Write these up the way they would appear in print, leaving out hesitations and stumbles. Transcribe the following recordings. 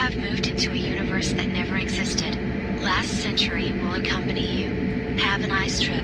have moved into a universe that never existed. Last century will accompany you. Have a nice trip.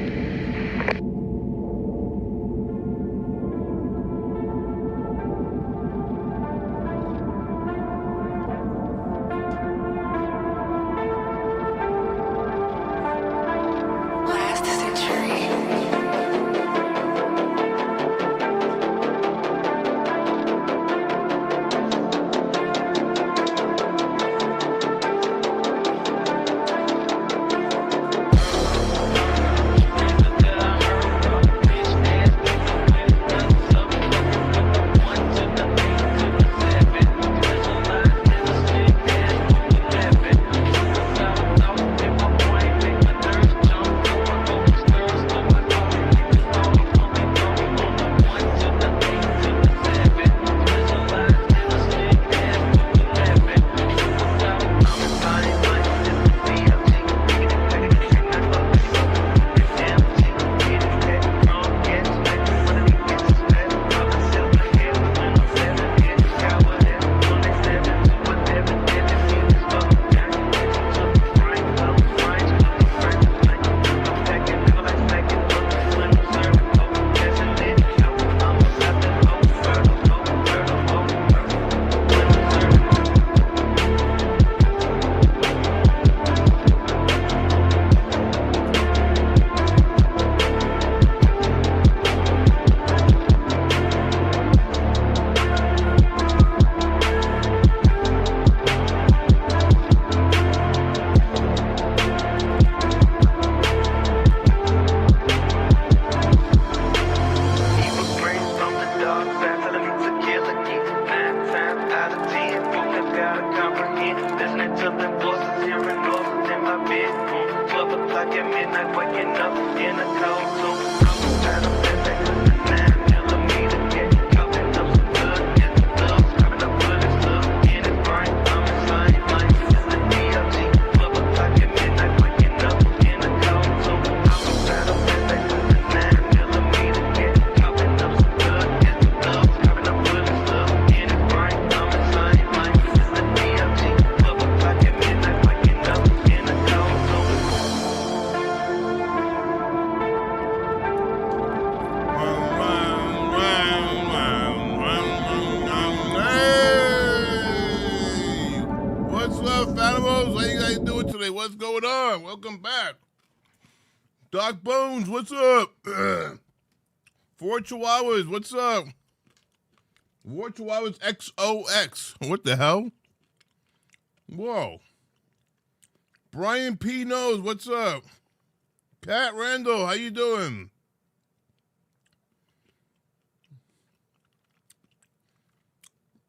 Doc Bones, what's up? 4 Chihuahuas, what's up? 4 Chihuahuas XOX. What the hell? Whoa. Brian P. knows, what's up? Pat Randall, how you doing?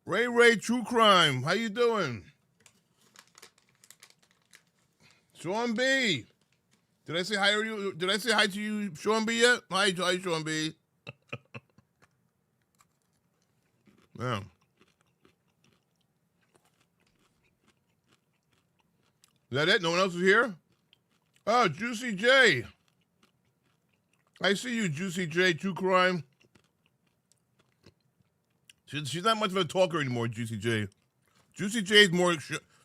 Ray True Crime, how you doing? Sean B. Did I say hi to you? Did I say hi to you, Sean B, yet? Hi, Sean B. Yeah. Is that it? No one else is here? Oh, Juicy J. I see you, Juicy J, True Crime. She's not much of a talker anymore, Juicy J. Juicy J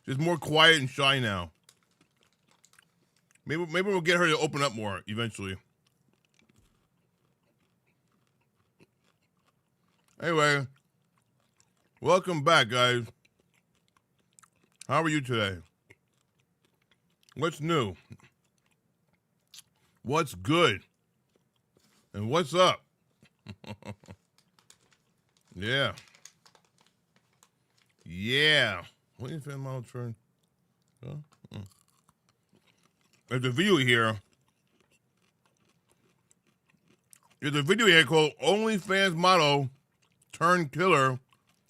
is more quiet and shy now. Maybe we'll get her to open up more eventually. Anyway, welcome back, guys. How are you today? What's new? What's good? And what's up? Yeah. Yeah. What do you think, model turn? Huh? There's a video here. There's a video here called OnlyFans Model Turned Killer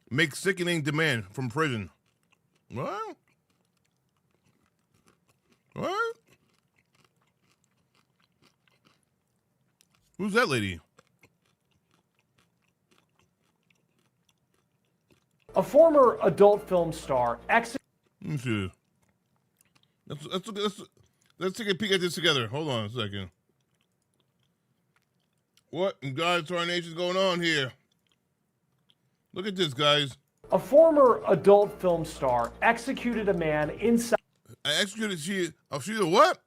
Makes Sickening Demand from Prison. What? What? Who's that lady? A former adult film star Let me see. Let's take a peek at this together. Hold on a second. What in God's tarnation is going on here? Look at this, guys. A former adult film star executed a man inside. She's a what?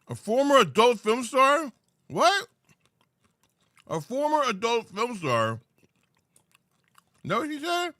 A former adult film star? What? A former adult film star? Know what she said?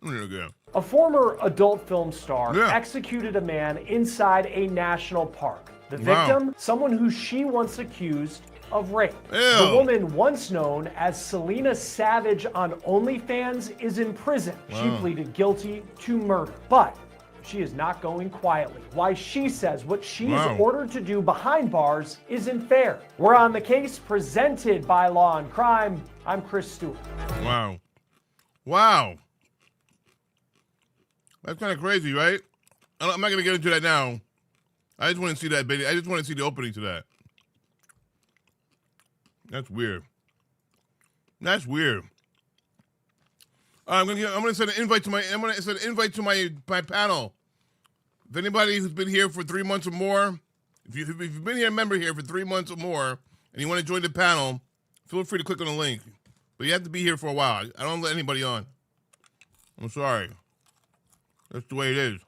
Again. A former adult film star executed a man inside a national park. The victim, someone who she once accused of rape. Ew. The woman once known as Selena Savage on OnlyFans is in prison. She pleaded guilty to murder, but she is not going quietly. Why she says what she is ordered to do behind bars isn't fair. We're on the case presented by Law and Crime. I'm Chris Stewart. Wow. Wow. That's kind of crazy, right? I'm not going to get into that now. I just want to see that video. I just want to see the opening to that. That's weird. That's weird. I'm gonna send an invite to my panel. If anybody who's been here for 3 months or more, if you've been here, a member here for 3 months or more, and you want to join the panel, feel free to click on the link. But you have to be here for a while. I don't let anybody on. I'm sorry. That's the way it is.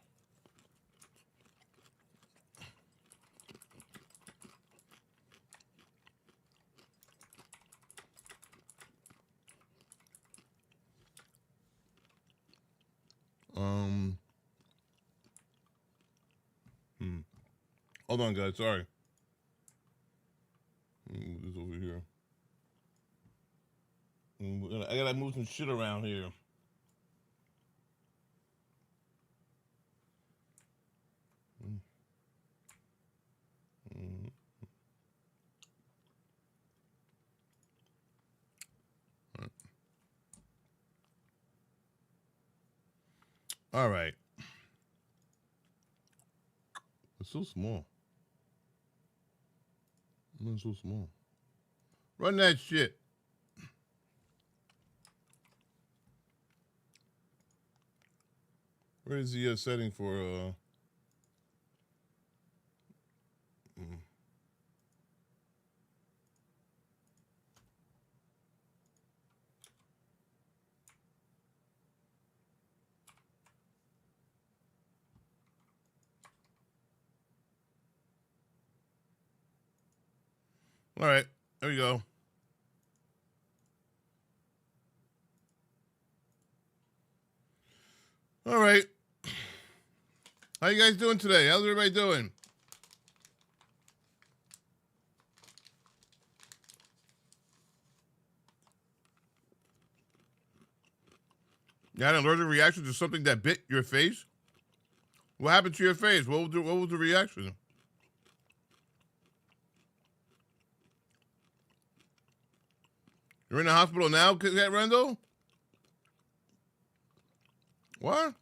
Hold on, guys. Sorry. Let me move this over here. I gotta move some shit around here. All right. It's so small. It's so small. Run that shit. Where is the setting for All right, there we go. All right. How you guys doing today? How's everybody doing? You had an allergic reaction to something that bit your face? What happened to your face? What was the reaction? You're in the hospital now, Cat Randall? What?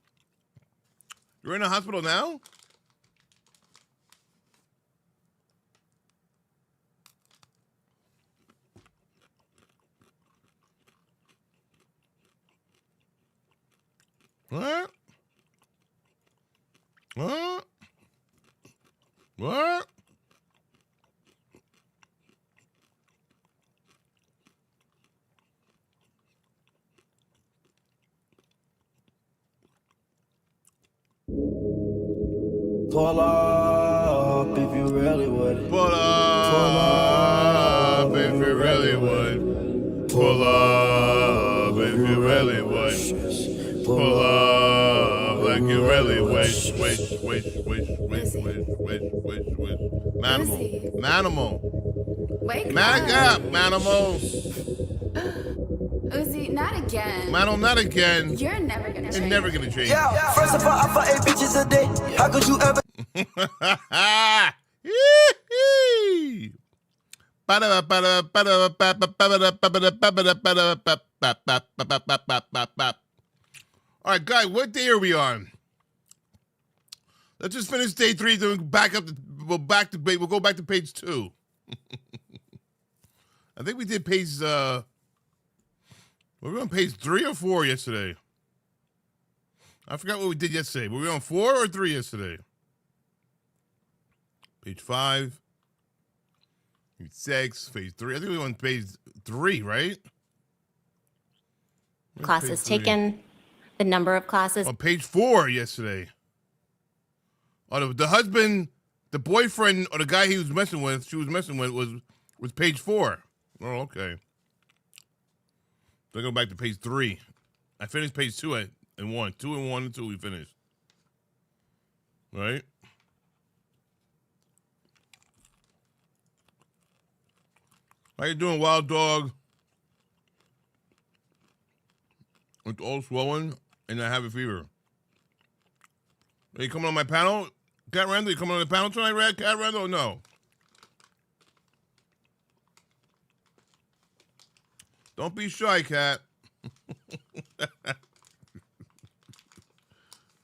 You're in the hospital now? What? What? What? Pull up if you really would. Pull up if you really would. Pull up if you really would. Pull up like you really wish. Manimal. Wake Back up, Manimal. Uzi, not again. Manimal, not again. You're never gonna change. You're never gonna change. Yeah, first of all, I fuck 8 bitches a day. How could you ever? All right, guys, what day are we on? Let's just finish day 3. Then we'll go back to page 2. I think we did page. Were we on page 3 or 4 yesterday? I forgot what we did yesterday. Were we on 4 or 3 yesterday? Page 5. Page 6. Page 3. I think we were on page 3, right? classes page 3? taken, the number of classes. On page 4 yesterday. Oh, the husband, the boyfriend, or the guy she was messing with was page 4. Oh, okay. So I go back to page 3. I finished page 2 and 1. 2 and 1 and 2 we finished. Right? How you doing, wild dog? It's all swollen, and I have a fever. Are you coming on my panel? Cat Randall, you coming on the panel tonight, Cat Randall, or no? Don't be shy, Cat.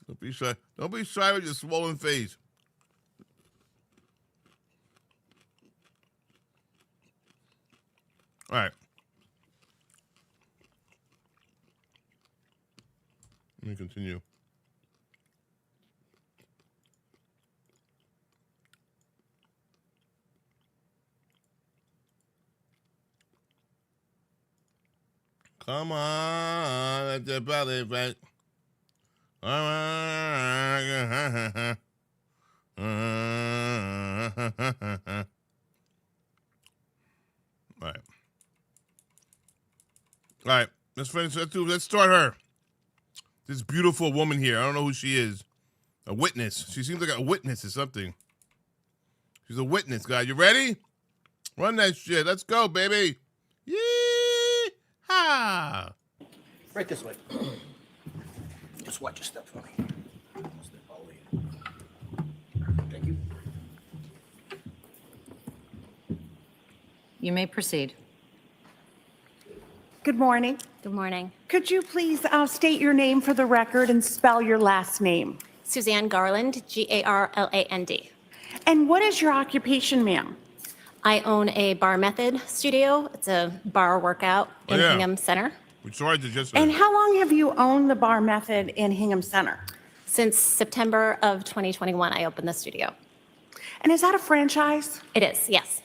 Don't be shy. Don't be shy with your swollen face. All right. Let me continue. Come on, let the belly back. All right, let's finish. Let's start her. This beautiful woman here. I don't know who she is. A witness. She seems like a witness or something. She's a witness, guy. You ready? Run that shit. Let's go, baby. Yee-haw. Right this way. Just watch your step for me. Step all the way in. Thank you. You may proceed. Good morning. Good morning. Could you please state your name for the record and spell your last name? Suzanne Garland, Garland. And what is your occupation, ma'am? I own a Bar Method studio. It's a bar workout in yeah. Hingham Center. We tried to just. And how long have you owned the Bar Method in Hingham Center? Since September of 2021, I opened the studio. And is that a franchise? It is, yes.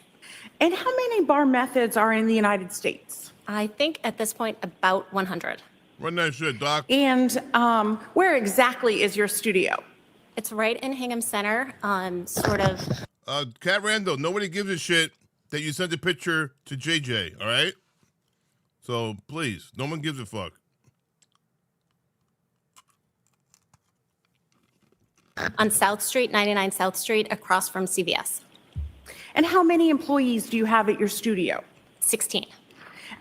And how many Bar Methods are in the United States? I think at this point about 100. Run that shit, Doc. And where exactly is your studio? It's right in Hingham Center, sort of. Cat Randall, nobody gives a shit that you sent a picture to JJ, all right? So, please, no one gives a fuck. On South Street, 99 South Street, across from CVS. And how many employees do you have at your studio? 16.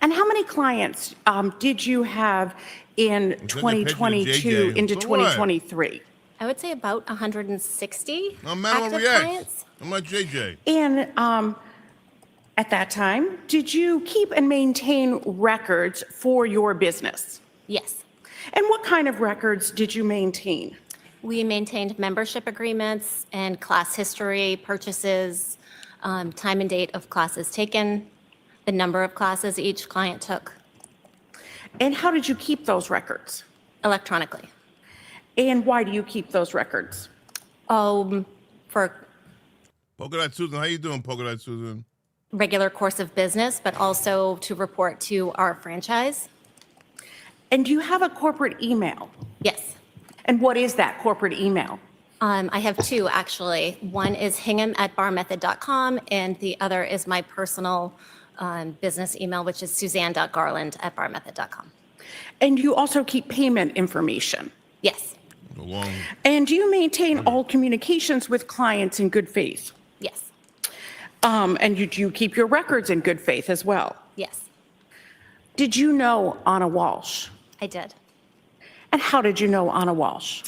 And how many clients did you have in Send a picture to 2022 JJ. into So what? 2023? I would say about 160 I'm not active react. clients. I'm not JJ. And at that time, did you keep and maintain records for your business? Yes. And what kind of records did you maintain? We maintained membership agreements and class history, purchases, time and date of classes taken, the number of classes each client took And how did you keep those records? electronically. And why do you keep those records? For Polka Dot Susan, how you doing, Polka Dot Susan? regular course of business, but also to report to our franchise. And do you have a corporate email? Yes. And what is that corporate email? I have two, actually. One is hingham@barmethod.com, and the other is my personal business email, which is suzanne.garland@barmethod.com. And you also keep payment information. Yes. Along. And do you maintain all communications with clients in good faith? Yes. And do you keep your records in good faith as well? Yes. Did you know Anna Walsh? I did. And how did you know Anna Walsh?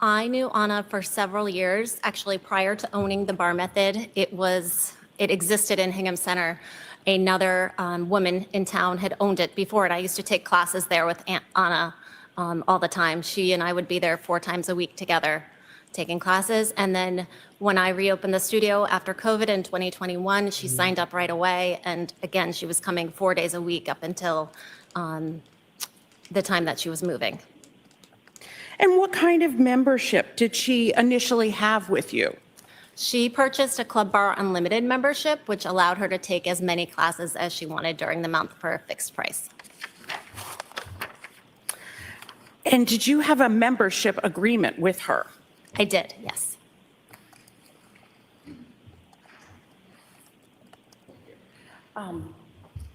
I knew Anna for several years. Actually, prior to owning the Bar Method, it existed in Hingham Center. Another woman in town had owned it before it. I used to take classes there with Anna all the time. She and I would be there 4 times a week together taking classes. And then when I reopened the studio after COVID in 2021, she signed up right away. And again, she was coming 4 days a week up until the time that she was moving. And what kind of membership did she initially have with you? She purchased a Club Bar Unlimited membership, which allowed her to take as many classes as she wanted during the month for a fixed price. And did you have a membership agreement with her? I did, yes.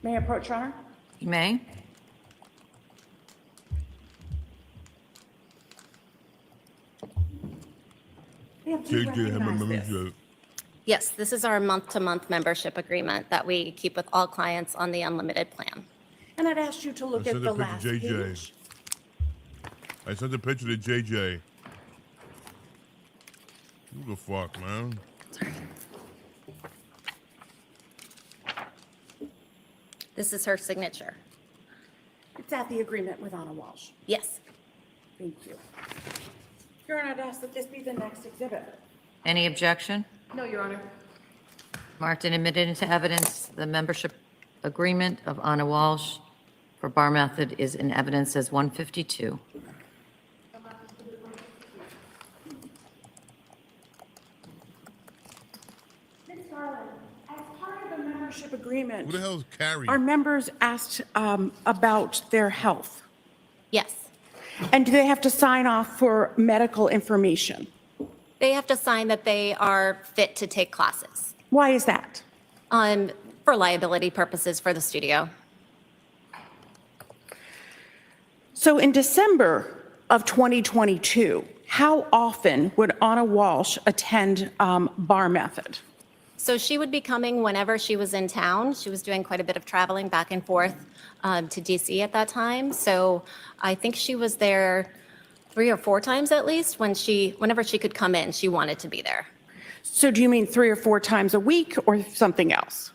May I approach, Your Honor? You may. Ma'am, do you JJ have a recognize this? membership. Yes, this is our month-to-month membership agreement that we keep with all clients on the unlimited plan. And I'd ask you to look I at sent the a picture last to JJ. page. I sent a picture to JJ. Who the fuck, man? This is her signature. It's at the agreement with Anna Walsh. Yes. Thank you. Your Honor, I'd ask that this be the next exhibit. Any objection? No, Your Honor. Marked and admitted into evidence, the membership agreement of Anna Walsh for Bar Method is in evidence as 152. Ms. Garland, as part of the membership agreement, Who the hell is Carrie? our members asked about their health. Yes. And do they have to sign off for medical information? They have to sign that they are fit to take classes Why is that? for liability purposes for the studio. So in December of 2022, how often would Anna Walsh attend Bar Method? So she would be coming whenever she was in town. She was doing quite a bit of traveling back and forth to DC at that time. So I think she was there 3 or 4 times at least whenever she could come in, she wanted to be there. So do you mean 3 or 4 times a week or something else?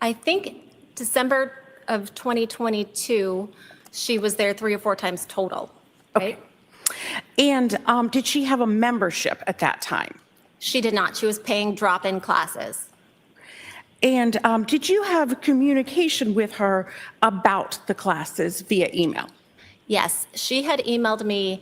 I think December of 2022, she was there 3 or 4 times total, right? And did she have a membership at that time? She did not. She was paying drop-in classes. And did you have communication with her about the classes via email? Yes, she had emailed me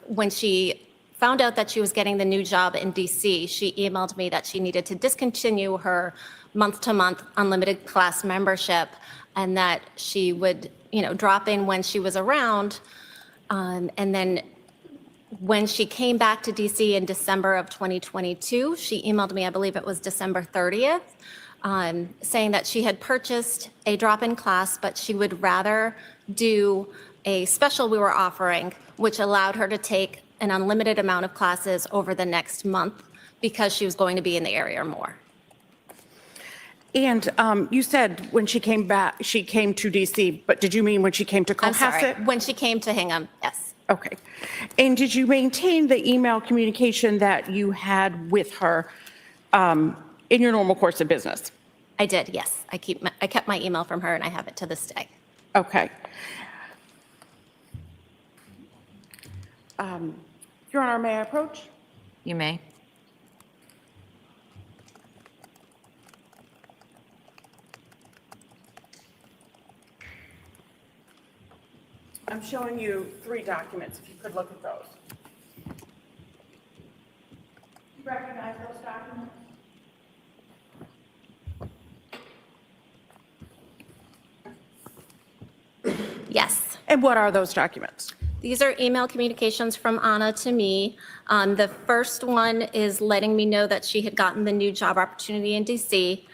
when she found out that she was getting the new job in DC. She emailed me that she needed to discontinue her month-to-month unlimited class membership and that she would, drop in when she was around. And then when she came back to DC in December of 2022, she emailed me, I believe it was December 30th, saying that she had purchased a drop-in class, but she would rather do a special we were offering, which allowed her to take an unlimited amount of classes over the next month because she was going to be in the area more. And you said when she came back, she came to DC, but did you mean when she came to I'm sorry, Cohasset? when she came to Hingham, yes. Okay. And did you maintain the email communication that you had with her in your normal course of business? I did, yes. I kept my email from her and I have it to this day. Okay. Your Honor, may I approach? You may. I'm showing you 3 documents, if you could look at those. You recognize those documents? Yes. And what are those documents? These are email communications from Anna to me. The first one is letting me know that she had gotten the new job opportunity in DC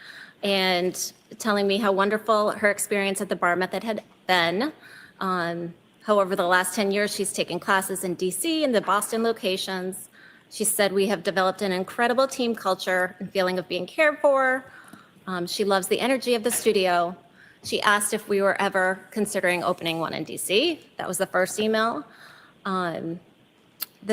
and telling me how wonderful her experience at the Bar Method had been. However, the last 10 years, she's taken classes in DC and the Boston locations. She said, we have developed an incredible team culture and feeling of being cared for. She loves the energy of the studio. She asked if we were ever considering opening one in DC. That was the first email. The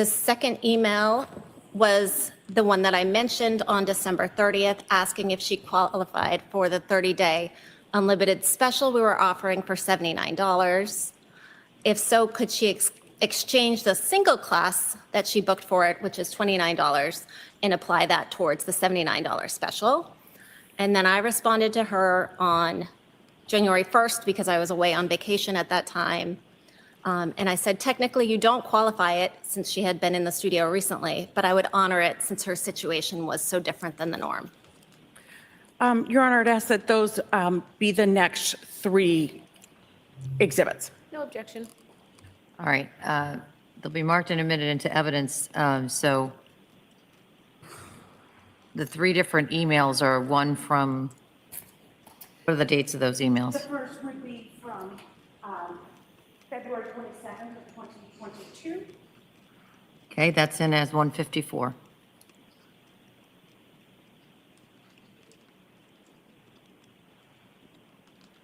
second email was the one that I mentioned on December 30th, asking if she qualified for the 30-day unlimited special we were offering for $79. If so, could she exchange the single class that she booked for it, which is $29, and apply that towards the $79 special? And then I responded to her on January 1st because I was away on vacation at that time. And I said, technically, you don't qualify it since she had been in the studio recently, but I would honor it since her situation was so different than the norm. Your Honor, I'd ask that those be the next 3 exhibits. No objection. All right, they'll be marked and admitted into evidence. So the three different emails are one from, what are the dates of those emails? The first would be from February 27th of 2022. Okay, that's in as 154.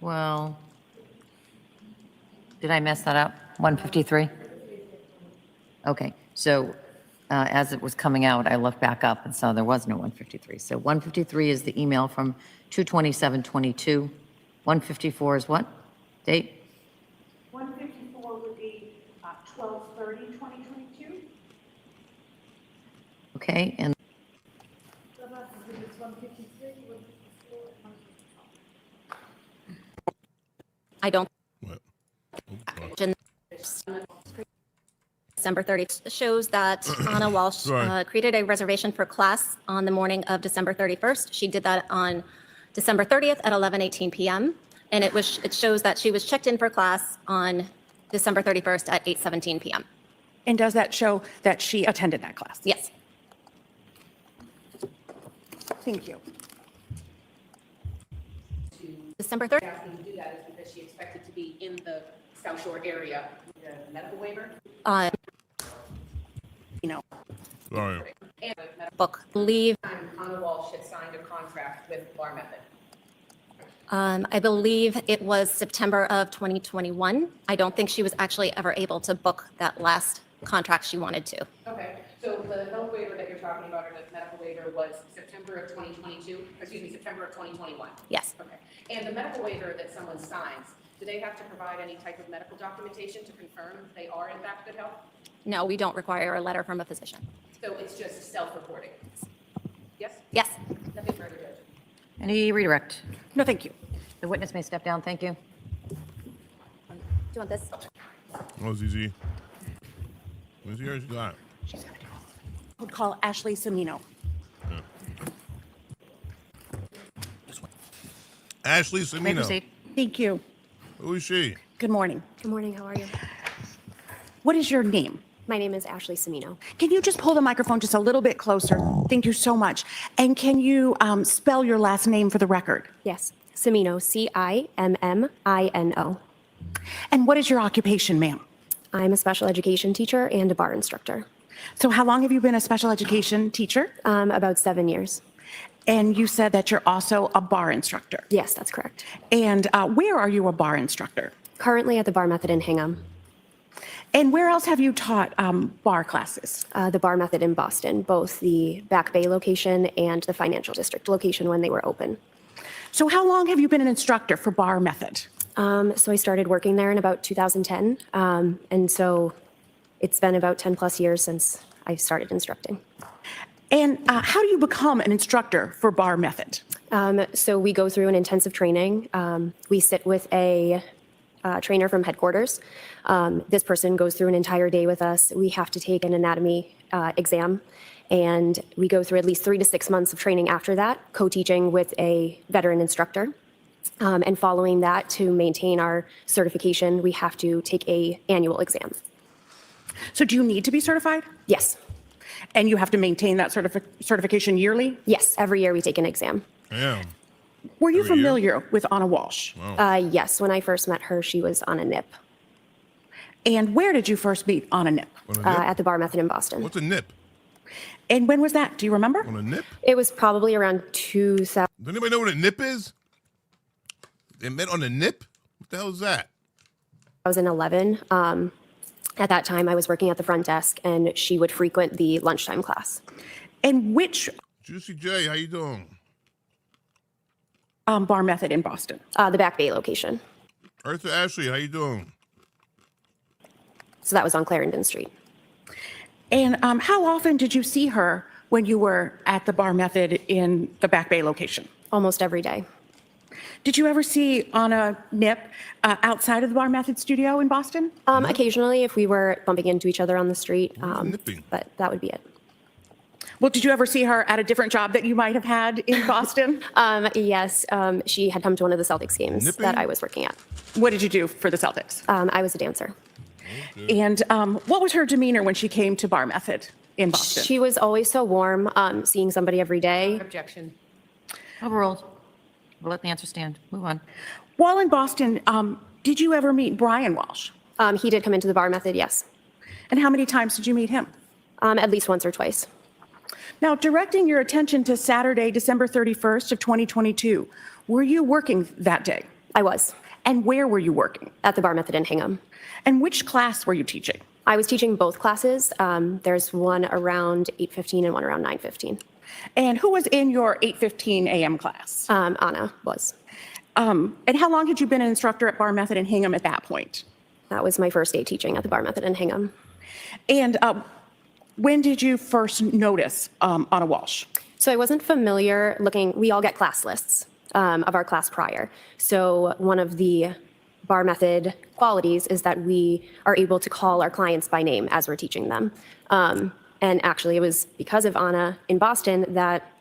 Well, did I mess that up? 153? Okay, so as it was coming out, I looked back up and saw there was no 153. So 153 is the email from 2/27/22. 154 is what? Date? 154 would be 12/30/2022. Okay, and I don't. What? December 30th shows that Anna Walsh Sorry. created a reservation for class on the morning of December 31st. She did that on December 30th at 11:18 p.m. And it shows that she was checked in for class on December 31st at 8:17 p.m. And does that show that she attended that class? Yes. Thank you. December 30th. Asking to do that is because she expected to be in the South Shore area, the medical waiver. You know, Sorry. And Book leave. Anna Walsh had signed a contract with Bar Method. I believe it was September of 2021. I don't think she was actually ever able to book that last contract she wanted to. Okay, so the health waiver that you're talking about, or the medical waiver, was September of 2022, excuse me, September of 2021? Yes. Okay, and the medical waiver that someone signs, do they have to provide any type of medical documentation to confirm they are in fact good health? No, we don't require a letter from a physician. So it's just self-reporting? Yes? Yes. Nothing further, Judge. any redirect? no, thank you. The witness may step down, thank you. Do you want this? Oh, ZZ. What's yours got? I would call Ashley Semino. Ashley May Semino. proceed. Thank you. Who is she? Good morning. Good morning, how are you? What is your name? My name is Ashley Semino. Can you just pull the microphone just a little bit closer? Thank you so much. And can you spell your last name for the record? Yes, Semino, Cimmino. And what is your occupation, ma'am? I'm a special education teacher and a bar instructor. So how long have you been a special education teacher? About 7 years. And you said that you're also a bar instructor. Yes, that's correct. And where are you a bar instructor? Currently at the Bar Method in Hingham, And where else have you taught bar classes? the Bar Method in Boston, both the Back Bay location and the Financial District location when they were open. So how long have you been an instructor for bar method? So I started working there in about 2010, and so it's been about 10 plus years since I started instructing. And how do you become an instructor for bar method? So we go through an intensive training. We sit with a trainer from headquarters. This person goes through an entire day with us. We have to take an anatomy exam, and we go through at least 3 to 6 months of training after that, co-teaching with a veteran instructor. And following that, to maintain our certification, we have to take a annual exam. So do you need to be certified? Yes, And you have to maintain that certification yearly? yes, every year we take an exam. Damn. Were you Every year? familiar with Anna Walsh? Yes, when I first met her, she was on a NIP And where did you first meet Anna Nip? On a nip? at the Bar Method in Boston. What's a nip? And when was that? Do you remember? On a nip? It was probably around 2000. Does anybody know what a nip is? They met on a nip? What the hell is that? 2011. At that time, I was working at the front desk, and she would frequent the lunchtime class. And which Juicy J, how you doing? bar method in Boston? The Back Bay location. Arthur Ashley, how you doing? So that was on Clarendon Street. And how often did you see her when you were at the bar method in the Back Bay location? Almost every day. Did you ever see Anna Nip outside of the bar method studio in Boston? Occasionally, if we were bumping into each other on the street, nipping? but that would be it. Well, did you ever see her at a different job that you might have had in Boston? Yes, she had come to one of the Celtics games Nipping? that I was working at. What did you do for the Celtics? I was a dancer. And what was her demeanor when she came to Bar Method in Boston? She was always so warm, seeing somebody every day. Objection. Overruled. We'll let the answer stand. Move on. While in Boston, did you ever meet Brian Walsh? He did come into the Bar Method, yes. And how many times did you meet him? At least once or twice. Now, directing your attention to Saturday, December 31st of 2022, were you working that day? I was And where were you working? at the Bar Method in Hingham. And which class were you teaching? I was teaching both classes. There's one around 8:15 and one around 9:15. And who was in your 8:15 a.m. class? Anna was. And how long had you been an instructor at Bar Method in Hingham at that point? That was my first day teaching at the Bar Method in Hingham. And when did you first notice Anna Walsh? So I wasn't familiar looking, we all get class lists of our class prior. So one of the Bar Method qualities is that we are able to call our clients by name as we're teaching them. And actually it was because of Anna in Boston that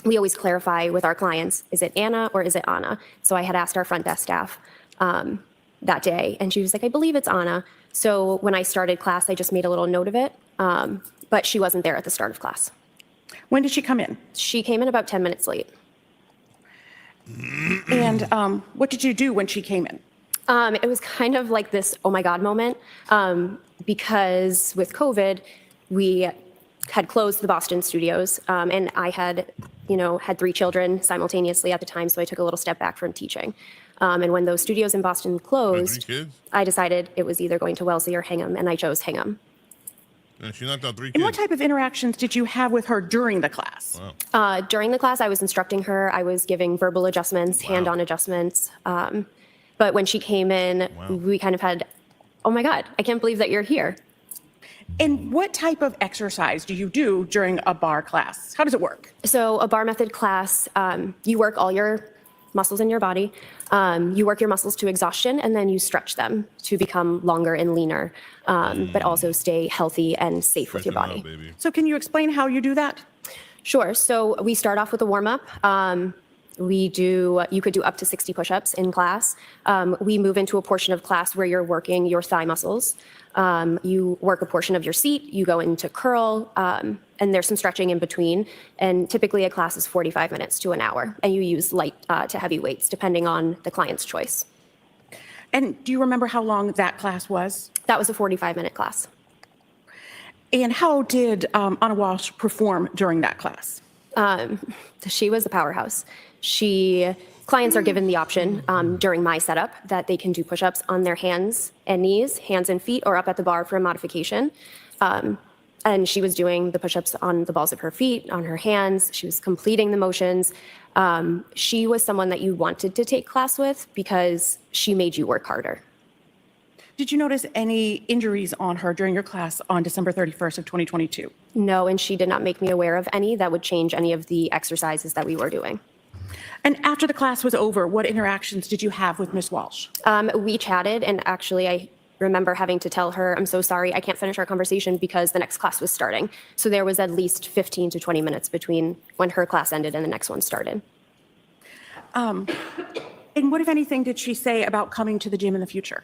we always clarify with our clients, is it Anna or is it Anna? So I had asked our front desk staff that day and she was like, I believe it's Anna. So when I started class, I just made a little note of it, but she wasn't there at the start of class. When did she come in? She came in about 10 minutes late. And what did you do when she came in? It was kind of like this, oh my God moment, because with COVID, we had closed the Boston studios, and I had, had 3 children simultaneously at the time, so I took a little step back from teaching. And when those studios in Boston closed, 3 kids? I decided it was either going to Walshe or Hingham, and I chose Hingham. And she knocked out 3 kids. And what type of interactions did you have with her during the class? Wow. During the class, I was instructing her. I was giving verbal adjustments, hand-on adjustments. But when she came in, we kind of had, oh my God, I can't believe that you're here. And what type of exercise do you do during a bar class? How does it work? So a Bar Method class, you work all your muscles in your body. You work your muscles to exhaustion, and then you stretch them to become longer and leaner, but also stay healthy and safe with your Stretch 'em body. out, baby. So can you explain how you do that? Sure. So we start off with a warm-up. You could do up to 60 push-ups in class. We move into a portion of class where you're working your thigh muscles. You work a portion of your seat, you go into curl, and there's some stretching in between. And typically a class is 45 minutes to an hour, and you use light to heavy weights depending on the client's choice. And do you remember how long that class was? That was a 45-minute class. And how did Anna Walsh perform during that class? She was a powerhouse. Clients are given the option during my setup that they can do push-ups on their hands and knees, hands and feet, or up at the bar for a modification. And she was doing the push-ups on the balls of her feet, on her hands. She was completing the motions. She was someone that you wanted to take class with because she made you work harder. Did you notice any injuries on her during your class on December 31st of 2022? No, and she did not make me aware of any that would change any of the exercises that we were doing. And after the class was over, what interactions did you have with Miss Walsh? We chatted, and actually I remember having to tell her, I'm so sorry, I can't finish our conversation because the next class was starting. So there was at least 15 to 20 minutes between when her class ended and the next one started. And what, if anything, did she say about coming to the gym in the future?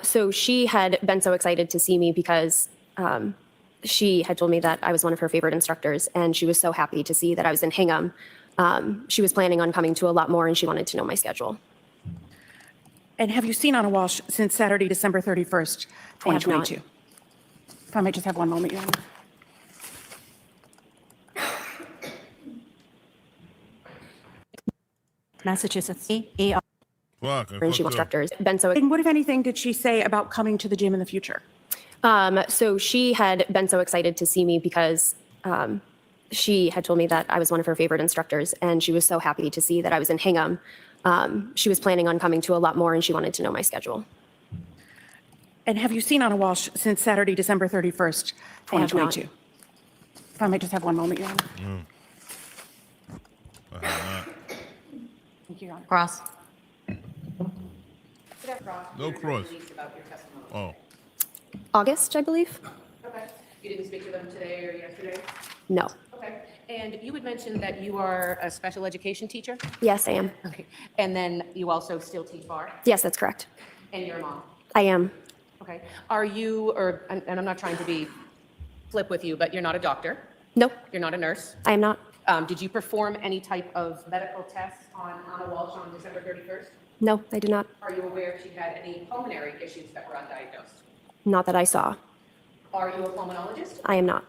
So she had been so excited to see me because she had told me that I was one of her favorite instructors, and she was so happy to see that I was in Hingham. She was planning on coming to a lot more, and she wanted to know my schedule. And have you seen Anna Walsh since Saturday, December 31st, I have not. 2022? If I might just have one moment, Your Honor. Massachusetts. Fuck. I And fucked she up. instructors been so. And what, if anything, did she say about coming to the gym in the future? So she had been so excited to see me because she had told me that I was one of her favorite instructors, and she was so happy to see that I was in Hingham. She was planning on coming to a lot more, and she wanted to know my schedule. And have you seen Anna Walsh since Saturday, December 31st, I have not. 2022? If I might just have one moment, Your Honor. Thank you, Your Honor. Cross. No cross. Oh. August, I believe? Okay. You didn't speak to them today or yesterday? No. Okay. And you had mentioned that you are a special education teacher? Yes, I am. Okay. And then you also still teach bar? Yes, that's correct. And you're a mom? I am. Okay. Are you, and I'm not trying to be flip with you, but you're not a doctor? No, You're not a nurse? I am not. Did you perform any type of medical tests on Anna Walsh on December 31st? No, I did not. Are you aware if she had any pulmonary issues that were undiagnosed? Not that I saw. Are you a pulmonologist? I am not.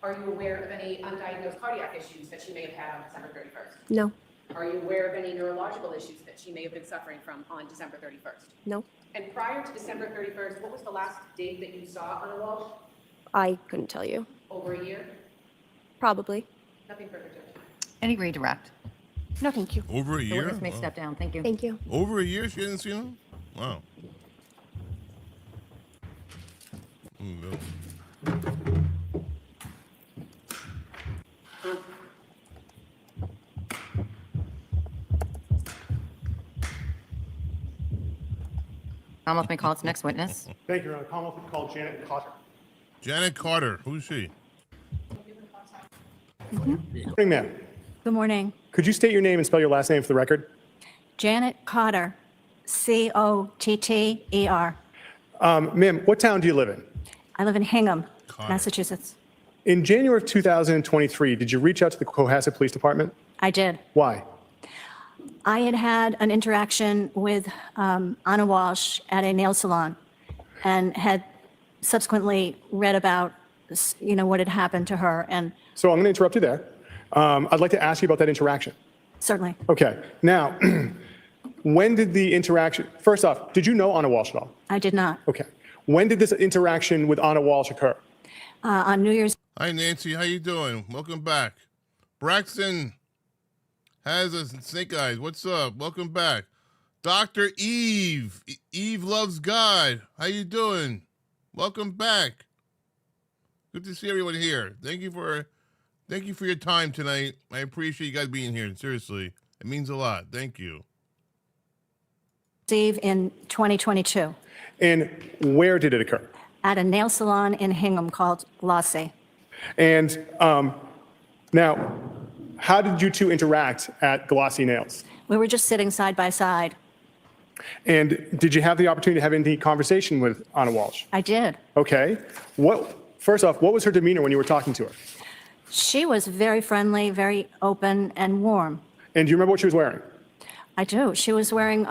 Are you aware of any undiagnosed cardiac issues that she may have had on December 31st? No, Are you aware of any neurological issues that she may have been suffering from on December 31st? no, And prior to December 31st, what was the last date that you saw Anna Walsh? I couldn't tell you. Over a year? Probably. Nothing further, Judge. Any redirect? No, thank you. Over a The year? witness may Wow. step down. Thank you. Thank you. Over a year she hasn't seen him? Wow. No. Commonwealth may call its next witness. Thank you, Your Honor. Commonwealth would call Janet Cotter. Janet Carter, who's she? Morning, ma'am. Good morning. Could you state your name and spell your last name for the record? Janet Cotter, Cotter. Ma'am, what town do you live in? I live in Hingham, Cotter. Massachusetts. In January of 2023, did you reach out to the Cohasset Police Department? I did. Why? I had had an interaction with Anna Walsh at a nail salon and had subsequently read about, what had happened to her. And So I'm going to interrupt you there. I'd like to ask you about that interaction. certainly, Okay. Now, when did the interaction, first off, did you know Anna Walsh at all? I did not. Okay. When did this interaction with Anna Walsh occur? On New Year's, Hi, Nancy. How you doing? Welcome back. Braxton has a snake eyes. What's up? Welcome back. Dr. Eve. Eve loves God. How you doing? Welcome back. Good to see everyone here. Thank you for your time tonight. I appreciate you guys being here. Seriously. It means a lot. Thank you. Eve in 2022 And where did it occur? at a nail salon in Hingham called Walshe. And now, how did you two interact at Glossy Nails? We were just sitting side by side. And did you have the opportunity to have any conversation with Anna Walsh? I did. Okay. First off, what was her demeanor when you were talking to her? She was very friendly, very open and warm. And do you remember what she was wearing? I do. She was wearing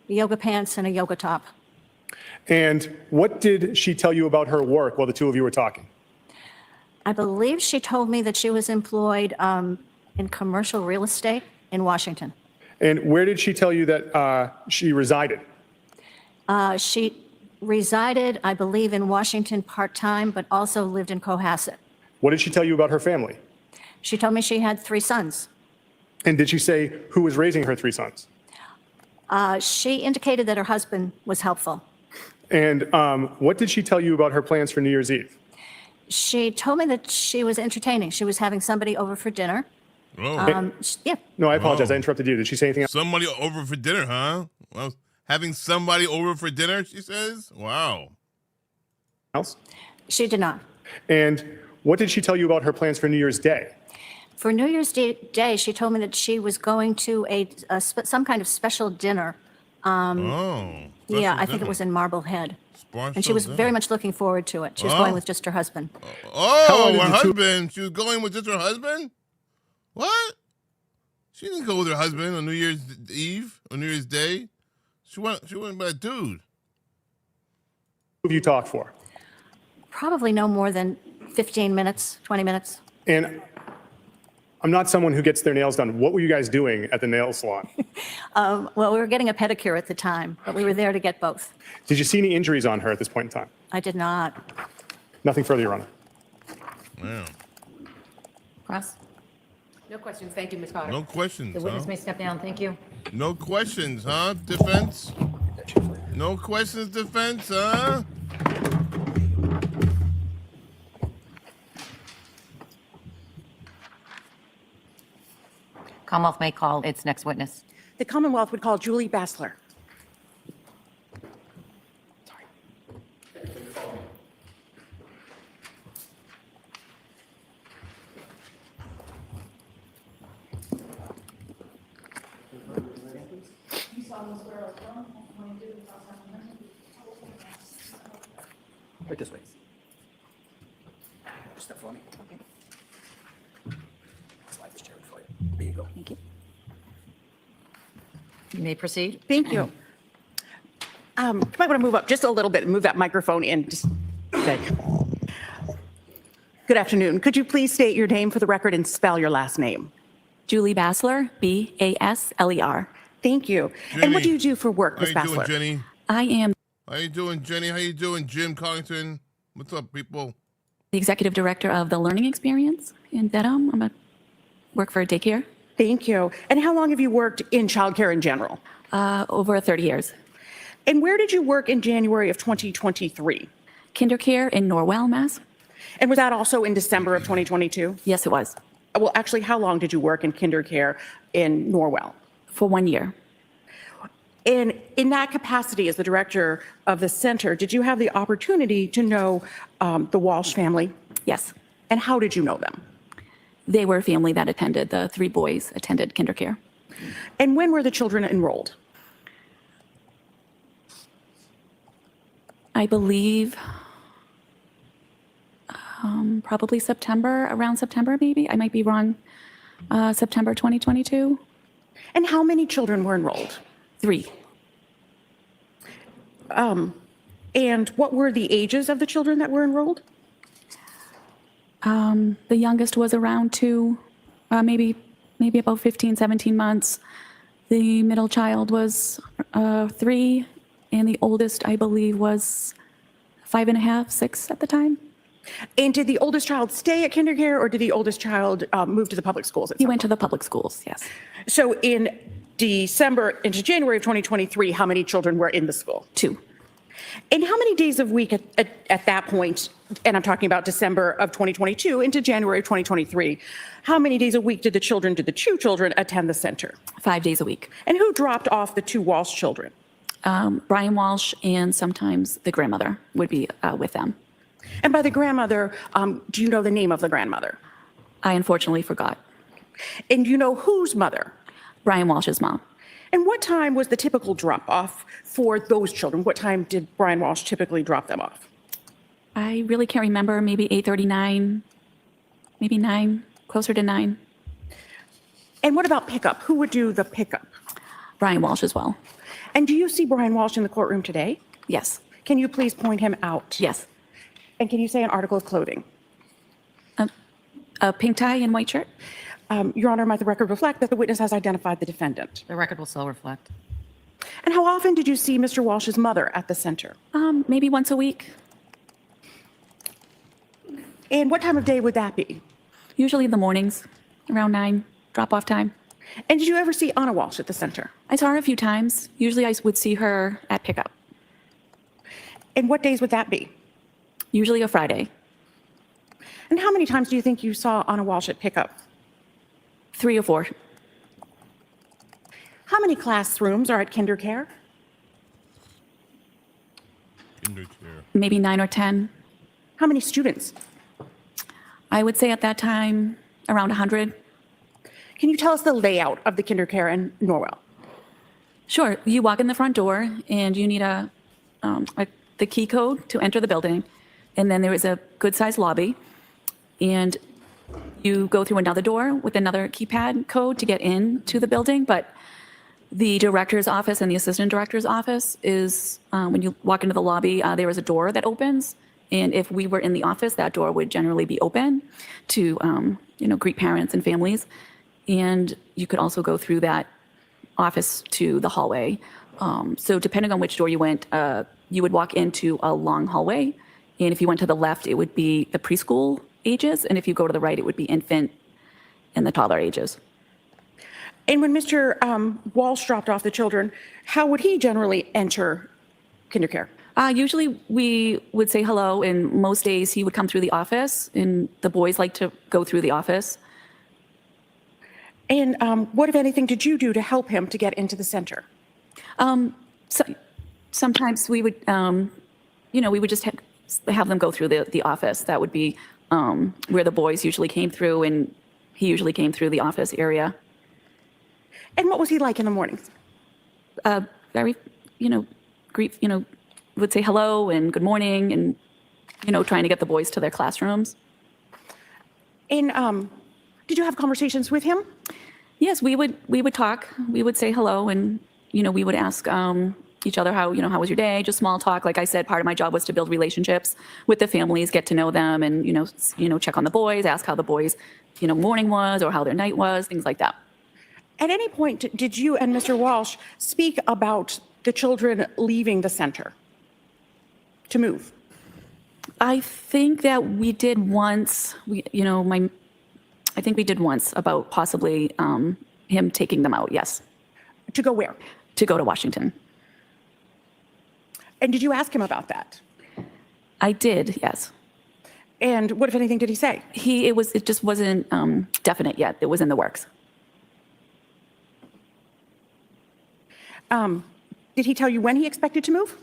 yoga pants and a yoga top. And what did she tell you about her work while the two of you were talking? I believe she told me that she was employed in commercial real estate in Washington. And where did she tell you that she resided? She resided, I believe, in Washington part-time, but also lived in Cohasset. What did she tell you about her family? She told me she had 3 sons. And did she say who was raising her 3 sons? She indicated that her husband was helpful. And what did she tell you about her plans for New Year's Eve? She told me that she was entertaining. She was having somebody over for dinner. Oh, Yeah, No, I apologize. Oh. I interrupted you. Did she say anything else? somebody over for dinner, huh? Well, having somebody over for dinner, she says? Wow. she did not. And what did she tell you about her plans for New Year's Day? For New Year's Day, she told me that she was going to some kind of special dinner. Oh. Yeah, I think it was in Marblehead. And she was very much looking forward to it. She was Oh. going with just her husband. How Oh, long did her the two- husband. She was going with just her husband? What? She didn't go with her husband on New Year's Eve, on New Year's Day. She went with a dude. Who have you talked for? Probably no more than 15 minutes, 20 minutes. And I'm not someone who gets their nails done. What were you guys doing at the nail salon? Well, we were getting a pedicure at the time, but we were there to get both. Did you see any injuries on her at this point in time? I did not. Nothing further, Your Honor. Wow. Cross. No questions. Thank you, Ms. Cotter. No questions, The witness huh? may step down. Thank you. No questions, huh? Defense? No questions, defense, huh? Commonwealth may call its next witness. The Commonwealth would call Julie Bassler. Right this way. Just step for me. Slide this chair in for you. There you go. Thank you. You may proceed. Thank you. You might want to move up just a little bit and move that microphone in. Okay. Good afternoon. Could you please state your name for the record and spell your last name? Julie Bassler, B-A-S-L-E-R. Thank you. And what do you do for work, Ms. How you doing, Bassler? Jenny? I am How you doing, Jenny? How you doing, Jim Collington? What's up, people? the executive director of the Learning Experience in Dedham. Work for a daycare. Thank you. And how long have you worked in childcare in general? Over 30 years. And where did you work in January of 2023? Kindercare in Norwell, Mass. And was that also in December of 2022? Yes, it was. Well, actually, how long did you work in Kindercare in Norwell? For 1 year. And in that capacity as the director of the center, did you have the opportunity to know the Walsh family? Yes. And how did you know them? They were a family that attended, the 3 boys attended Kindercare. And when were the children enrolled? I believe probably September, around September maybe. I might be wrong. September 2022. And how many children were enrolled? 3. And what were the ages of the children that were enrolled? The youngest was around 2, maybe about 15, 17 months. The middle child was 3, and the oldest, I believe, was 5.5, 6 at the time. And did the oldest child stay at Kindercare, or did the oldest child move to the public schools? He went to the public schools, yes. So in December into January of 2023, how many children were in the school? 2. And how many days a week at that point, and I'm talking about December of 2022 into January of 2023, how many days a week did the 2 children attend the center? 5 days a week. And who dropped off the 2 Walsh children? Brian Walsh and sometimes the grandmother would be with them. And by the grandmother, do you know the name of the grandmother? I unfortunately forgot. And do you know whose mother? Brian Walsh's mom. And what time was the typical drop-off for those children? What time did Brian Walsh typically drop them off? I really can't remember, maybe 8:39, maybe 9, closer to 9. And what about pickup? Who would do the pickup? Brian Walsh as well. And do you see Brian Walsh in the courtroom today? Yes. Can you please point him out? Yes. And can you say an article of clothing? A pink tie and white shirt? Your Honor, might the record reflect that the witness has identified the defendant? The record will so reflect. And how often did you see Mr. Walsh's mother at the center? Maybe once a week. And what time of day would that be? Usually in the mornings, around 9, drop-off time. And did you ever see Anna Walsh at the center? I saw her a few times. Usually I would see her at pickup. And what days would that be? Usually a Friday. And how many times do you think you saw Anna Walsh at pickup? 3 or 4. How many classrooms are at Kindercare? Maybe 9 or 10. How many students? I would say at that time, around 100. Can you tell us the layout of the Kindercare in Norwell? Sure. You walk in the front door and you need the key code to enter the building. And then there is a good-sized lobby. And you go through another door with another keypad code to get into the building. But the director's office and the assistant director's office is, when you walk into the lobby, there is a door that opens. And if we were in the office, that door would generally be open to, greet parents and families. And you could also go through that office to the hallway. So depending on which door you went, you would walk into a long hallway. And if you went to the left, it would be the preschool ages. And if you go to the right, it would be infant and the toddler ages. And when Mr. Walsh dropped off the children, how would he generally enter Kindercare? Usually we would say hello, and most days he would come through the office, and the boys like to go through the office. And what, if anything, did you do to help him to get into the center? So, sometimes we would, we would just have them go through the office. That would be where the boys usually came through, and he usually came through the office area. And what was he like in the mornings? Very, would say hello and good morning, and trying to get the boys to their classrooms. And did you have conversations with him? Yes, we would talk. We would say hello, and we would ask each other how was your day, just small talk. Like I said, part of my job was to build relationships with the families, get to know them, and check on the boys, ask how the boys morning was or how their night was, things like that. At any point, did you and Mr. Walsh speak about the children leaving the center to move? I think that we did once. I think we did once about possibly him taking them out. Yes. To go where? To go to Washington. And did you ask him about that? I did. Yes. And what, if anything, did he say? It just wasn't definite yet. It was in the works. Did he tell you when he expected to move?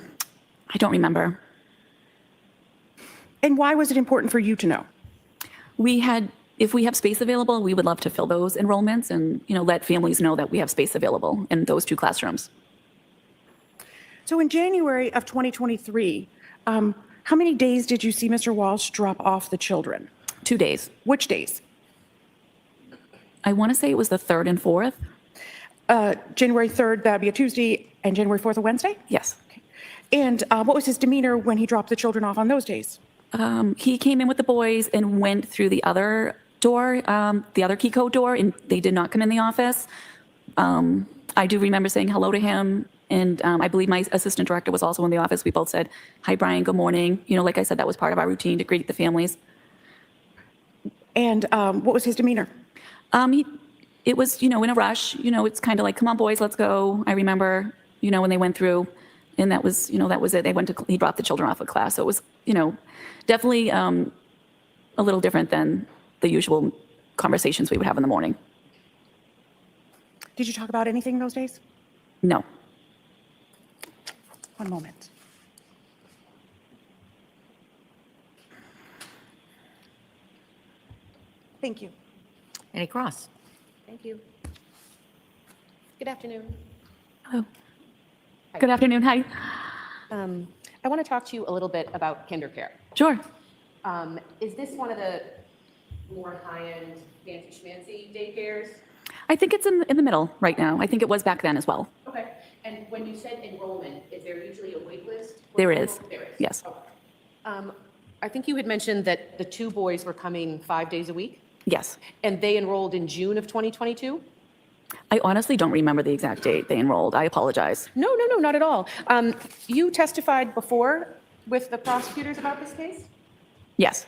I don't remember. And why was it important for you to know? If we have space available, we would love to fill those enrollments and, let families know that we have space available in those 2 classrooms. So in January of 2023, how many days did you see Mr. Walsh drop off the children? 2 days. Which days? I want to say it was the 3rd and 4th. January 3rd, that'd be a Tuesday, and January 4th, a Wednesday? Yes. And what was his demeanor when he dropped the children off on those days? He came in with the boys and went through the other door, the other key code door, and they did not come in the office. I do remember saying hello to him, and I believe my assistant director was also in the office. We both said, "Hi, Brian, good morning." Like I said, that was part of our routine to greet the families. And what was his demeanor? It was, in a rush. It's kind of like, "Come on, boys, let's go." I remember, when they went through, and that was it. He dropped the children off at class. So it was, definitely a little different than the usual conversations we would have in the morning. Did you talk about anything those days? No. One moment. Thank you. Any cross? Thank you. Good afternoon. Hello. Good afternoon. Hi. I want to talk to you a little bit about KinderCare. Sure. Is this one of the more high-end, fancy schmancy daycares? I think it's in the middle right now. I think it was back then as well. Okay. And when you said enrollment, is there usually a wait list? There is. There is. Yes. Okay. I think you had mentioned that the 2 boys were coming 5 days a week, Yes. and they enrolled in June of 2022? I honestly don't remember the exact date they enrolled. I apologize. No, not at all. You testified before with the prosecutors about this case? Yes.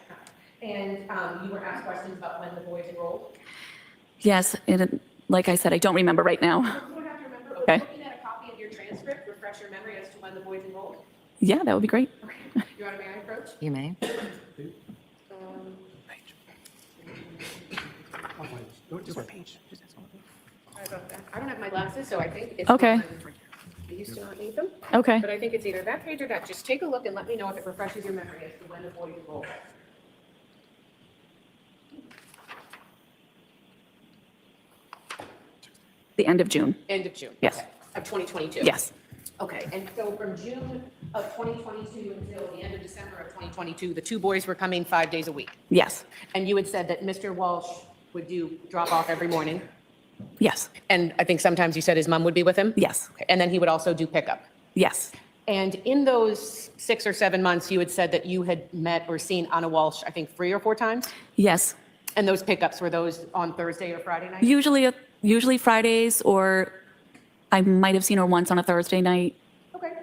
And you were asked questions about when the boys enrolled? Yes. And like I said, I don't remember right now. You don't have to remember, but Okay. looking at a copy of your transcript, refresh your memory as to when the boys enrolled? Yeah, that would be great. You want a Mary approach? You may. What page? Sorry about that. I don't have my glasses, so I think it's. Okay. I used to not need them, Okay. but I think it's either that page or that. Just take a look and let me know if it refreshes your memory as to when the boys enrolled. The end of June. End of June? Yes. Okay. Of 2022? Yes. Okay, and so from June of 2022 until the end of December of 2022, the 2 boys were coming 5 days a week? Yes. And you had said that Mr. Walsh would do drop-off every morning? Yes. And I think sometimes you said his mom would be with him? Yes. Okay, and then he would also do pickup? Yes. And in those 6 or 7 months, you had said that you had met or seen Anna Walsh, I think, 3 or 4 times? Yes. And those pickups, were those on Thursday or Friday night? Usually Fridays, or I might have seen her once on a Thursday night. Okay.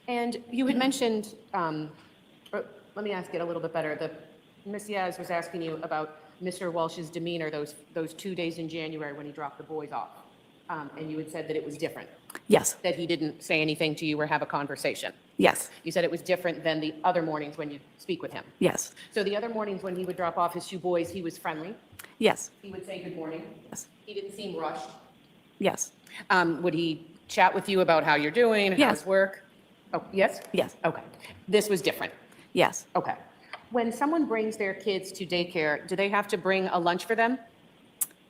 And you had mentioned, or let me ask it a little bit better. Ms. Yaz was asking you about Mr. Walsh's demeanor those 2 days in January when he dropped the boys off. And you had said that it was different, Yes. that he didn't say anything to you or have a conversation. Yes. You said it was different than the other mornings when you speak with him. Yes. So the other mornings when he would drop off his 2 boys, he was friendly. Yes. He would say good morning. Yes. He didn't seem rushed. Yes. Would he chat with you about how you're doing and how Yes. his work? Oh, yes? Yes. Okay. This was different. Yes. Okay. When someone brings their kids to daycare, do they have to bring a lunch for them?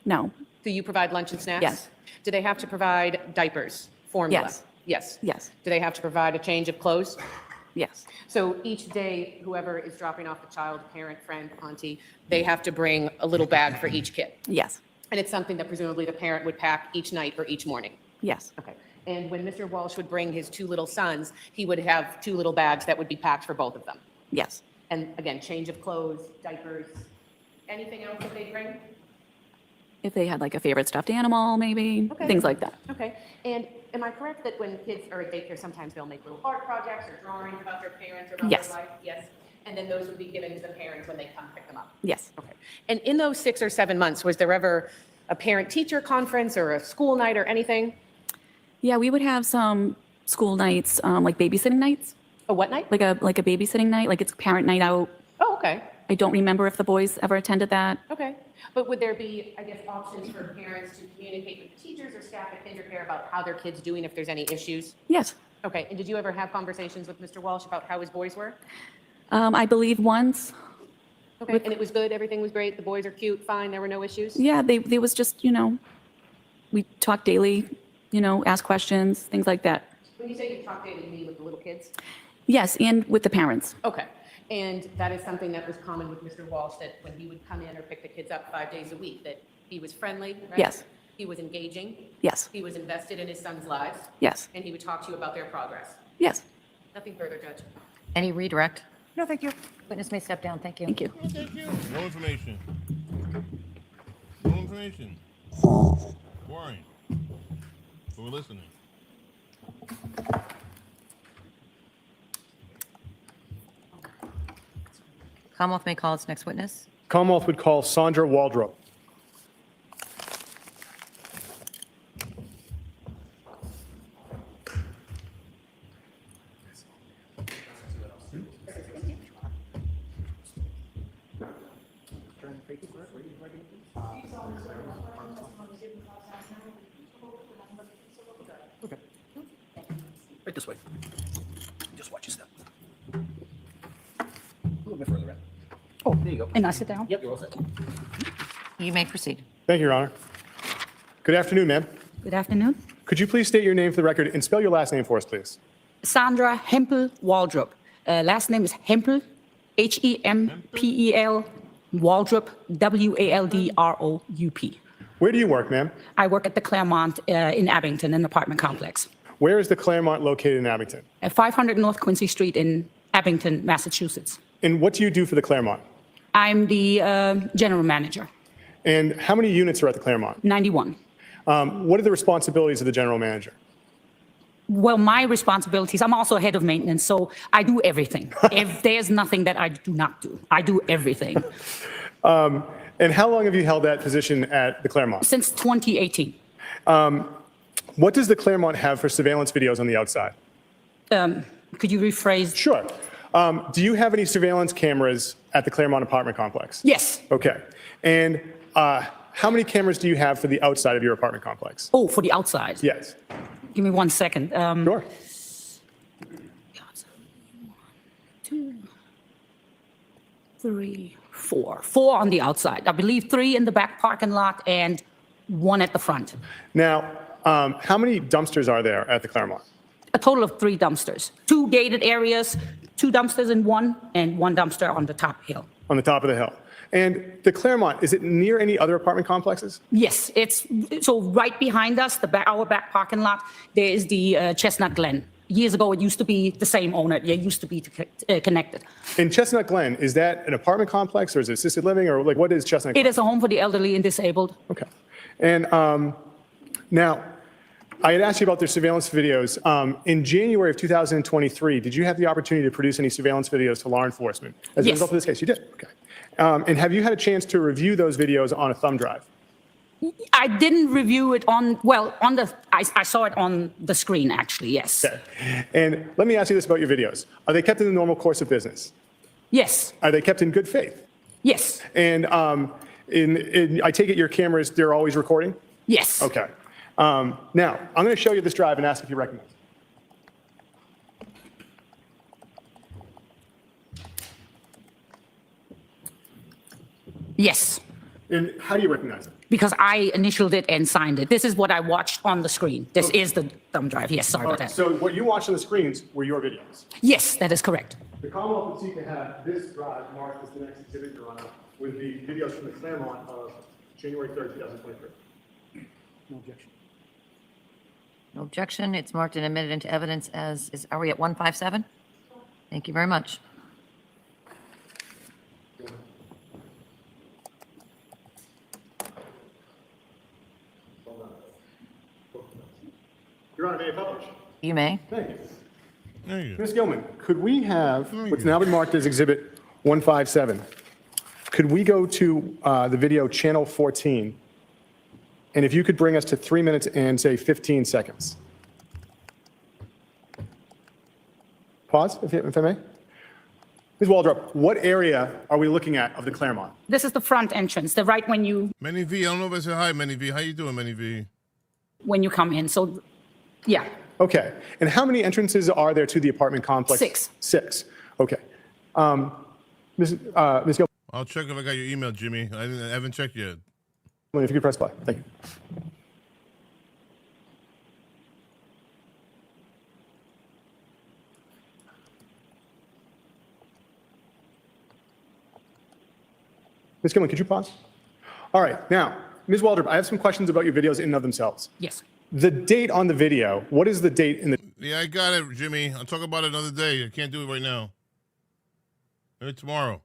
No. Do you provide lunch and snacks? Yes. Do they have to provide diapers, formula? Yes. Yes. Yes. Do they have to provide a change of clothes? Yes. So each day, whoever is dropping off the child, parent, friend, auntie, they have to bring a little bag for each kid. Yes. And it's something that presumably the parent would pack each night or each morning. Yes. Okay. And when Mr. Walsh would bring his two little sons, he would have two little bags that would be packed for both of them. Yes. And again, change of clothes, diapers, anything else that they bring? If they had like a favorite stuffed animal, maybe, Okay. things like that. Okay. And am I correct that when kids are at daycare, sometimes they'll make little art projects or drawings about their parents or about Yes. their life? Yes. And then those would be given to the parents when they come pick them up? Yes. Okay. And in those 6 or 7 months, was there ever a parent-teacher conference or a school night or anything? Yeah, we would have some school nights, like babysitting nights, A what night? like a babysitting night, like it's parent night out. Oh, okay. I don't remember if the boys ever attended that. Okay. But would there be, I guess, options for parents to communicate with the teachers or staff at KinderCare about how their kid's doing if there's any issues? Yes. Okay. And did you ever have conversations with Mr. Walsh about how his boys were? I believe once. Okay. And it was good? Everything was great? The boys are cute, fine, there were no issues? Yeah, they was just, we talk daily, ask questions, things like that. When you say you talk daily, you mean with the little kids? Yes, and with the parents. Okay. And that is something that was common with Mr. Walsh, that when he would come in or pick the kids up 5 days a week, that he was friendly, right? Yes. He was engaging. Yes. He was invested in his son's lives. Yes. And he would talk to you about their progress. Yes. Nothing further, Judge. Any redirect? No, thank you. Witness may step down. Thank you. Thank you. Thank you. More information. More information. Boring. But we're listening. Commonwealth may call its next witness. Commonwealth would call Sandra Waldrop. Right this way. Just watch your step. A little bit further in. Oh, there you go. And I sit down? Yep, you're all set. You may proceed. Thank you, Your Honor. Good afternoon, ma'am. Good afternoon. Could you please state your name for the record and spell your last name for us, please? Sandra Hempel Waldrop. Last name is Hempel, Hempel, Waldrop, Waldroup. Where do you work, ma'am? I work at the Claremont in Abington, an apartment complex. Where is the Claremont located in Abington? At 500 North Quincy Street in Abington, Massachusetts. And what do you do for the Claremont? I'm the general manager, And how many units are at the Claremont? 91. What are the responsibilities of the general manager? Well, my responsibilities, I'm also head of maintenance, so I do everything. If there's nothing that I do not do, I do everything. And how long have you held that position at the Claremont? Since 2018. What does the Claremont have for surveillance videos on the outside? Could you rephrase? Sure. Do you have any surveillance cameras at the Claremont apartment complex? Yes. Okay. And how many cameras do you have for the outside of your apartment complex? Oh, for the outside. Yes. Give me 1 second. Sure. 2, 3, 4. 4 on the outside. I believe 3 in the back parking lot and 1 at the front. Now, how many dumpsters are there at the Claremont? A total of 3 dumpsters. 2 gated areas, 2 dumpsters in one, and 1 dumpster on the top hill. On the top of the hill. And the Claremont, is it near any other apartment complexes? Yes, it's so right behind us, our back parking lot, there is the Chestnut Glen. Years ago, it used to be the same owner. It used to be connected. In Chestnut Glen, is that an apartment complex or is it assisted living or like what is Chestnut Glen? It is a home for the elderly and disabled. Okay. And now, I had asked you about their surveillance videos. In January of 2023, did you have the opportunity to produce any surveillance videos to law enforcement? As a Yes. result of this case, you did? Okay. And have you had a chance to review those videos on a thumb drive? I didn't review it I saw it on the screen, actually, yes. Okay. And let me ask you this about your videos. Are they kept in the normal course of business? Yes, Are they kept in good faith? yes, And I take it your cameras, they're always recording? yes. Okay. Now, I'm going to show you this drive and ask if you recognize it. Yes. And how do you recognize it? because I initialed it and signed it. This is what I watched on the screen. This is the thumb drive. Yes, sorry about that. So what you watched on the screens were your videos. Yes, that is correct. The Commonwealth would seek to have this drive marked as the next exhibit, Your Honor, with the videos from the Claremont of January 3rd, 2023. No objection. No objection. It's marked and admitted into evidence as, are we at 157? Thank you very much. Your Honor, may I publish? You may. Thank you. There you go. Ms. Gilman, could we have what's now been marked as Exhibit 157? Could we go to the video channel 14? And if you could bring us to 3 minutes and say 15 seconds. Pause, if I may. Ms. Waldrop, what area are we looking at of the Claremont? This is the front entrance, the right when you Manny V, I don't know if I said hi, Manny V. How you doing, Manny V? come in. So, yeah. Okay. And how many entrances are there to the apartment complex? 6. 6. Okay. Ms. Gilman, I'll check if I got your email, Jimmy. I haven't checked yet. if you could press play. Thank you. Ms. Gilman, could you pause? All right. Now, Ms. Waldrop, I have some questions about your videos in and of themselves. Yes. The date on the video, what is the date in the Yeah, I got it, Jimmy. I'll talk about it another day. I can't do it right now. Maybe tomorrow.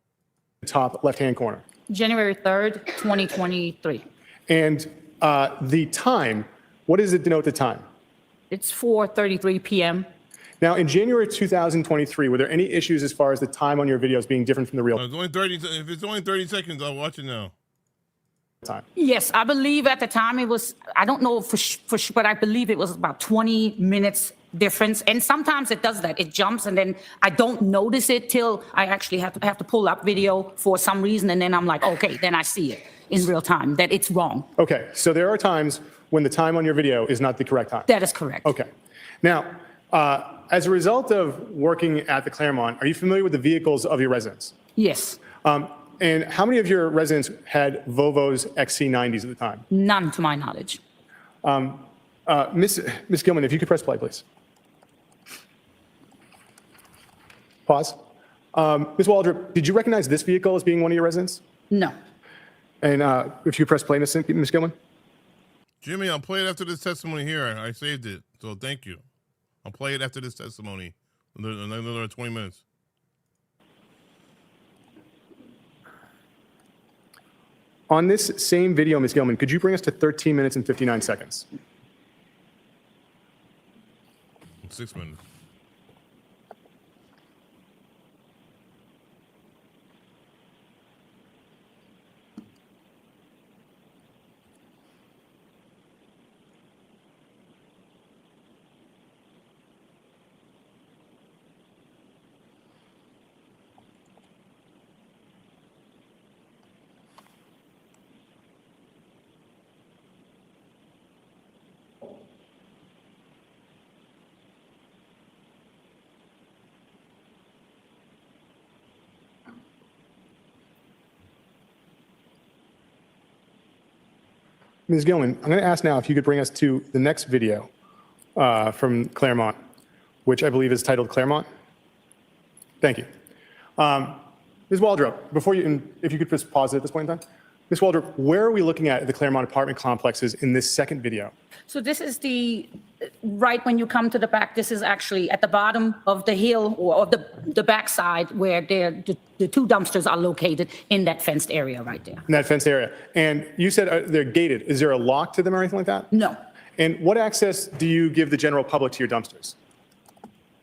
top left-hand corner? January 3rd, 2023. And the time, what does it denote the time? It's 4:33 p.m. Now, in January 2023, were there any issues as far as the time on your videos being different from the real It's only 30. If it's only 30 seconds, I'll watch it now. time? Yes, I believe at the time it was, I don't know for sure, but I believe it was about 20 minutes difference. And sometimes it does that. It jumps and then I don't notice it till I actually have to pull up video for some reason. And then I'm like, okay, then I see it in real time that it's wrong. Okay, so there are times when the time on your video is not the correct time. That is correct. Okay. Now, as a result of working at the Claremont, are you familiar with the vehicles of your residents? Yes, And how many of your residents had Volvo's XC90s at the time? none to my knowledge. Miss Gilman, if you could press play, please. Pause. Ms. Waldrop, did you recognize this vehicle as being one of your residents? No. And if you press play, Ms. Gilman? Jimmy, I'll play it after this testimony here. I saved it, so thank you. I'll play it after this testimony. Another 20 minutes. On this same video, Ms. Gilman, could you bring us to 13 minutes and 59 seconds? 6 minutes. Ms. Gilman, I'm going to ask now if you could bring us to the next video from Claremont, which I believe is titled Claremont. Thank you. Ms. Waldrop, if you could just pause it at this point in time. Ms. Waldrop, where are we looking at the Claremont apartment complexes in this second video? So this is right when you come to the back, this is actually at the bottom of the hill or of the backside where the two dumpsters are located in that fenced area right there. In that fenced area. And you said they're gated. Is there a lock to them or anything like that? No. And what access do you give the general public to your dumpsters?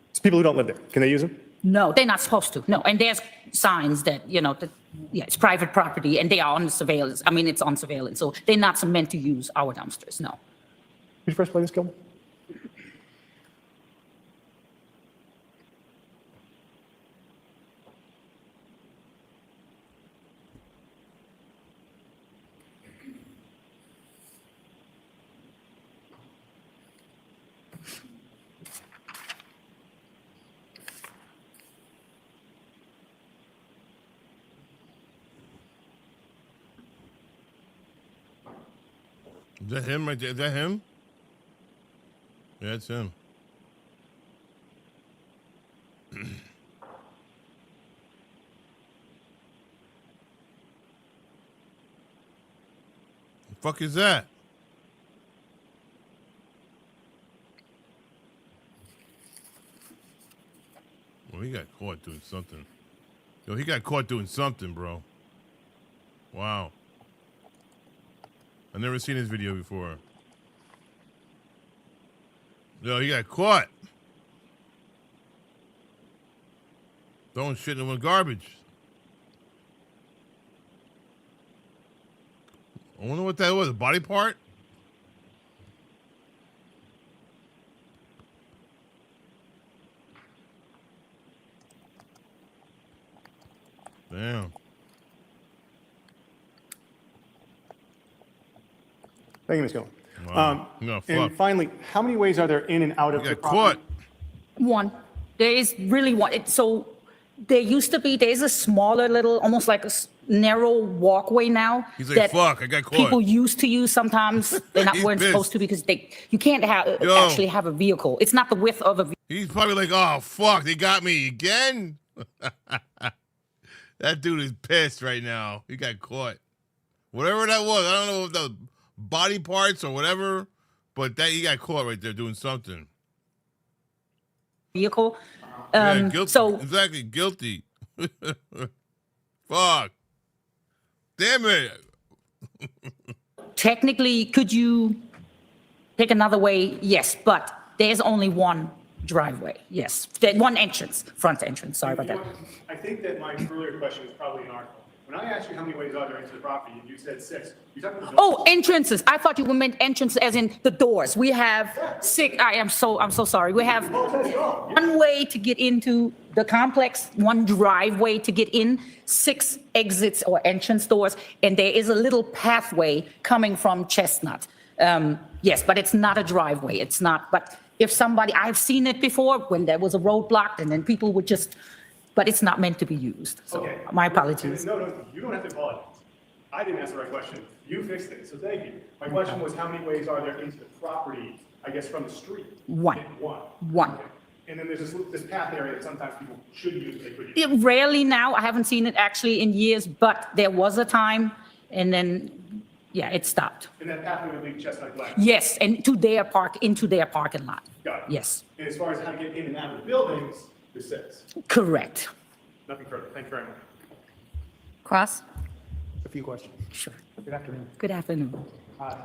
It's people who don't live there. Can they use them? No, they're not supposed to. No, and there's signs that, it's private property and they are on surveillance. I mean, it's on surveillance. So they're not meant to use our dumpsters, no. Could you first play this, Gilman? Is that him right there? Is that him? Yeah, it's him. The fuck is that? Well, he got caught doing something. Yo, he got caught doing something, bro. Wow. I've never seen this video before. Yo, he got caught. Throwing shit in the garbage. I wonder what that was. A body part? Damn. Thank you, Ms. Gillen. Wow. No, fuck. And finally, how many ways are there in and out of He the got property? caught. One. There is really one. So there used to be, there's a smaller little, almost like a narrow walkway now. He's like, that fuck, I got caught. People used to use sometimes. They're not, He's weren't pissed. supposed to because you can't Yo. actually have a vehicle. It's not the width of a vehicle. He's probably like, oh, fuck, they got me again? That dude is pissed right now. He got caught. Whatever that was, I don't know if that was body parts or whatever, but that he got caught right there doing something. Vehicle. Yeah, guilty. So Exactly, guilty. Fuck. Damn it. technically, could you take another way? Yes, but there's only one driveway. Yes, one entrance, front entrance. Sorry about that. I think that my earlier question was probably an article. When I asked you how many ways are there into the property, and you said 6, you talking about Oh, entrances. I thought you meant entrance as in the doors. We have 6. I'm so sorry. We have one way to get into the complex, one driveway to get in, 6 exits or entrance doors, and there is a little pathway coming from Chestnut. Yes, but it's not a driveway. It's not. But if somebody, I've seen it before when there was a road blocked and then people would just, but it's not meant to be used. So Okay. my apologies. No, you don't have to apologize. I didn't ask the right question. You fixed it, so thank you. My question was, how many ways are there into the property, I guess, from the street? One. One. Okay. And then there's this path area that sometimes people should use, they could use. It rarely now. I haven't seen it actually in years, but there was a time, and then, yeah, it stopped. And that pathway would lead Chestnut Glen. Yes, and into their parking lot. Got it. Yes, And as far as how to get in and out of the buildings, there's 6. correct. Nothing further. Thank you very much. Cross? A few questions. Sure. Good afternoon. Good afternoon. Glad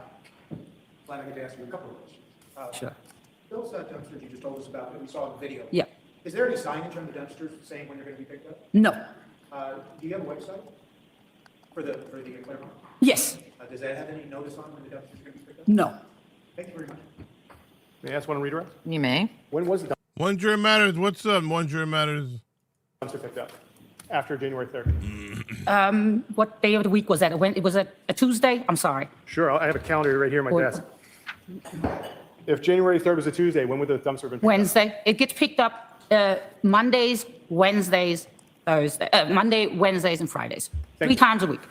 I get to ask you a couple of questions. Sure. Those dumpsters you just told us about that we saw in the video. Yeah. Is there any signage on the dumpsters saying when they're going to be picked up? No. Do you have a website for the Claremont? Yes. Does that have any notice on when the dumpsters are going to be picked up? No. Thank you very much. May I ask one on redirect? You may. When was the One Jury Matters. What's up? One Jury Matters. dumpster picked up? After January 3rd? What day of the week was that? When, it was a Tuesday? I'm sorry. Sure, I have a calendar right here on my Well- desk. If January 3rd was a Tuesday, when would the dumpster have been picked up? Wednesday. It gets picked up Mondays, Wednesdays, Thursday, Monday, Wednesdays, and Fridays. Thank 3 you. times a week.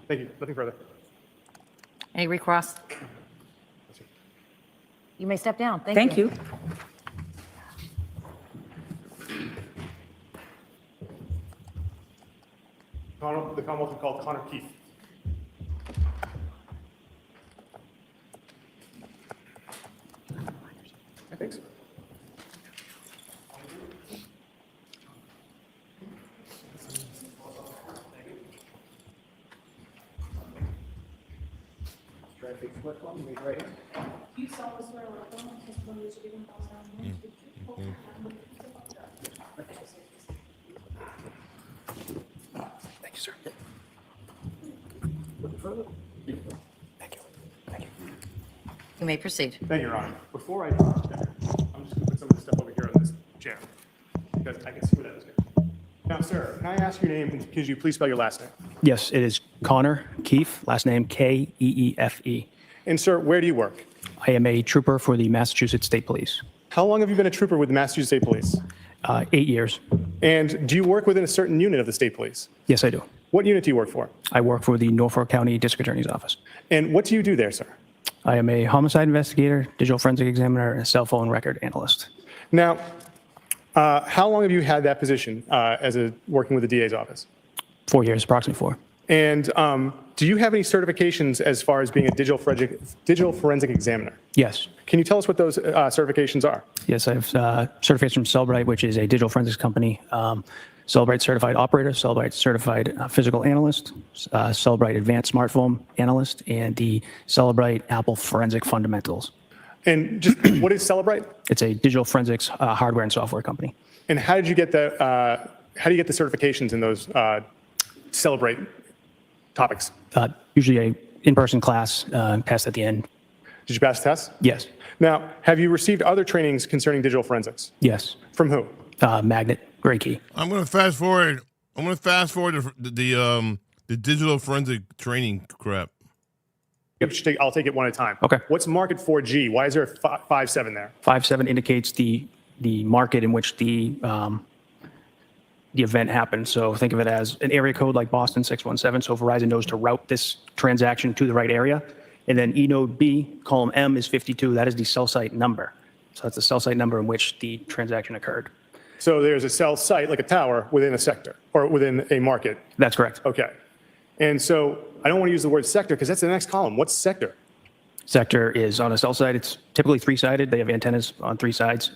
Thank you. Nothing further. Any recross? You may step down. Thank you. The Commonwealth will call Connor Keith. I think so. Try to fix flip one, raise your right hand. Thank you, sir. Looking further? Thank you. Thank you. You may proceed. Thank you, Your Honor. Before I talk, I'm just going to put some of this stuff over here on this chair, because I can see what that is. Now, sir, can I ask your name, and could you please spell your last name? Yes, it is Connor Keefe, last name Keefe. And sir, where do you work? I am a trooper for the Massachusetts State Police. How long have you been a trooper with the Massachusetts State Police? 8 years. And do you work within a certain unit of the state police? Yes, I do. What unit do you work for? I work for the Norfolk County District Attorney's Office. And what do you do there, sir? I am a homicide investigator, digital forensic examiner, and a cell phone record analyst. Now, how long have you had that position working with the DA's office? 4 years, approximately 4. And do you have any certifications as far as being a digital forensic examiner? Yes. Can you tell us what those certifications are? Yes, I have certifications from Cellbrite, which is a digital forensics company. Cellbrite certified operator, Cellbrite certified physical analyst, Cellbrite advanced smartphone analyst, and the Cellbrite Apple Forensic Fundamentals. And just what is Cellbrite? It's a digital forensics hardware and software company. And how did you get the how do you get the certifications in those Cellbrite topics? Usually a in-person class, test at the end. Did you pass the test? Yes. Now, have you received other trainings concerning digital forensics? Yes. From who? Magnet, Gray Key. I'm going to fast forward. I'm going to fast forward the digital forensic training crap. I'll take it one at a time. Okay. What's market 4G? Why is there a 5.7 there? 5.7 indicates the market in which the event happened. So think of it as an area code like Boston 617. So Verizon knows to route this transaction to the right area. And then E node B, column M is 52. That is the cell site number. So that's the cell site number in which the transaction occurred. So there's a cell site, like a tower, within a sector or within a market. That's correct. Okay. And so I don't want to use the word sector because that's the next column. What's sector? Sector is on a cell site. It's typically 3-sided. They have antennas on 3 sides.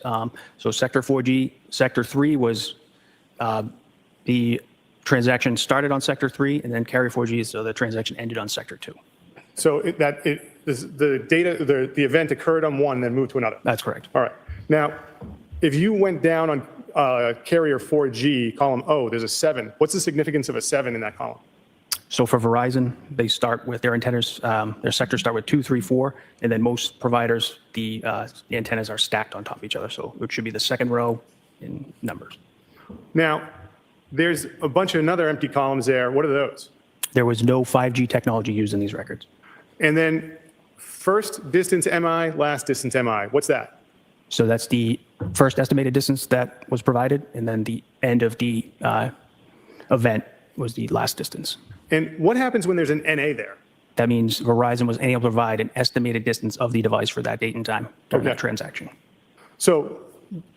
So sector 4G, sector 3 was the transaction started on sector 3 and then carrier 4G. So the transaction ended on sector 2. So the event occurred on one, then moved to another. That's correct. All right. Now, if you went down on carrier 4G, column O, there's a 7. What's the significance of a 7 in that column? So for Verizon, they start with their antennas, their sectors start with 2, 3, 4, and then most providers, the antennas are stacked on top of each other. So it should be the second row in numbers. Now, there's a bunch of another empty columns there. What are those? There was no 5G technology used in these records. And then first distance MI, last distance MI. What's that? So that's the first estimated distance that was provided, and then the end of the event was the last distance. And what happens when there's an NA there? That means Verizon was unable to provide an estimated distance of the device for that date and time during that transaction. So,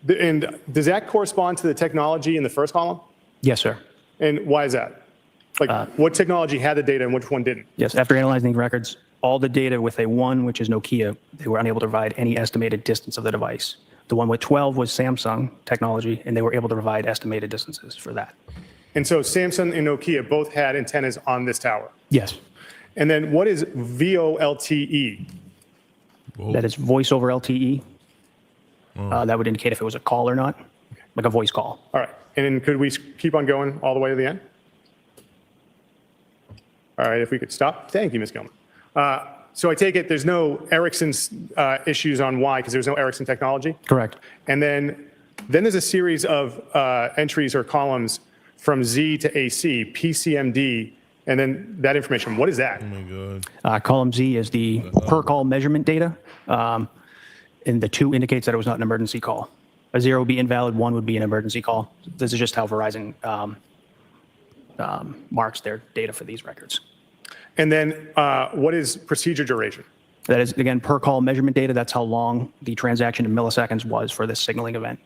and does that correspond to the technology in the first column? Yes, sir. And why is that? Like, what technology had the data and which one didn't? Yes, after analyzing the records, all the data with a 1, which is Nokia, they were unable to provide any estimated distance of the device. The one with 12 was Samsung technology, and they were able to provide estimated distances for that. And so Samsung and Nokia both had antennas on this tower. Yes. And then what is VoLTE? That is voice over LTE. That would indicate if it was a call or not, like a voice call. All right. And then could we keep on going all the way to the end? All right, if we could stop. Thank you, Ms. Gilman. So I take it there's no Ericsson's issues on why, because there's no Ericsson technology? Correct. And then there's a series of entries or columns from Z to AC, PCMD, and then that information. What is that? Oh my God. Column Z is the per call measurement data, and the 2 indicates that it was not an emergency call. A 0 would be invalid, 1 would be an emergency call. This is just how Verizon marks their data for these records. And then what is procedure duration? That is, again, per call measurement data. That's how long the transaction in milliseconds was for this signaling event.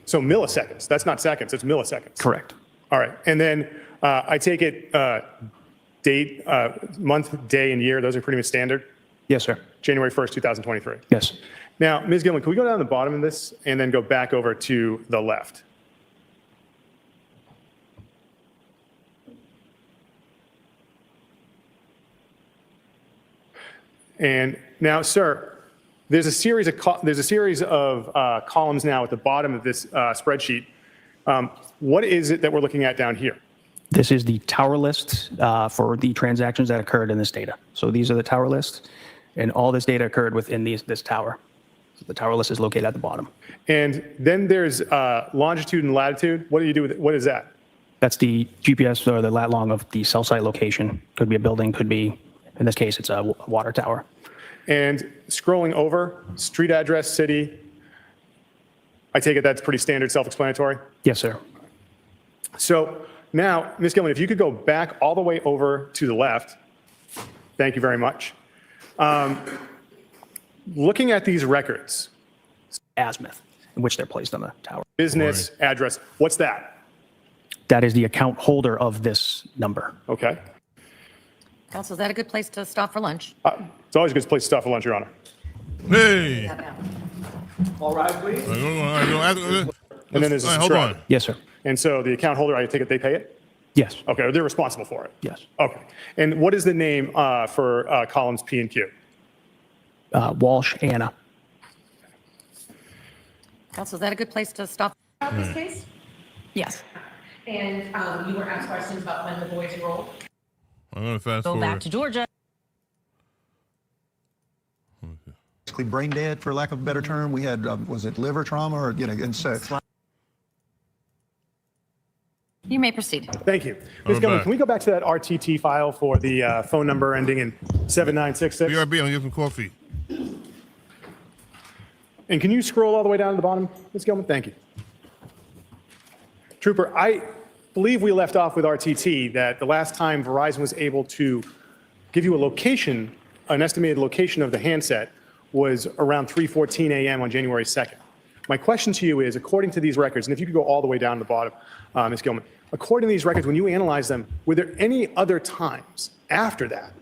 So milliseconds. That's not seconds. It's milliseconds. Correct. All right. And then I take it date, month, day, and year. Those are pretty much standard? Yes, sir. January 1st, 2023. Yes. Now, Ms. Gilman, can we go down the bottom of this and then go back over to the left? And now, sir, there's a series of columns now at the bottom of this spreadsheet. What is it that we're looking at down here? This is the tower list for the transactions that occurred in this data. So these are the tower lists, and all this data occurred within this tower. So the tower list is located at the bottom. And then there's longitude and latitude. What do you do with it? What is that? That's the GPS or the lat long of the cell site location. Could be a building, could be, in this case, it's a water tower. And scrolling over, street address, city. I take it that's pretty standard self-explanatory? Yes, sir. So now, Ms. Gilman, if you could go back all the way over to the left. Thank you very much. Looking at these records, azimuth in which they're placed on the tower. business, address, what's that? That is the account holder of this number. Okay. Counsel, is that a good place to stop for lunch? It's always a good place to stop for lunch, Your Honor. Hey. All right, please. And then there's a hold subtract. on. Yes, sir. And so the account holder, I take it they pay it? Yes. Okay, they're responsible for it? Yes. Okay. And what is the name for columns P and Q? Walsh, Anna. Counsel, is that a good place to stop? About this case? Yes. And you were asked questions about when the boys enrolled? I'm going to fast Go forward. back to Georgia. Basically brain dead, for lack of a better term. We had, was it liver trauma or, and so. You may proceed. Thank you. Ms. Gilman, can we go back to that RTT file for the phone number ending in 7966? BRB, I'm going to get some coffee. And can you scroll all the way down to the bottom, Ms. Gilman? Thank you. Trooper, I believe we left off with RTT that the last time Verizon was able to give you a location, an estimated location of the handset was around 3:14 a.m. on January 2nd. My question to you is, according to these records, and if you could go all the way down to the bottom, Ms. Gilman, according to these records, when you analyze them, were there any other times after that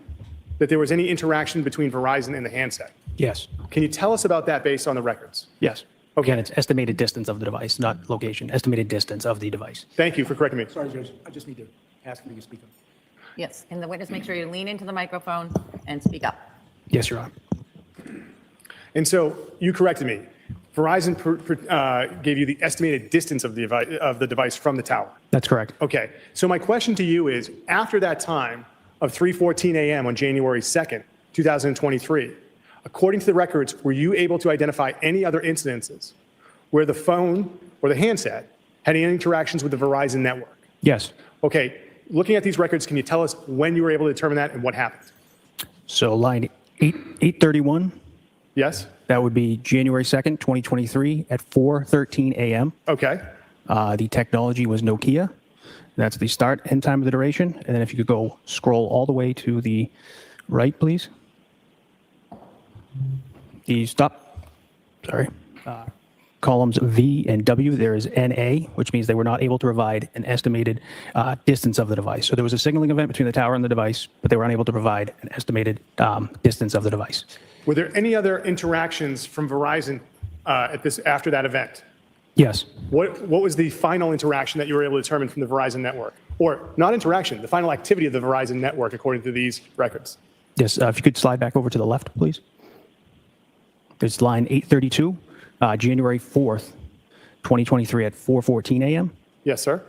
that there was any interaction between Verizon and the handset? Yes. Can you tell us about that based on the records? Yes. Again, it's estimated distance of the device, not location. Estimated distance of the device. Thank you for correcting me. Sorry, Judge, I just need to ask for you to speak up. Yes, and the witness, make sure you lean into the microphone and speak up. Yes, Your Honor. And so you corrected me. Verizon gave you the estimated distance of the device from the tower. That's correct. Okay. So my question to you is, after that time of 3:14 a.m. on January 2nd, 2023, according to the records, were you able to identify any other incidences where the phone or the handset had any interactions with the Verizon network? Yes. Okay. Looking at these records, can you tell us when you were able to determine that and what happened? So line 831. Yes. That would be January 2nd, 2023 at 4:13 a.m. Okay. The technology was Nokia. That's the start and time of the duration. And then if you could go scroll all the way to the right, please. Columns V and W, there is NA, which means they were not able to provide an estimated distance of the device. So there was a signaling event between the tower and the device, but they were unable to provide an estimated distance of the device. Were there any other interactions from Verizon after that event? Yes. What was the final interaction that you were able to determine from the Verizon network? Or not interaction, the final activity of the Verizon network according to these records? Yes, if you could slide back over to the left, please. There's line 832, January 4th, 2023 at 4:14 a.m. Yes, sir.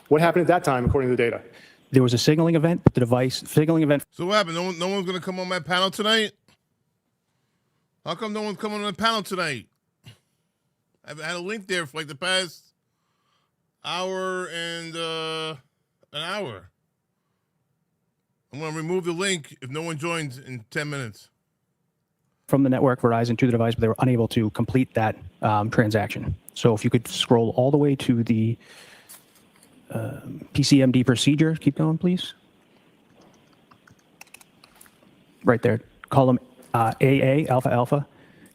What happened at that time according to the data? There was a signaling event, but the device signaling event. So what happened? No one's going to come on my panel tonight? How come no one's coming on the panel tonight? I've had a link there for like the past hour and an hour. I'm going to remove the link if no one joins in 10 minutes. From the network, Verizon, to the device, but they were unable to complete that transaction. So if you could scroll all the way to the PCMD procedure, keep going, please. Right there, column AA, alpha, alpha,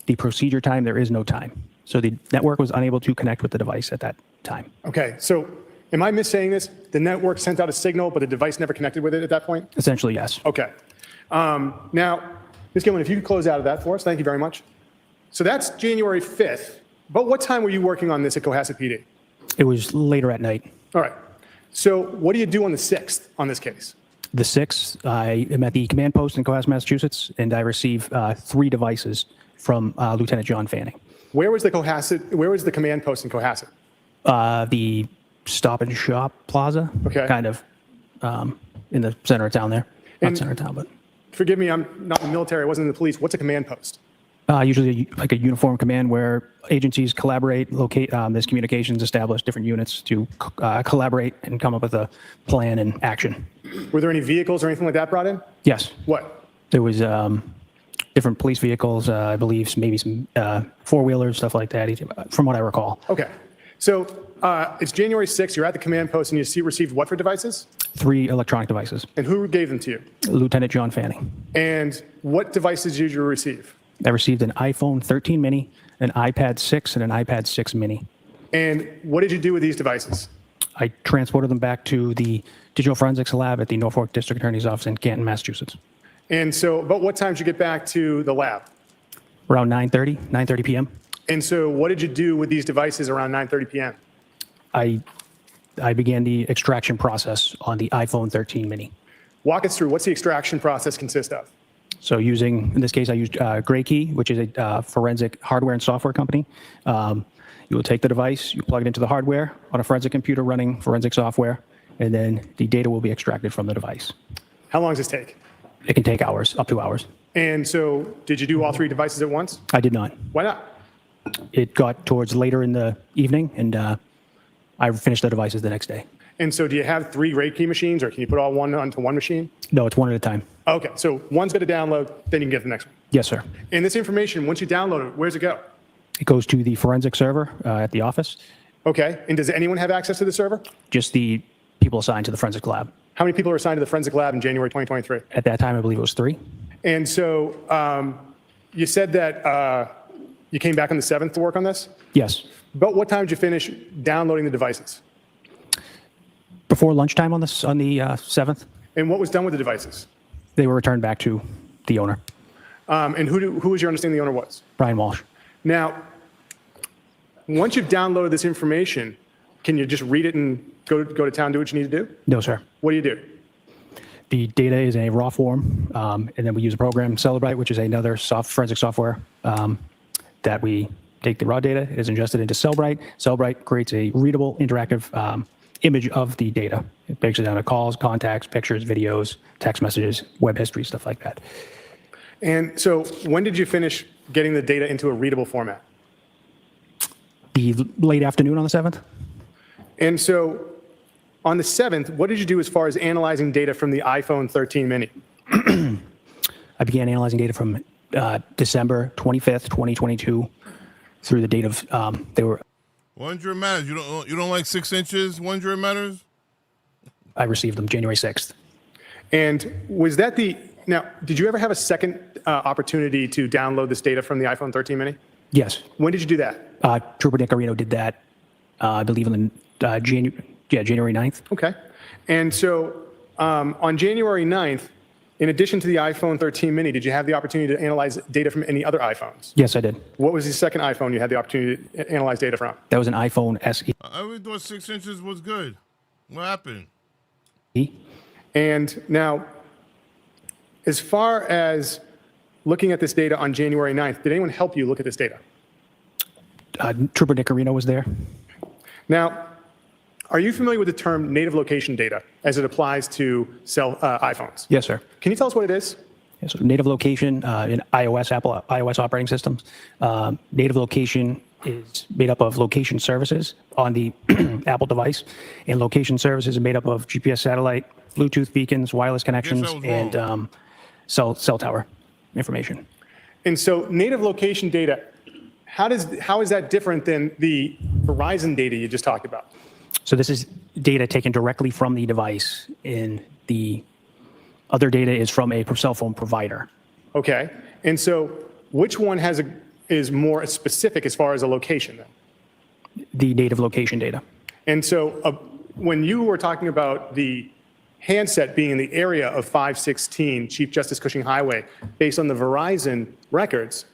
the procedure time, there is no time. So the network was unable to connect with the device at that time. Okay, so am I missaying this? The network sent out a signal, but the device never connected with it at that point? Essentially, yes. Okay. Now, Ms. Gilman, if you could close out of that for us, thank you very much. So that's January 5th. But what time were you working on this at Cohasset PD? It was later at night. All right. So what do you do on the 6th on this case? The 6th, I am at the command post in Cohasset, Massachusetts, and I receive 3 devices from Lieutenant John Fanning. Where was the command post in Cohasset? The Stop and Shop Plaza. Okay. Kind of in the center of town there. Not center of town, but. Forgive me, I'm not in the military, I wasn't in the police. What's a command post? Usually like a uniform command where agencies collaborate, locate, there's communications, establish different units to collaborate and come up with a plan and action. Were there any vehicles or anything like that brought in? Yes. What? There was different police vehicles, I believe maybe some four-wheelers, stuff like that, from what I recall. Okay. So it's January 6th, you're at the command post and you received what for devices? 3 electronic devices. And who gave them to you? Lieutenant John Fanning. And what devices did you receive? I received an iPhone 13 mini, an iPad 6, and an iPad 6 mini. And what did you do with these devices? I transported them back to the Digital Forensics Lab at the Norfolk District Attorney's Office in Canton, Massachusetts. And so, but what time did you get back to the lab? Around 9:30 p.m. And so what did you do with these devices around 9:30 p.m.? I began the extraction process on the iPhone 13 mini. Walk us through, what's the extraction process consist of? So in this case, I used Graykey, which is a forensic hardware and software company. You will take the device, you plug it into the hardware on a forensic computer running forensic software, and then the data will be extracted from the device. How long does this take? It can take hours, up to hours. And so did you do all three devices at once? I did not. Why not? It got towards later in the evening, and I finished the devices the next day. And so do you have 3 Graykey machines, or can you put all one onto one machine? No, it's one at a time. Okay, so one's going to download, then you can get the next one. Yes, sir. And this information, once you download it, where's it go? It goes to the forensic server at the office. Okay, and does anyone have access to the server? Just the people assigned to the forensic lab. How many people are assigned to the forensic lab in January 2023? At that time, I believe it was 3. And so you said that you came back on the 7th to work on this? Yes. But what time did you finish downloading the devices? Before lunchtime on the 7th, And what was done with the devices? they were returned back to the owner, And who was your understanding the owner was? Brian Walsh. Now, once you've downloaded this information, can you just read it and go to town, do what you need to do? No, sir. What do you do? The data is in a raw form, and then we use a program, Celebrite, which is another forensic software that we take the raw data, it is ingested into Celebrite. Celebrite creates a readable, interactive image of the data. It breaks it down to calls, contacts, pictures, videos, text messages, web history, stuff like that. And so when did you finish getting the data into a readable format? The late afternoon on the 7th? And so on the 7th, what did you do as far as analyzing data from the iPhone 13 mini? I began analyzing data from December 25th, 2022 through the date of, they were, 100 matters. You don't like 6 inches? 100 matters? I received them January 6th. And was that now, did you ever have a second opportunity to download this data from the iPhone 13 mini? Yes. When did you do that? Trooper Nicarino did that, I believe, on the January 9th. Okay. And so on January 9th, in addition to the iPhone 13 mini, did you have the opportunity to analyze data from any other iPhones? Yes, I did. What was the second iPhone you had the opportunity to analyze data from? That was an iPhone SE. I always thought 6 inches was good. What happened? And now, as far as looking at this data on January 9th, did anyone help you look at this data? Trooper Nicarino was there. Now, are you familiar with the term native location data as it applies to iPhones? Yes, sir. Can you tell us what it is? Yeah, so native location in Apple iOS operating systems. Native location is made up of location services on the Apple device, and location services are made up of GPS satellite, Bluetooth beacons, wireless connections, and cell tower information. And so native location data, how is that different than the Verizon data you just talked about? So this is data taken directly from the device, and the other data is from a cell phone provider. Okay. And so which one is more specific as far as a location then? The native location data. And so when you were talking about the handset being in the area of 516 Chief Justice Cushing Highway, based on the Verizon records,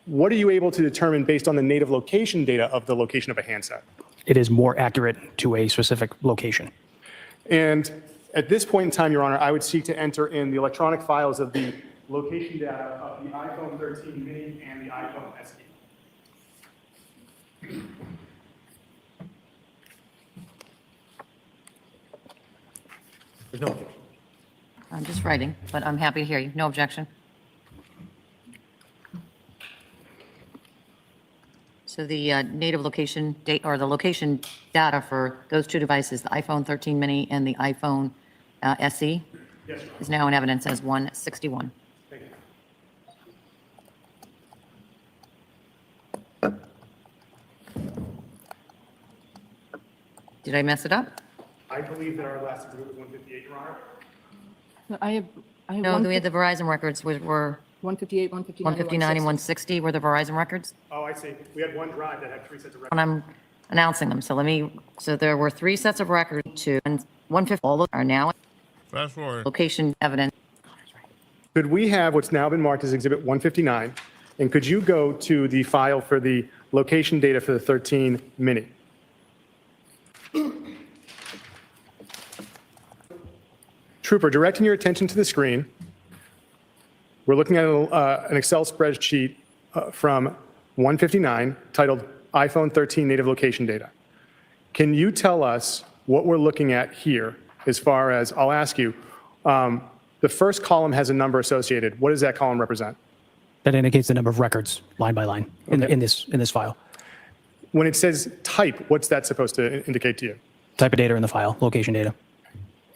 what are you able to determine based on the native location data of the location of a handset? It is more accurate to a specific location. And at this point in time, Your Honor, I would seek to enter in the electronic files of the location data of the iPhone 13 mini and the iPhone SE. There's no objection. I'm just writing, but I'm happy to hear you. No objection. So the native location date, or the location data for those two devices, the iPhone 13 mini and the iPhone SE, is now in evidence as 161. Thank you. Did I mess it up? I believe that our last group was 158, Your Honor. I have No, we had the Verizon records were 158, 159, 159 and 160 were the Verizon records? Oh, I see. We had one drive that had 3 sets of records. When I'm announcing them, so there were 3 sets of records to, and 150, all those are now Fast forward. location evidence. Could we have what's now been marked as Exhibit 159? And could you go to the file for the location data for the 13 mini? Trooper, directing your attention to the screen, we're looking at an Excel spreadsheet from 159 titled iPhone 13 native location data. Can you tell us what we're looking at here as far as, I'll ask you, the first column has a number associated. What does that column represent? That indicates the number of records line by line in this file. When it says type, what's that supposed to indicate to you? Type of data in the file, location data.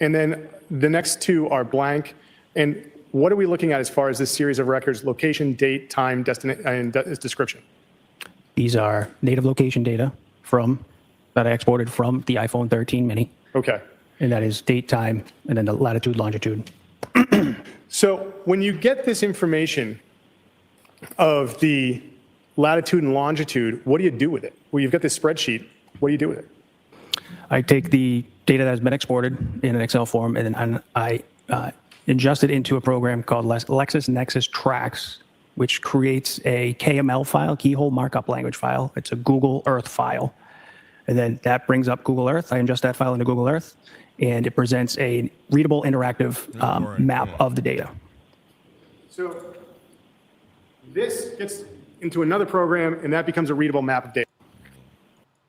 And then the next 2 are blank. And what are we looking at as far as this series of records, location, date, time, destination, and description? These are native location data that I exported from the iPhone 13 mini. Okay. And that is date, time, and then the latitude, longitude. So when you get this information of the latitude and longitude, what do you do with it? Well, you've got this spreadsheet. What do you do with it? I take the data that has been exported in an Excel form, and then I ingest it into a program called LexisNexis Tracks, which creates a KML file, keyhole markup language file. It's a Google Earth file. And then that brings up Google Earth. I ingest that file into Google Earth, and it presents a readable, interactive map of the data. So this gets into another program, and that becomes a readable map of data.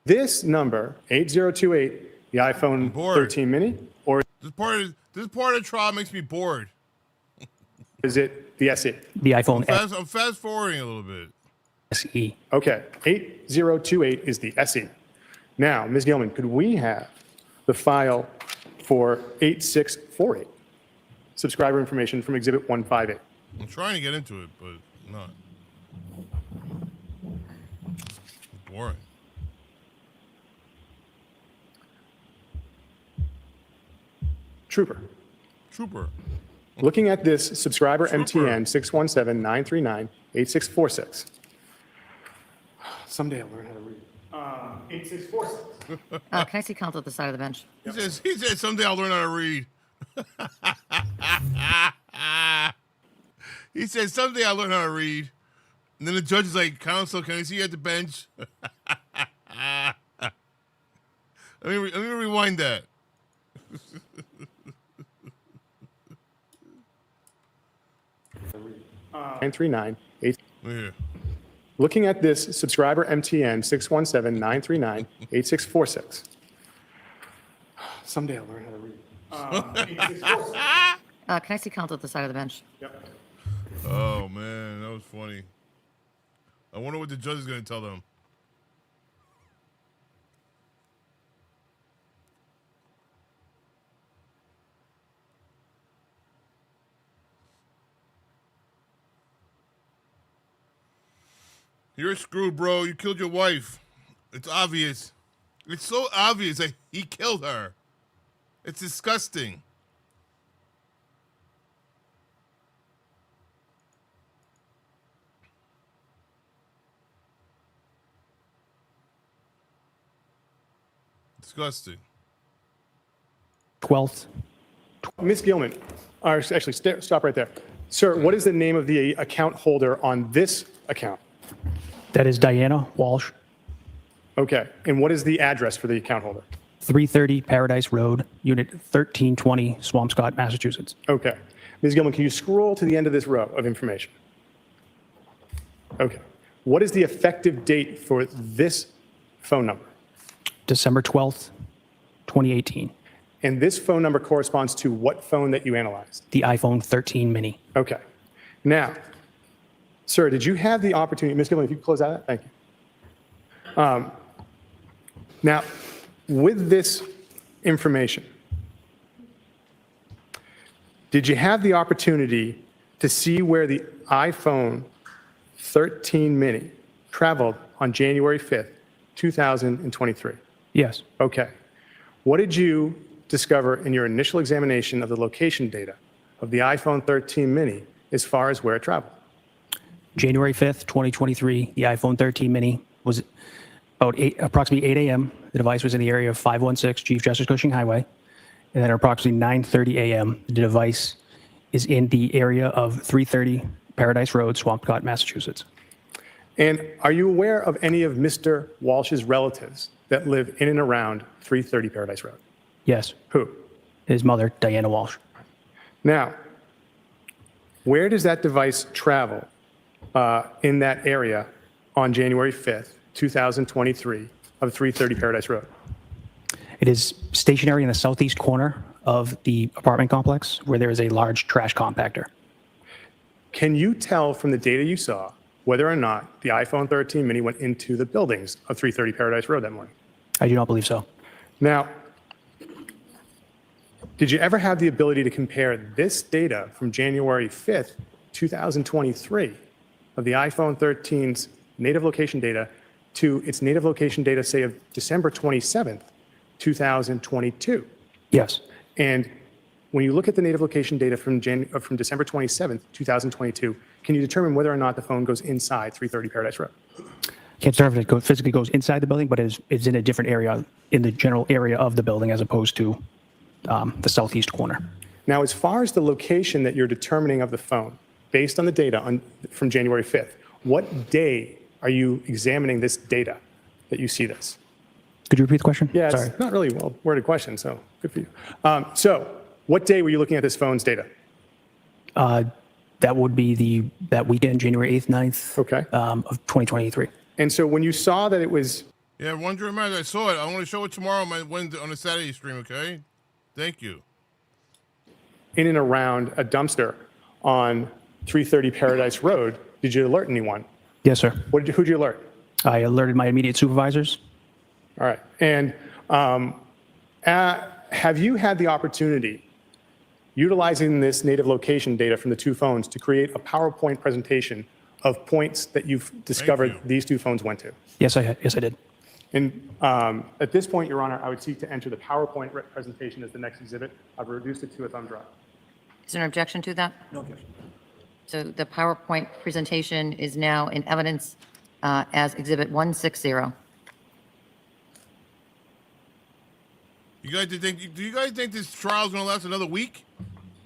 This number, 8028, the iPhone 13 mini, or This part of the trial makes me bored. is it the SE? The iPhone I'm fast forwarding a little bit. SE. Okay, 8028 is the SE. Now, Ms. Gilman, could we have the file for 8648? Subscriber information from Exhibit 158. I'm trying to get into it, but not. Boring. Trooper. Trooper. Looking at this subscriber MTN 617-939-8646. Someday I'll learn how to read. 8646. Can I see count at the side of the bench? He said someday I'll learn how to read. He said someday I'll learn how to read. And then the judge is like, counsel, can I see you at the bench? let me rewind that. 939-8646. Yeah. Looking at this subscriber MTN 617-939-8646. Someday I'll learn how to read. 8646. Can I see count at the side of the bench? Yep. Oh, man, that was funny. I wonder what the judge is going to tell them. You're screwed, bro. You killed your wife. It's obvious. It's so obvious that he killed her. It's disgusting. Disgusting. 12th. Ms. Gilman, actually, stop right there. Sir, what is the name of the account holder on this account? That is Diana Walsh, Okay, and what is the address for the account holder? 330 Paradise Road, Unit 1320, Swampscott, Massachusetts. Okay. Ms. Gilman, can you scroll to the end of this row of information? Okay. What is the effective date for this phone number? December 12th, 2018. And this phone number corresponds to what phone that you analyzed? The iPhone 13 mini. Okay. Now, sir, did you have the opportunity, Ms. Gilman, if you could close out, thank you. Now, with this information, did you have the opportunity to see where the iPhone 13 mini traveled on January 5th, 2023? Yes. Okay. What did you discover in your initial examination of the location data of the iPhone 13 mini as far as where it traveled? January 5th, 2023, the iPhone 13 mini was approximately 8 a.m. The device was in the area of 516 Chief Justice Cushing Highway. And then at approximately 9:30 a.m., the device is in the area of 330 Paradise Road, Swampscott, Massachusetts. And are you aware of any of Mr. Walsh's relatives that live in and around 330 Paradise Road? Yes. Who? His mother, Diana Walsh. Now, where does that device travel in that area on January 5th, 2023 of 330 Paradise Road? It is stationary in the southeast corner of the apartment complex where there is a large trash compactor. Can you tell from the data you saw whether or not the iPhone 13 mini went into the buildings of 330 Paradise Road that morning? I do not believe so. Now, did you ever have the ability to compare this data from January 5th, 2023 of the iPhone 13's native location data to its native location data, say, of December 27th, 2022? Yes. And when you look at the native location data from December 27th, 2022, can you determine whether or not the phone goes inside 330 Paradise Road? Can't determine if it physically goes inside the building, but it's in a different area, in the general area of the building as opposed to the southeast corner. Now, as far as the location that you're determining of the phone, based on the data from January 5th, what day are you examining this data that you see this? Could you repeat the question? Yeah, Sorry. it's not really a well-worded question, so good for you. So what day were you looking at this phone's data? That would be that weekend, January 8th, 9th Okay. Of 2023. And so when you saw that it was... Yeah, Wonder Reminder, I saw it. I want to show it tomorrow on my Wednesday, on a Saturday stream, okay? Thank you. in and around a dumpster on 330 Paradise Road, did you alert anyone? Yes, sir. Who'd you alert? I alerted my immediate supervisors. All right. And have you had the opportunity, utilizing this native location data from the two phones, to create a PowerPoint presentation of points that you've discovered these two phones went to? Yes, I did. And at this point, Your Honor, I would seek to enter the PowerPoint presentation as the next exhibit. I've reduced it to a thumb drive. Is there an objection to that? No objection. So the PowerPoint presentation is now in evidence as Exhibit 160. You guys think? Do you guys think this trial's gonna last another week?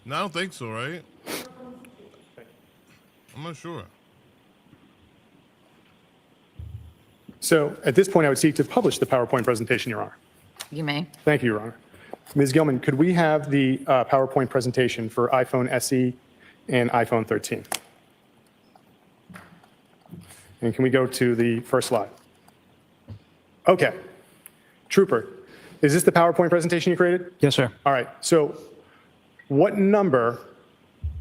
No, I don't think so, right? I'm not sure. So at this point, I would seek to publish the PowerPoint presentation, Your Honor. You may. Thank you, Your Honor. Ms. Gilman, could we have the PowerPoint presentation for iPhone SE and iPhone 13? And can we go to the first slide? Okay. Trooper, is this the PowerPoint presentation you created? Yes, sir. All right. So what number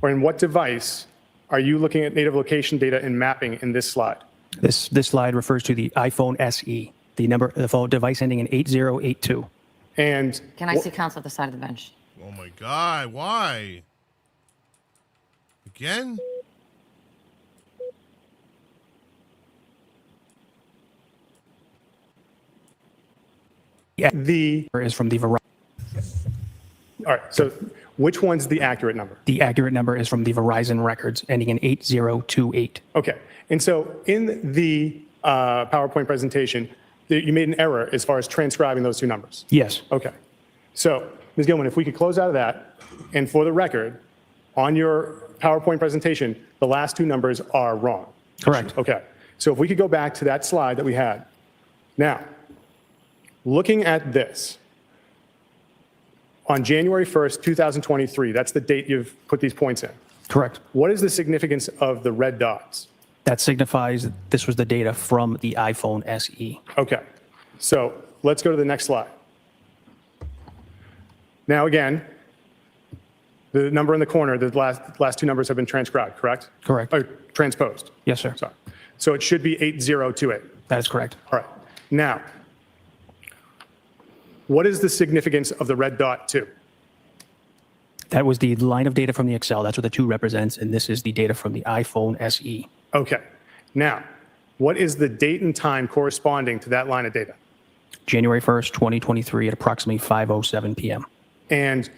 or in what device are you looking at native location data and mapping in this slide? This slide refers to the iPhone SE, the phone device ending in 8082. And Can I see counsel at the side of the bench? Oh my God! Why? Again? Yeah, the is from the Verizon. All right. So which one's the accurate number? The accurate number is from the Verizon records ending in 8028. Okay. And so in the PowerPoint presentation, you made an error as far as transcribing those two numbers. Yes. Okay. So, Ms. Gilman, if we could close out of that, and for the record, on your PowerPoint presentation, the last two numbers are wrong. Correct. Okay. So if we could go back to that slide that we had. Now, looking at this, on January 1st, 2023, that's the date you've put these points in. Correct. What is the significance of the red dots? That signifies this was the data from the iPhone SE. Okay. So let's go to the next slide. Now, again, the number in the corner, the last two numbers have been transcribed, correct? Correct. Or transposed. Yes, sir. Sorry. So it should be 8028. That is correct. All right. Now, what is the significance of the red dot 2? That was the line of data from the Excel. That's what the 2 represents, and this is the data from the iPhone SE. Okay. Now, what is the date and time corresponding to that line of data? January 1st, 2023 at approximately 5:07 p.m. And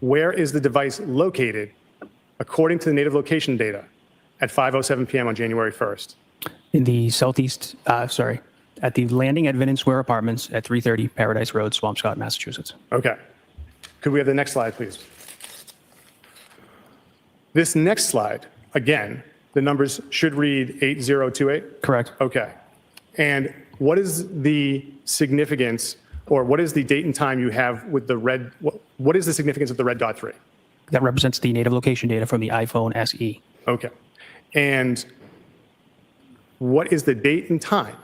where is the device located, according to the native location data, at 5:07 p.m. on January 1st? In the southeast, at the landing at Vinton Square Apartments at 330 Paradise Road, Swampscott, Massachusetts. Okay. Could we have the next slide, please? This next slide, again, the numbers should read 8028? Correct. Okay. And what is the significance, or what is the date and time you have with the red, what is the significance of the red dot 3? That represents the native location data from the iPhone SE. Okay. And what is the date and time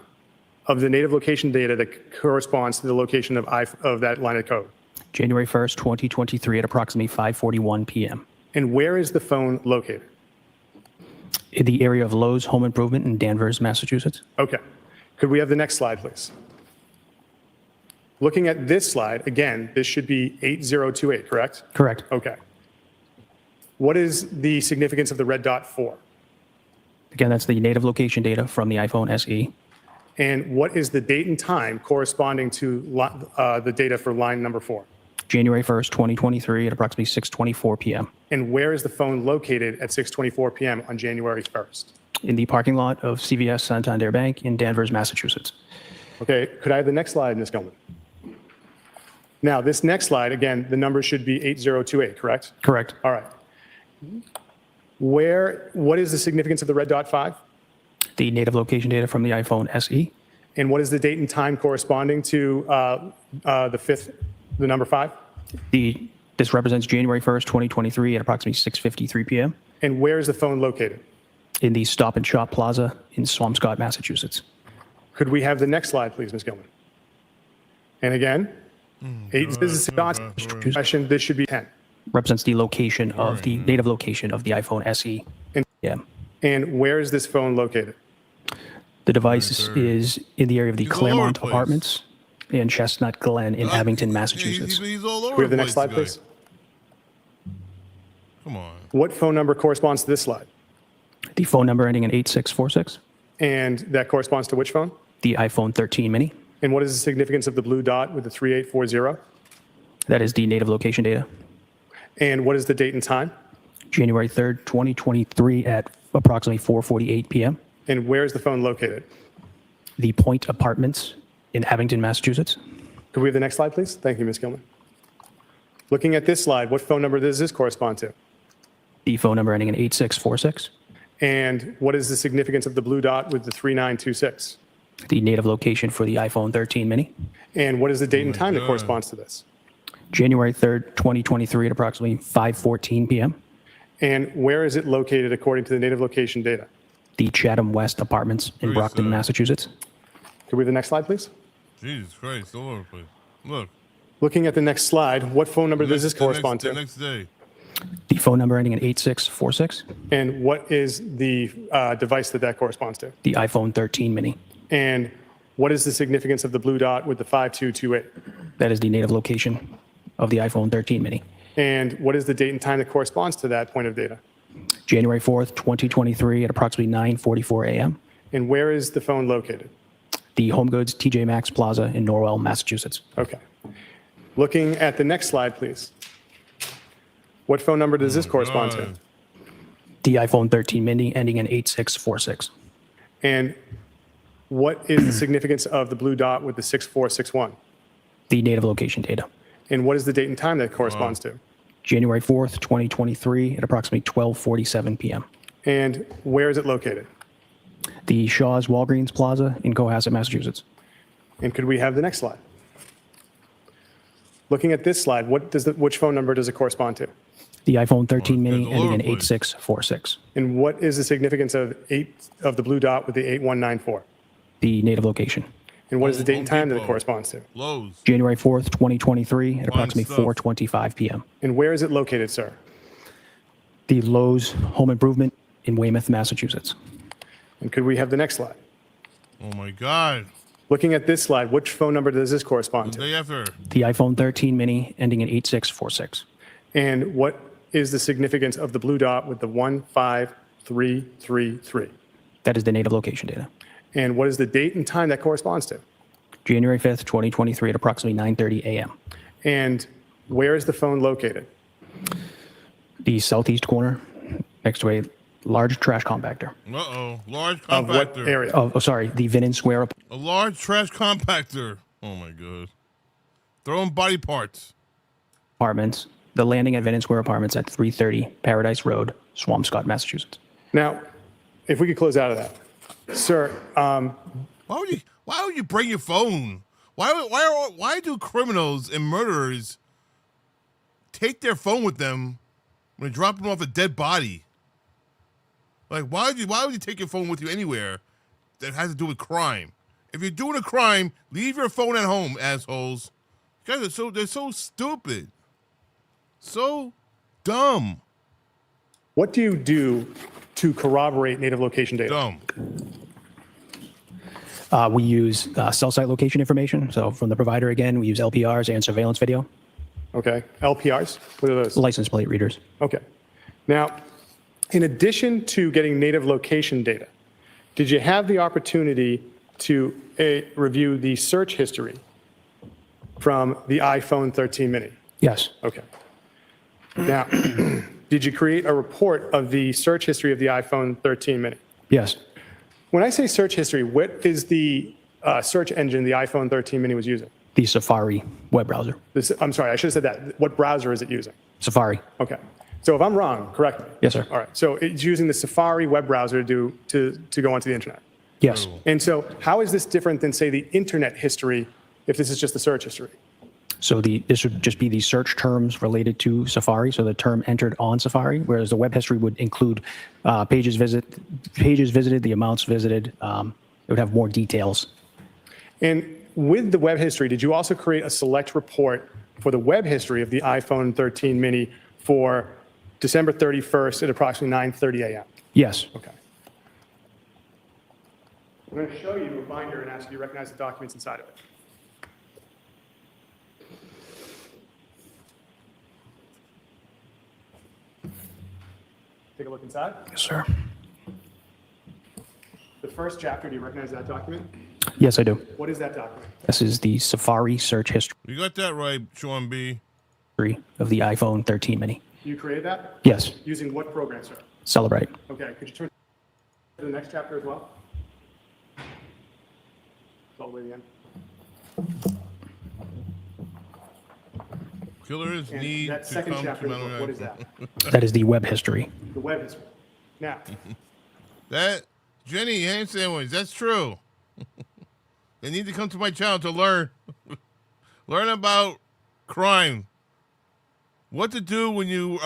of the native location data that corresponds to the location of that line of code? January 1st, 2023 at approximately 5:41 p.m. And where is the phone located? In the area of Lowe's Home Improvement in Danvers, Massachusetts. Okay. Could we have the next slide, please? Looking at this slide, again, this should be 8028, correct? Correct. Okay. What is the significance of the red dot 4? Again, that's the native location data from the iPhone SE. And what is the date and time corresponding to the data for line number 4? January 1st, 2023 at approximately 6:24 p.m. And where is the phone located at 6:24 p.m. on January 1st? In the parking lot of CVS Santander Bank in Danvers, Massachusetts. Okay, could I have the next slide, Ms. Gilman? Now, this next slide, again, the number should be 8028, correct? Correct. All right. What is the significance of the red dot 5? The native location data from the iPhone SE. And what is the date and time corresponding to the number 5? This represents January 1st, 2023 at approximately 6:53 p.m. And where is the phone located? In the Stop and Shop Plaza in Swampscott, Massachusetts. Could we have the next slide, please, Ms. Gilman? And again, this should be 10. Represents the location of the native location of the iPhone SE. And where is this phone located? The device is in the area of the Claremont Apartments in Chestnut Glen in Abington, Massachusetts. He's all over Could we have the next place, slide, please? Come on. What phone number corresponds to this slide? The phone number ending in 8646. And that corresponds to which phone? The iPhone 13 mini. And what is the significance of the blue dot with the 3840? That is the native location data. And what is the date and time? January 3rd, 2023 at approximately 4:48 p.m. And where is the phone located? The Point Apartments in Abington, Massachusetts. Could we have the next slide, please? Thank you, Ms. Gilman. Looking at this slide, what phone number does this correspond to? The phone number ending in 8646. And what is the significance of the blue dot with the 3926? The native location for the iPhone 13 mini. And what is the date and time that corresponds to this? January 3rd, 2023 at approximately 5:14 p.m. And where is it located according to the native location data? The Chatham West Apartments in Brockton, Massachusetts. Could we have the next slide, please? Jesus Christ, all over the place. Look. Looking at the next slide, what phone number does this correspond to? The next day. The phone number ending in 8646. And what is the device that corresponds to? The iPhone 13 mini. And what is the significance of the blue dot with the 5228? That is the native location of the iPhone 13 mini. And what is the date and time that corresponds to that point of data? January 4th, 2023 at approximately 9:44 a.m. And where is the phone located? The Home Goods TJ Maxx Plaza in Norwell, Massachusetts. Okay. Looking at the next slide, please. What phone number does this correspond to? The iPhone 13 mini ending in 8646. And what is the significance of the blue dot with the 6461? The native location data. And what is the date and time that corresponds to? January 4th, 2023 at approximately 12:47 p.m. And where is it located? The Shaw's Walgreens Plaza in Cohasset, Massachusetts. And could we have the next slide? Looking at this slide, which phone number does it correspond to? The iPhone 13 mini ending in 8646. And what is the significance of the blue dot with the 8194? The native location. And what is the date and time that it corresponds to? Lowe's. January 4th, 2023 at approximately 4:25 p.m. And where is it located, sir? The Lowe's Home Improvement in Weymouth, Massachusetts. And could we have the next slide? Oh my God. Looking at this slide, which phone number does this correspond The to? day after. The iPhone 13 mini ending in 8646. And what is the significance of the blue dot with the 15333? That is the native location data. And what is the date and time that corresponds to? January 5th, 2023 at approximately 9:30 a.m. And where is the phone located? The southeast corner next to a Large trash compactor. Uh-oh. Large Of what compactor. area? Oh, sorry, the Vinnon Square A large trash compactor. Oh, my God. Throwing body parts. Apartments. The landing at Vinnon Square Apartments at 330 Paradise Road, Swampscott, Massachusetts. Now, if we could close out of that. Sir, Why would you bring your phone? Why do criminals and murderers take their phone with them when they drop them off a dead body? Like, why would you take your phone with you anywhere that has to do with crime? If you're doing a crime, leave your phone at home, assholes. You guys they're so stupid. So dumb. what do you do to corroborate native location data? Dumb. We use cell site location information. So from the provider, again, we use LPRs and surveillance video. Okay. LPRs? What are those? License plate readers. Okay. Now, in addition to getting native location data, did you have the opportunity to review the search history from the iPhone 13 mini? Yes. Okay. Now, did you create a report of the search history of the iPhone 13 mini? Yes. When I say search history, what is the search engine the iPhone 13 mini was using? The Safari web browser. I'm sorry, I should have said that. What browser is it using? Safari. Okay. So if I'm wrong, correct me. Yes, sir. All right. So it's using the Safari web browser to go onto the internet. Yes. And so how is this different than, say, the internet history if this is just the search history? So this would just be the search terms related to Safari, so the term entered on Safari, whereas the web history would include pages visited, the amounts visited. It would have more details. And with the web history, did you also create a select report for the web history of the iPhone 13 mini for December 31st at approximately 9:30 a.m.? Yes. Okay. I'm going to show you a binder and ask you to recognize the documents inside of it. Take a look inside. Yes, sir. The first chapter, do you recognize that document? Yes, I do. What is that document? This is the Safari search history You got that right, Sean B. of the iPhone 13 mini. You created that? Yes. Using what program, sir? Celebrate. Okay, could you turn to the next chapter as well? It's all the way to the end. Killers And need that to second come chapter, to what is that? That is the web history. The web history. Now, That Jenny ham sandwich. That's true. They need to come to my channel to learn about crime. What to do when you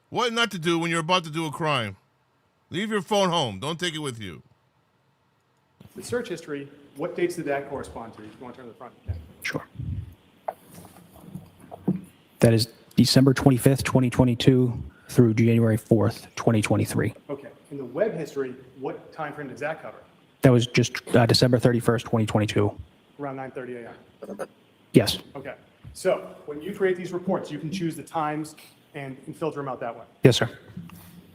what not to do when you're about to do a crime. Leave your phone home. Don't take it with you. the search history, what dates did that correspond to? If you want to turn to the front. Yeah. Sure. That is December 25th, 2022 through January 4th, 2023. Okay. In the web history, what time frame does that cover? That was just December 31st, 2022. Around 9:30 a.m. Yes. Okay. So when you create these reports, you can choose the times and filter them out that way. Yes, sir.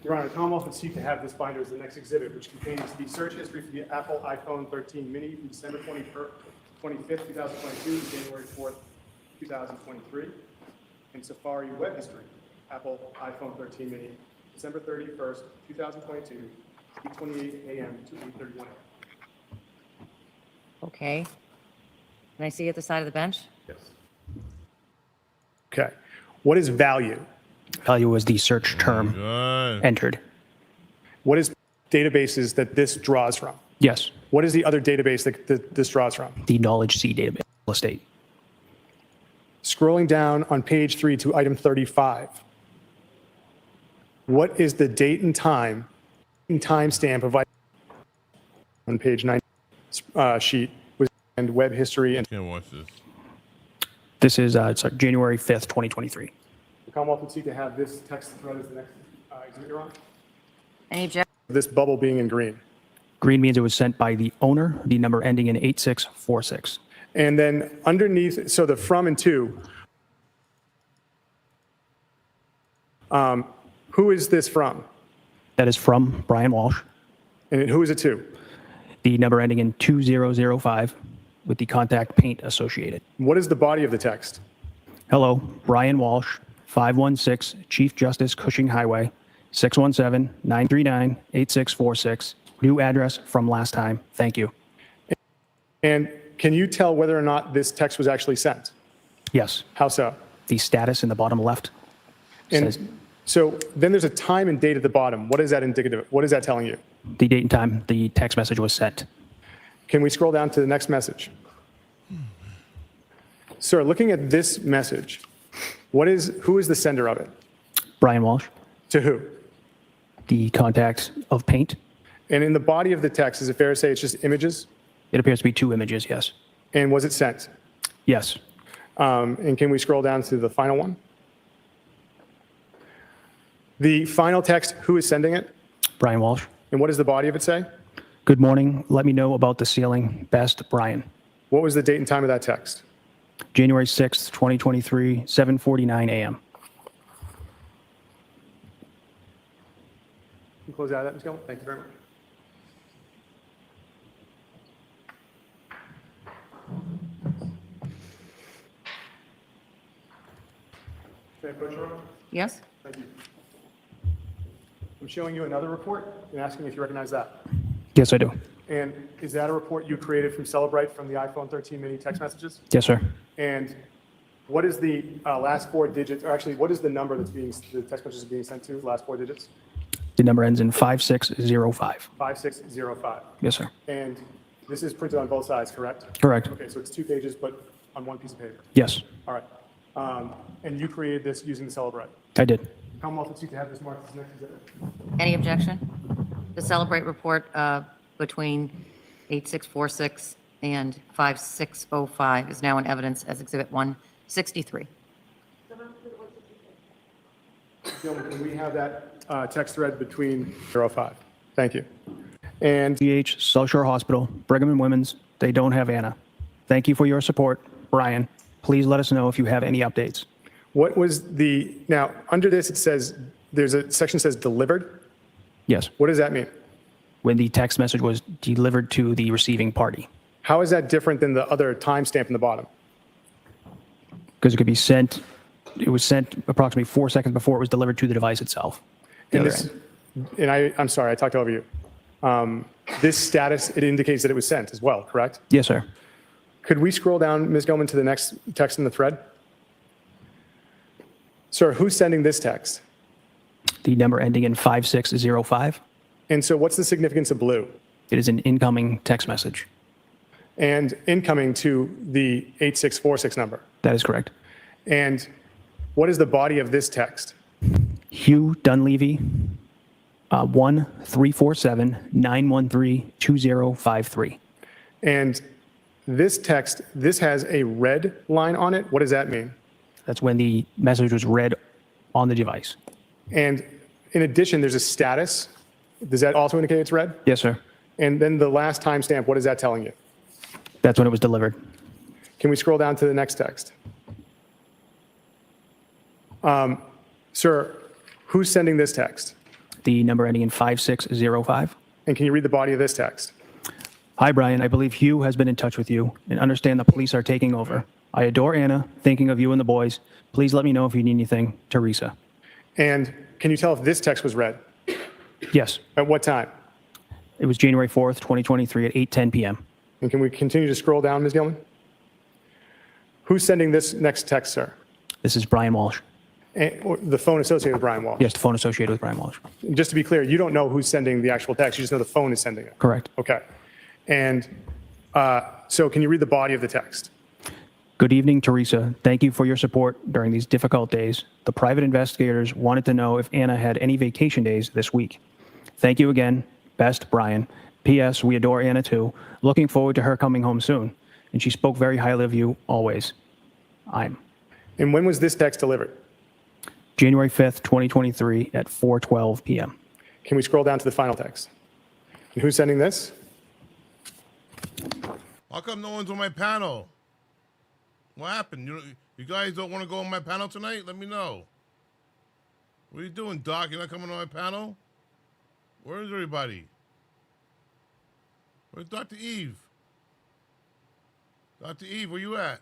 Your Honor, Commonwealth would seek to have this binder as the next exhibit, which contains the search history for the Apple iPhone 13 mini from December 25th, 2022 to January 4th, 2023, and Safari web history, Apple iPhone 13 mini, December 31st, 2022, 8:28 a.m. to 8:31 a.m. Okay. Can I see at the side of the bench? Yes. Okay. What is value? Value was the search term entered. What is databases that this draws from? Yes. What is the other database that this draws from? The Knowledge C database, real estate. Scrolling down on page 3 to item 35. What is the date and time timestamp of on page 9 sheet with and web history and Can't watch this. This is it's January 5th, 2023. the Commonwealth would seek to have this text thread as the next exhibit you're on. Any objection? This bubble being in green. Green means it was sent by the owner, the number ending in 8646. And then underneath, so the from and to, who is this from? That is from Brian Walsh. And who is it to? The number ending in 2005 with the contact paint associated. What is the body of the text? Hello, Brian Walsh, 516 Chief Justice Cushing Highway, 617-939-8646. New address from last time. Thank you. And can you tell whether or not this text was actually sent? Yes. How so? The status in the bottom left And says so then there's a time and date at the bottom. What is that indicative? What is that telling you? the date and time the text message was sent. Can we scroll down to the next message? Sir, looking at this message, who is the sender of it? Brian Walsh, To who? the contact of Paint. And in the body of the text, is it fair to say it's just images? It appears to be 2 images, yes. And was it sent? Yes. And can we scroll down to the final one? The final text, who is sending it? Brian Walsh. And what does the body of it say? Good morning. Let me know about the ceiling. Best, Brian. What was the date and time of that text? January 6th, 2023, 7:49 a.m. Can you close out of that, Ms. Gilman? Thank you very much. Can I approach you? Yes? Thank you. I'm showing you another report and asking if you recognize that. Yes, I do. And is that a report you created from Celebrite from the iPhone 13 mini text messages? Yes, sir. And what is the last 4 digits, or actually, what is the number the text message is being sent to, last 4 digits? The number ends in 5605. 5605. Yes, sir. And this is printed on both sides, correct? Correct. Okay, so it's 2 pages, but on 1 piece of paper. Yes, All right. And you created this using the Celebrite. I did. Commonwealth would seek to have this marked as next exhibit. Any objection? The Celebrate report between 8646 and 5605 is now in evidence as Exhibit 163. Gilman, can we have that text thread between 05? Thank you. And CH, South Shore Hospital, Brigham and Women's, they don't have Anna. Thank you for your support, Brian. Please let us know if you have any updates. what was now, under this, it says, there's a section that says delivered. Yes, What does that mean? when the text message was delivered to the receiving party, How is that different than the other timestamp in the bottom? because it could be sent, it was sent approximately 4 seconds before it was delivered to the device itself. The And other this, end. and I'm sorry, I talked over you. This status, it indicates that it was sent as well, correct? Yes, sir. Could we scroll down, Ms. Gilman, to the next text in the thread? Sir, who's sending this text? The number ending in 5605. And so what's the significance of blue? It is an incoming text message. And incoming to the 8646 number? That is correct. And what is the body of this text? Hugh Dunleavy, 1-347-913-2053. And this text, this has a red line on it. What does that mean? That's when the message was read on the device. And in addition, there's a status. Does that also indicate it's red? Yes, sir. And then the last timestamp, what is that telling you? That's when it was delivered. Can we scroll down to the next text? Sir, who's sending this text? The number ending in 5605. And can you read the body of this text? Hi, Brian. I believe Hugh has been in touch with you and understand the police are taking over. I adore Anna, thinking of you and the boys. Please let me know if you need anything. Teresa. And can you tell if this text was read? Yes. At what time? It was January 4th, 2023 at 8:10 p.m. And can we continue to scroll down, Ms. Gilman? Who's sending this next text, sir? This is Brian Walsh. Or the phone associated with Brian Walsh? Yes, the phone associated with Brian Walsh. Just to be clear, you don't know who's sending the actual text. You just know the phone is sending it. Correct. Okay. And so can you read the body of the text? Good evening, Teresa. Thank you for your support during these difficult days. The private investigators wanted to know if Anna had any vacation days this week. Thank you again. Best, Brian. P.S. We adore Anna too. Looking forward to her coming home soon. And she spoke very highly of you always. I'm. And when was this text delivered? January 5th, 2023 at 4:12 p.m. Can we scroll down to the final text? And who's sending this? How come no one's on my panel? What happened? You guys don't want to go on my panel tonight? Let me know. What are you doing, Doc? You're not coming on my panel? Where is everybody? Where's Dr. Eve? Dr. Eve, where you at?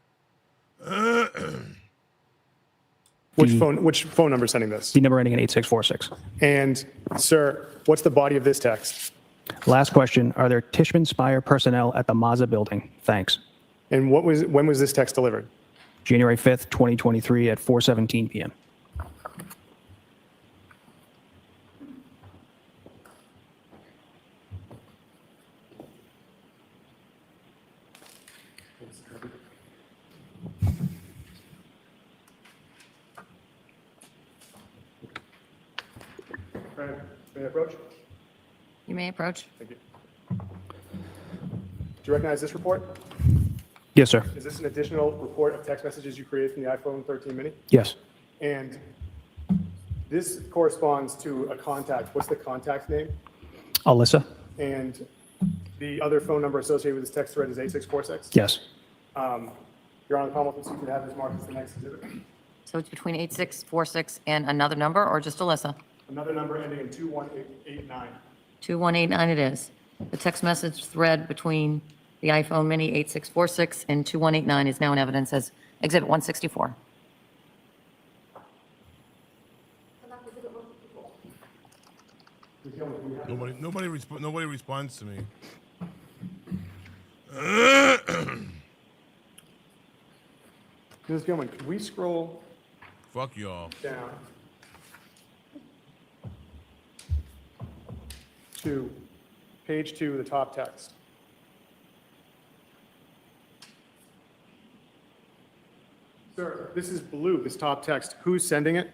Which phone number is sending this? The number ending in 8646. And, sir, what's the body of this text? Last question. Are there Tishman Spire personnel at the Mazda building? Thanks. And when was this text delivered? January 5th, 2023 at 4:17 p.m. May I approach? You may approach. Thank you. Do you recognize this report? Yes, sir. Is this an additional report of text messages you created from the iPhone 13 mini? Yes. And this corresponds to a contact. What's the contact name? Alyssa? And the other phone number associated with this text thread is 8646? Yes. Your Honor, the Commonwealth Institute have this marked as the next exhibit. So it's between 8646 and another number, or just Alyssa? Another number ending in 2189. 2189 it is. The text message thread between the iPhone mini 8646 and 2189 is now in evidence as Exhibit 164. Nobody responds to me. Ms. Gilman, could we scroll Fuck y'all. down to page 2, the top text? Sir, this is blue, this top text. Who's sending it?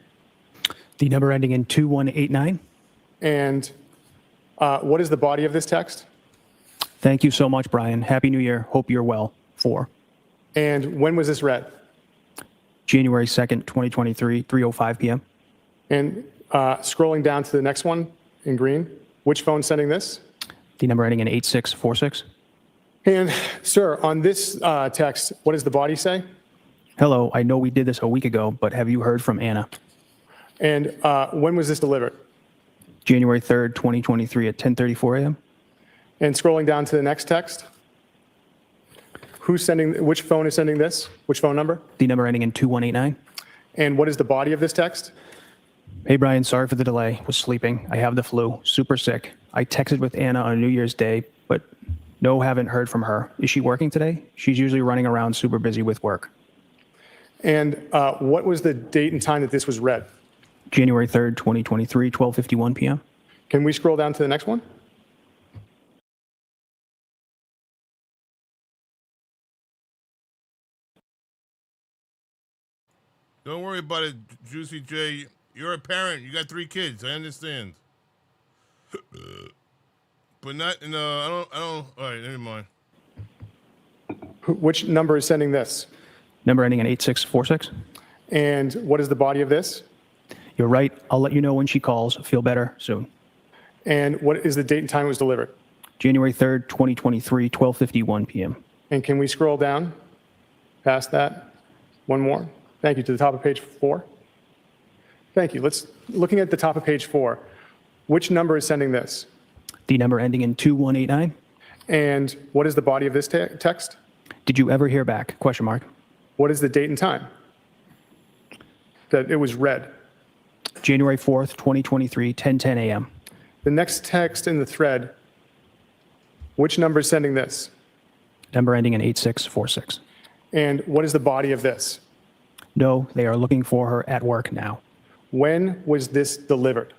The number ending in 2189. And what is the body of this text? Thank you so much, Brian. Happy New Year. Hope you're well. 4. And when was this read? January 2nd, 2023, 3:05 p.m. And scrolling down to the next one in green, which phone's sending this? The number ending in 8646. And sir, on this text, what does the body say? Hello, I know we did this a week ago, but have you heard from Anna? And when was this delivered? January 3rd, 2023 at 10:34 a.m. And scrolling down to the next text, which phone is sending this? Which phone number? The number ending in 2189. And what is the body of this text? Hey, Brian, sorry for the delay. Was sleeping. I have the flu. Super sick. I texted with Anna on New Year's Day, but no, haven't heard from her. Is she working today? She's usually running around super busy with work. And what was the date and time that this was read? January 3rd, 2023, 12:51 p.m. Can we scroll down to the next one? Don't worry about it, Juicy J. You're a parent. You got 3 kids. I understand. But not, no, I don't, all right, never mind. Which number is sending this? Number ending in 8646. And what is the body of this? You're right. I'll let you know when she calls. Feel better soon. And what is the date and time it was delivered? January 3rd, 2023, 12:51 p.m. And can we scroll down past that? One more. Thank you. To the top of page 4. Thank you. Looking at the top of page 4, which number is sending this? The number ending in 2189. And what is the body of this text? Did you ever hear back? Question mark. What is the date and time that it was read? January 4th, 2023, 10:10 a.m. The next text in the thread, which number is sending this? Number ending in 8646. And what is the body of this? No, they are looking for her at work now. When was this delivered?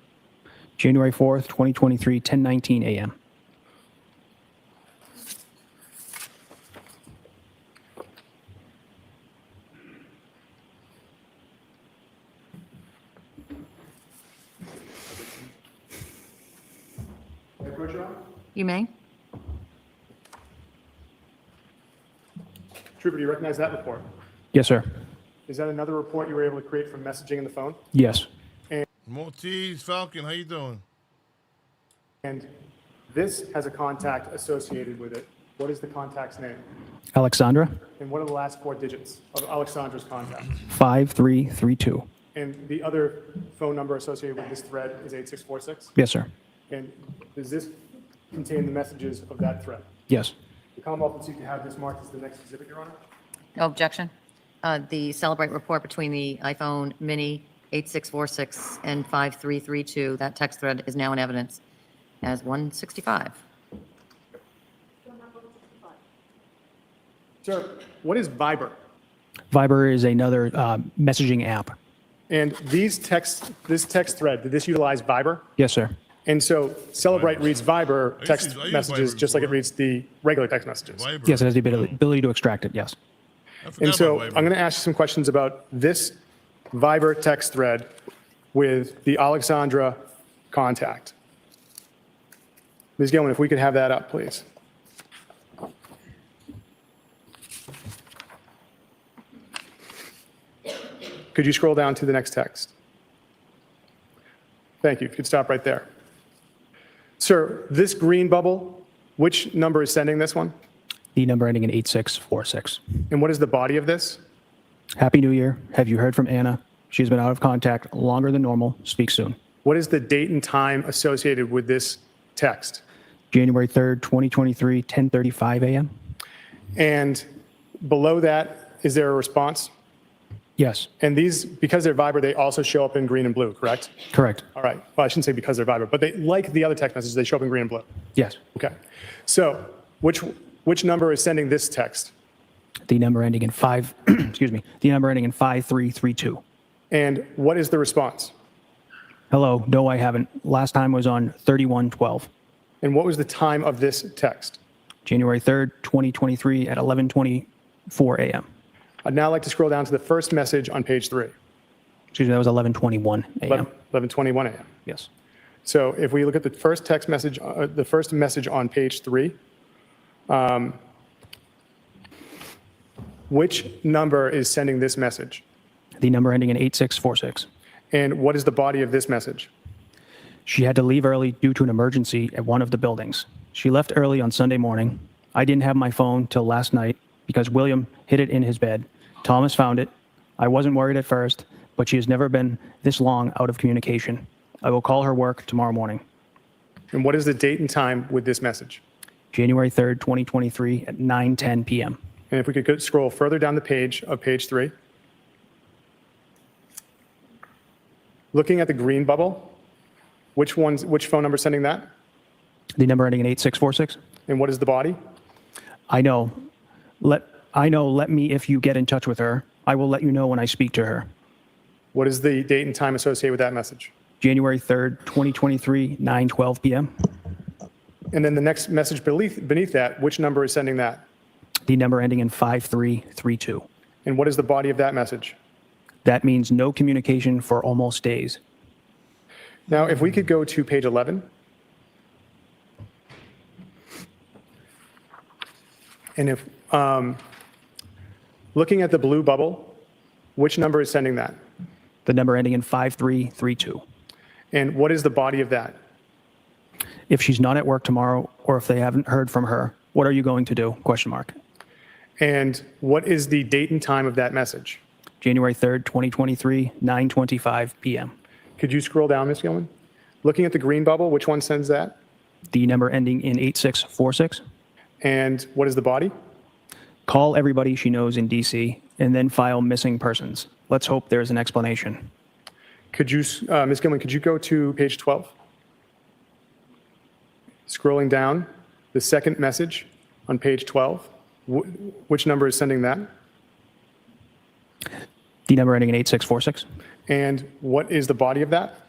January 4th, 2023, 10:19 a.m. You may. Trooper, do you recognize that report? Yes, sir. Is that another report you were able to create from messaging in the phone? Yes. Maltese Falcon, how you doing? And this has a contact associated with it. What is the contact's name? Alexandra, And what are the last 4 digits of Alexandra's contact? 5332. And the other phone number associated with this thread is 8646? Yes, sir. And does this contain the messages of that thread? Yes. The Commonwealth would seek to have this marked as the next exhibit, Your Honor. No objection. the Celebrate report between the iPhone mini 8646 and 5332. That text thread is now in evidence as 165. Sir, what is Viber? Viber is another messaging app. And this text thread, did this utilize Viber? Yes, sir. And so Celebrate reads Viber text I used messages Viber just like it before. reads the regular text messages. Viber. Yes, it has the ability to extract it, yes. I forgot And so about I'm Viber. going to ask you some questions about this Viber text thread with the Alexandra contact. Ms. Gilman, if we could have that up, please. Could you scroll down to the next text? Thank you. If you could stop right there. Sir, this green bubble, which number is sending this one? The number ending in 8646. And what is the body of this? Happy New Year. Have you heard from Anna? She's been out of contact longer than normal. Speak soon. What is the date and time associated with this text? January 3rd, 2023, 10:35 a.m. And below that, is there a response? Yes, And these, because they're Viber, they also show up in green and blue, correct? correct. All right. Well, I shouldn't say because they're Viber, but they, like the other text messages, they show up in green and blue. Yes. Okay. So which number is sending this text? The number ending in 5, excuse me, the number ending in 5332. And what is the response? Hello, no, I haven't. Last time was on 3112. And what was the time of this text? January 3rd, 2023 at 11:24 a.m. I'd now like to scroll down to the first message on page 3, Excuse me, that was 11:21 a.m. 11:21 a.m. Yes. So if we look at the first text message, the first message on page 3, which number is sending this message? The number ending in 8646. And what is the body of this message? She had to leave early due to an emergency at one of the buildings. She left early on Sunday morning. I didn't have my phone till last night because William hid it in his bed. Thomas found it. I wasn't worried at first, but she has never been this long out of communication. I will call her work tomorrow morning. And what is the date and time with this message? January 3rd, 2023 at 9:10 p.m. And if we could scroll further down the page of page 3. Looking at the green bubble, which phone number is sending that? The number ending in 8646. And what is the body? I know. Let me if you get in touch with her. I will let you know when I speak to her. What is the date and time associated with that message? January 3rd, 2023, 9:12 p.m. And then the next message beneath that, which number is sending that? The number ending in 5332. And what is the body of that message? That means no communication for almost days. Now, if we could go to page 11. And if, looking at the blue bubble, which number is sending that? The number ending in 5332. And what is the body of that? If she's not at work tomorrow, or if they haven't heard from her, what are you going to do? Question mark. And what is the date and time of that message? January 3rd, 2023, 9:25 p.m. Could you scroll down, Ms. Gilman? Looking at the green bubble, which one sends that? The number ending in 8646. And what is the body? Call everybody she knows in D.C. and then file missing persons. Let's hope there's an explanation. Could you, Ms. Gilman, could you go to page 12? Scrolling down, the second message on page 12. Which number is sending that? The number ending in 8646. And what is the body of that?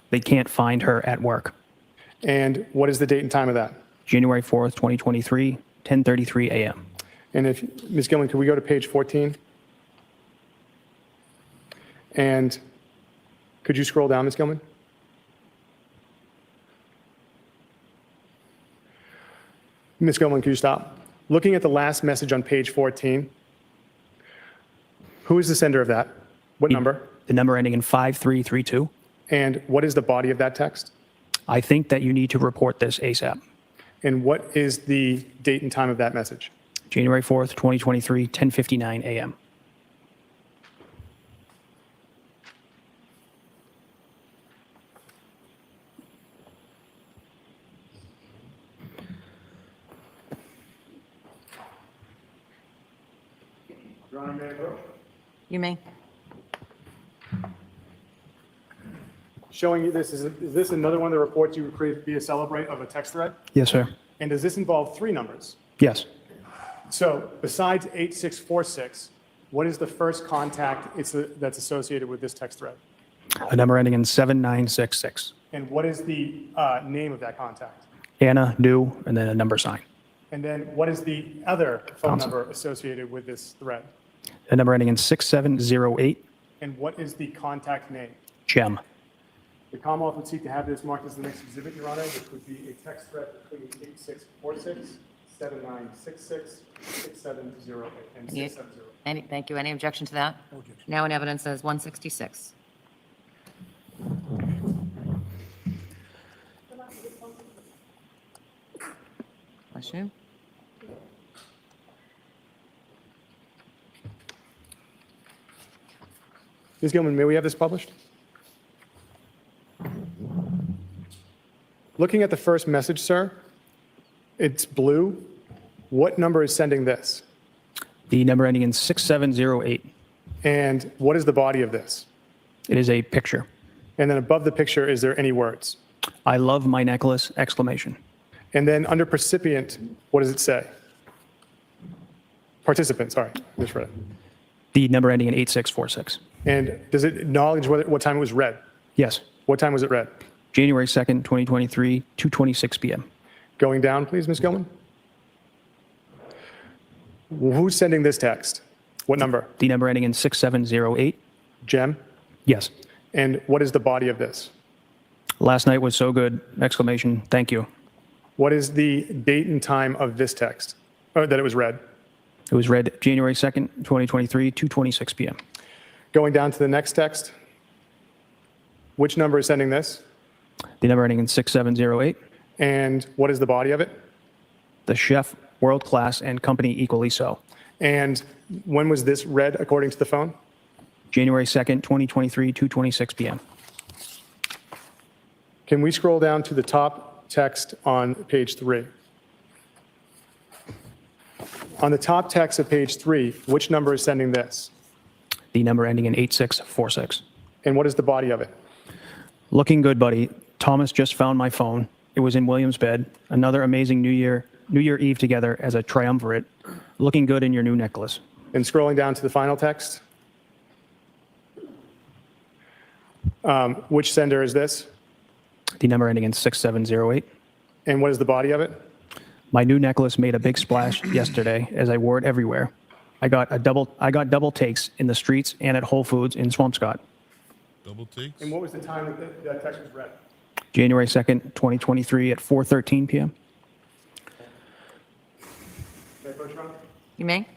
They can't find her at work. And what is the date and time of that? January 4th, 2023, 10:33 a.m. And if, Ms. Gilman, could we go to page 14? And could you scroll down, Ms. Gilman? Ms. Gilman, could you stop? Looking at the last message on page 14, who is the sender of that? What number? The number ending in 5332. And what is the body of that text? I think that you need to report this ASAP. And what is the date and time of that message? January 4th, 2023, 10:59 a.m. You may. Showing you this, is this another one of the reports you created via Celebrate of a text thread? Yes, sir. And does this involve 3 numbers? Yes. So besides 8646, what is the first contact that's associated with this text thread? A number ending in 7966. And what is the name of that contact? Anna, new, and then a number sign. And then what is the other phone Counsel. number associated with this thread? A number ending in 6708. And what is the contact name? Gem. The Commonwealth would seek to have this marked as the next exhibit, Your Honor, which would be a text thread between 8646, 7966, 6708, and 670. Thank you. Any objection to that? Now in evidence as 166. Bless you. Ms. Gilman, may we have this published? Looking at the first message, sir, it's blue. What number is sending this? The number ending in 6708. And what is the body of this? It is a picture. And then above the picture, is there any words? I love my necklace, exclamation. And then under recipient, what does it say? Participant, sorry, I just read it. The number ending in 8646. And does it acknowledge what time it was read? Yes. What time was it read? January 2nd, 2023, 2:26 p.m. Going down, please, Ms. Gilman. Who's sending this text? What number? The number ending in 6708. Jem? Yes. And what is the body of this? Last night was so good, exclamation, thank you. What is the date and time of this text, or that it was read? It was read January 2nd, 2023, 2:26 p.m. Going down to the next text. Which number is sending this? The number ending in 6708. And what is the body of it? The chef, world class, and company equally so. And when was this read according to the phone? January 2nd, 2023, 2:26 p.m. Can we scroll down to the top text on page 3? On the top text of page 3, which number is sending this? The number ending in 8646. And what is the body of it? Looking good, buddy. Thomas just found my phone. It was in William's bed. Another amazing New Year Eve together as a triumvirate. Looking good in your new necklace. And scrolling down to the final text. Which sender is this? The number ending in 6708. And what is the body of it? My new necklace made a big splash yesterday as I wore it everywhere. I got double takes in the streets and at Whole Foods in Swampscott. Double takes? And what was the time that text was read? January 2nd, 2023 at 4:13 p.m. Can I approach Ron? You may.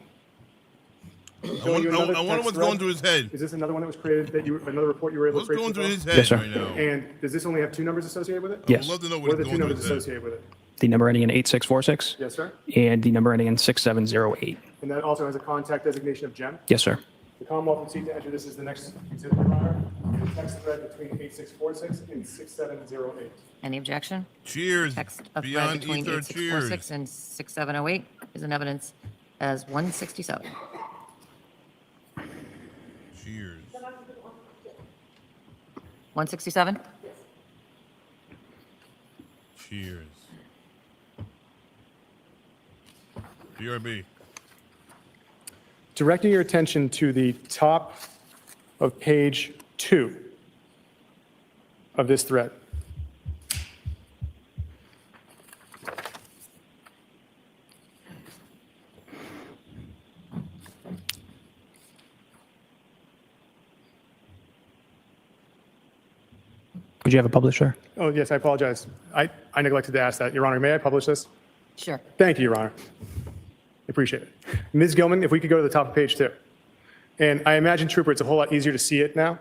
I wonder what's going through his head. Is this another one that was created another report you were able What's to create? going through his head Yes, sir. right now? And does this only have 2 numbers associated with it? Yes. I'd love to know What are what's the 2 going through numbers his head. associated with it? The number ending in 8646. Yes, sir. And the number ending in 6708. And that also has a contact designation of Jem. Yes, sir. The Commonwealth would seek to enter this as the next exhibit, Your Honor, in the text thread between 8646 and 6708. Any objection? Cheers. Text of thread Beyond between ether, 8646 and 6708 is in evidence as 167. Cheers. 167? Cheers. BRB. Directing your attention to the top of page 2 of this thread. Would you have a publisher? Oh, yes, I apologize. I neglected to ask that. Your Honor, may I publish this? Sure. Thank you, Your Honor. Appreciate it. Ms. Gilman, if we could go to the top of page 2. And I imagine, Trooper, it's a whole lot easier to see it now.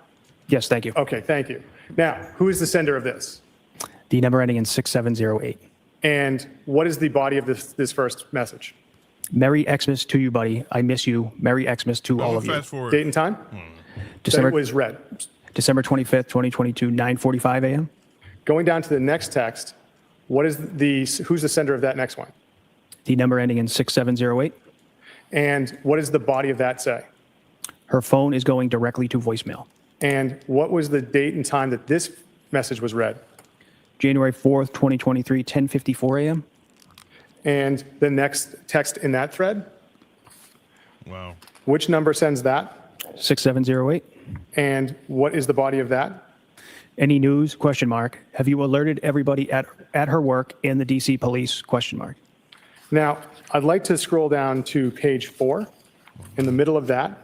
Yes, thank you. Okay, thank you. Now, who is the sender of this? The number ending in 6708. And what is the body of this first message? Merry Xmas to you, buddy. I miss you. Merry Xmas to all of you. Fast forward. Date and time? December That was read. December 25th, 2022, 9:45 a.m. Going down to the next text, who's the sender of that next one? The number ending in 6708. And what does the body of that say? Her phone is going directly to voicemail. And what was the date and time that this message was read? January 4th, 2023, 10:54 a.m. And the next text in that thread? Wow. Which number sends that? 6708. And what is the body of that? Any news? Question mark. Have you alerted everybody at her work and the DC police? Question mark. Now, I'd like to scroll down to page 4. In the middle of that,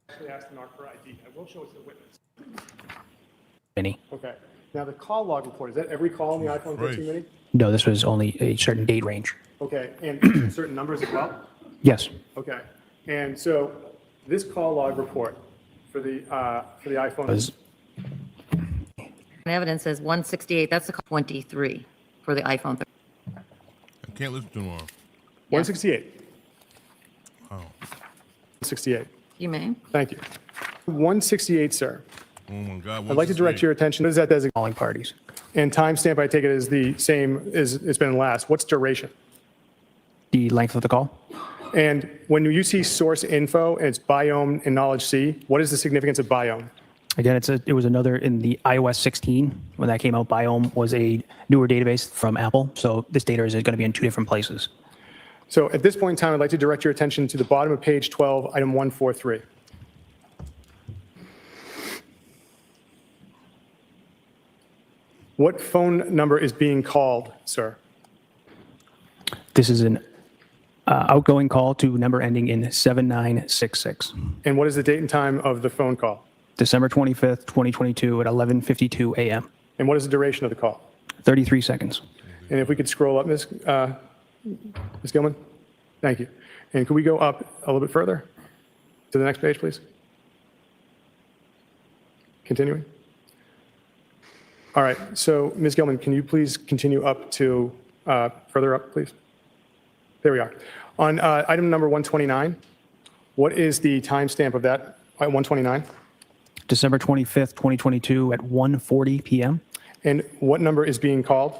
actually asked the narc for ID. I will show it to the witness. Any? Okay. Now, the call log report, is that every call on the iPhone 15 mini? No, this was only a certain date range. Okay. And certain numbers as well? Yes. Okay. And so this call log report for the iPhone Was Evidence says 168, that's the 23 for the iPhone. I can't listen to more. 168. Wow. 168. You may. Thank you. 168, sir. Oh my God. I'd like to direct your attention. What is that designation? calling parties. And timestamp, I take it, is the same as it's been last. What's duration? The length of the call? And when you see source info and it's biome and knowledge C, what is the significance of biome? Again, it was another in the iOS 16 when that came out. Biome was a newer database from Apple, so this data is going to be in 2 different places. So at this point in time, I'd like to direct your attention to the bottom of page 12, item 143. What phone number is being called, sir? This is an outgoing call to number ending in 7966. And what is the date and time of the phone call? December 25th, 2022 at 11:52 a.m. And what is the duration of the call? 33 seconds. And if we could scroll up, Ms. Gilman? Thank you. And could we go up a little bit further to the next page, please? Continuing. All right. So, Ms. Gilman, can you please continue up to further up, please? There we are. On item number 129, what is the timestamp of that? 129? December 25th, 2022 at 1:40 p.m. And what number is being called?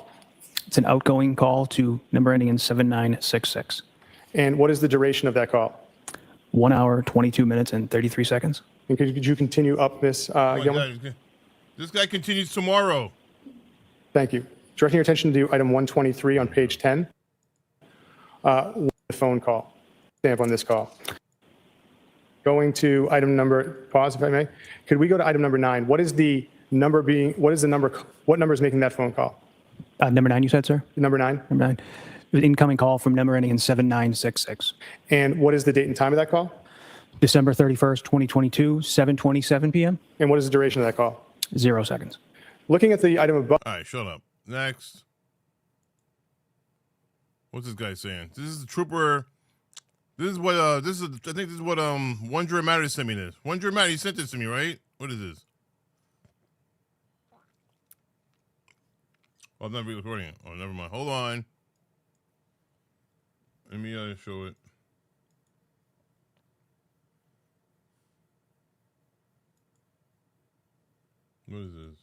It's an outgoing call to number ending in 7966. And what is the duration of that call? 1 hour, 22 minutes, and 33 seconds. And could you continue up, Ms. Oh my Gilman? God. This guy continues tomorrow. Thank you. Directing your attention to item 123 on page 10. The phone call. Stamp on this call. Going to item number, pause if I may. Could we go to item number 9? What is the number being, what number is making that phone call? Number 9, you said, sir? Number 9? Number 9. Incoming call from number ending in 7966. And what is the date and time of that call? December 31st, 2022, 7:27 p.m. And what is the duration of that call? 0 seconds. Looking at the item above. All right, shut up. Next. What's this guy saying? This is the trooper. This is what I think this is what One Jury Matters sent me this. One Jury Matters, you sent this to me, right? What is this? Oh, I'm not recording it. Oh, never mind. Hold on. Let me show it. What is this?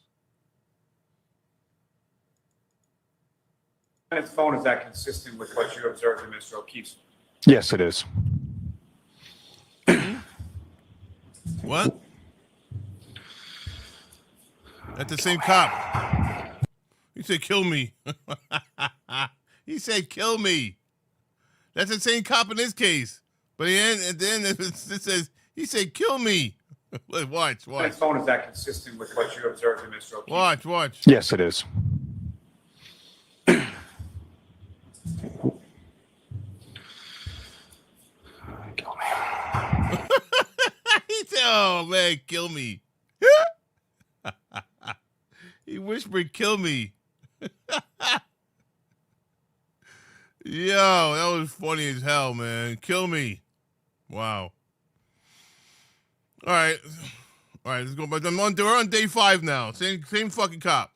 His phone, is that consistent with what you observed in Mr. O'Keefe's? Yes, it is. What? That's the same cop. He said, kill me. He said, kill me. That's the same cop in this case. But then it says, he said, kill me. Watch. His phone, is that consistent with what you observed in Mr. O'Keefe's? Watch. Yes, it is. He said, oh, man, kill me. He whispered, kill me. Yo, that was funny as hell, man. Kill me. Wow. All right, let's go. But we're on day 5 now. Same fucking cop.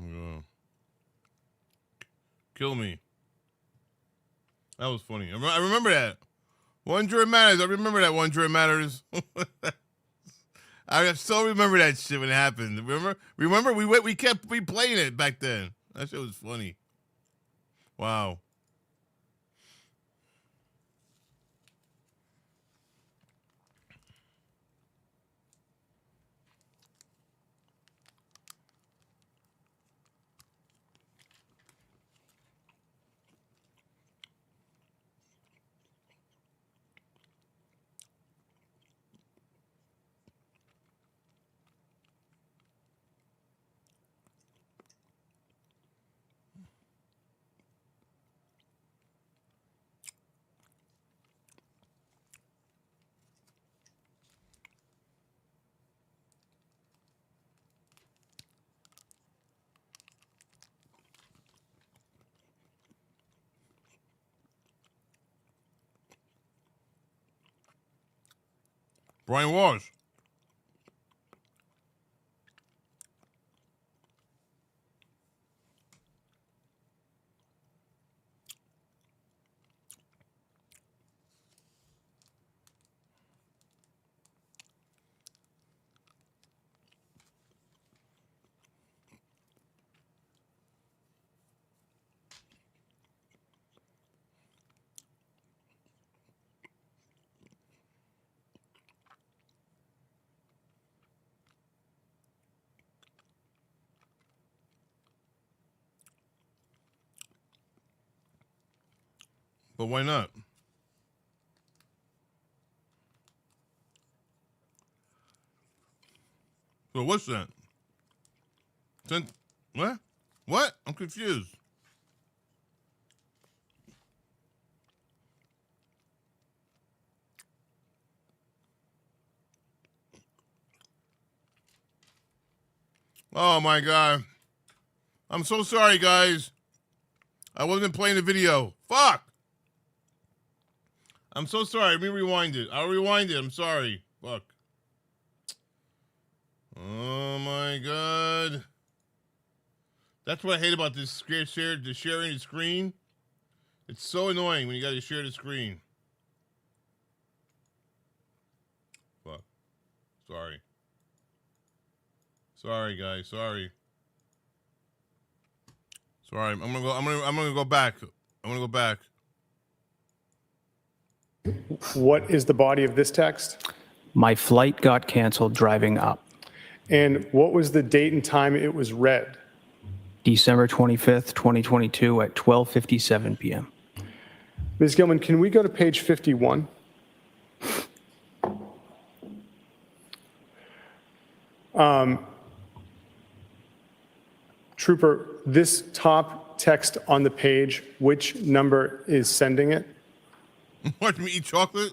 Yeah. Kill me. That was funny. I remember that. One jury matters. I remember that one jury matters. I still remember that shit when it happened. Remember we kept replaying it back then. That shit was funny. Wow. Brian Walsh. But why not? So what's that? What? What? I'm confused. Oh my God. I'm so sorry, guys. I wasn't playing the video. Fuck. I'm so sorry. Let me rewind it. I'll rewind it. I'm sorry. Fuck. Oh my God. That's what I hate about this sharing the screen. It's so annoying when you got to share the screen. Fuck. Sorry. Sorry, guys. Sorry. Sorry. I'm gonna go back. I'm gonna go back. What is the body of this text? My flight got canceled driving up. And what was the date and time it was read? December 25th, 2022 at 12:57 p.m. Ms. Gilman, can we go to page 51? Trooper, this top text on the page, which number is sending it? Watch me eat chocolate?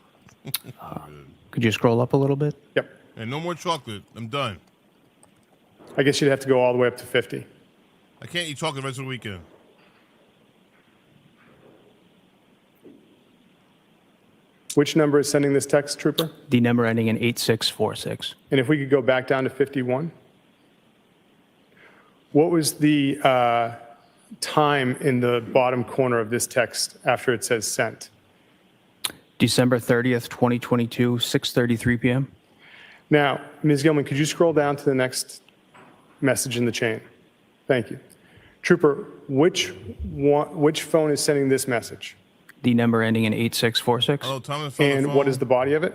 Could you scroll up a little bit? Yep. And no more chocolate. I'm done. I guess you'd have to go all the way up to 50. I can't eat chocolate the rest of the weekend. Which number is sending this text, Trooper? The number ending in 8646. And if we could go back down to 51? What was the time in the bottom corner of this text after it says sent? December 30th, 2022, 6:33 p.m. Now, Ms. Gilman, could you scroll down to the next message in the chain? Thank you. Trooper, which phone is sending this message? The number ending in 8646. Hello, Thomas found the And phone. what is the body of it?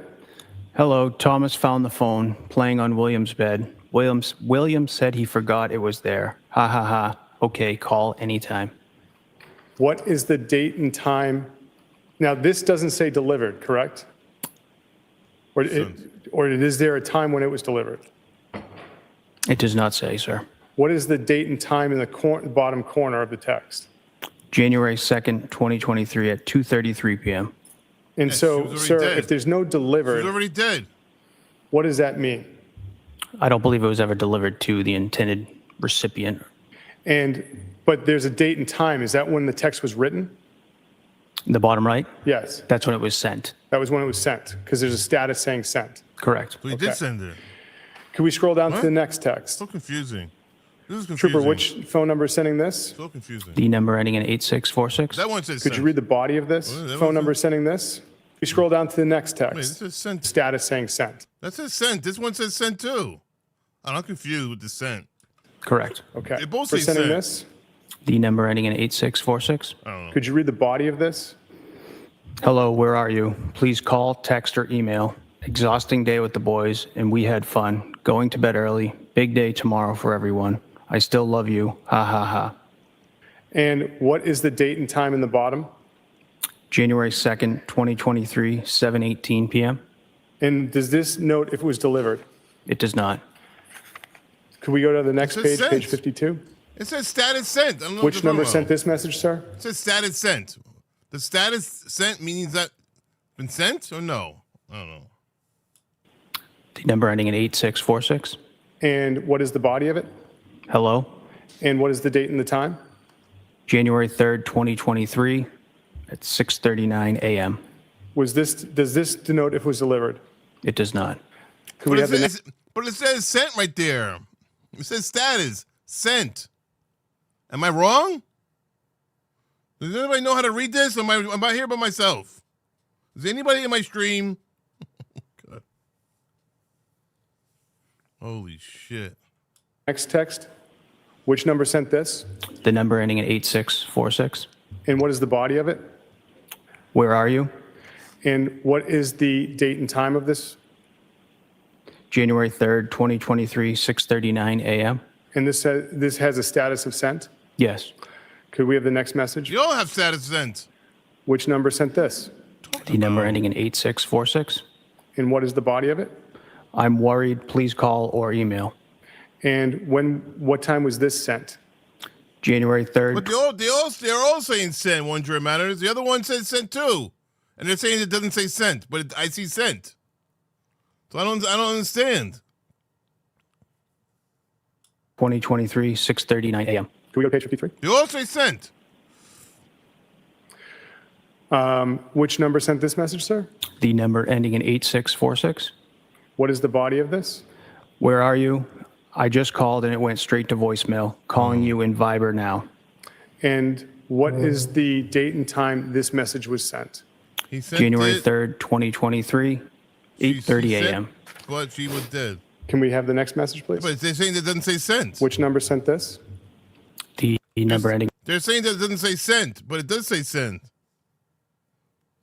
Hello, Thomas found the phone playing on William's bed. William said he forgot it was there. Ha ha ha. Okay, call anytime. What is the date and time? Now, this doesn't say delivered, correct? Or is there a time when it was delivered? It does not say, sir. What is the date and time in the bottom corner of the text? January 2nd, 2023 at 2:33 p.m. And Yes, she so, was already sir, dead. if there's no She's delivered, already dead. what does that mean? I don't believe it was ever delivered to the intended recipient. But there's a date and time. Is that when the text was written? The bottom right? Yes, That's when it was sent. that was when it was sent, because there's a status saying sent. Correct. So he Okay. did send it. Can we scroll down What? to the next text? So confusing. This is confusing. Trooper, which phone number is sending this? So confusing. The number ending in 8646. That one says Could you sent. read the body of this Well, that phone was- number sending this? You scroll down to the next Wait, text. this is sent. Status saying sent. That says sent. This one says sent too. I'm confused with the sent. Correct. Okay. They both For say sending sent. this, The number ending in 8646. I don't know. could you read the body of this? Hello, where are you? Please call, text, or email. Exhausting day with the boys, and we had fun. Going to bed early. Big day tomorrow for everyone. I still love you. Ha ha ha. And what is the date and time in the bottom? January 2nd, 2023, 7:18 p.m. And does this note if it was delivered? It does not. Could we go to the next It page, says page sent. 52? It says status sent. I don't know Which what you're number talking sent about. this message, sir? It says status sent. The status sent means that been sent or no? I don't know. The number ending in 8646. And what is the body of it? Hello, And what is the date and the time? January 3rd, 2023 at 6:39 a.m. Does this denote if it was delivered? It does not. Could we have the next? But it says sent right there. It says status sent. Am I wrong? Does anybody know how to read this? Am I here by myself? Is anybody in my stream? God. Holy shit. Next text. Which number sent this? The number ending in 8646. And what is the body of it? Where are you? And what is the date and time of this? January 3rd, 2023, 6:39 a.m. And this has a status of sent? Yes. Could we have the next message? You all have status sent. Which number sent this? The number ending in 8646. And what is the body of it? I'm worried. Please call or email. And what time was this sent? January 3rd. But they're all saying sent, one jury matters. The other one says sent too. And they're saying it doesn't say sent, but I see sent. So I don't understand. 2023, 6:39 a.m. Can we go to page 53? They all say sent. Which number sent this message, sir? The number ending in 8646. What is the body of this? Where are you? I just called and it went straight to voicemail. Calling you in Viber now. And what is the date and time this message was sent? He sent January it. 3rd, 2023, 8:30 She sent, a.m. But she was dead. Can we have the next message, please? But they're saying that doesn't say sent. Which number sent this? The number ending. They're saying that it doesn't say sent, but it does say sent.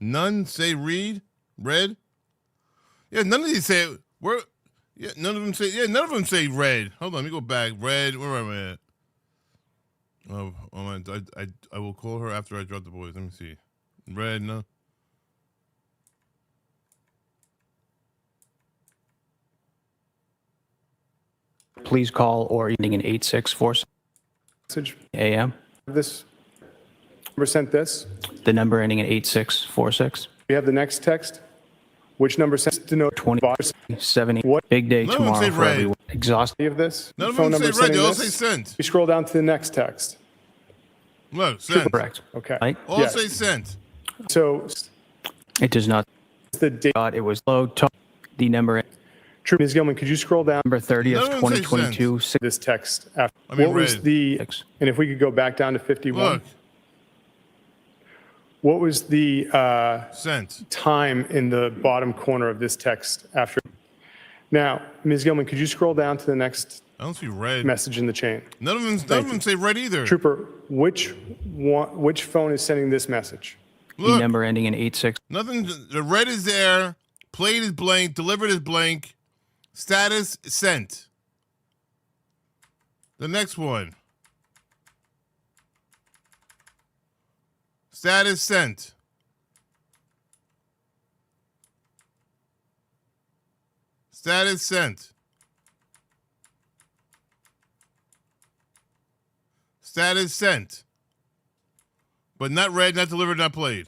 None say read, read. Yeah, none of these say where. Yeah, none of them say. Yeah, none of them say read. Hold on, let me go back. Read. Where am I at? Oh, I will call her after I drop the boys. Let me see. Read. No. Please call or ending in 8646 Message. a.m. This number sent this? The number ending in 8646. We have the next text. Which number sent to note 2070. What? Big day None of them tomorrow say for red. everyone. Exhausted. of this? None of Phone them number say read. They sending all say this? sent. We scroll down to the next text. Look, sent. Correct. Okay. Right? All Yes. say sent. So It does not. the date. It was low. The number True, Ms. Gilman, could you scroll down number 30 None of of them say 2022. this text after? I mean, what was red. the? 6. And if we could go back down to 51. Look, What was the sent. time in the bottom corner of this text after? Now, Ms. Gilman, could you scroll down to the next I don't see red. message in the chain? None of them say red either. Trooper, which phone is sending this message? The Look, number ending in 86. nothing. The red is there. Played is blank. Delivered is blank. Status sent. The next one. Status sent. Status sent. Status sent. But not read, not delivered, not played.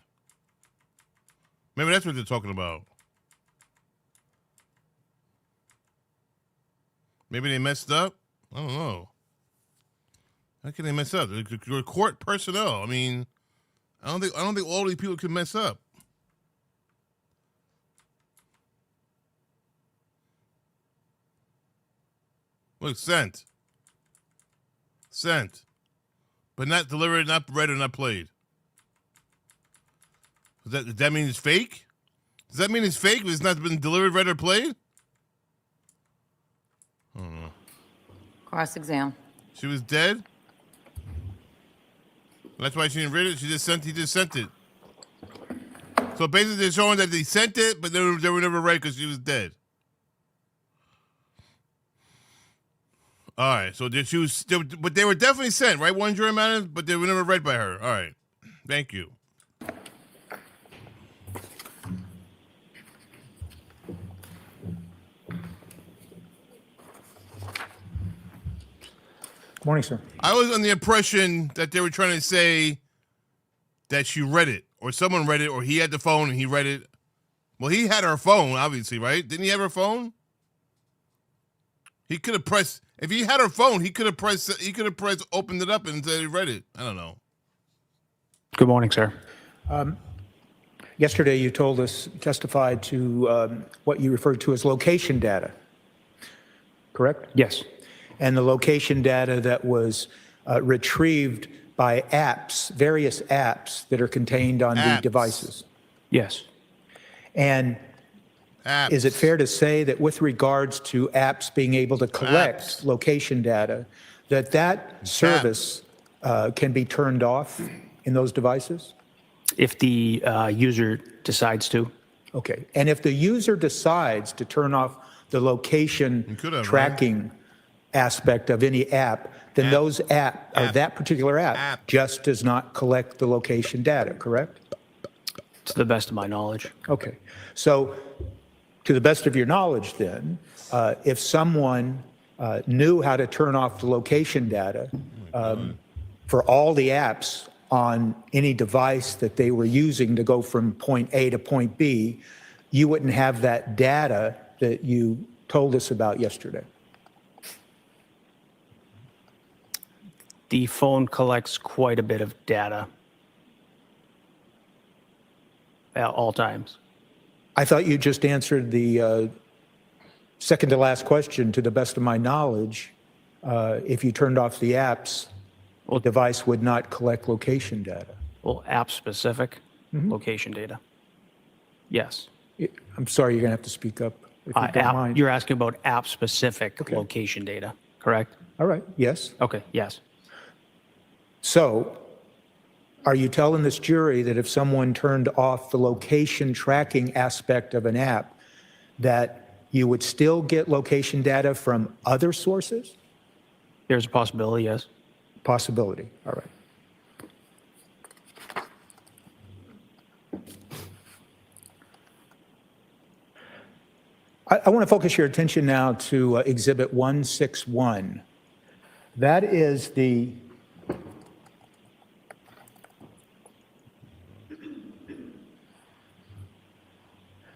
Maybe that's what they're talking about. Maybe they messed up. I don't know. How can they mess up? They're court personnel. I mean, I don't think all these people can mess up. Look, sent. Sent. But not delivered, not read, or not played. Does that mean it's fake? Does that mean it's fake if it's not been delivered, read, or played? I don't know. Cross-exam. She was dead? That's why she didn't read it? He just sent it. So basically they're showing that they sent it, but they were never read because she was dead. All right, so but they were definitely sent, right? One jury matter, but they were never read by her. All right, thank you. Good morning, sir. I was under the impression that they were trying to say that she read it, or someone read it, or he had the phone and he read it. Well, he had her phone, obviously, right? Didn't he have her phone? He could have pressed. If he had her phone, he could have pressed. Opened it up and said he read it. I don't know. Good morning, sir. Yesterday, you testified to what you referred to as location data, correct? Yes. And the location data that was retrieved by apps, various apps that are contained on the devices. Yes. And is it fair to say that with regards to apps being able to collect location data, that service can be turned off in those devices? If the user decides to. Okay. And if the user decides to turn off the location tracking aspect of any app, then that particular app just does not collect the location data, correct? To the best of my knowledge. Okay. So to the best of your knowledge then, if someone knew how to turn off the location data for all the apps on any device that they were using to go from point A to point B, you wouldn't have that data that you told us about yesterday. The phone collects quite a bit of data at all times. I thought you just answered the second to last question. To the best of my knowledge, if you turned off the apps, the device would not collect location data. Well, app-specific location data. Yes. I'm sorry, you're going to have to speak up if you don't mind. You're asking about app-specific location data, correct? All right, yes. Okay, yes. So are you telling this jury that if someone turned off the location tracking aspect of an app, that you would still get location data from other sources? There's a possibility, yes. Possibility, all right. I want to focus your attention now to Exhibit 161. That is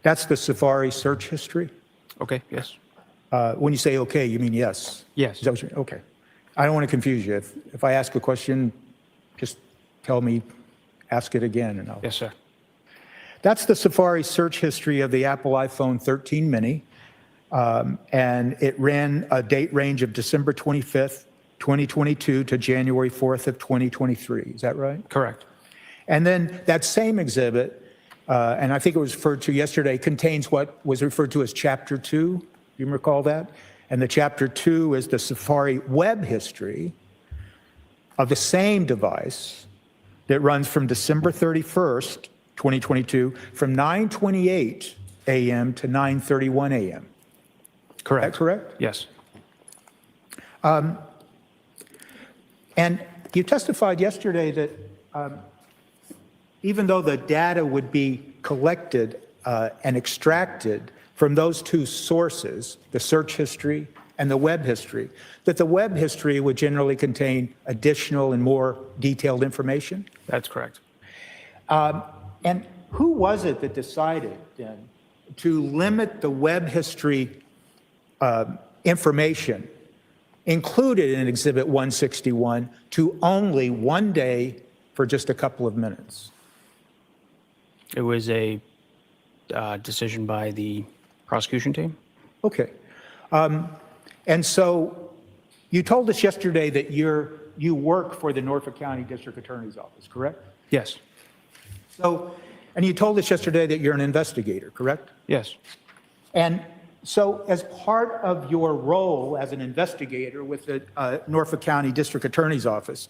that's the Safari search history. Okay, yes. When you say okay, you mean yes? Yes. Is that what you mean? Okay. I don't want to confuse you. If I ask a question, just tell me, ask it again, and I'll. Yes, sir. That's the Safari search history of the Apple iPhone 13 mini, and it ran a date range of December 25th, 2022 to January 4th of 2023. Is that right? Correct. And then that same exhibit, and I think it was referred to yesterday, contains what was referred to as Chapter 2. Do you recall that? And the Chapter 2 is the Safari web history of the same device that runs from December 31st, 2022, from 9:28 a.m. to 9:31 a.m. Correct. Is that correct? Yes. And you testified yesterday that even though the data would be collected and extracted from those two sources, the search history and the web history, that the web history would generally contain additional and more detailed information? That's correct. And who was it that decided then to limit the web history information included in Exhibit 161 to only one day for just a couple of minutes? It was a decision by the prosecution team. Okay. And so you told us yesterday that your you work for the Norfolk County District Attorney's Office, correct? Yes. So, and you told us yesterday that you're an investigator, correct? Yes. And so as part of your role as an investigator with the Norfolk County District Attorney's Office,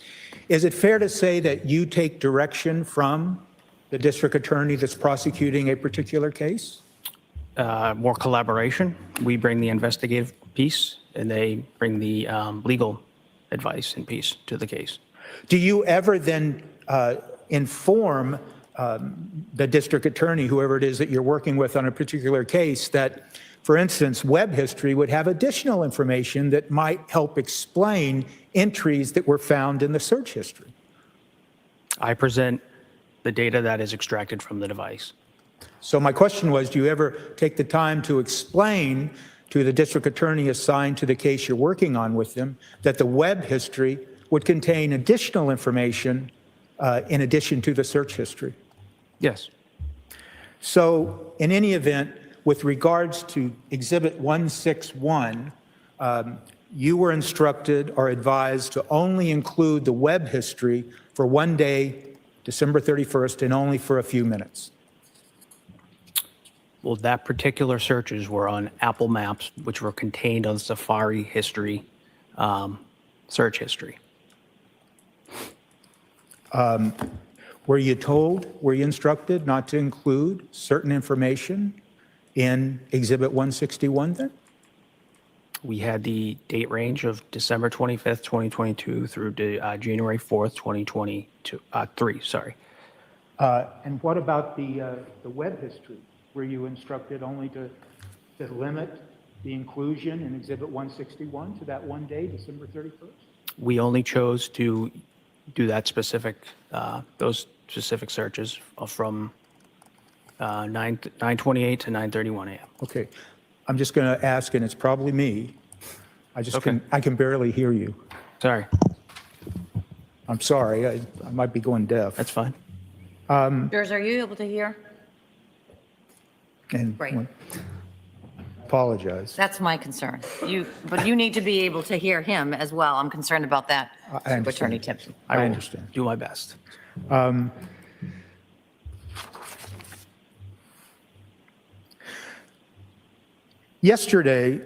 is it fair to say that you take direction from the district attorney that's prosecuting a particular case? More collaboration. We bring the investigative piece, and they bring the legal advice and piece to the case. Do you ever then inform the district attorney, whoever it is that you're working with on a particular case, that, for instance, web history would have additional information that might help explain entries that were found in the search history? I present the data that is extracted from the device. So my question was, do you ever take the time to explain to the district attorney assigned to the case you're working on with them that the web history would contain additional information in addition to the search history? Yes. So in any event, with regards to Exhibit 161, you were instructed or advised to only include the web history for one day, December 31st, and only for a few minutes. Well, that particular searches were on Apple Maps, which were contained on Safari history, search history. Were you instructed not to include certain information in Exhibit 161 then? We had the date range of December 25th, 2022 through to January 4th, 2023, sorry. And what about the web history? Were you instructed only to limit the inclusion in Exhibit 161 to that one day, December 31st? We only chose to do that specific, those specific searches from 9:28 to 9:31 a.m. Okay, I'm just going to ask, and it's probably me. I can barely hear you. Sorry. I'm sorry. I might be going deaf. That's fine. Yours, are you able to hear? And Great. Apologize. That's my concern. But you need to be able to hear him as well. I'm concerned about that, I Attorney understand. Timpson. I will understand. do my best. Yesterday,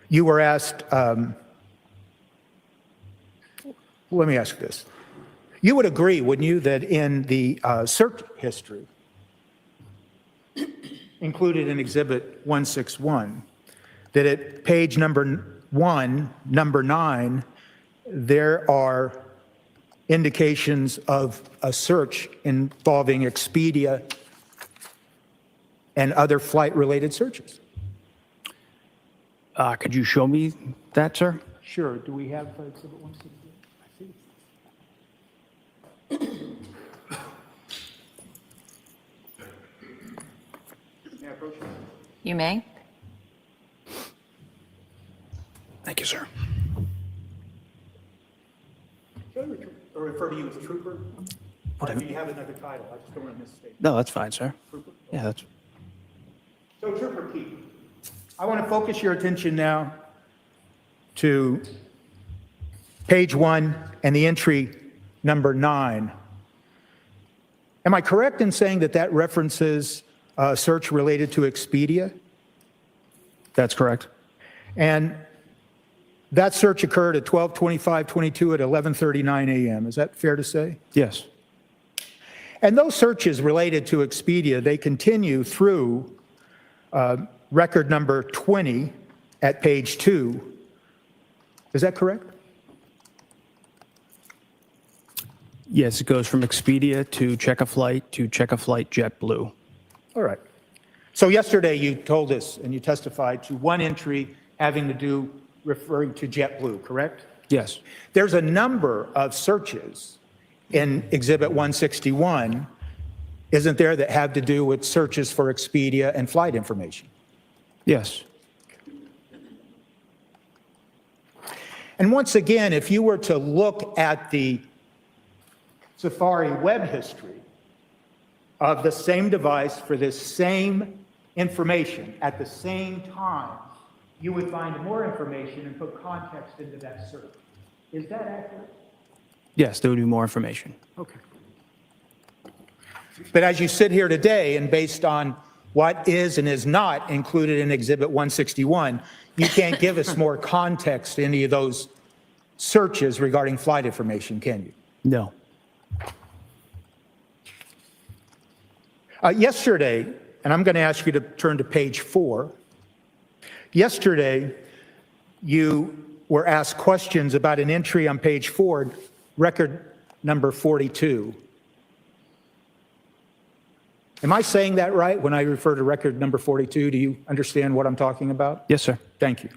you were asked, let me ask this. You would agree, wouldn't you, that in the search history included in Exhibit 161, that at page number 1, number 9, there are indications of a search involving Expedia and other flight-related searches? Could you show me that, sir? Sure. Do we have Exhibit 161? You may. Thank you, sir. Should I refer to you as Trooper? Or do you have another title? I just don't want to misstate. No, that's fine, sir. Yeah, that's. So Trooper Keith, I want to focus your attention now to page 1 and the entry number 9. Am I correct in saying that that references a search related to Expedia? That's correct. And that search occurred at 12:25:22 at 11:39 a.m. Is that fair to say? Yes. And those searches related to Expedia, they continue through record number 20 at page 2. Is that correct? Yes, it goes from Expedia to Check a Flight to Check a Flight JetBlue. All right. So yesterday you told us and you testified to one entry having to do referring to JetBlue, correct? Yes. There's a number of searches in Exhibit 161, isn't there, that have to do with searches for Expedia and flight information? Yes. And once again, if you were to look at the Safari web history of the same device for this same information at the same time, you would find more information and put context into that search. Is that accurate? Yes, there would be more information. Okay. But as you sit here today, and based on what is and is not included in Exhibit 161, you can't give us more context to any of those searches regarding flight information, can you? No. Yesterday, and I'm going to ask you to turn to page 4. Yesterday, you were asked questions about an entry on page 4, record number 42. Am I saying that right when I refer to record number 42? Do you understand what I'm talking about? Yes, sir. Thank you.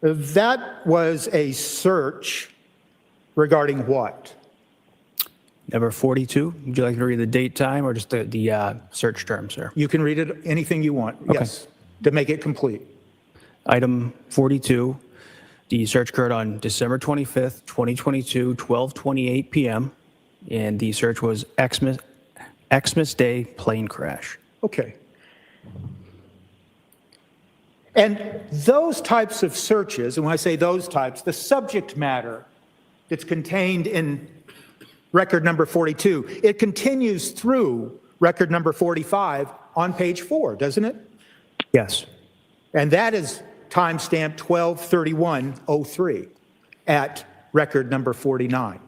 That was a search regarding what? Number 42. Would you like to read the date, time, or just the search term, sir? You can read it anything you want, Okay. yes, to make it complete. Item 42, the search occurred on December 25th, 2022, 12:28 p.m., and the search was Xmas Day plane crash. Okay. And those types of searches, and when I say those types, the subject matter that's contained in record number 42, it continues through record number 45 on page 4, doesn't it? Yes. And that is timestamp 12/31/03 at record number 49.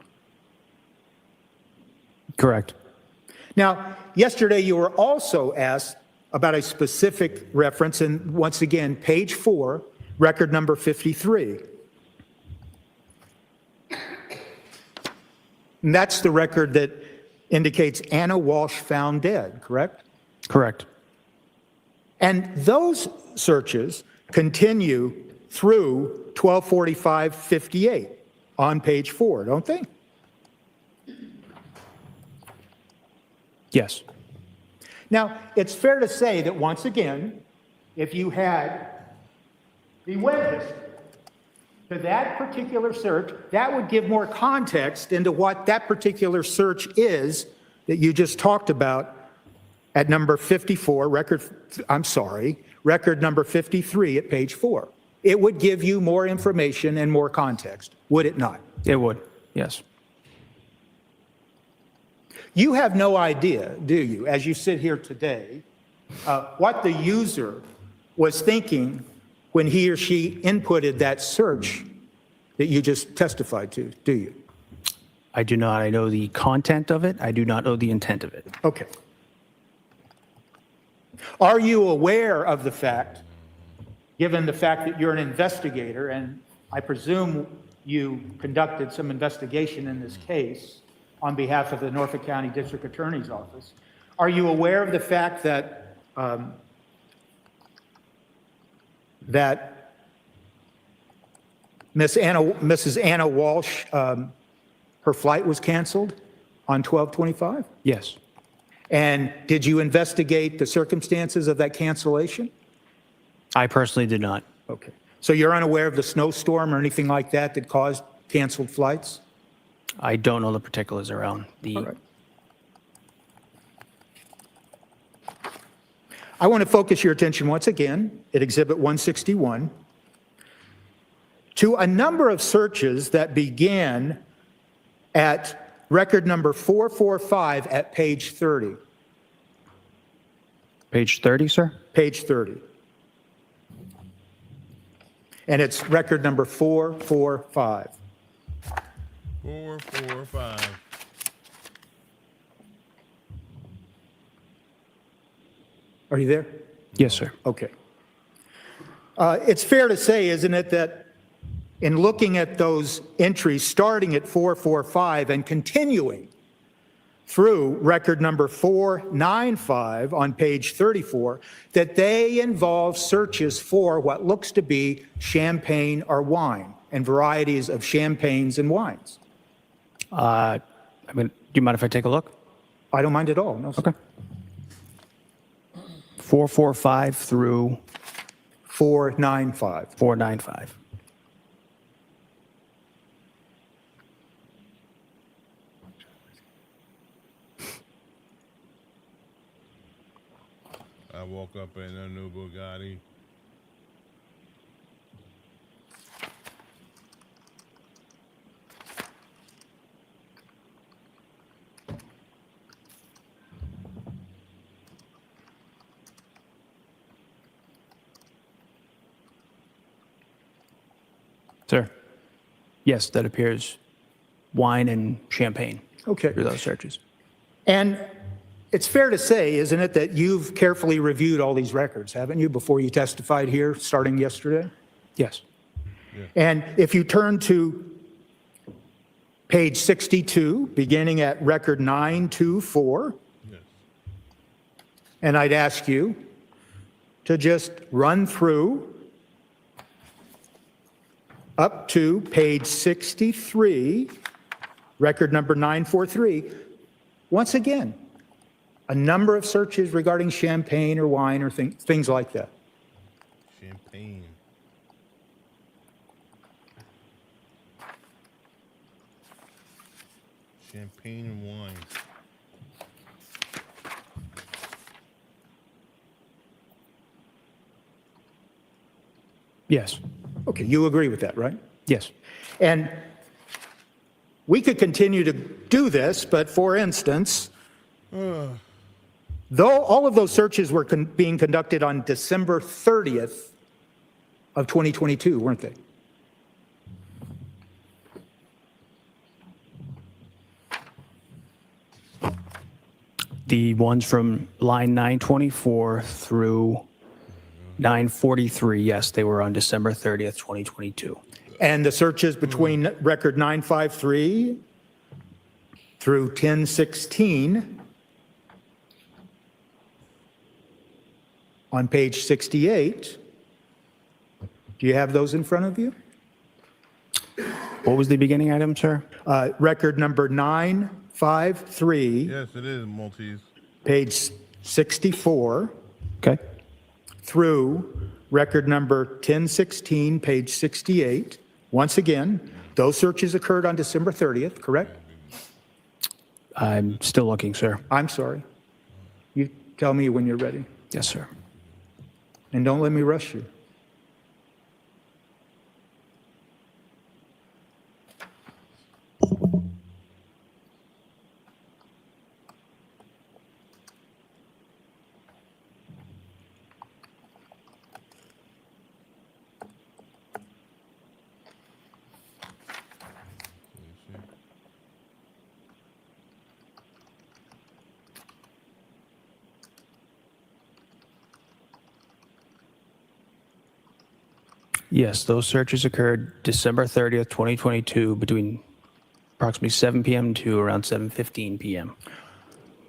Correct. Now, yesterday you were also asked about a specific reference, and once again, page 4, record number 53. And that's the record that indicates Anna Walshe found dead, correct? Correct. And those searches continue through 12:45:58 on page 4, don't they? Yes. Now, it's fair to say that once again, if you had the web history to that particular search, that would give more context into what that particular search is that you just talked about at number 54, record number 53 at page 4. It would give you more information and more context, would it not? It would, yes. You have no idea, do you, as you sit here today, what the user was thinking when he or she inputted that search that you just testified to, do you? I do not. I know the content of it. I do not know the intent of it. Okay. Are you aware of the fact, given the fact that you're an investigator, and I presume you conducted some investigation in this case on behalf of the Norfolk County District Attorney's Office, are you aware of the fact that Mrs. Anna Walshe, her flight was canceled on 12/25? Yes. And did you investigate the circumstances of that cancellation? I personally did not. Okay. So you're unaware of the snowstorm or anything like that that caused canceled flights? I don't know the particulars around the. All right. I want to focus your attention once again at Exhibit 161 to a number of searches that began at record number 445 at page 30. Page 30, sir? Page 30. And it's record number 445. 445. Are you there? Yes, sir. Okay. It's fair to say, isn't it, that in looking at those entries starting at 445 and continuing through record number 495 on page 34, that they involve searches for what looks to be champagne or wine and varieties of champagnes and wines? I mean, do you mind if I take a look? I don't mind at all. No, sir. Okay. 445 through 495. 495. I woke up in a new Bugatti. Yes, that appears wine and champagne Okay. through those searches. And it's fair to say, isn't it, that you've carefully reviewed all these records, haven't you, before you testified here, starting yesterday? Yes. And if you turn to page 62, beginning at record 924, and I'd ask you to just run through up to page 63, record number 943. Once again, a number of searches regarding champagne or wine or things like that. Champagne. Champagne and wine. Yes. Okay, you agree with that, right? Yes. And we could continue to do this, but for instance, though all of those searches were being conducted on December 30th of 2022, weren't they? The ones from line 924 through 943, yes, they were on December 30th, 2022. And the searches between record 953 through 1016 on page 68, do you have those in front of you? What was the beginning item, sir? Record number 953. Yes, it is Maltese. Page 64. Okay. Through record number 1016, page 68. Once again, those searches occurred on December 30th, correct? I'm still looking, sir. I'm sorry. You tell me when you're ready. Yes, sir. And don't let me rush you. Yes, those searches occurred December 30th, 2022, between approximately 7 p.m. to around 7:15 p.m.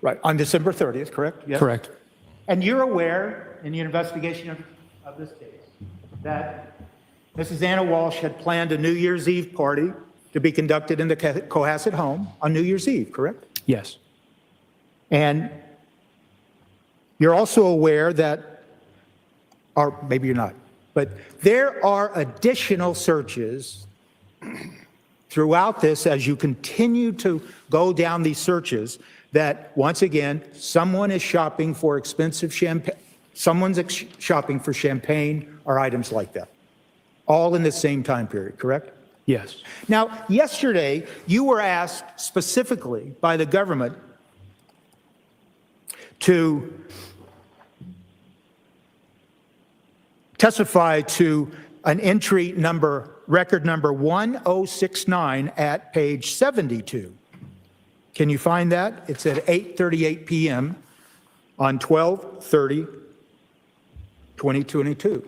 Right, on December 30th, correct? Yes? Correct. And you're aware, in your investigation of this case, that Mrs. Anna Walsh had planned a New Year's Eve party to be conducted in the Cohasset home on New Year's Eve, correct? Yes. And you're also aware that, or maybe you're not, but there are additional searches throughout this as you continue to go down these searches that, once again, someone is shopping for expensive champagne, someone's shopping for champagne or items like that, all in the same time period, correct? Yes. Now, yesterday, you were asked specifically by the government to testify to an entry number, record number 1069 at page 72. Can you find that? It's at 8:38 p.m. on 12/30/2022.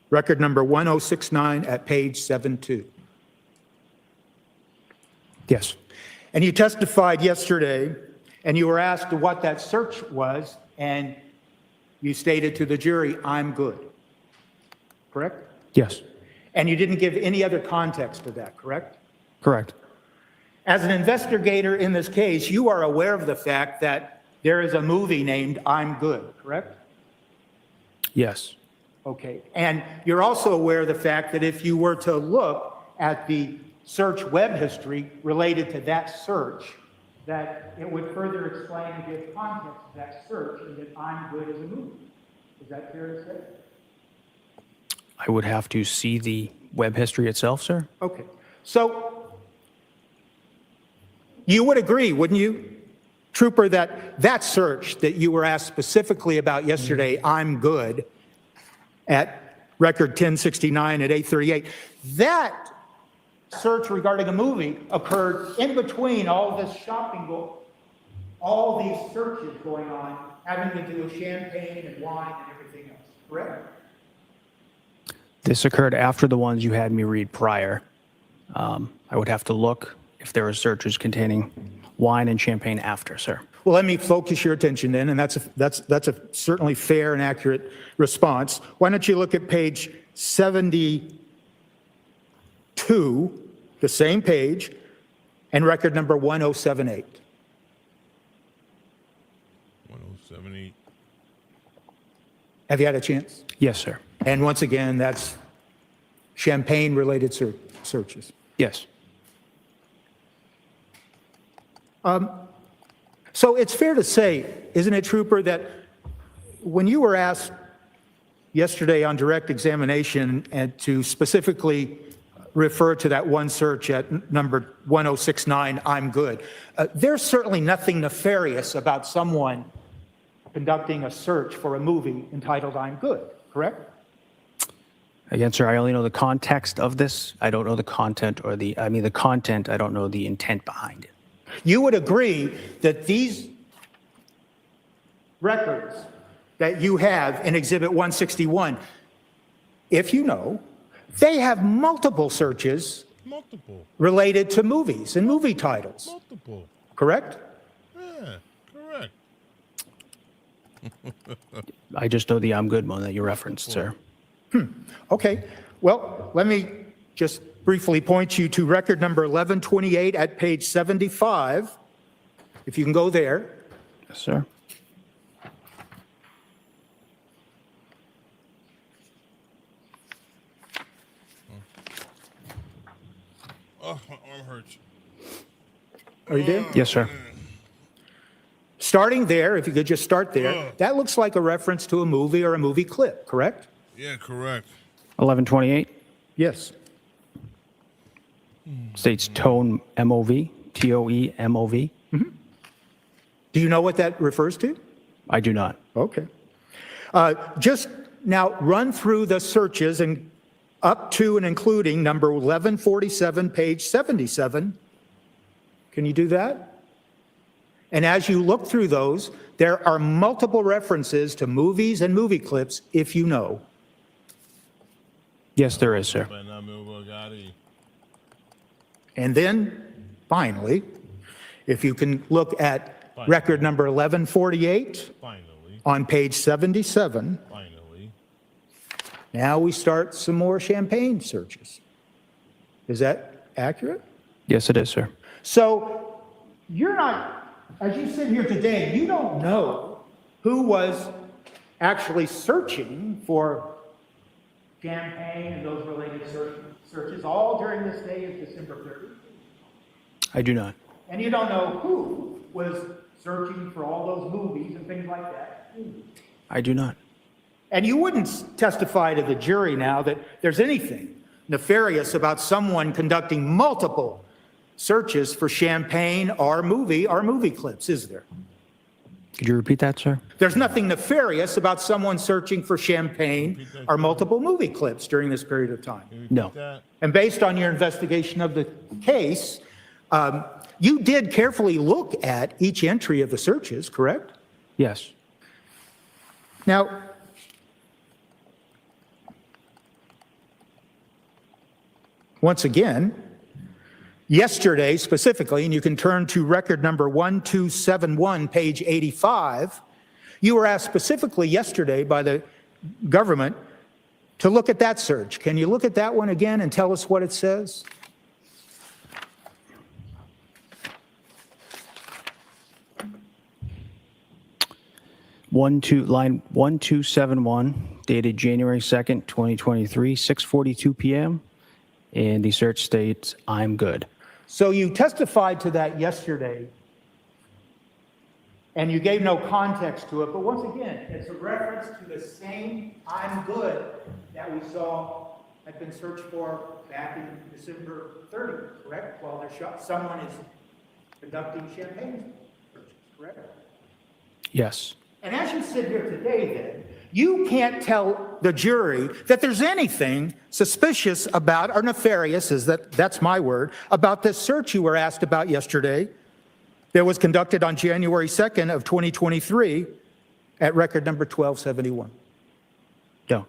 Record number 1069 at page 72. Yes. And you testified yesterday, and you were asked what that search was, and you stated to the jury, "I'm good." Correct? Yes. And you didn't give any other context to that, correct? Correct. As an investigator in this case, you are aware of the fact that there is a movie named I'm Good, correct? Yes. Okay. And you're also aware of the fact that if you were to look at the search web history related to that search, that it would further explain and give context to that search and that I'm Good is a movie. Is that fair to say? I would have to see the web history itself, sir. Okay. So you would agree, wouldn't you, Trooper, that that search that you were asked specifically about yesterday, I'm Good, at record 1069 at 8:38. That search regarding a movie occurred in between all this all these searches going on, having to do with champagne and wine and everything else, correct? This occurred after the ones you had me read prior. I would have to look if there were searches containing wine and champagne after, sir. Well, let me focus your attention then, and that's a certainly fair and accurate response. Why don't you look at page 72, the same page, and record number 1078. 1078. Have you had a chance? Yes, sir. And once again, that's champagne-related searches. Yes. So it's fair to say, isn't it, Trooper, that when you were asked yesterday on direct examination and to specifically refer to that one search at number 1069, I'm good, there's certainly nothing nefarious about someone conducting a search for a movie entitled I'm Good, correct? Again, sir, I only know the context of this. I don't know the content the content, I don't know the intent behind it. You would agree that these records that you have in Exhibit 161, if you know, they have multiple searches related to movies and movie titles. Multiple. Correct? Yeah, correct. I just know the I'm Good one that you referenced, sir. Okay. Well, let me just briefly point you to record number 1128 at page 75, if you can go there. Yes, sir. Oh, my arm hurts. Are you there? Yes, sir. Starting there, if you could just start there, that looks like a reference to a movie or a movie clip, correct? Yeah, correct. 1128 Yes. states tone MOV, TOE-MOV. Do you know what that refers to? I do not. Okay. Just now run through the searches and up to and including number 1147, page 77. Can you do that? And as you look through those, there are multiple references to movies and movie clips, if you know. Yes, there is, sir. And then, finally, if you can look at record number 1148 on page 77. Now we start some more champagne searches. Is that accurate? Yes, it is, sir. So you're not, as you sit here today, you don't know who was actually searching for champagne and those related searches all during this day of December 30th. I do not. And you don't know who was searching for all those movies and things like that. I do not. And you wouldn't testify to the jury now that there's anything nefarious about someone conducting multiple searches for champagne or movie clips, is there? Could you repeat that, sir? There's nothing nefarious about someone searching for champagne or multiple movie clips during this period of time. No. And based on your investigation of the case, you did carefully look at each entry of the searches, correct? Yes. Now, once again, yesterday specifically, and you can turn to record number 1271, page 85, you were asked specifically yesterday by the government to look at that search. Can you look at that one again and tell us what it says? Line 1271, dated January 2nd, 2023, 6:42 p.m. And the search states, I'm good. So you testified to that yesterday, and you gave no context to it, but once again, it's a reference to the same I'm good that we saw had been searched for back in December 30th, correct? While someone is conducting champagne searches, correct? Yes. And as you sit here today, then, you can't tell the jury that there's anything suspicious about or nefarious, that's my word, about this search you were asked about yesterday that was conducted on January 2nd of 2023 at record number 1271. No.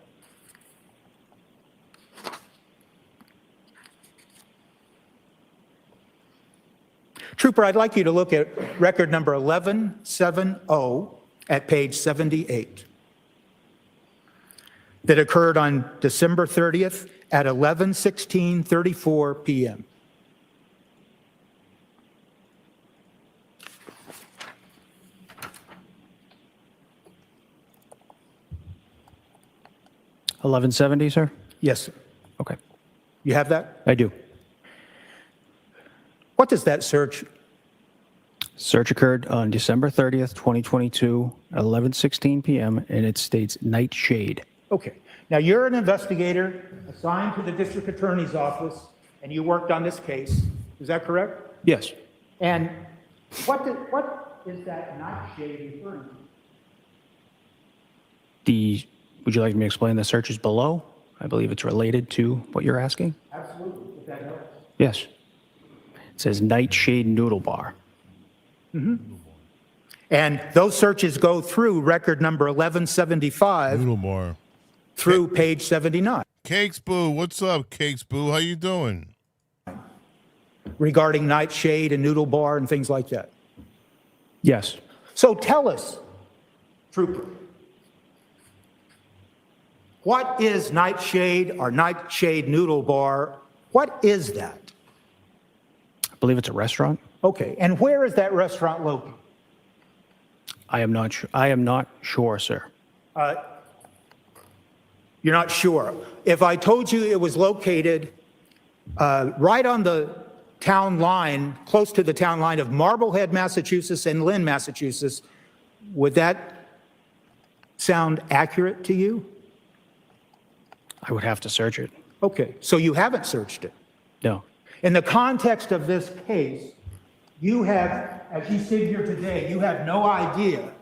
Trooper, I'd like you to look at record number 1170 at page 78 that occurred on December 30th at 11:16:34 p.m. $1170, sir? Yes, sir. Okay. You have that? I do. What does that search? Search occurred on December 30th, 2022, at 11:16 p.m., and it states nightshade. Okay. Now, you're an investigator assigned to the district attorney's office, and you worked on this case. Is that correct? Yes. And what is that nightshade referring to? Would you like me to explain the searches below? I believe it's related to what you're asking. Absolutely, if that helps. Yes. It says nightshade noodle bar. And those searches go through record number 1175 Noodle bar. through page 79 Cakes Boo, what's up, Cakes Boo? How you doing? regarding nightshade and noodle bar and things like that. Yes. So tell us, Trooper, what is nightshade or nightshade noodle bar? What is that? I believe it's a restaurant. Okay, and where is that restaurant located? I am not sure. I am not sure, sir. You're not sure. If I told you it was located right on the town line, close to the town line of Marblehead, Massachusetts and Lynn, Massachusetts, would that sound accurate to you? I would have to search it. Okay, so you haven't searched it. No. In the context of this case, you have, as you sit here today, you have no idea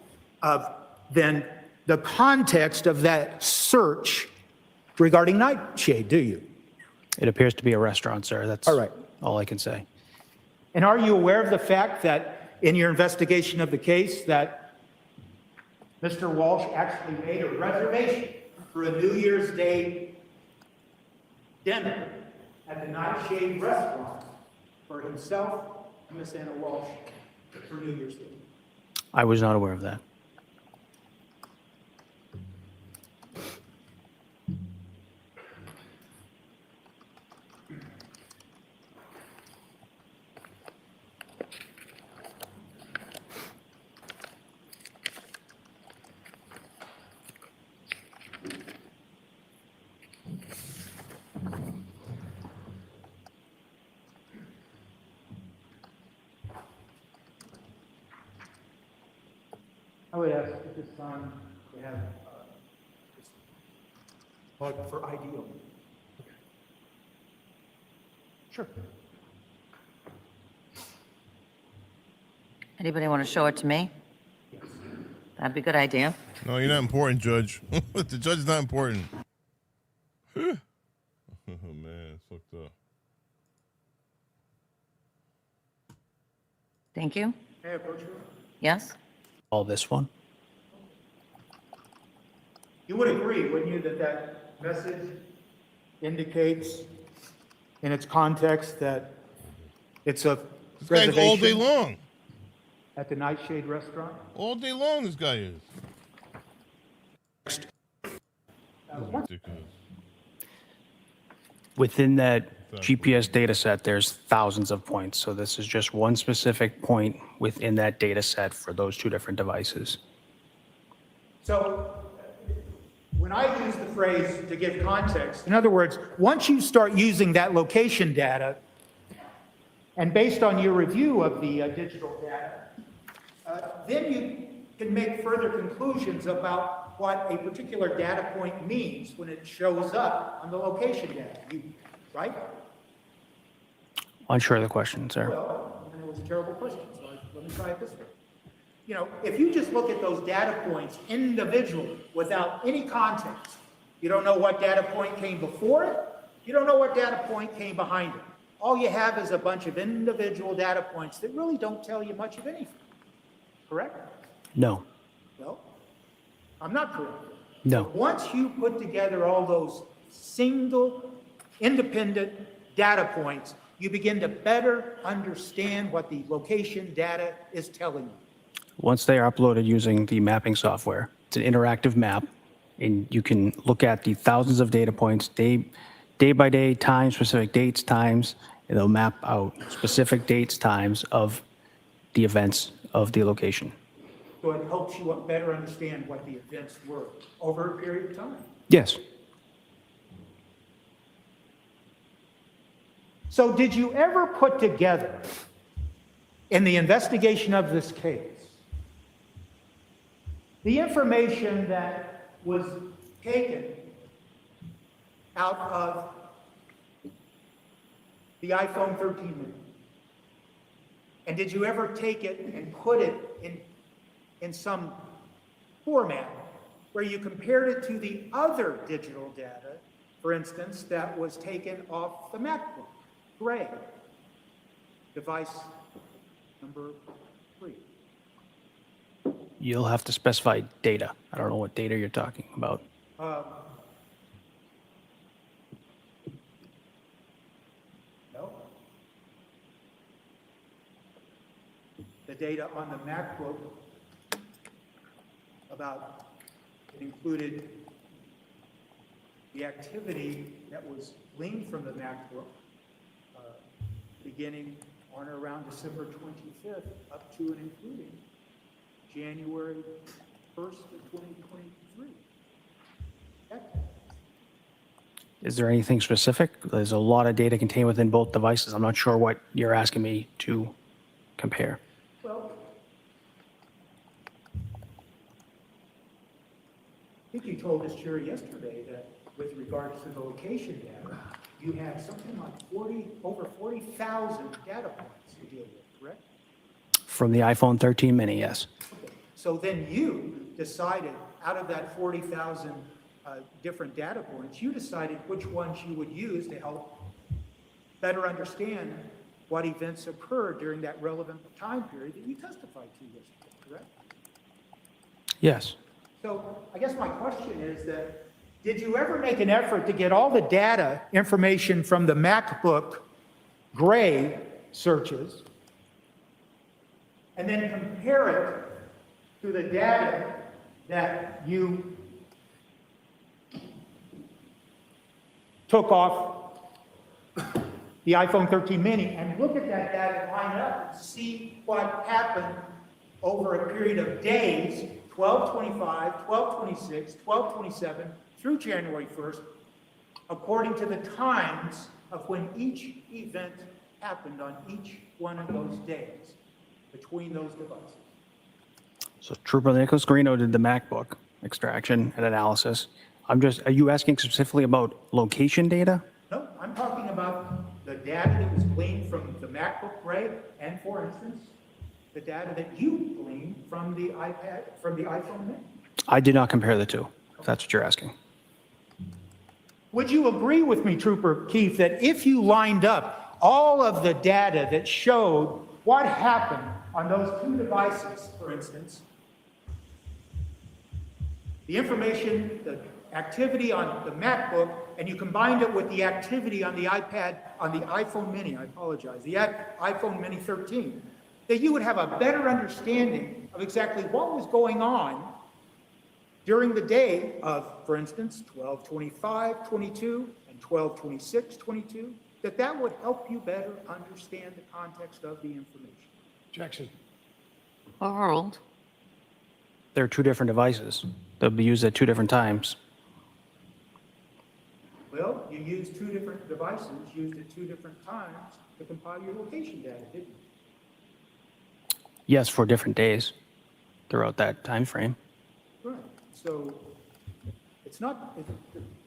of then the context of that search regarding nightshade, do you? It appears to be a restaurant, sir. That's all right. All I can say. And are you aware of the fact that in your investigation of the case that Mr. Walsh actually made a reservation for a New Year's Day dinner at the Nightshade restaurant for himself and Miss Anna Walsh for New Year's Day? I was not aware of that. I would ask at this time to have plug for ideal. Sure. Anybody want to show it to me? That'd be a good idea. No, you're not important, Judge. The judge is not important. Oh, man, it's fucked up. Thank you. May I approach you? Yes? All this one? You would agree, wouldn't you, that that message indicates in its context that it's a This guy's reservation all day long. at the Nightshade restaurant? All day long, this guy is. Next. That's ridiculous. Within that GPS data set, there's thousands of points. So this is just one specific point within that data set for those two different devices. So when I use the phrase to give context, in other words, once you start using that location data, and based on your review of the digital data, then you can make further conclusions about what a particular data point means when it shows up on the location data, right? Unsure of the question, sir. Well, and it was a terrible question, so let me try it this way. You know, if you just look at those data points individually without any context, You don't know what data point came before it. You don't know what data point came behind it. All you have is a bunch of individual data points that really don't tell you much of anything. Correct? No. Well, I'm not correct. No. Once you put together all those single, independent data points, you begin to better understand what the location data is telling you. Once they are uploaded using the mapping software, it's an interactive map, and you can look at the thousands of data points day by day, time, specific dates, times, and they'll map out specific dates, times of the events of the location. So it helps you better understand what the events were over a period of time. Yes. So did you ever put together, in the investigation of this case, the information that was taken out of the iPhone 13 mini? And did you ever take it and put it in some format where you compared it to the other digital data, for instance, that was taken off the MacBook Gray, device number 3? You'll have to specify data. I don't know what data you're talking about. No. The data on the MacBook about, it included the activity that was gleaned from the MacBook beginning on or around December 25th up to and including January 1st of 2023. Is there anything specific? There's a lot of data contained within both devices. I'm not sure what you're asking me to compare. Well, I think you told us, Jerry, yesterday that with regards to the location data, you had something like over 40,000 data points to deal with, correct? From the iPhone 13 mini, yes. Okay. So then you decided, out of that 40,000 different data points, you decided which ones you would use to help better understand what events occurred during that relevant time period that you testified to yesterday, correct? Yes. So I guess my question is that, did you ever make an effort to get all the data information from the MacBook Gray searches and then compare it to the data that you took off the iPhone 13 mini and look at that data and line it up and see what happened over a period of days, 12/25, 12/26, 12/27, through January 1st, according to the times of when each event happened on each one of those days between those devices? So Trooper Nicholas Guarino did the MacBook extraction and analysis. Are you asking specifically about location data? No, I'm talking about the data that was gleaned from the MacBook Gray and, for instance, the data that you gleaned from the iPhone mini. I did not compare the two, if that's what you're asking. Would you agree with me, Trooper Keith, that if you lined up all of the data that showed what happened on those two devices, for instance, the information, the activity on the MacBook, and you combined it with the activity on the iPad, on the iPhone mini, I apologize, the iPhone mini 13, that you would have a better understanding of exactly what was going on during the day of, for instance, 12/25/22 and 12/26/22, that would help you better understand the context of the information. Jackson. Harold. There are two different devices. They'll be used at two different times. Well, you used two different devices, used at two different times to compile your location data, didn't you? Yes, for different days throughout that time frame. Right. So it's not,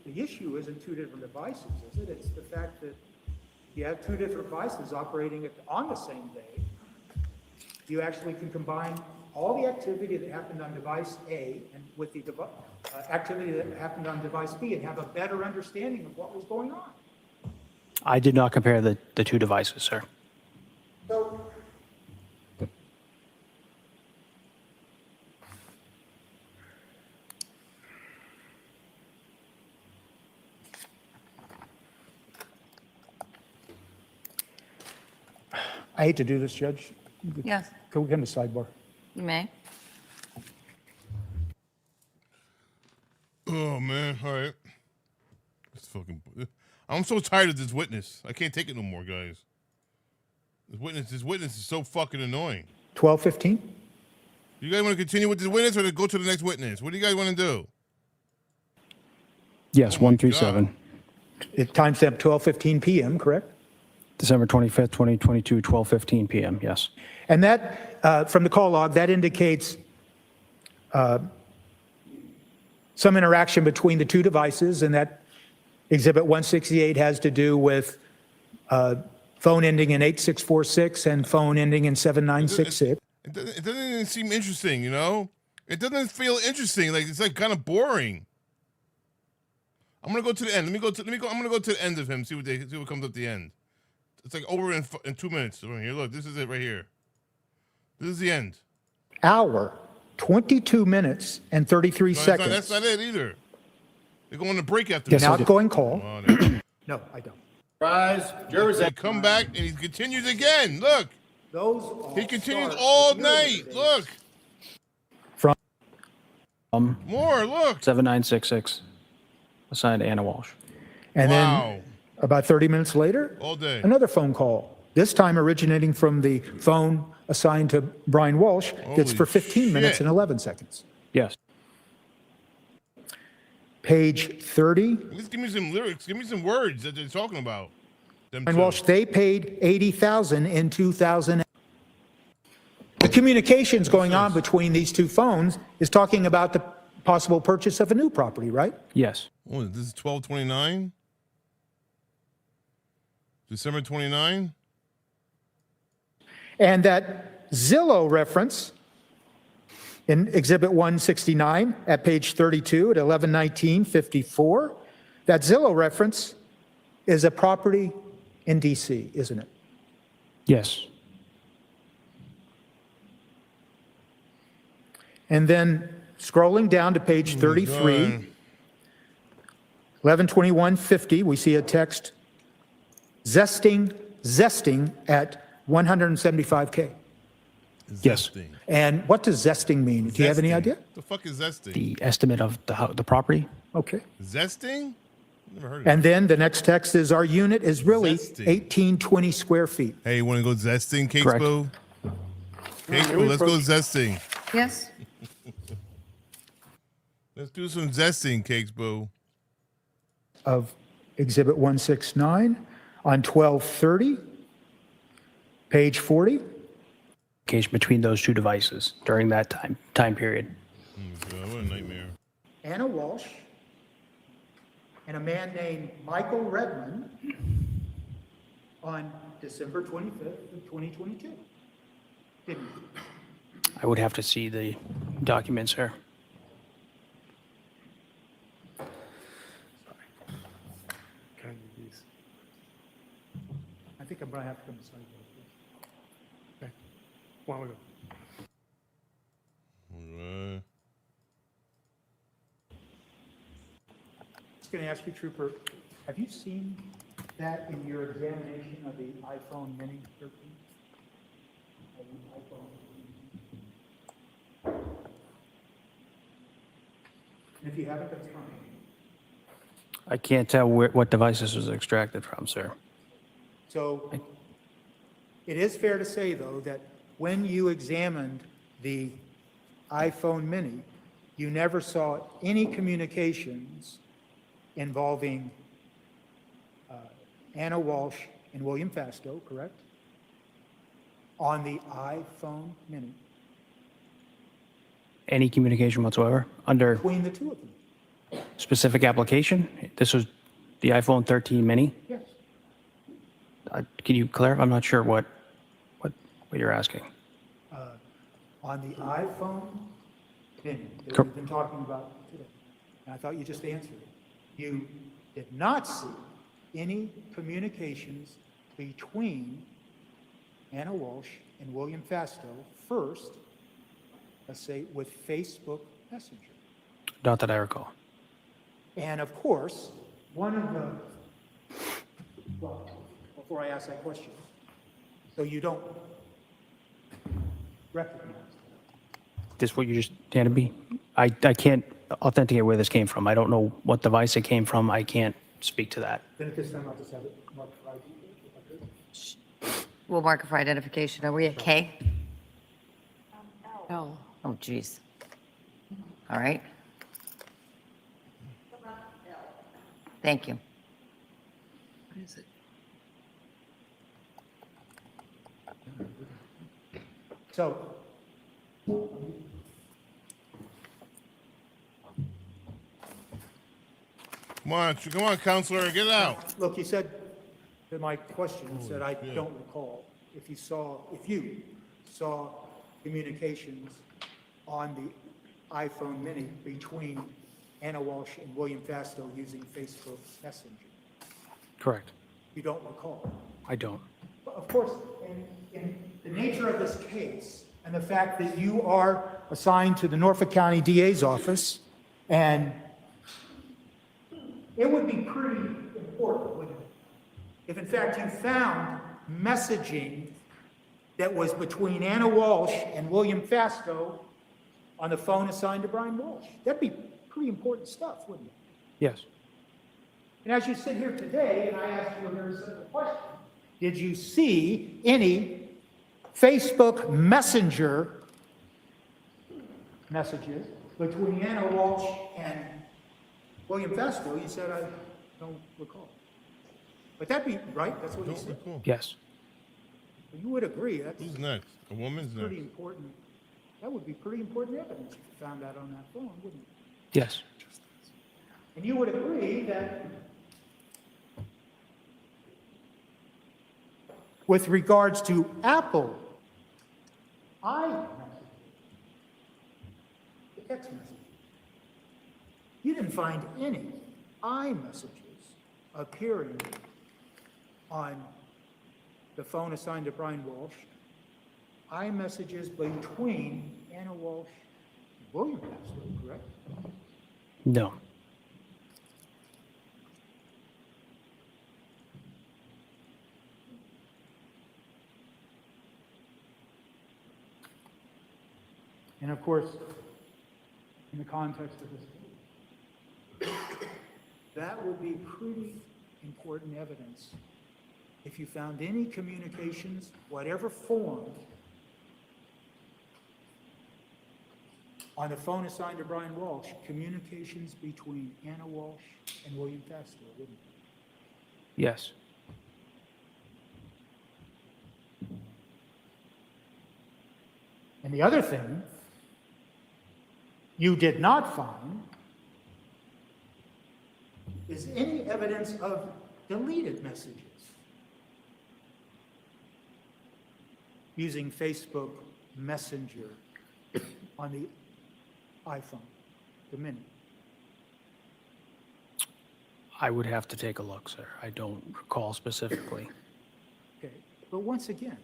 the issue isn't two different devices, is it? It's the fact that you have two different devices operating on the same day. You actually can combine all the activity that happened on device A and with the activity that happened on device B and have a better understanding of what was going on. I did not compare the two devices, sir. So I hate to do this, Judge. Yes, Can we come to sidebar? you may. Oh man, all right. It's fucking. I'm so tired of this witness. I can't take it no more, guys. This witness is so fucking annoying. 12:15. You guys want to continue with this witness or to go to the next witness? What do you guys want to do? Yes, 137. Timestamp 12:15 p.m., correct? December 25th, 2022, 12:15 p.m. Yes. And that, from the call log, that indicates some interaction between the two devices, and that Exhibit 168 has to do with phone ending in 8646 and phone ending in 7966. It doesn't even seem interesting, you know? It doesn't feel interesting. Like it's like kind of boring. I'm gonna go to the end. I'm gonna go to the end of him. See what comes at the end. It's like over in 2 minutes. Right here, look. This is it right here. This is the end. Hour, 22 minutes, and 33 seconds. That's not it either. They're going to break after Yes, this. outgoing call. No, I don't. Rise, Jersey. Come back and he continues again. Look. He continues all night. Look. More. Look. 7966. Assigned to Anna Walsh. And Wow. then about 30 minutes later, All day. another phone call, this time originating from the phone assigned to Brian Walsh. It's Holy for 15 minutes shit. and 11 seconds. Yes. Page 30, Just give me some lyrics. Give me some words that they're talking about. Them Brian two. Walsh, they paid $80,000 in 2000. The communications going on between these two phones is talking about the possible purchase of a new property, right? Yes. Oh, this is 12/29. December 29. And that Zillow reference in Exhibit 169 at page 32 at 11/19/54, that Zillow reference is a property in DC, isn't it? Yes. And then scrolling down to page 33, 11/21/50, we see a text, zesting at 175K. Yes. And what does zesting mean? Do you have any idea? The fuck is zesting? The estimate of the property. Okay. Zesting? Never heard of And then the next text is our unit is really Zesting. 1820 square feet. Hey, you want to go zesting, Cakes Correct. Boo? Cakes Boo, let's go zesting. Yes? Let's do some zesting, Cakes Boo. Of Exhibit 169 on 1230, page 40. Communication between those two devices during that time period. God, what a nightmare. Anna Walsh and a man named Michael Redmond on December 25th of 2022. Didn't you? I would have to see the documents here. I think I'm going to have to come to side. Okay. Why don't we go? Alright. Just going to ask you, Trooper, have you seen that in your examination of the iPhone Mini 13? Of the iPhone 13? And if you haven't, that's fine. I can't tell what device this was extracted from, sir. So it is fair to say, though, that when you examined the iPhone Mini, you never saw any communications involving Anna Walsh and William Fasto, correct? On the iPhone Mini, Any communication whatsoever under between the two of them? specific application? This was the iPhone 13 mini? Yes. Can you clarify? I'm not sure what you're asking. on the iPhone mini that Cor- we've been talking about today. And I thought you just answered it. You did not see any communications between Anna Walsh and William Fastow first, let's say, with Facebook Messenger. Not that I recall. And of course, one of the, well, before I ask that question, so you don't recognize This what you just handed me? I can't authenticate where this came from. I don't know what device it came from. I can't speak to that. then at this time I'll just have it marked for ID, if I could. We'll mark it for identification. Are we at K? No. Oh, geez. All right. Thank you. What is it? So, Come on, counselor, get it out. look, you said, to my question, you said, I don't recall if you saw communications on the iPhone mini between Anna Walsh and William Fastow using Facebook Messenger. Correct. You don't recall. I don't. But of course, in the nature of this case and the fact that you are assigned to the Norfolk County DA's office, and it would be pretty important, wouldn't it, if in fact you found messaging that was between Anna Walsh and William Fastow on the phone assigned to Brian Walsh. That'd be pretty important stuff, wouldn't it? Yes. And as you sit here today, and I ask you a very simple question, did you see any Facebook Messenger messages between Anna Walsh and William Fastow? You said, I don't recall. But that'd be right, that's what you said. Yes. You would agree, that's Who's next? A woman's pretty next. important. That would be pretty important evidence if you found that on that phone, wouldn't it? Yes. And you would agree that with regards to Apple iMessage, the text message, you didn't find any iMessages appearing on the phone assigned to Brian Walsh, iMessages between Anna Walsh and William Fastow, correct? No. And of course, in the context of this case, that would be pretty important evidence if you found any communications, whatever form, on the phone assigned to Brian Walsh, communications between Anna Walsh and William Fastow, wouldn't it? Yes. And the other thing you did not find is any evidence of deleted messages using Facebook Messenger on the iPhone, the mini. I would have to take a look, sir. I don't recall specifically. Okay, but once again,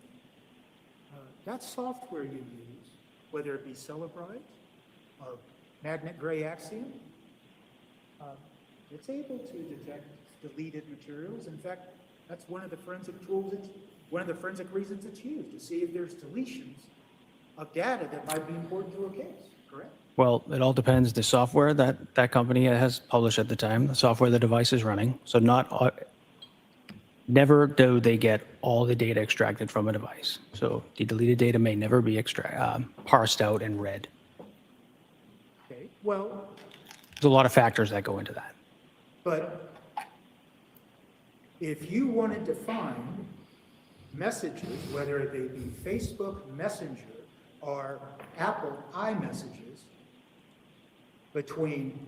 that software you use, whether it be Celebrite or Magnet Gray Axiom, it's able to detect deleted materials. In fact, that's one of the forensic tools, one of the forensic reasons it's used, to see if there's deletions of data that might be important to a case, correct? Well, it all depends. The software that company has published at the time, the software the device is running. So never do they get all the data extracted from a device. So the deleted data may never be parsed out and read. Okay, well, There's a lot of factors that go into that. but if you wanted to find messages, whether they be Facebook Messenger or Apple iMessages, between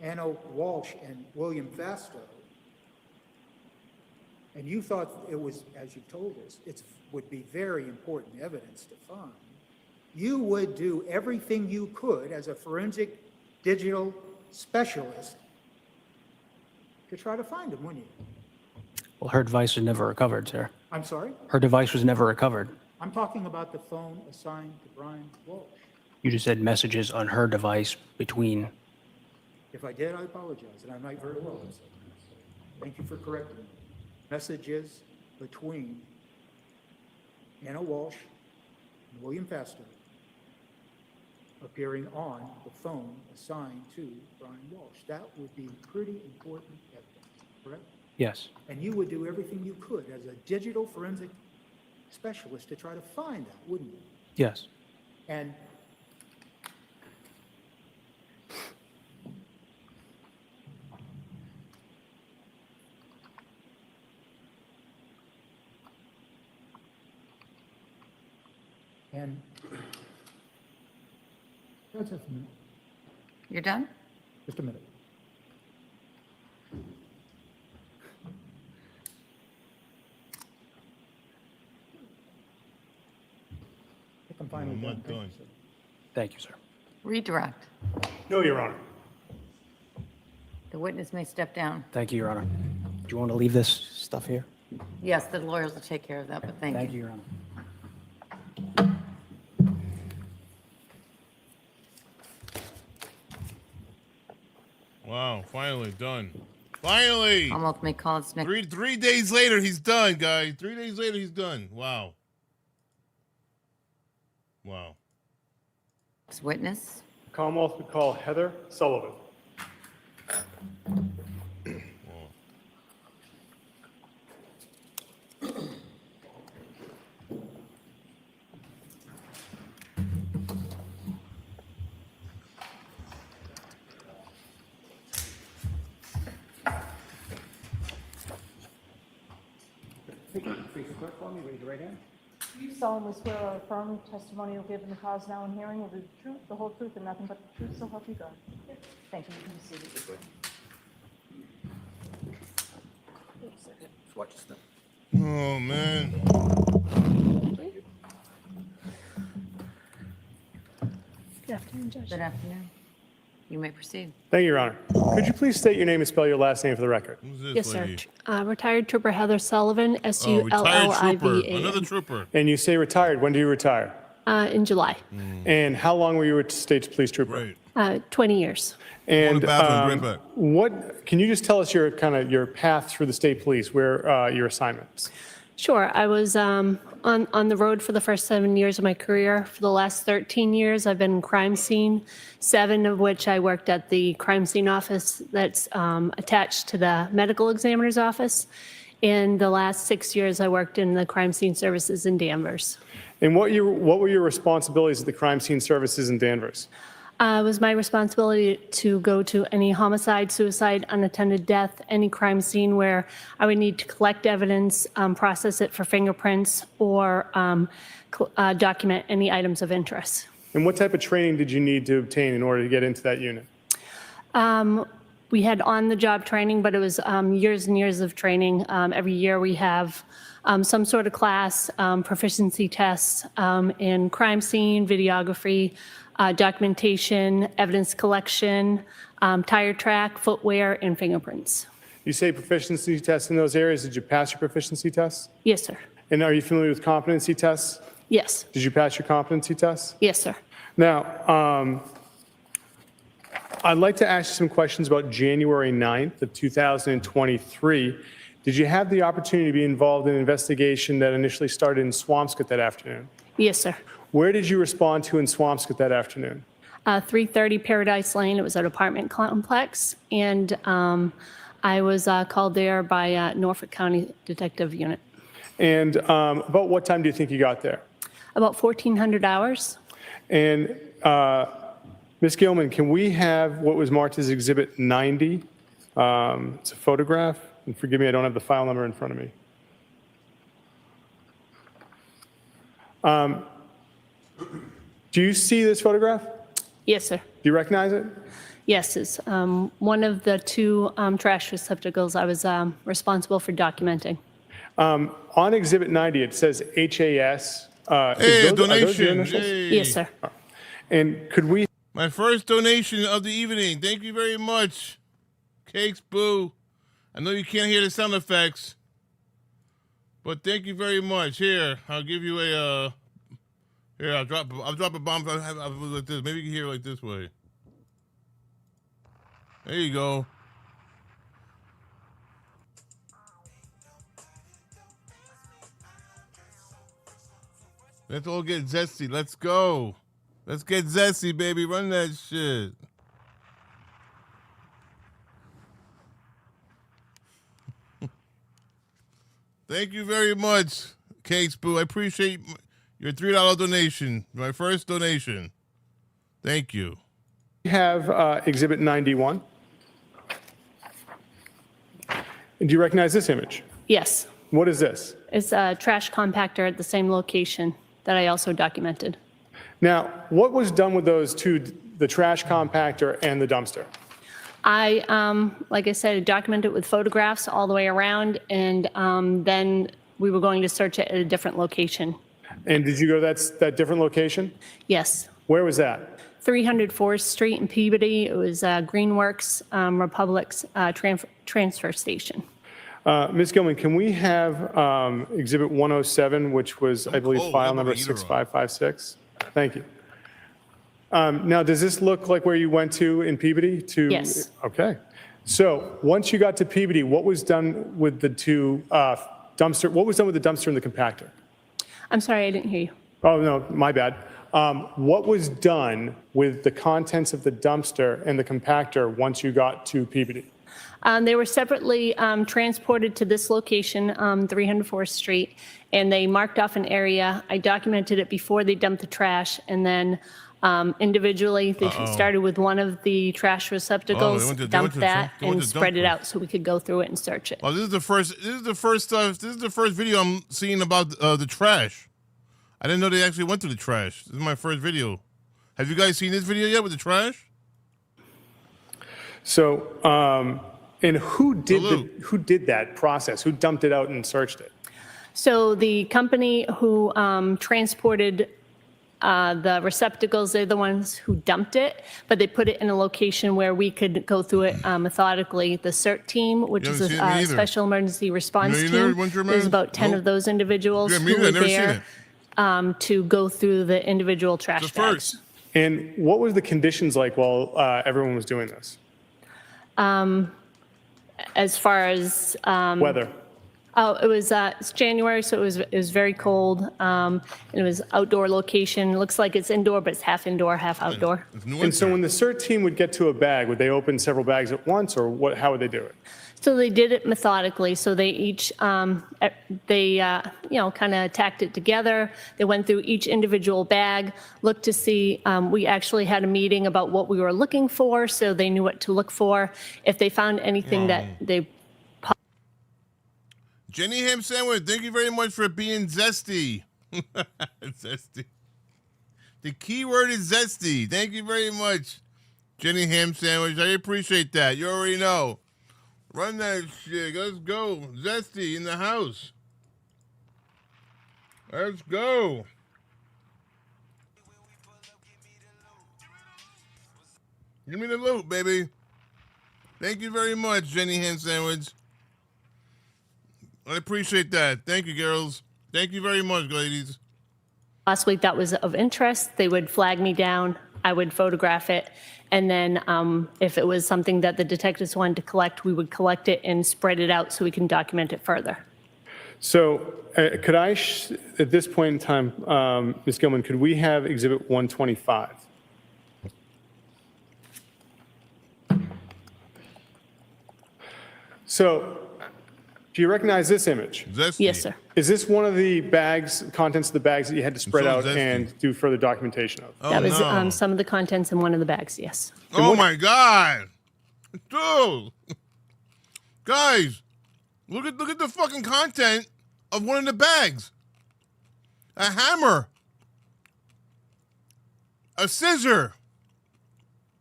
Anna Walsh and William Fastow, and you thought it was, as you told us, it would be very important evidence to find, you would do everything you could as a forensic digital specialist to try to find him, wouldn't you? Well, her device was never recovered, sir. I'm sorry? Her device was never recovered. I'm talking about the phone assigned to Brian Walsh. You just said messages on her device between. If I did, I apologize, and I might very well have said that. Thank you for correcting me. Messages between Anna Walsh and William Faster appearing on the phone assigned to Brian Walsh. That would be pretty important evidence, correct? Yes. And you would do everything you could as a digital forensic specialist to try to find that, wouldn't you? Yes. And just a minute. You're done? Just a minute. I think I'm finally done. Thank you, sir. Thank you, sir. Redirect. No, Your Honor. The witness may step down. Thank you, Your Honor. Do you want to leave this stuff here? Yes, the lawyers will take care of that, but thank you. Thank you, Your Honor. Wow, finally done. Finally. Almost may call it next. 3 days later, he's done, guys. 3 days later, he's done. Wow. Wow. Next witness. Commonwealth would call Heather Sullivan. Face the clerk for me, raise your right hand. Do you solemnly swear or affirm testimony you'll give in the cause now in hearing will be the truth, the whole truth, and nothing but the truth, so help you God? Thank you. You can be seated. Watch this. Oh, man. Good afternoon, Judge. Good afternoon. You may proceed. Thank you, Your Honor. Could you please state your name and spell your last name for the record? Who's this Yes, sir. lady? Retired Trooper Heather Sullivan, Oh, retired trooper. Sulliva. Another trooper. And you say retired. When do you retire? In July. And how long were you a state police trooper? Right. 20 years. And bathroom, bring back. what can you just tell us your path through the state police, where your assignments? Sure. I was on the road for the first 7 years of my career. For the last 13 years, I've been in crime scene, 7 of which I worked at the crime scene office that's attached to the medical examiner's office. In the last 6 years, I worked in the crime scene services in Danvers. And what were your responsibilities at the crime scene services in Danvers? It was my responsibility to go to any homicide, suicide, unattended death, any crime scene where I would need to collect evidence, process it for fingerprints, or document any items of interest. And what type of training did you need to obtain in order to get into that unit? We had on-the-job training, but it was years and years of training. Every year we have some sort of class, proficiency tests in crime scene, videography, documentation, evidence collection, tire track, footwear, and fingerprints. You say proficiency tests in those areas. Did you pass your proficiency tests? Yes, sir. And are you familiar with competency tests? Yes. Did you pass your competency tests? Yes, sir. Now, I'd like to ask you some questions about January 9th of 2023. Did you have the opportunity to be involved in an investigation that initially started in Swampscott that afternoon? Yes, sir. Where did you respond to in Swampscott that afternoon? 330 Paradise Lane. It was an apartment complex, and I was called there by Norfolk County Detective Unit. And about what time do you think you got there? About 1,400 hours. And Ms. Gilman, can we have what was marked as Exhibit 90? It's a photograph. And forgive me, I don't have the file number in front of me. Do you see this photograph? Yes, sir. Do you recognize it? Yes, it's one of the 2 trash receptacles I was responsible for documenting. On Exhibit 90, it says HAS Hey, a are those your donation. initials? Hey. Yes, sir. And could we? My first donation of the evening. Thank you very much. Cakes Boo. I know you can't hear the sound effects, but thank you very much. Here, I'll give you a here, I'll drop a bomb. I'll like this. Maybe you can hear it like this way. There you go. Let's all get zesty. Let's go. Let's get zesty, baby. Run that shit. Thank you very much, Cakes Boo. I appreciate your $3 donation. My first donation. Thank you. We have Exhibit 91. And do you recognize this image? Yes. What is this? It's a trash compactor at the same location that I also documented. Now, what was done with those two, the trash compactor and the dumpster? I, like I said, documented it with photographs all the way around, and then we were going to search it at a different location. And did you go to that different location? Yes. Where was that? 300 Forest Street in Peabody. It was Greenworks Republic's transfer station. Ms. Gilman, can we have Exhibit 107, which was, I believe, file number 6556? Thank you. Now, does this look like where you went to in Peabody? Yes. Okay. So once you got to Peabody, what was done with the two dumpster? What was done with the dumpster and the compactor? I'm sorry, I didn't hear you. Oh, no, my bad. What was done with the contents of the dumpster and the compactor once you got to Peabody? They were separately transported to this location, 304th Street, and they marked off an area. I documented it before they dumped the trash, and then individually, they started with one of the trash receptacles, dumped that, and spread it out so we could go through it and search it. Well, this is the first video I'm seeing about the trash. I didn't know they actually went to the trash. This is my first video. Have you guys seen this video yet with the trash? So, and who did that process? Who dumped it out and searched it? So the company who transported the receptacles, they're the ones who dumped it, but they put it in a location where we could go through it methodically. The CERT team, which is a special emergency response team, there's about 10 of those individuals who were there to go through the individual trash bags. And what was the conditions like while everyone was doing this? As far as weather. Oh, it was it's January, so it was very cold. And it was outdoor location. It looks like it's indoor, but it's half indoor, half outdoor. And so when the CERT team would get to a bag, would they open several bags at once, or what? How would they do it? So they did it methodically. So they each kind of tacked it together. They went through each individual bag, looked to see. We actually had a meeting about what we were looking for, so they knew what to look for. If they found anything that they Jenny Ham Sandwich, thank you very much for being zesty. Zesty. The key word is zesty. Thank you very much, Jenny Ham Sandwich. I appreciate that. You already know. Run that shit. Let's go. Zesty in the house. Let's go. Give me the loot, baby. Thank you very much, Jenny Ham Sandwich. I appreciate that. Thank you, girls. Thank you very much, ladies. last week that was of interest, they would flag me down. I would photograph it. And then if it was something that the detectives wanted to collect, we would collect it and spread it out so we can document it further. So could I, at this point in time, Ms. Gilman, could we have Exhibit 125? So do you recognize this image? Yes, sir. Is this one of the bags, contents of the bags that you had to spread out and do further documentation of? That was some of the contents in one of the bags, yes. Oh my God. Dude. Guys, look at the fucking content of one of the bags. A hammer. A scissor.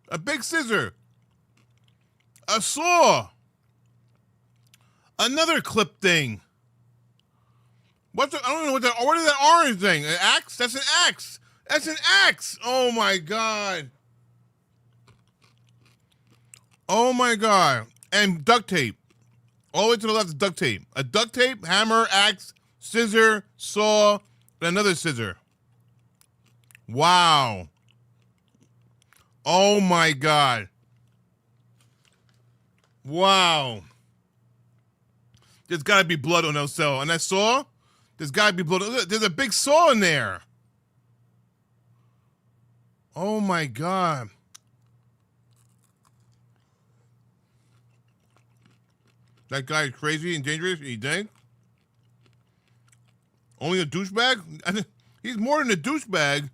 A big scissor. A saw. Another clip thing. What's I don't know what is that orange thing? An axe? That's an axe. That's an axe. Oh my god. Oh my god. And duct tape. All the way to the left is duct tape. A duct tape, hammer, axe, scissor, saw, and another scissor. Wow. Oh my god. Wow. There's gotta be blood on that saw. On that saw, there's gotta be blood. Look, there's a big saw in there. Oh my god. That guy is crazy and dangerous, you think? Only a douchebag? He's more than a douchebag.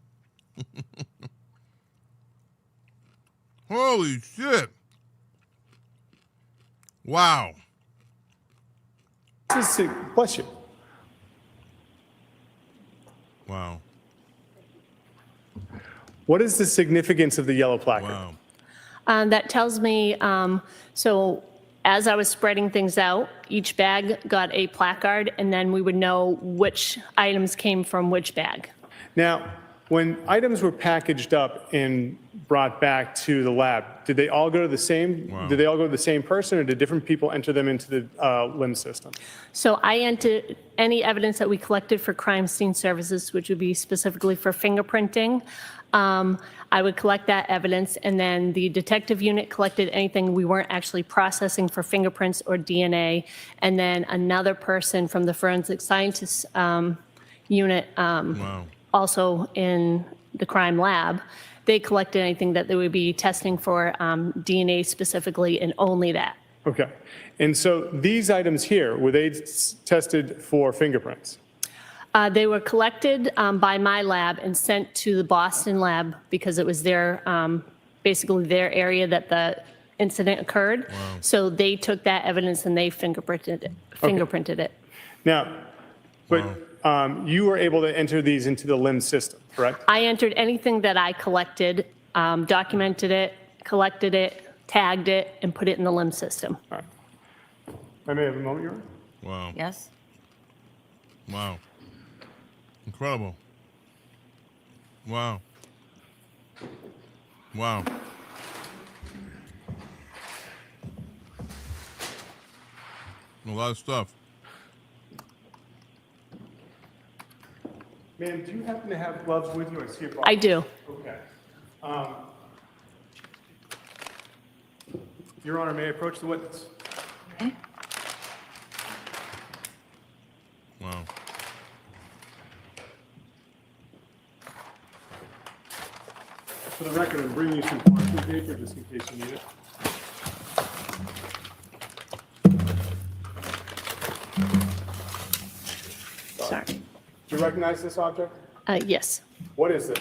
Holy shit. Wow. Bless you. Wow. What is the significance of the yellow placard? Wow. That tells me, so as I was spreading things out, each bag got a placard, and then we would know which items came from which bag. Now, when items were packaged up and brought back to the lab, did they all go to the same? Wow. Did they all go to the same person, or did different people enter them into the LIMS system? So I entered any evidence that we collected for crime scene services, which would be specifically for fingerprinting. I would collect that evidence, and then the detective unit collected anything we weren't actually processing for fingerprints or DNA, and then another person from the forensic scientists unit, Wow. also in the crime lab, they collected anything that they would be testing for DNA specifically, and only that. Okay. And so these items here, were they tested for fingerprints? They were collected by my lab and sent to the Boston lab because it was their, basically their area that the incident occurred. So they took that evidence and they fingerprinted it. Now, but you were able to enter these into the LIMS system, correct? I entered anything that I collected, documented it, collected it, tagged it, and put it in the LIMS system. All right. I may have a moment, Your Honor. Wow. Yes? Wow. Incredible. Wow. Wow. A lot of stuff. Ma'am, do you happen to have gloves with you? I see a box. I do. Okay. Your Honor, may I approach the witness? Wow. For the record, I'm bringing you some parchment paper just in case you need it. Sorry. Do you recognize this object? Yes. What is this?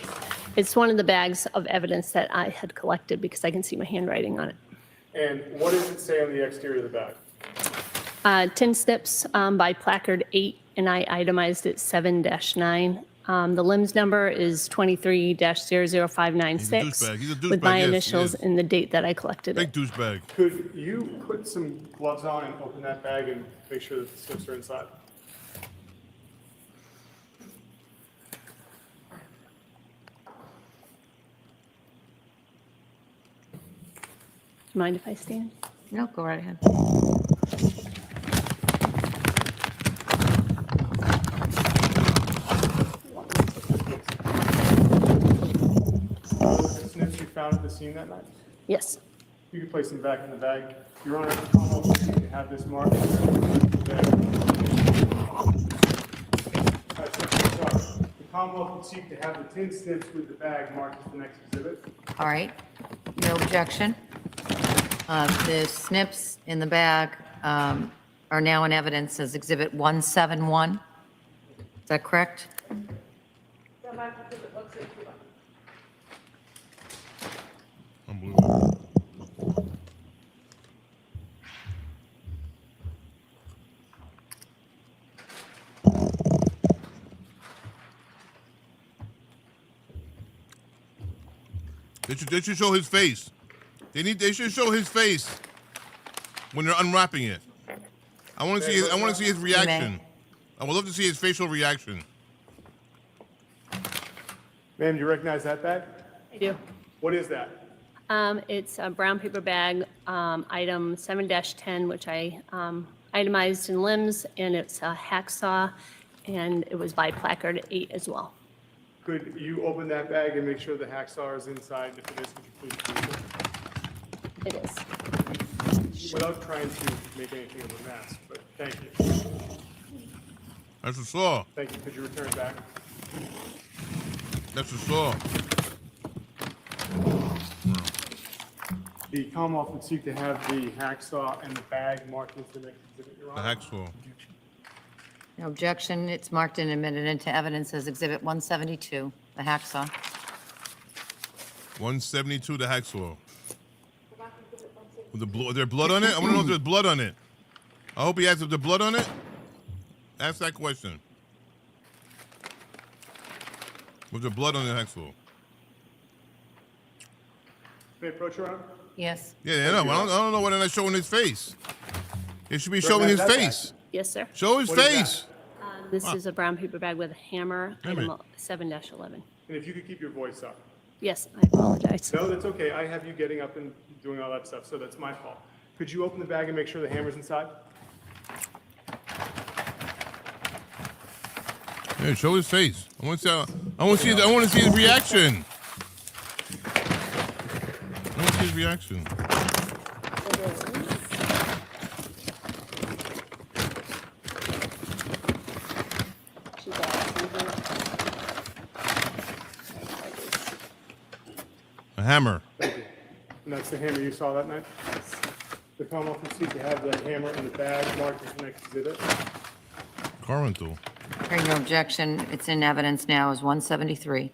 It's one of the bags of evidence that I had collected because I can see my handwriting on it. And what does it say on the exterior of the bag? Tin snips by placard 8, and I itemized it 7-9. The LIMS number is 23-00596 He's a douchebag, with my yes, he initials is. and the date that I collected Big it. douchebag. Could you put some gloves on and open that bag and make sure that the snips are inside? Do you mind if I stand? No, go right ahead. The snips you found at the scene that night? Yes. You can place them back in the bag. Your Honor, the Commonwealth would seek to have this marked. The Commonwealth would seek to have the tin snips with the bag marked as the next exhibit. All right. No objection. The snips in the bag are now in evidence as Exhibit 171. Is that correct? Unbelievable. They should show his face. They should show his face when they're unwrapping it. I want to see his reaction. I would love to see his facial reaction. Ma'am, do you recognize that bag? I do. What is that? It's a brown paper bag, item 7-10, which I itemized in limbs, and it's a hacksaw, and it was by placard 8 as well. Could you open that bag and make sure the hacksaw is inside? If it is, could you please do It is. so? Without trying to make anything of a mess, but thank you. That's a saw. Thank you. Could you return it back? That's a saw. The Commonwealth would seek to have the hacksaw and the bag marked as the next exhibit, Your The Honor. hacksaw. No objection. It's marked and admitted into evidence as Exhibit 172, the hacksaw. 172, the hacksaw. With is there blood on it? I want to know if there's blood on it. I hope he asks if there's blood on it. Ask that question. Was there blood on the hacksaw? May I approach, Your Honor? Yes. Yeah, I know. I don't know why they're not showing his face. It should be Sir, showing his that's face. Yes, sir. Show his What is face. This is a brown paper bag with a hammer, Wait a item minute. 7-11. And if you could keep your voice up. Yes, I apologize. No, that's okay. I have you getting up and doing all that stuff, so that's my fault. Could you open the bag and make sure the hammer's inside? Yeah, show his face. I want to see his reaction. I want to see his reaction. A hammer. Thank you. And that's the hammer you saw that night? The Commonwealth would seek to have the hammer in the bag marked as the next exhibit. Car rental. Hearing no objection, it's in evidence now as 173.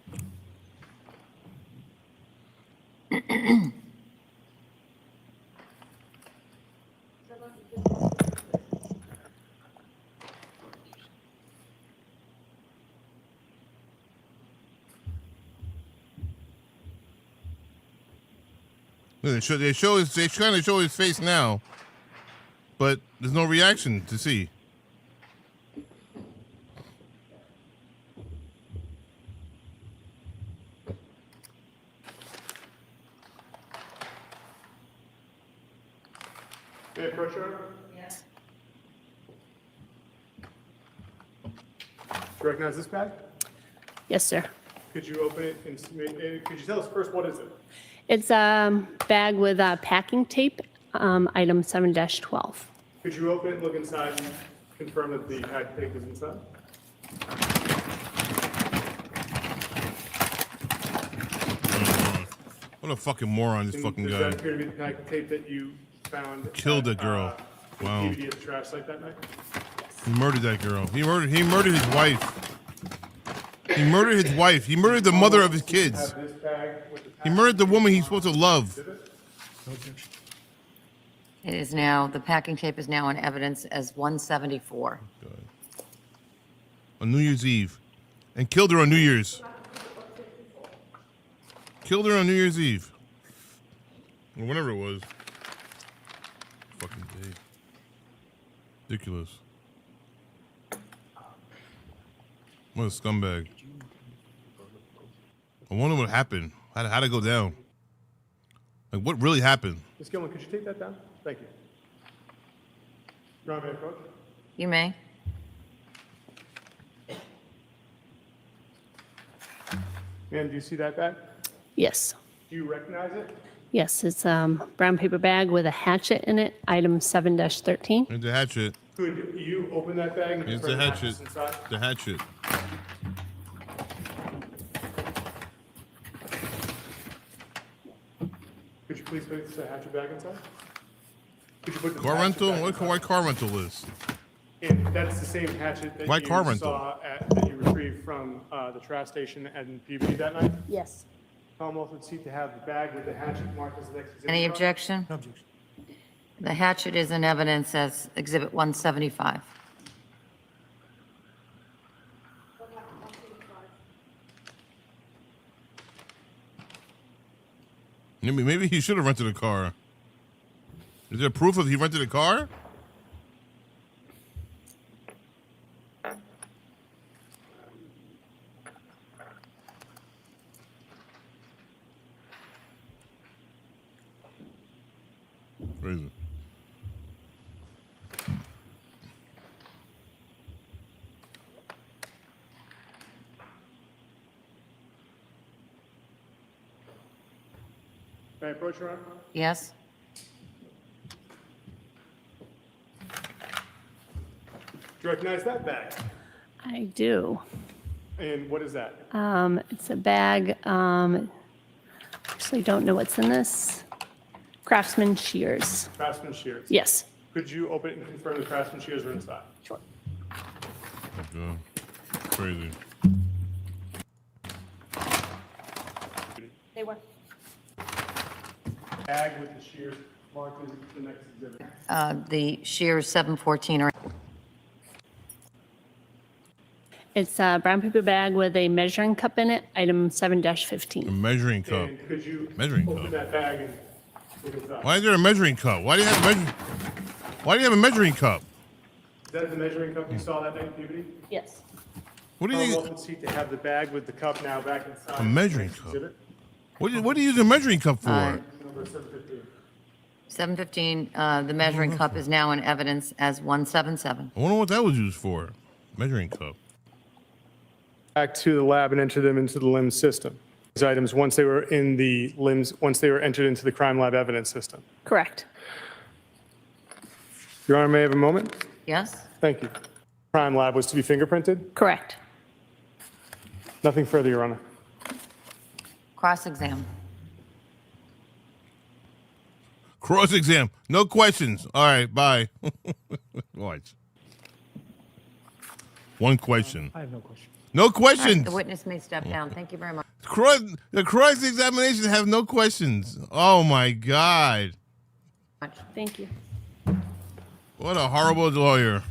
They're trying to show his face now, but there's no reaction to see. May I approach, Your Honor? Yes. Do you recognize this bag? Yes, sir. Could you open it and could you tell us first what is it? It's a bag with packing tape, item 7-12. Could you open it, look inside, and confirm that the pack tape is inside? What a fucking moron, this fucking Does guy. that appear to be the pack tape that you found? Killed at, that girl. the Wow. DVD at the trash site that night? He murdered that girl. He murdered his wife. He murdered his wife. He murdered the mother of his kids. Have this bag with the He murdered the woman he's supposed to love. It is now, the packing tape is now in evidence as 174. On New Year's Eve. And killed her on New Year's. Killed her on New Year's Eve. Or whenever it was. Fucking day. Ridiculous. What a scumbag. I wonder what happened. How'd it go down? Like, what really happened? Ms. Gilman, could you take that down? Thank you. Your Honor, may I approach? You may. Ma'am, do you see that bag? Yes. Do you recognize it? Yes, it's a brown paper bag with a hatchet in it, item 7-13. Here's the hatchet. Could you open that bag and Here's confirm the the hatchet. hatchet's inside? The hatchet. Could you please place the hatchet bag inside? Could you put the Car hatchet rental? back What inside? why car rental is? And that's the same hatchet that Why you car rental? saw that you retrieved from the trash station and PB that night? Yes. Commonwealth would seek to have the bag with the hatchet marked as the next exhibit. Any Your Honor. objection? No objection. The hatchet is in evidence as Exhibit 175. Maybe he should have rented a car. Is there proof of he rented a car? Crazy. May I approach, Your Honor? Yes? Do you recognize that bag? I do. And what is that? It's a bag. Actually, don't know what's in this. Craftsman shears. Craftsman shears. Yes. Could you open it and confirm the Craftsman shears are inside? Sure. Crazy. They were. Bag with the shears marked as the next exhibit. The shears 714 are, It's a brown paper bag with a measuring cup in it, item A 7-15. measuring cup. And could you Measuring open cup. that bag and look inside? Why is there a measuring cup? Why do you have a measuring cup? Is that the measuring cup you saw that day, Peabody? Yes. What do you think? Welcome seat to have the bag with the cup now back inside. A measuring Next cup? exhibit. What do you use a measuring cup for? Number 715. 715, the measuring cup is now in evidence as 177. I wonder what that was used for. Measuring cup. Back to the lab and enter them into the LIMS system. These items, once they were in the LIMS, once they were entered into the crime lab evidence system. Correct. Your Honor, may I have a moment? Yes? Thank you. Crime lab was to be fingerprinted? Correct. Nothing further, Your Honor. Cross-exam. Cross exam. No questions. All right. Bye. Watch. One question. I have no question. No All right, questions. the witness may step down. Thank you very much. The cross examination have no questions. Oh my God. Thank you. What a horrible lawyer.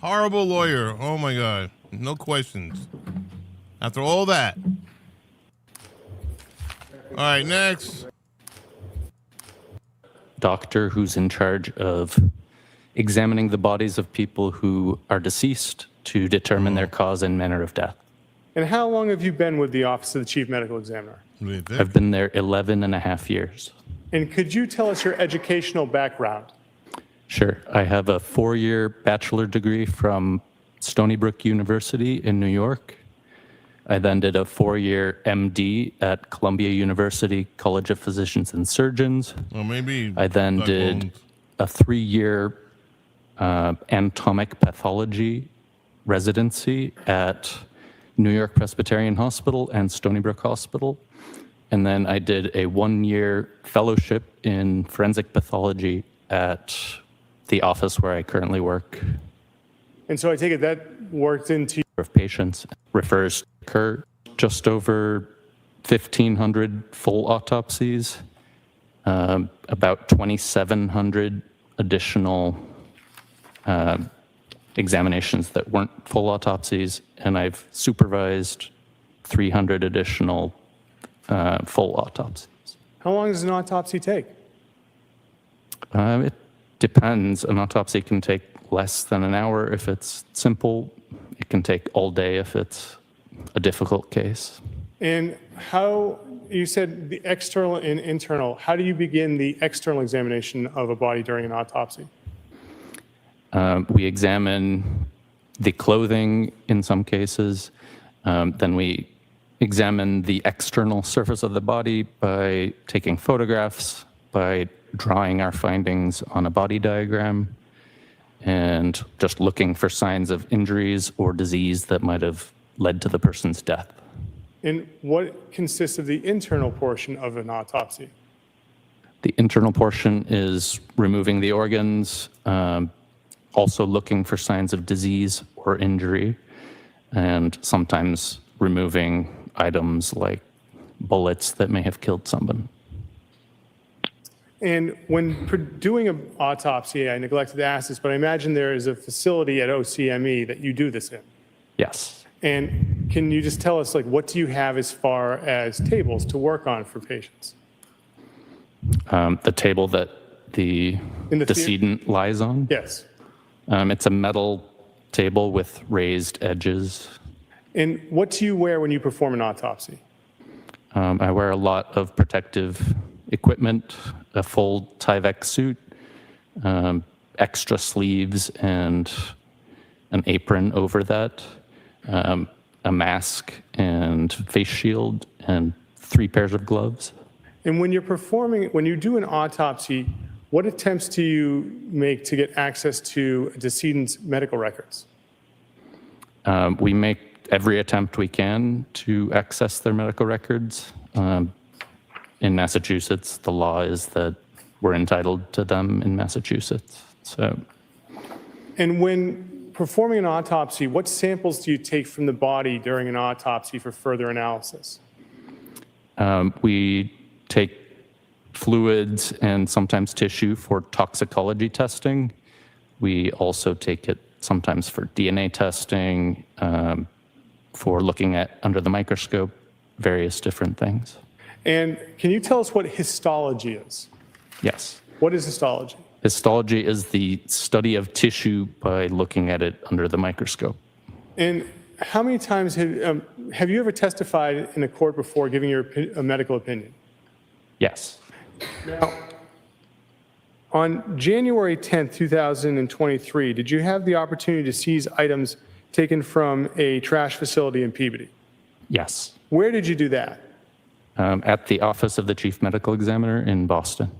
Horrible lawyer. Oh my God. No questions. After all that. All right, next. Doctor who's in charge of examining the bodies of people who are deceased to determine their cause and manner of death. And how long have you been with the Office of the Chief Medical Examiner? I've been there 11 and a half years. And could you tell us your educational background? Sure. I have a 4-year bachelor degree from Stony Brook University in New York. I then did a 4-year MD at Columbia University College of Physicians and Surgeons. Well, maybe. I then did a 3-year anatomic pathology residency at New York Presbyterian Hospital and Stony Brook Hospital. And then I did a 1-year fellowship in forensic pathology at the office where I currently work. And so I take it that worked into Of patients refers to occur just over 1,500 full autopsies, about 2,700 additional examinations that weren't full autopsies, and I've supervised 300 additional full autopsies. How long does an autopsy take? It depends. An autopsy can take less than an hour if it's simple. It can take all day if it's a difficult case. And how, you said the external and internal, how do you begin the external examination of a body during an autopsy? We examine the clothing in some cases. Then we examine the external surface of the body by taking photographs, by drawing our findings on a body diagram, and just looking for signs of injuries or disease that might have led to the person's death. And what consists of the internal portion of an autopsy? The internal portion is removing the organs, also looking for signs of disease or injury, and sometimes removing items like bullets that may have killed someone. And when doing an autopsy, I neglected to ask this, but I imagine there is a facility at OCME that you do this in. Yes. And can you just tell us, like, what do you have as far as tables to work on for patients? The table that the decedent lies on? Yes. It's a metal table with raised edges. And what do you wear when you perform an autopsy? I wear a lot of protective equipment, a full Tyvek suit, extra sleeves and an apron over that, a mask and face shield, and 3 pairs of gloves. And when you do an autopsy, what attempts do you make to get access to a decedent's medical records? We make every attempt we can to access their medical records. In Massachusetts, the law is that we're entitled to them in Massachusetts. So, And when performing an autopsy, what samples do you take from the body during an autopsy for further analysis? we take fluids and sometimes tissue for toxicology testing. We also take it sometimes for DNA testing, for looking at under the microscope, various different things. And can you tell us what histology is? Yes. What is histology? Histology is the study of tissue by looking at it under the microscope. And how many times have you ever testified in a court before giving your a medical opinion? Yes. Now, on January 10th, 2023, did you have the opportunity to seize items taken from a trash facility in Peabody? Yes. Where did you do that? At the Office of the Chief Medical Examiner in Boston.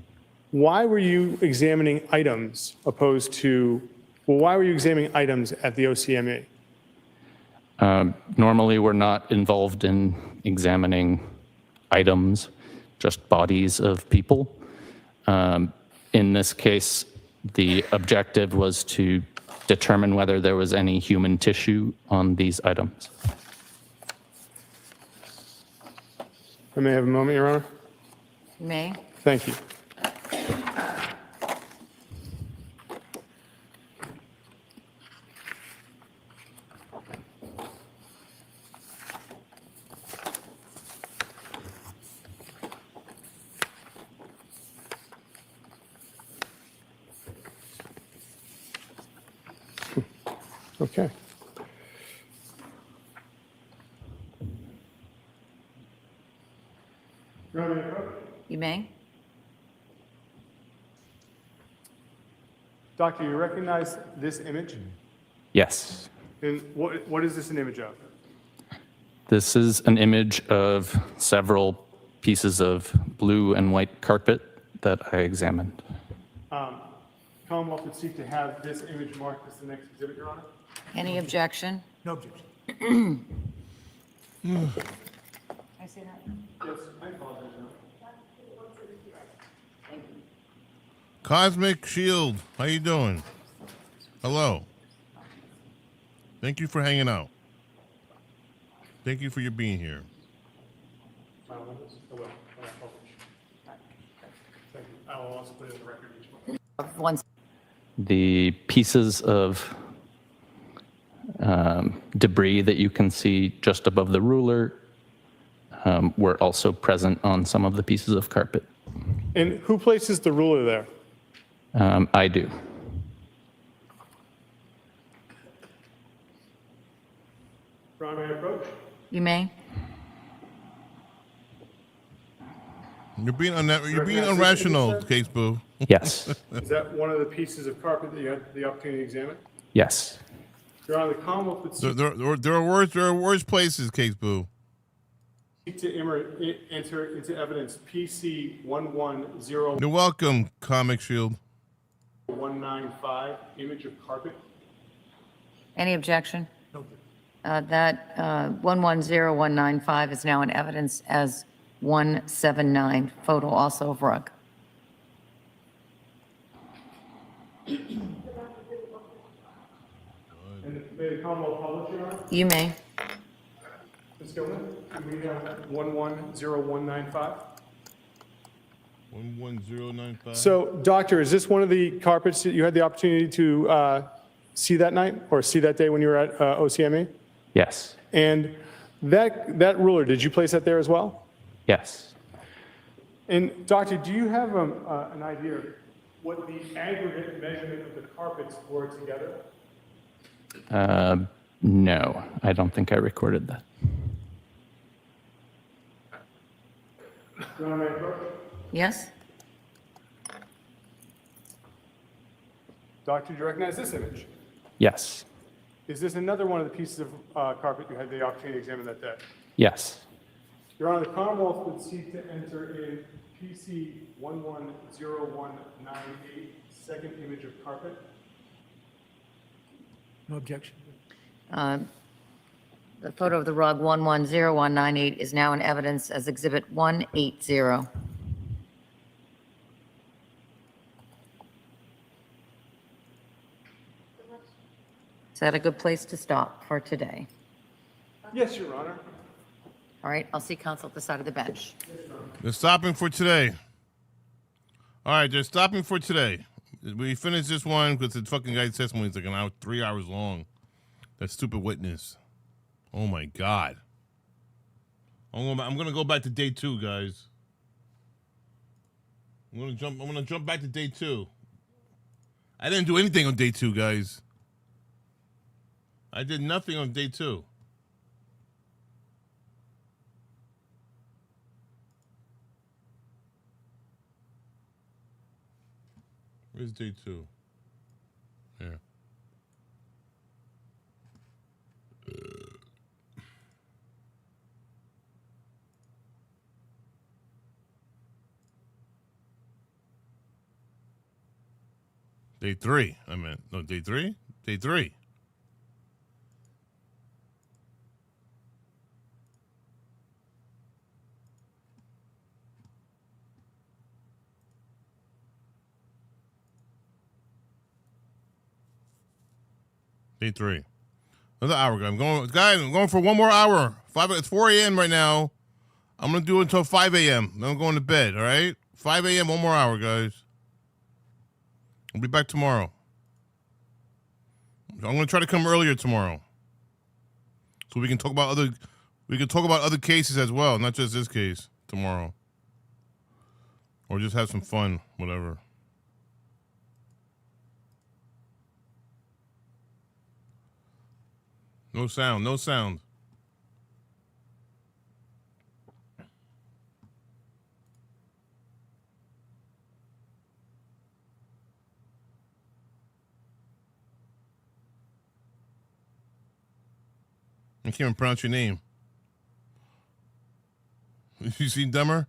Why were you examining items opposed to, well, why were you examining items at the OCME? Normally, we're not involved in examining items, just bodies of people. In this case, the objective was to determine whether there was any human tissue on these items. I may have a moment, Your Honor. You may. Thank you. Okay. You may. Doctor, you recognize this image? Yes. And what is this an image of? This is an image of several pieces of blue and white carpet that I examined. Commonwealth would seek to have this image marked as the next exhibit, Your Honor. Any objection? No objection. I see that? Yes, I apologize. Cosmic Shield, how you doing? Hello. Thank you for hanging out. Thank you for your being here. I will also put it in the record each month. Once. The pieces of debris that you can see just above the ruler were also present on some of the pieces of carpet. And who places the ruler there? I do. Ron, may I approach? You may. You're being irrational, Case Boo. Yes. Is that one of the pieces of carpet that you had the opportunity to examine? Yes. Your Honor, the Commonwealth would seek There are worse places, Case Boo. to enter into evidence PC 110. You're welcome, Comic Shield. 195, image of carpet. Any objection? That 110195 is now in evidence as 179, photo also of rug. And may the Commonwealth publish, Your Honor? You may. Ms. Gilman, do we have 110195? 11095. So, Doctor, is this one of the carpets that you had the opportunity to see that night or see that day when you were at OCME? Yes. And that ruler, did you place that there as well? Yes. And Doctor, do you have an idea of what the aggregate measurement of the carpets were together? No, I don't think I recorded that. Your Honor, may I approach? Yes? Doctor, do you recognize this image? Yes. Is this another one of the pieces of carpet you had the opportunity to examine that day? Yes. Your Honor, the Commonwealth would seek to enter in PC 110198, second image of carpet. No objection. The photo of the rug 110198 is now in evidence as Exhibit 180. Is that a good place to stop for today? Yes, Your Honor. All right, I'll see counsel at the side of the bench. They're stopping for today. All right, they're stopping for today. We finished this one because the fucking guy's testimony is like an hour, 3 hours long. That stupid witness. Oh my God. I'm gonna go back to day 2, guys. I'm gonna jump back to day 2. I didn't do anything on day 2, guys. I did nothing on day 2. Where's day 2? Here. Day 3. I meant, no, day 3? Day 3. Day 3. Another hour. I'm going for one more hour. It's 4 a.m. right now. I'm going to do it until 5 a.m. Then I'm going to bed, all right? 5 a.m., one more hour, guys. I'll be back tomorrow. I'm going to try to come earlier tomorrow. So we can talk about other cases as well, not just this case tomorrow. Or just have some fun, whatever. No sound, no sound. I can't even pronounce your name. You seen Dumber?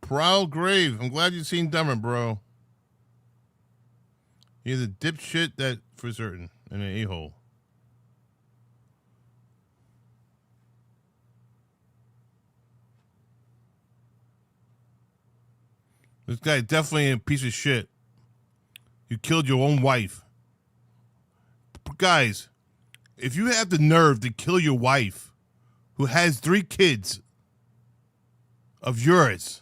Prowl Grave. I'm glad you've seen Dumber, bro. He's a dipshit that for certain, and an a-hole. This guy definitely a piece of shit. You killed your own wife. Guys, if you have the nerve to kill your wife, who has 3 kids of yours,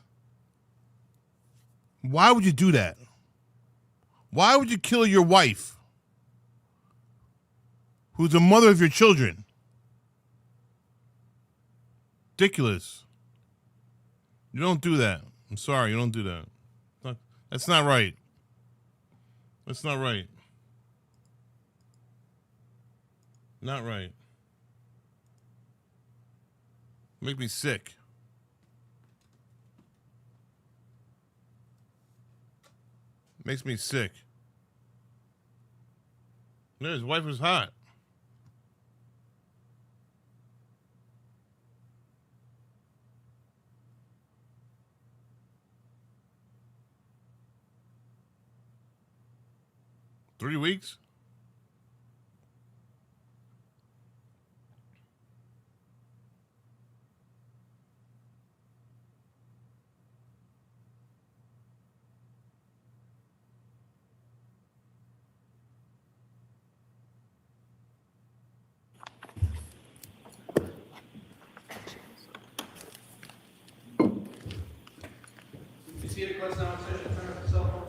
why would you do that? Why would you kill your wife, who's the mother of your children? Ridiculous. You don't do that. I'm sorry, you don't do that. That's not right. That's not right. Not right. Make me sick. Makes me sick. Yeah, his wife was hot. Three weeks? You see the question on session turn off the cell phone?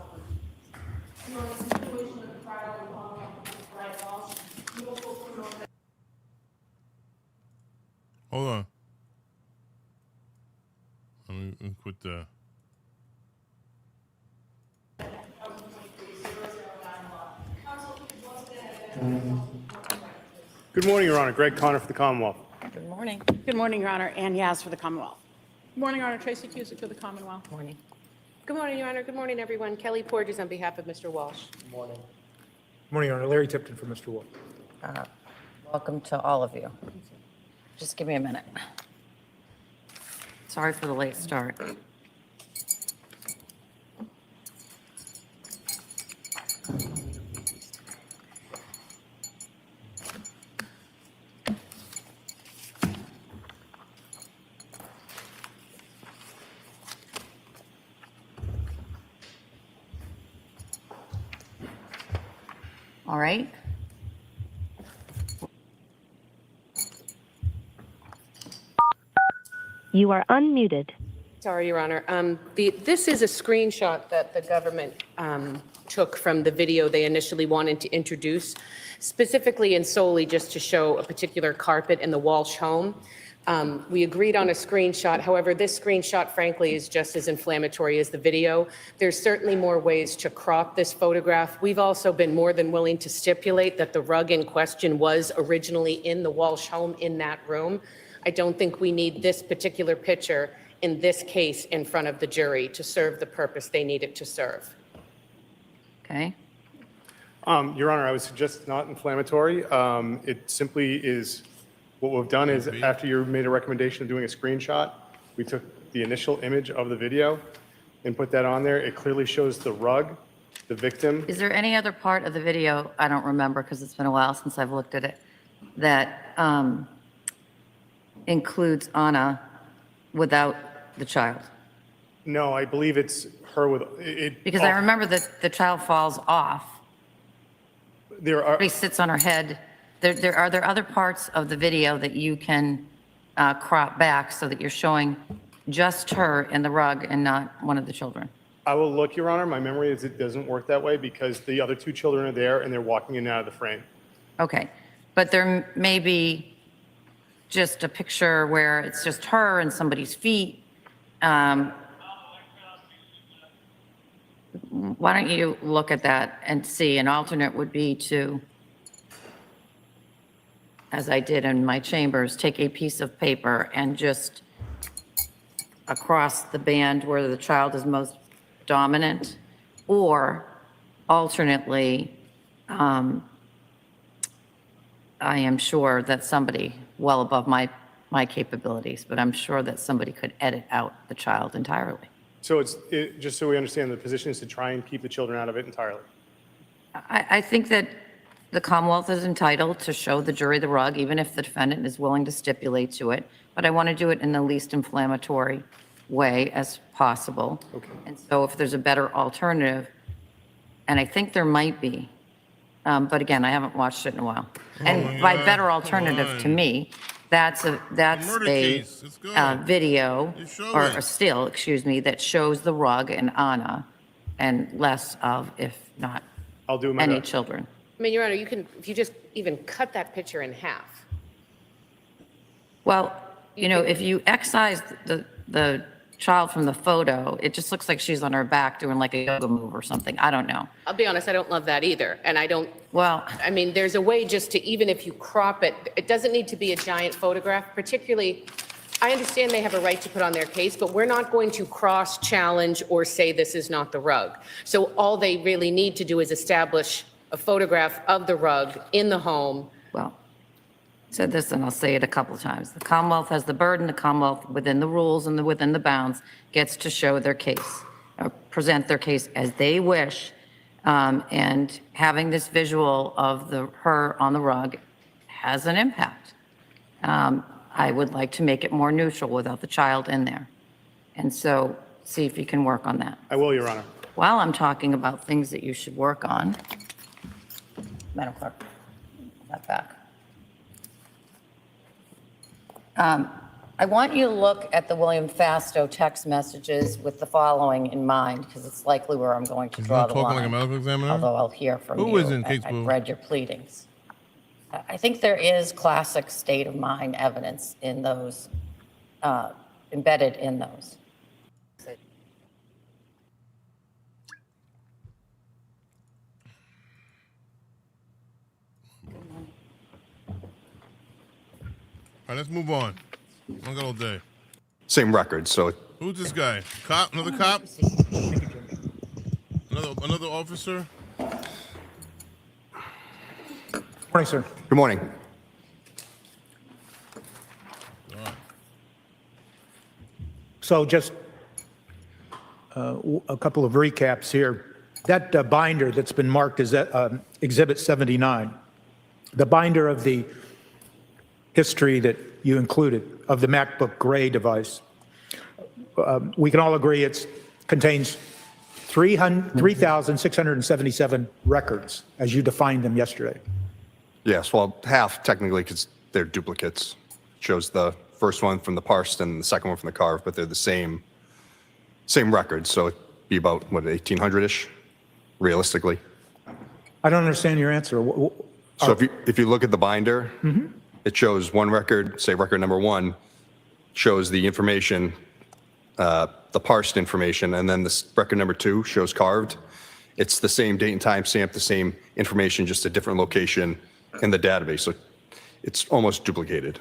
Hold on. Let me quit the. Good morning, Your Honor. Greg Connor for the Commonwealth. Good morning. Good morning, Your Honor. Ann Yaz for the Commonwealth. Good morning, Your Honor. Tracy Cusick for the Commonwealth. Morning. Good morning, Your Honor. Good morning, everyone. Kelly Porges on behalf of Mr. Walsh. Good morning. Good morning, Your Honor. Larry Tipton for Mr. Wolf. Welcome to all of you. Just give me a minute. Sorry for the late start. All right. You are unmuted. Sorry, Your Honor. This is a screenshot that the government took from the video they initially wanted to introduce, specifically and solely just to show a particular carpet in the Walsh home. We agreed on a screenshot. However, this screenshot, frankly, is just as inflammatory as the video. There's certainly more ways to crop this photograph. We've also been more than willing to stipulate that the rug in question was originally in the Walsh home in that room. I don't think we need this particular picture in this case in front of the jury to serve the purpose they need it to serve. Okay. Your Honor, I would suggest it's not inflammatory. It simply is, what we've done is after you made a recommendation of doing a screenshot, we took the initial image of the video and put that on there. It clearly shows the rug, the victim. Is there any other part of the video, I don't remember because it's been a while since I've looked at it, that includes Anna without the child? No, I believe it's her with it. Because I remember that the child falls off. There are. He sits on her head. Are there other parts of the video that you can crop back so that you're showing just her in the rug and not one of the children? I will look, Your Honor. My memory is it doesn't work that way because the other two children are there and they're walking in and out of the frame. Okay, but there may be just a picture where it's just her and somebody's feet. Why don't you look at that and see? An alternate would be to, as I did in my chambers, take a piece of paper and just across the band where the child is most dominant, or alternately, I am sure that somebody, well above my capabilities, but I'm sure that somebody could edit out the child entirely. So just so we understand, the position is to try and keep the children out of it entirely. I think that the Commonwealth is entitled to show the jury the rug, even if the defendant is willing to stipulate to it, but I want to do it in the least inflammatory way as possible. Okay. And so if there's a better alternative, and I think there might be, but again, I haven't watched it in a while. And by better alternative to me, that's a video or a still, excuse me, that shows the rug and Anna and less of, if not I'll do my any best. children. I mean, Your Honor, you can, if you just even cut that picture in half. Well, you know, if you excise the child from the photo, it just looks like she's on her back doing like a yoga move or something. I don't know. I'll be honest, I don't love that either. And I don't, Well, I mean, there's a way just to, even if you crop it, it doesn't need to be a giant photograph, particularly, I understand they have a right to put on their case, but we're not going to cross-challenge or say this is not the rug. So all they really need to do is establish a photograph of the rug in the home. well, said this and I'll say it a couple of times. The Commonwealth has the burden. The Commonwealth, within the rules and within the bounds, gets to show their case, or present their case as they wish. And having this visual of her on the rug has an impact. I would like to make it more neutral without the child in there. And so see if you can work on that. I will, Your Honor. While I'm talking about things that you should work on, Madam Clerk, that back. I want you to look at the William Fasto text messages with the following in mind, because it's likely where I'm going to draw the talking like a line. medical examiner? Although I'll hear from you. Who is in case I've boo? read your pleadings. I think there is classic state of mind evidence in those, embedded in those. All right, let's move on. I got all day. Same record, so Who's this guy? Cop? Another cop? Another officer? Morning, sir. Good morning. So just a couple of recaps here. That binder that's been marked as Exhibit 79, the binder of the history that you included of the MacBook Gray device, we can all agree it contains 3,677 records as you defined them yesterday. Yes, well, half technically because they're duplicates. Shows the first one from the parsed and the second one from the carved, but they're the same records. So it'd be about, what, 1,800-ish, realistically. I don't understand your answer. So if you look at the binder, it shows one record, say record number 1, shows the information, the parsed information, and then this record number 2 shows carved. It's the same date and time stamp, the same information, just a different location in the database. So it's almost duplicated.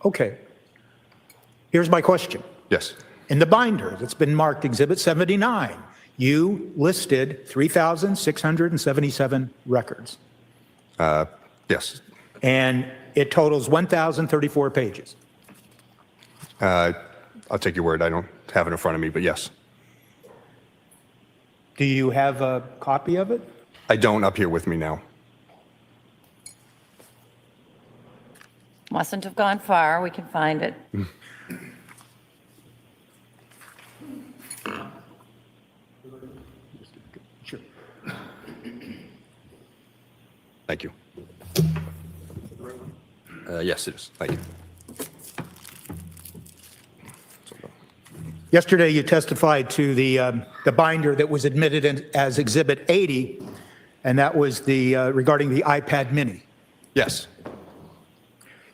Okay. Here's my question. Yes. In the binder that's been marked Exhibit 79, you listed 3,677 records. Yes. And it totals 1,034 pages. I'll take your word. I don't have it in front of me, but yes. Do you have a copy of it? I don't up here with me now. Mustn't have gone far. We can find it. Sure. Thank you. Yes, it is. Thank you. Yesterday, you testified to the binder that was admitted as Exhibit 80, and that was regarding the iPad Mini. Yes.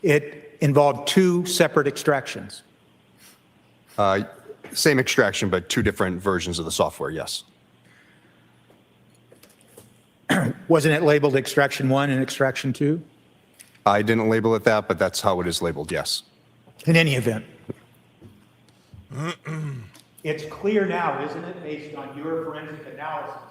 It involved 2 separate extractions. Same extraction, but 2 different versions of the software, yes. Wasn't it labeled Extraction 1 and Extraction 2? I didn't label it that, but that's how it is labeled, yes. In any event, it's clear now, isn't it, based on your forensic analysis,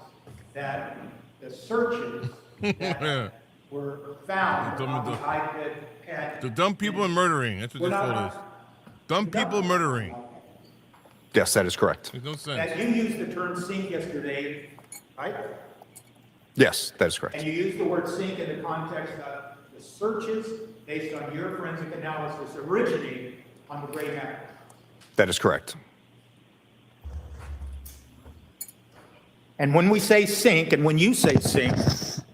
that the searches that were found on the iPad. The dumb people are murdering. That's what this photo is. Dumb people murdering. Yes, that is correct. Makes no sense. That you used the term sink yesterday, right? Yes, that is correct. And you used the word sink in the context of the searches based on your forensic analysis originating on the gray map. That is correct. And when we say sink, and when you say sink,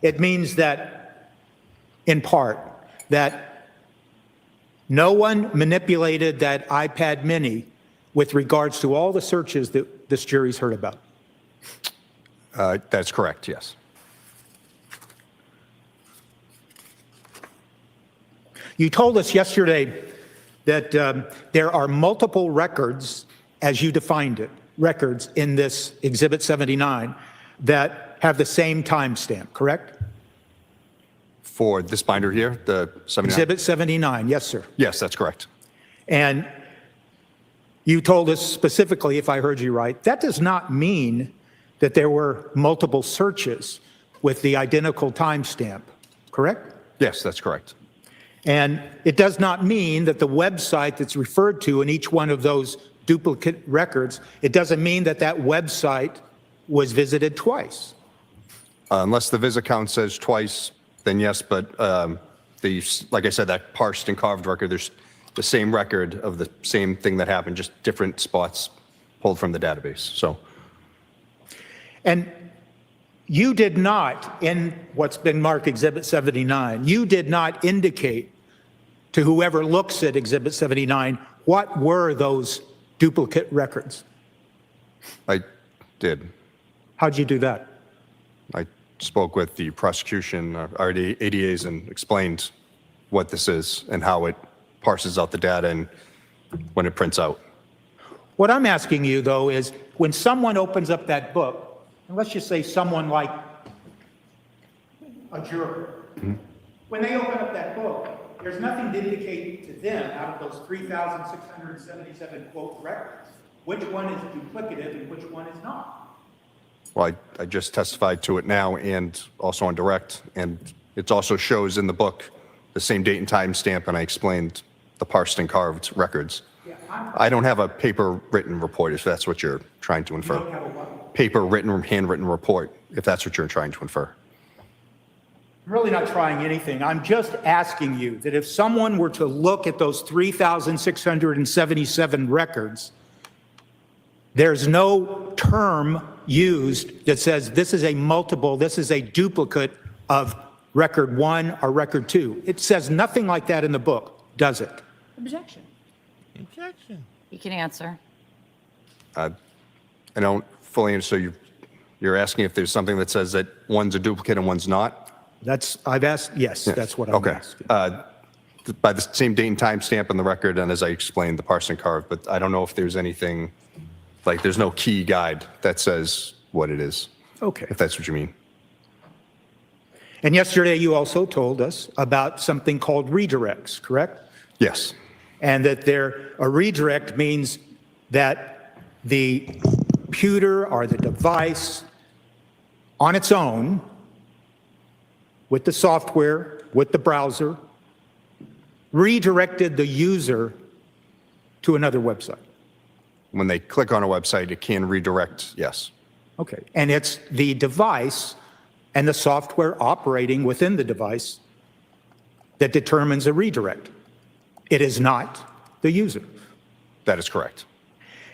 it means that, in part, that no one manipulated that iPad Mini with regards to all the searches that this jury's heard about. That's correct, yes. You told us yesterday that there are multiple records, as you defined it, records in this Exhibit 79 that have the same timestamp, correct? For this binder here, the 79? Exhibit 79, yes, sir. Yes, that's correct. And you told us specifically, if I heard you right, that does not mean that there were multiple searches with the identical timestamp, correct? Yes, that's correct. And it does not mean that the website that's referred to in each one of those duplicate records, it doesn't mean that that website was visited twice. Unless the visit count says twice, then yes, but like I said, that parsed and carved record, there's the same record of the same thing that happened, just different spots pulled from the database, so. And you did not, in what's been marked Exhibit 79, you did not indicate to whoever looks at Exhibit 79 what were those duplicate records. I did. How'd you do that? I spoke with the prosecution, our ADAs, and explained what this is and how it parses out the data and when it prints out. What I'm asking you, though, is when someone opens up that book, and let's just say someone like a juror, when they open up that book, there's nothing to indicate to them out of those 3,677 quote records Which one is duplicative and which one is not? Well, I just testified to it now and also on direct, and it also shows in the book the same date and time stamp, and I explained the parsed and carved records. I don't have a paper written report, if that's what you're trying to infer. You don't have a what? Paper written, handwritten report, if that's what you're trying to infer. I'm really not trying anything. I'm just asking you that if someone were to look at those 3,677 records, there's no term used that says this is a multiple, this is a duplicate of record 1 or record 2. It says nothing like that in the book, does it? Objection. Objection. You can answer. I don't fully understand. So you're asking if there's something that says that one's a duplicate and one's not? I've asked, yes, that's what I'm Okay. asking. By the same date and time stamp on the record, and as I explained, the parse and carve, but I don't know if there's anything, like there's no key guide that says what it is. Okay. If that's what you mean. And yesterday you also told us about something called redirects, correct? Yes. And that a redirect means that the computer or the device on its own, with the software, with the browser, redirected the user to another website. When they click on a website, it can redirect, yes. Okay. And it's the device and the software operating within the device that determines a redirect. It is not the user. That is correct.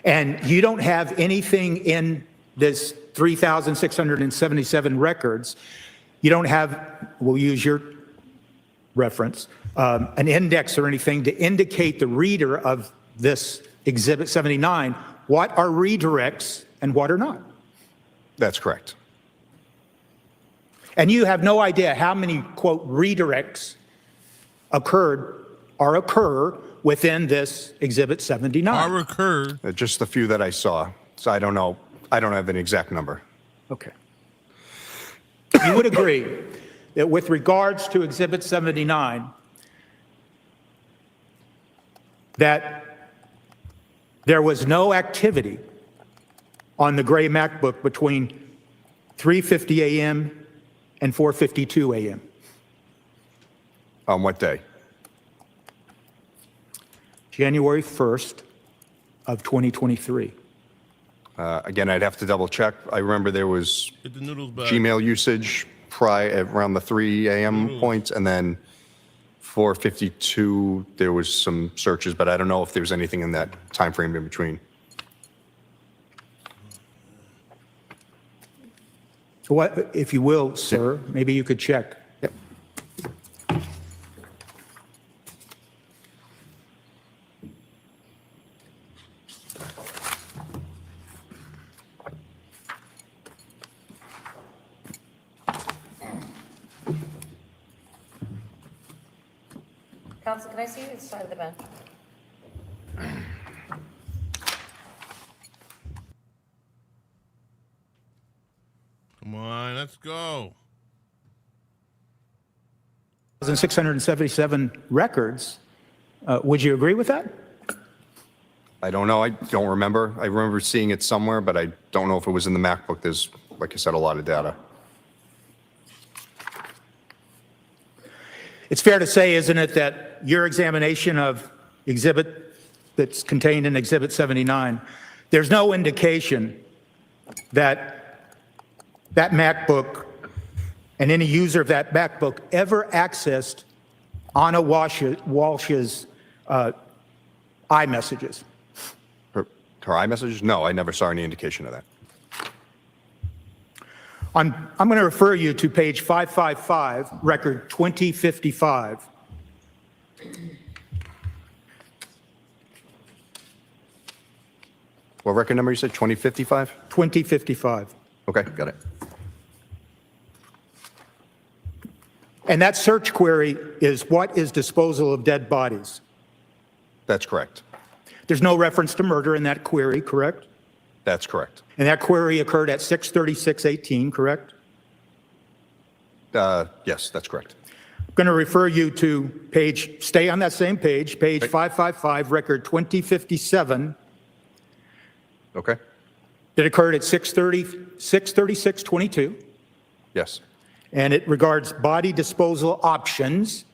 And you don't have anything in this 3,677 records. You don't have, we'll use your reference, an index or anything to indicate the reader of this Exhibit 79, what are redirects and what are not. That's correct. And you have no idea how many, quote, redirects occurred or occur within this Exhibit 79. Or occurred. Just the few that I saw. So I don't know. I don't have an exact number. Okay. You would agree that with regards to Exhibit 79, that there was no activity on the gray MacBook between 3:50 a.m. and 4:52 a.m. On what day? January 1st of 2023. Again, I'd have to double check. I remember there was Get the noodles back. Gmail usage around the 3 a.m. point, and then 4:52 there was some searches, but I don't know if there's anything in that time frame in between. What, if you will, sir, maybe you could check. Yep. Counsel, can I see the side of the bench? Come on, let's go. 1,677 records. Would you agree with that? I don't know. I don't remember. I remember seeing it somewhere, but I don't know if it was in the MacBook. There's, like I said, a lot of data. It's fair to say, isn't it, that your examination of exhibit that's contained in Exhibit 79, there's no indication that that MacBook and any user of that MacBook ever accessed Anna Walsh's iMessages? Her iMessages? No, I never saw any indication of that. I'm going to refer you to page 555, record 2055. What record number you said? 2055? 2055. Okay, got it. And that search query is what is disposal of dead bodies? That's correct. There's no reference to murder in that query, correct? That's correct. And that query occurred at 6:36:18, correct? Yes, that's correct. I'm going to refer you to stay on that same page, page 555, record 2057. Okay. It occurred at 6:36:22, Yes. and it regards body disposal options.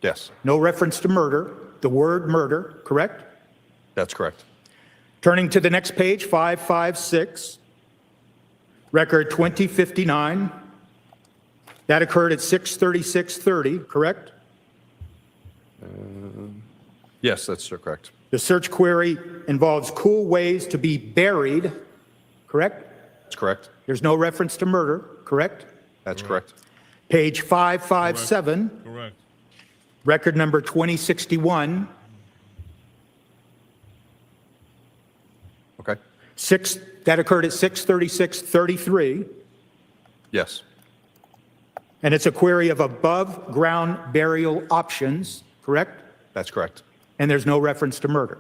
Yes. No reference to murder, the word murder, correct? That's correct. Turning to the next page, 556, record 2059. That occurred at 6:36:30, correct? Yes, that's correct. The search query involves cool ways to be buried, correct? That's correct. There's no reference to murder, correct? That's correct. Page 557, Correct. record number 2061, Okay. that occurred at 6:36:33, Yes. and it's a query of above-ground burial options, correct? That's correct. And there's no reference to murder.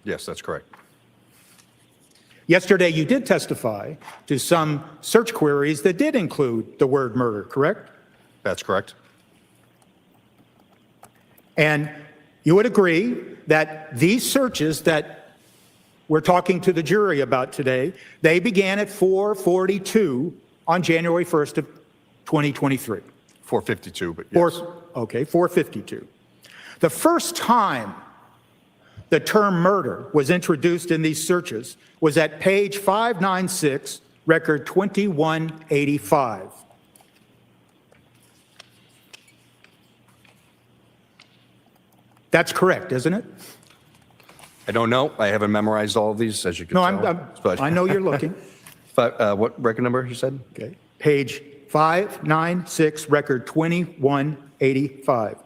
Yes, that's correct. Yesterday, you did testify to some search queries that did include the word murder, correct? That's correct. And you would agree that these searches that we're talking to the jury about today, they began at 4:42 on January 1st of 2023. 452, but yes. 4:52. The first time the term murder was introduced in these searches was at page 596, record 2185. That's correct, isn't it? I don't know. I haven't memorized all of these, as you can No, tell. but- I know you're looking. But what record number you said? Okay. Page 596, record 2185.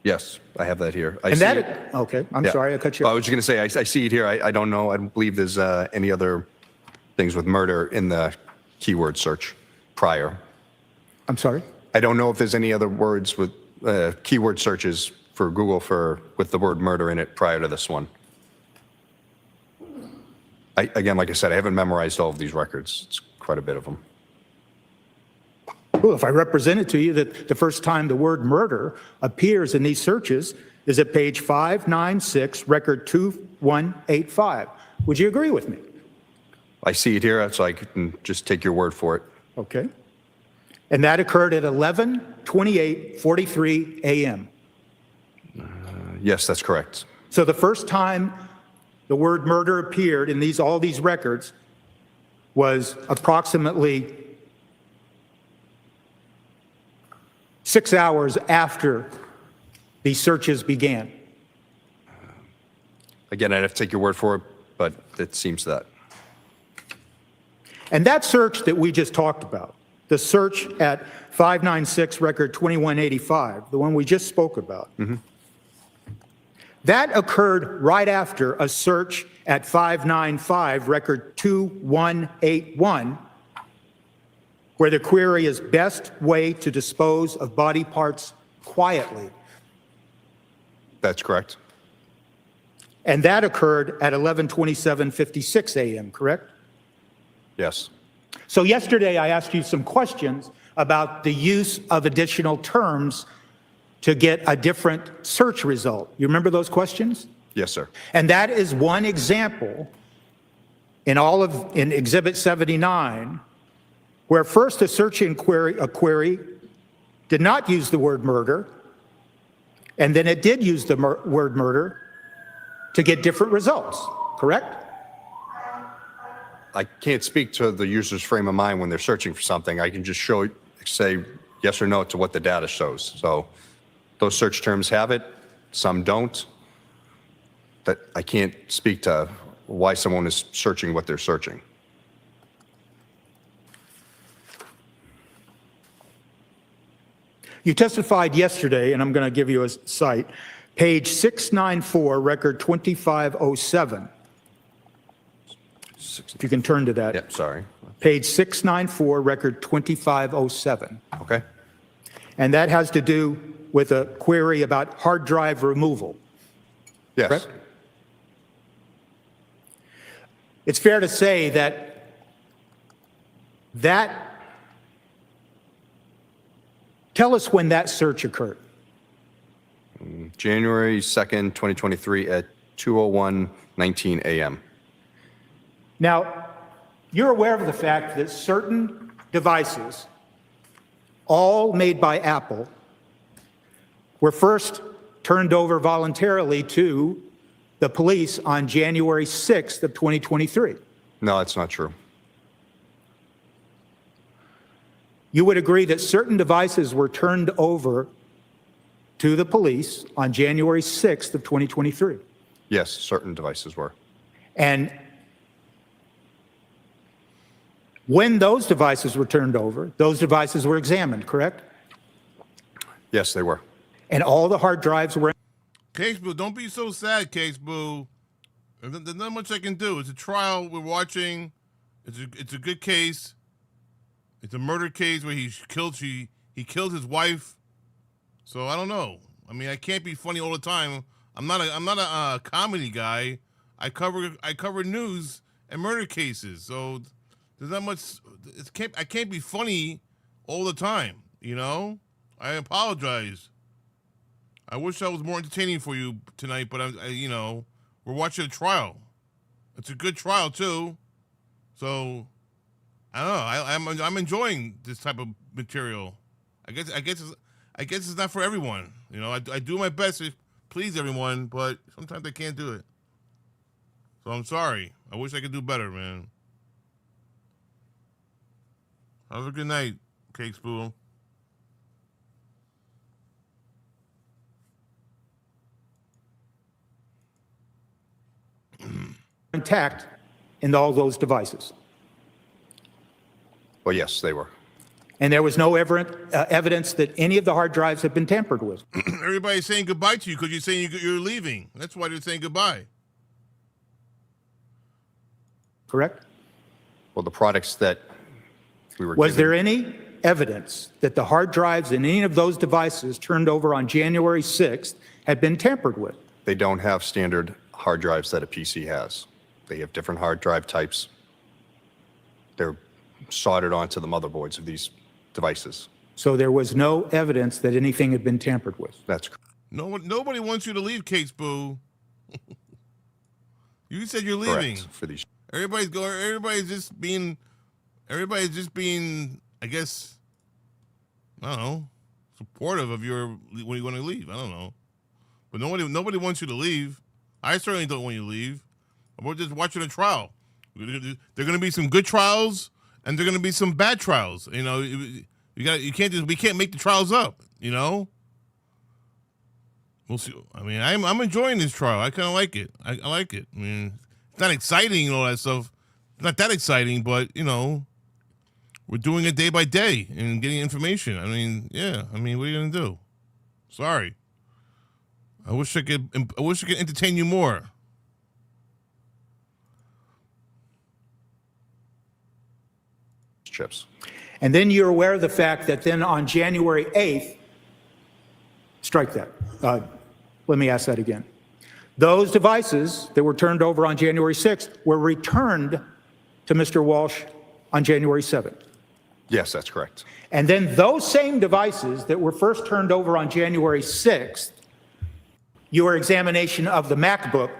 Yes, I have that here. I And see that, it. okay, I'm Yeah. sorry, I cut you I off. was just going to say, I see it here. I don't know. I don't believe there's any other things with murder in the keyword search prior. I'm sorry? I don't know if there's any other words with keyword searches for Google with the word murder in it prior to this one. Again, like I said, I haven't memorized all of these records. It's quite a bit of them. Well, if I represented to you that the first time the word murder appears in these searches is at page 596, record 2185, would you agree with me? I see it here, so I can just take your word for it. Okay. And that occurred at 11:28:43 a.m. Yes, that's correct. So the first time the word murder appeared in all these records was approximately 6 hours after these searches began. Again, I'd have to take your word for it, but it seems that. And that search that we just talked about, the search at 596 record 2185, the one we just spoke about, that occurred right after a search at 595 record 2181, where the query is best way to dispose of body parts quietly. That's correct. And that occurred at 11:27:56 a.m., correct? Yes. So yesterday I asked you some questions about the use of additional terms to get a different search result. You remember those questions? Yes, sir. And that is one example in Exhibit 79, where first a query did not use the word murder, and then it did use the word murder to get different results, correct? I can't speak to the user's frame of mind when they're searching for something. I can just say yes or no to what the data shows. So those search terms have it, some don't. But I can't speak to why someone is searching what they're searching. You testified yesterday, and I'm going to give you a cite, page 694, record 2507. If you can turn to that. Yep, sorry. Page 694, record 2507. Okay. And that has to do with a query about hard drive removal. Yes. Correct? It's fair to say that tell us when that search occurred. January 2nd, 2023 at 2:01:19 a.m. Now, you're aware of the fact that certain devices, all made by Apple, were first turned over voluntarily to the police on January 6th of 2023. No, that's not true. You would agree that certain devices were turned over to the police on January 6th of 2023. Yes, certain devices were. And when those devices were turned over, those devices were examined, correct? Yes, they were. And all the hard drives were. Case Boo, don't be so sad, Case Boo. There's not much I can do. It's a trial we're watching. It's a good case. It's a murder case where he killed his wife. So I don't know. I mean, I can't be funny all the time. I'm not a comedy guy. I cover news and murder cases. So there's not much. I can't be funny all the time. You know. I apologize. I wish I was more entertaining for you tonight, but we're watching a trial. It's a good trial too. So I don't know. I'm enjoying this type of material. I guess it's not for everyone. You know, I do my best to please everyone, but sometimes I can't do it. So I'm sorry. I wish I could do better, man. Have a good night, Cake Spool. Intact in all those devices. Well, yes, they were. And there was no evidence that any of the hard drives had been tampered with. Everybody's saying goodbye to you because you're saying you're leaving. That's why they're saying goodbye. Correct? Well, the products that we were Was given, there any evidence that the hard drives in any of those devices turned over on January 6th had been tampered with? they don't have standard hard drives that a PC has. They have different hard drive types. They're soldered onto the motherboards of these devices. So there was no evidence that anything had been tampered with. That's correct. Nobody wants you to leave, Case Boo. You said you're leaving. Correct for these. Everybody's just being, I guess, I don't know, supportive of when you want to leave. I don't know. But nobody wants you to leave. I certainly don't want you to leave. We're just watching a trial. There are going to be some good trials, and there are going to be some bad trials. You know, we can't make the trials up. You know. We'll see. I mean, I'm enjoying this trial. I kind of like it. I like it. I mean, it's not exciting and all that stuff. It's not that exciting, but you know, we're doing it day by day and getting information. I mean, yeah. I mean, what are you gonna do? Sorry. I wish I could entertain you more. Chips. And then you're aware of the fact that then on January 8th, strike that. Let me ask that again. Those devices that were turned over on January 6th were returned to Mr. Walshe on January 7th. Yes, that's correct. And then those same devices that were first turned over on January 6th, your examination of the MacBook,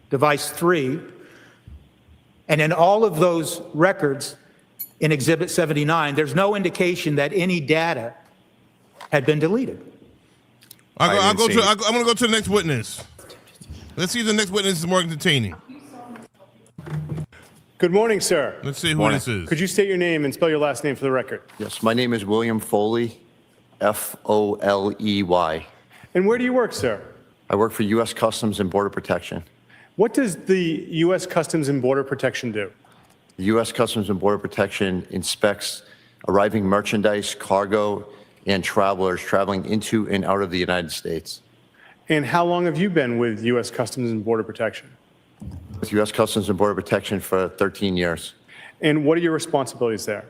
device 3, and in all of those records in Exhibit 79, there's no indication that any data had been deleted. I'm going to go to the next witness. Let's see if the next witness is more entertaining. Good morning, sir. Let's see who this is. Could you state your name and spell your last name for the record? Yes, my name is William Foley, Foley. And where do you work, sir? I work for U.S. Customs and Border Protection. What does the U.S. Customs and Border Protection do? The U.S. Customs and Border Protection inspects arriving merchandise, cargo, and travelers traveling into and out of the United States. And how long have you been with U.S. Customs and Border Protection? With U.S. Customs and Border Protection for 13 years. And what are your responsibilities there?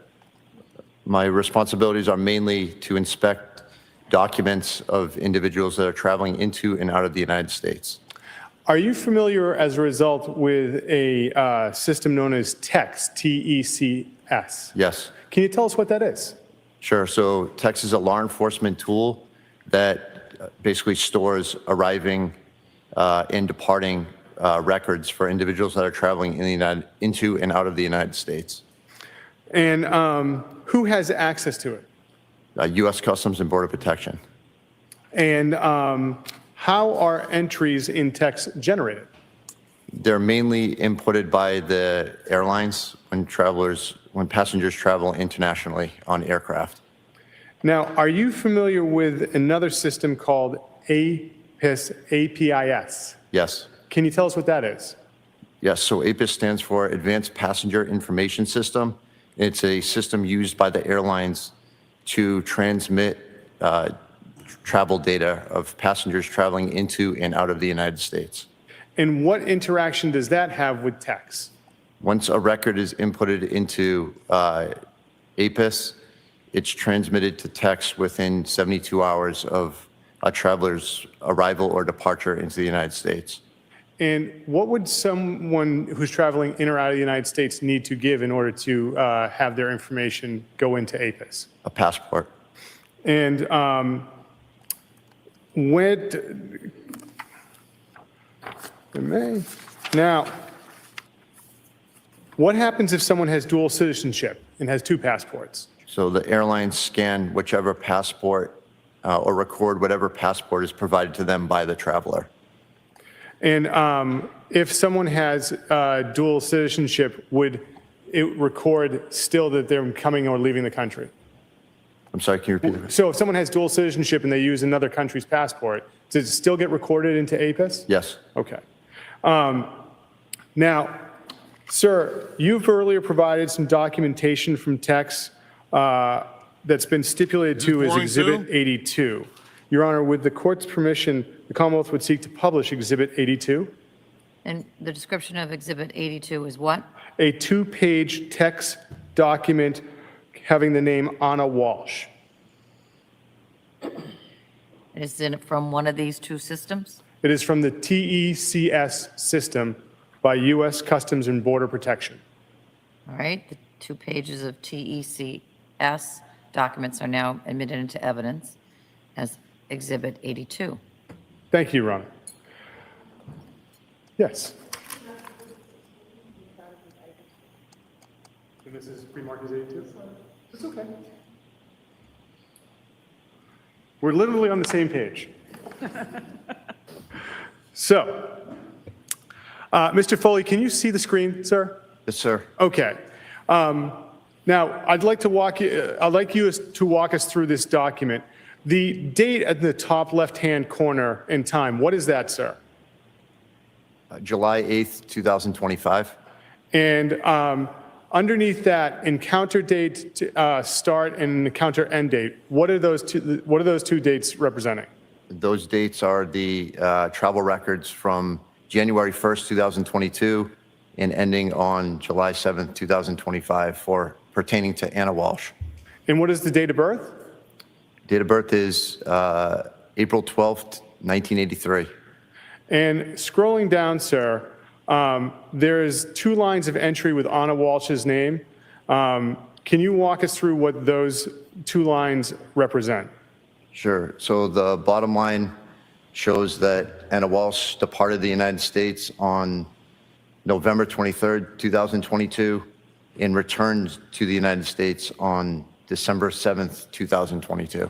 My responsibilities are mainly to inspect documents of individuals that are traveling into and out of the United States. Are you familiar, as a result, with a system known as TECS, T-E-C-S? Yes. Can you tell us what that is? Sure. So TECS is a law enforcement tool that basically stores arriving and departing records for individuals that are traveling into and out of the United States. And who has access to it? U.S. Customs and Border Protection. And how are entries in text generated? They're mainly inputted by the airlines when passengers travel internationally on aircraft. Now, are you familiar with another system called APIS? Yes. Can you tell us what that is? Yes, so APIS stands for Advanced Passenger Information System. It's a system used by the airlines to transmit travel data of passengers traveling into and out of the United States. And what interaction does that have with text? Once a record is inputted into APIS, it's transmitted to text within 72 hours of a traveler's arrival or departure into the United States. And what would someone who's traveling in or out of the United States need to give in order to have their information go into APIS? A passport. And now, what happens if someone has dual citizenship and has two passports? So the airlines scan whichever passport or record whatever passport is provided to them by the traveler. And if someone has dual citizenship, would it record still that they're coming or leaving the country? I'm sorry, can you repeat that? So if someone has dual citizenship and they use another country's passport, does it still get recorded into APIS? Yes. Okay. Now, sir, you've earlier provided some documentation from text that's been stipulated to as boring Exhibit too? 82. Your Honor, with the court's permission, the Commonwealth would seek to publish Exhibit 82. And the description of Exhibit 82 is what? A two-page text document having the name Anna Walsh. Is it from one of these two systems? It is from the TECS system by U.S. Customs and Border Protection. All right, the 2 pages of TECS documents are now admitted into evidence as Exhibit 82. Thank you, Your Honor. Yes. And this is pre-marked as 82? It's okay. We're literally on the same page. So, Mr. Foley, can you see the screen, sir? Yes, sir. Okay. Now, I'd like you to walk us through this document. The date at the top left-hand corner in time, what is that, sir? July 8th, 2025. And underneath that, encounter date start and encounter end date, what are those two dates representing? Those dates are the travel records from January 1st, 2022 and ending on July 7th, 2025 for pertaining to Anna Walsh. And what is the date of birth? Date of birth is April 12th, 1983. And scrolling down, sir, there is 2 lines of entry with Anna Walsh's name. Can you walk us through what those 2 lines represent? Sure. So the bottom line shows that Anna Walsh departed the United States on November 23rd, 2022, and returned to the United States on December 7th, 2022.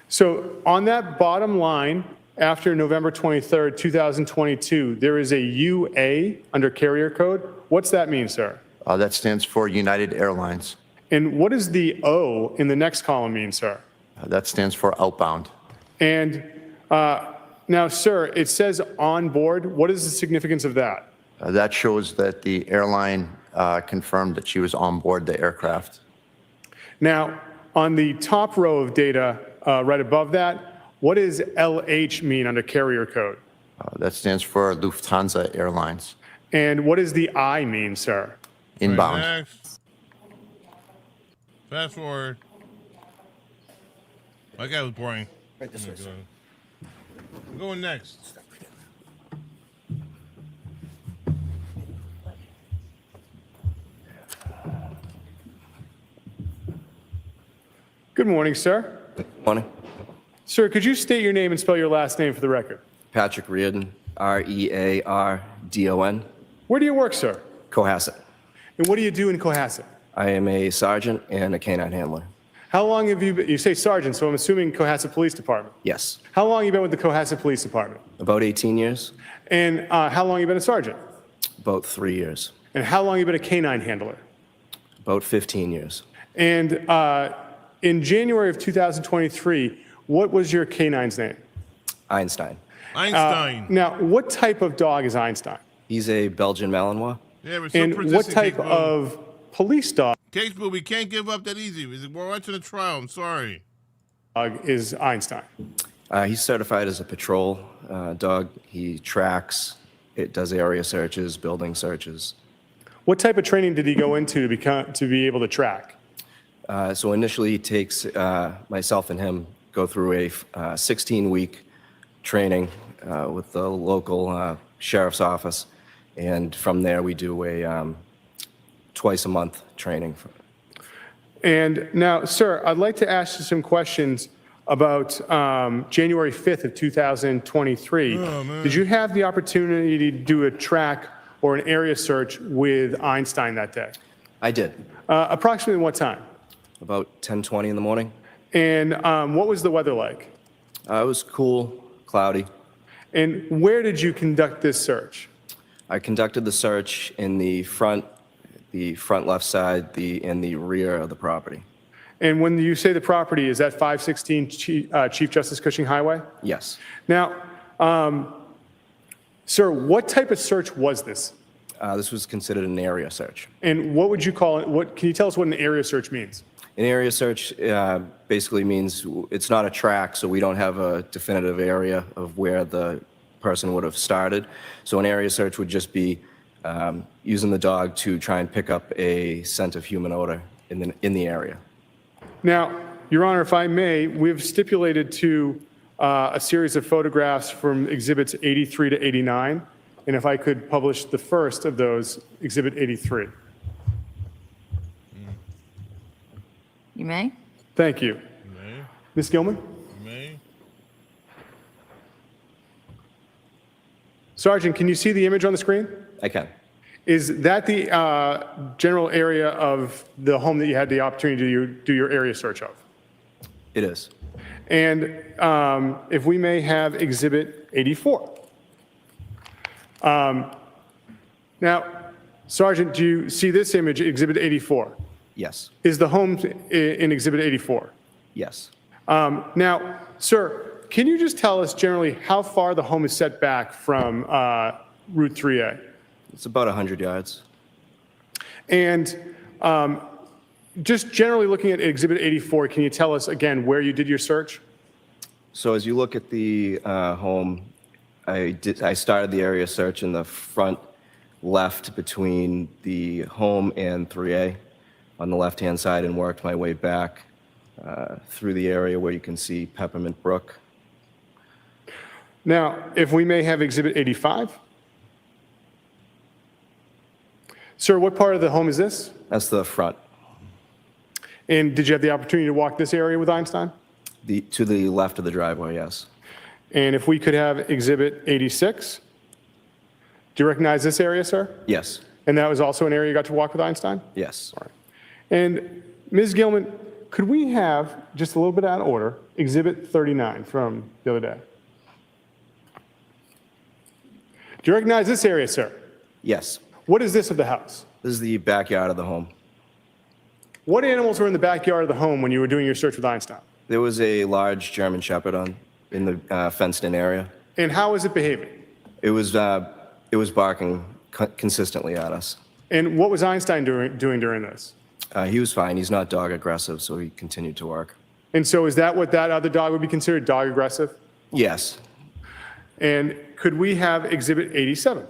So on that bottom line, after November 23rd, 2022, there is a UA under carrier code. What's that mean, sir? That stands for United Airlines. And what does the O in the next column mean, sir? That stands for outbound. And now, sir, it says on board. What is the significance of that? That shows that the airline confirmed that she was on board the aircraft. Now, on the top row of data, right above that, what does LH mean under carrier code? That stands for Lufthansa Airlines. And what does the I mean, sir? Inbound. Right, next. Fast forward. That guy was boring. Right this way, sir. I'm going next. Good morning, sir. Morning. Sir, could you state your name and spell your last name for the record? Patrick Reardon, Reardon. Where do you work, sir? Cohasset. And what do you do in Cohasset? I am a sergeant and a canine handler. How long have you been, you say sergeant, so I'm assuming Cohasset Police Department. Yes. How long have you been with the Cohasset Police Department? About 18 years. And how long have you been a sergeant? About 3 years. And how long have you been a canine handler? About 15 years. And in January of 2023, what was your canine's name? Einstein. Einstein. Now, what type of dog is Einstein? He's a Belgian Malinois. Yeah, we're so And what persistent, type Case Boo. of police dog Case Boo, we can't give up that easy. We're watching a trial. I'm sorry. is Einstein? He's certified as a patrol dog. He tracks. It does area searches, building searches. What type of training did he go into to be able to track? So initially, he takes myself and him go through a 16-week training with the local sheriff's office, and from there we do a twice-a-month training. And now, sir, I'd like to ask you some questions about January 5th of 2023. Oh, man. Did you have the opportunity to do a track or an area search with Einstein that day? I did. Approximately what time? About 10:20 in the morning. And what was the weather like? It was cool, cloudy. And where did you conduct this search? I conducted the search in the front left side, and the rear of the property. And when you say the property, is that 516 Chief Justice Cushing Highway? Yes. Now, sir, what type of search was this? This was considered an area search. And what would you call it? Can you tell us what an area search means? An area search basically means it's not a track, so we don't have a definitive area of where the person would have started. So an area search would just be using the dog to try and pick up a scent of human odor in the area. Now, Your Honor, if I may, we've stipulated to a series of photographs from exhibits 83 to 89. And if I could publish the first of those, exhibit 83. You may? Thank you. May. Ms. Gilman? May. Sergeant, can you see the image on the screen? I can. Is that the general area of the home that you had the opportunity to do your area search of? It is. And if we may have exhibit 84. Now, Sergeant, do you see this image, exhibit 84? Yes. Is the home in exhibit 84? Yes. Now, sir, can you just tell us generally how far the home is set back from Route 3A? It's about 100 yards. And just generally looking at exhibit 84, can you tell us again where you did your search? So as you look at the home, I started the area search in the front left between the home and 3A on the left-hand side and worked my way back through the area where you can see Peppermint Brook. Now, if we may have exhibit 85. Sir, what part of the home is this? That's the front. And did you have the opportunity to walk this area with Einstein? To the left of the driveway, yes. And if we could have exhibit 86. Do you recognize this area, sir? Yes. And that was also an area you got to walk with Einstein? Yes. All right. And Ms. Gilman, could we have, just a little bit out of order, exhibit 39 from the other day? Do you recognize this area, sir? Yes. What is this of the house? This is the backyard of the home. What animals were in the backyard of the home when you were doing your search with Einstein? There was a large German Shepherd in the fenced-in area. And how is it behaving? It was barking consistently at us. And what was Einstein doing during this? He was fine. He's not dog aggressive, so he continued to work. And so is that what that other dog would be considered, dog aggressive? Yes. And could we have exhibit 87?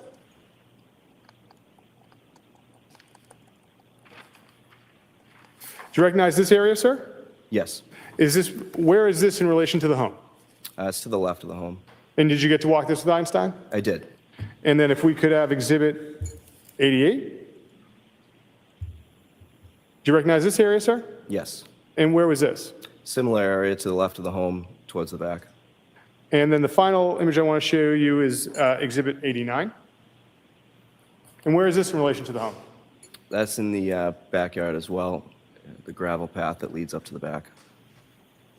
Do you recognize this area, sir? Yes. Where is this in relation to the home? It's to the left of the home. And did you get to walk this with Einstein? I did. And then if we could have exhibit 88? Do you recognize this area, sir? Yes. And where was this? Similar area to the left of the home, towards the back. And then the final image I want to show you is Exhibit 89. And where is this in relation to the home? That's in the backyard as well, the gravel path that leads up to the back.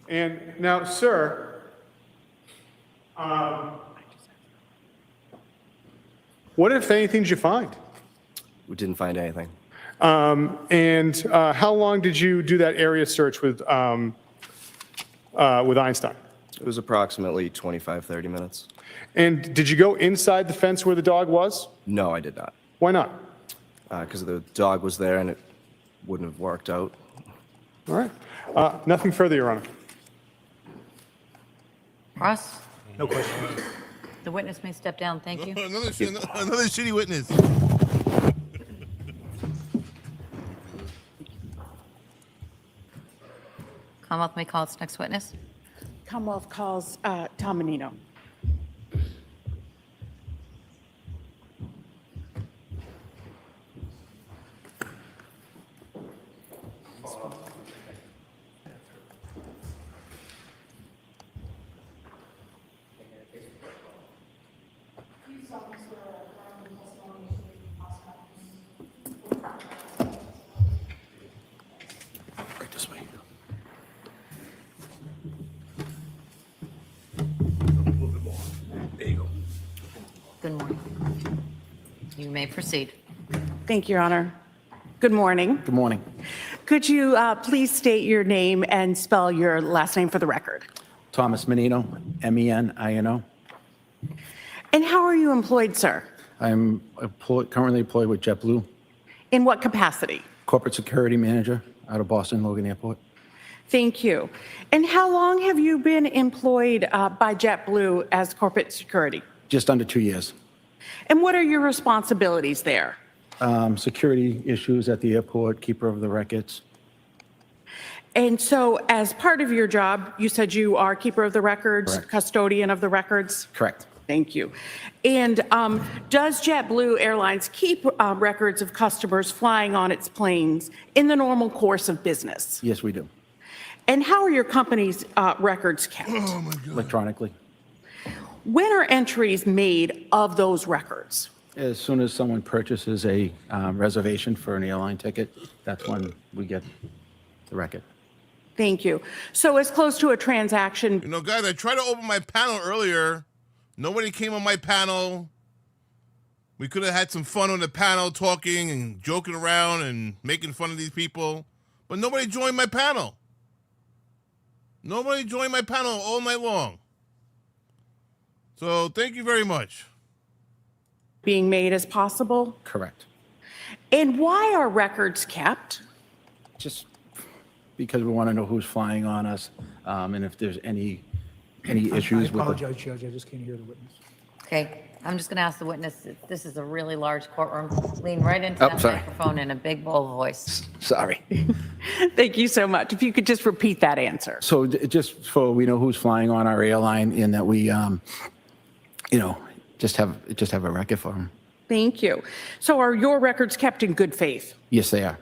And now, sir, what, if anything, did you find? We didn't find anything. And how long did you do that area search with Einstein? It was approximately 25, 30 minutes. And did you go inside the fence where the dog was? No, I did not. Why not? Because the dog was there and it wouldn't have worked out. All right. Nothing further, Your Honor. Ross, No questions. the witness may step down. Thank you. Another shitty witness. Commonwealth may call its next witness. Commonwealth calls Tom Menino. Right this way. There you go. Good morning. You may proceed. Thank you, Your Honor. Good morning. Good morning. Could you please state your name and spell your last name for the record? Thomas Menino, M-E-N-I-N-O. And how are you employed, sir? I'm currently employed with JetBlue, In what capacity? corporate security manager out of Boston Logan Airport. Thank you. And how long have you been employed by JetBlue as corporate security? Just under 2 years. And what are your responsibilities there? Security issues at the airport, keeper of the records. And so as part of your job, you said you are keeper of the records, Correct. custodian of the records? Correct. Thank you. And does JetBlue Airlines keep records of customers flying on its planes in the normal course of business? Yes, we do. And how are your company's records kept? Electronically. When are entries made of those records? As soon as someone purchases a reservation for an airline ticket, that's when we get the record. Thank you. So as close to a transaction. You know, guys, I tried to open my panel earlier. Nobody came on my panel. We could have had some fun on the panel, talking and joking around and making fun of these people. But nobody joined my panel. Nobody joined my panel all night long. So thank you very much. Being made as possible? Correct. And why are records kept? Just because we want to know who's flying on us, and if there's any issues with I it. apologize, Judge, I just can't hear the witness. Okay, I'm just going to ask the witness, this is a really large courtroom. Lean right into that sorry. microphone in a big, bold voice. Sorry. Thank you so much. If you could just repeat that answer. So just so we know who's flying on our airline and that we, just have a record for them. Thank you. So are your records kept in good faith? Yes, they are.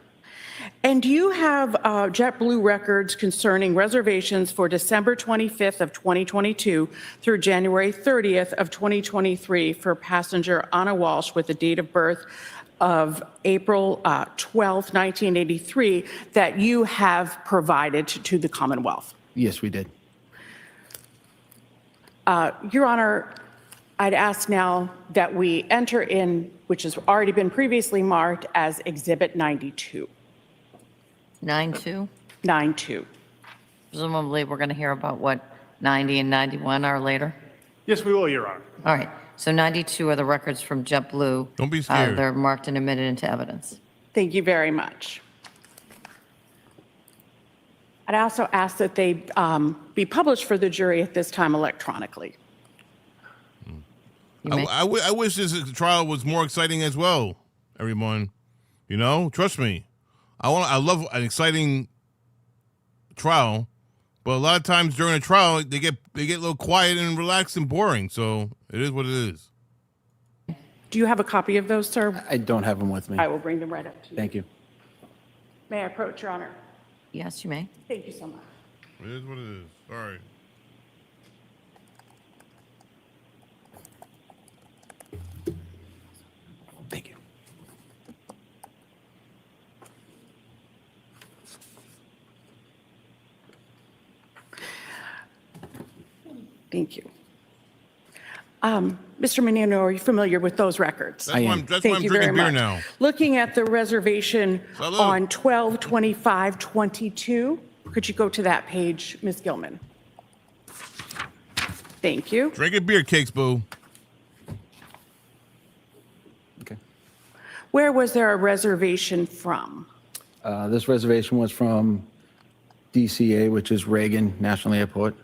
And do you have JetBlue records concerning reservations for December 25th of 2022 through January 30th of 2023 for passenger Anna Walsh with a date of birth of April 12th, 1983, that you have provided to the Commonwealth? Yes, we did. Your Honor, I'd ask now that we enter in, which has already been previously marked as Exhibit 92. 9-2? 9-2. Presumably, we're going to hear about what 90 and 91 are later? Yes, we will, Your Honor. All right, so 92 are the records from JetBlue. Don't be scared. They're marked and admitted into evidence. Thank you very much. I'd also ask that they be published for the jury at this time electronically. I wish this trial was more exciting as well, everyone. You know, trust me. I love an exciting trial, but a lot of times during a trial they get a little quiet and relaxed and boring. So it is what it is. Do you have a copy of those, sir? I don't have them with me. I will bring them right up to you. Thank you. May I approach, Your Honor? Yes, you may. Thank you so much. It is what it is. All right. Thank you. Mr. Menino, are you familiar with those records? That's why I'm Thank drinking you very beer much. now. Looking at the reservation Salud. on 12/25/22, could you go to that page, Ms. Gilman? Thank you. Drinking beer, Cakes Boo. Okay. Where was there a reservation from? This reservation was from DCA, which is Reagan National Airport,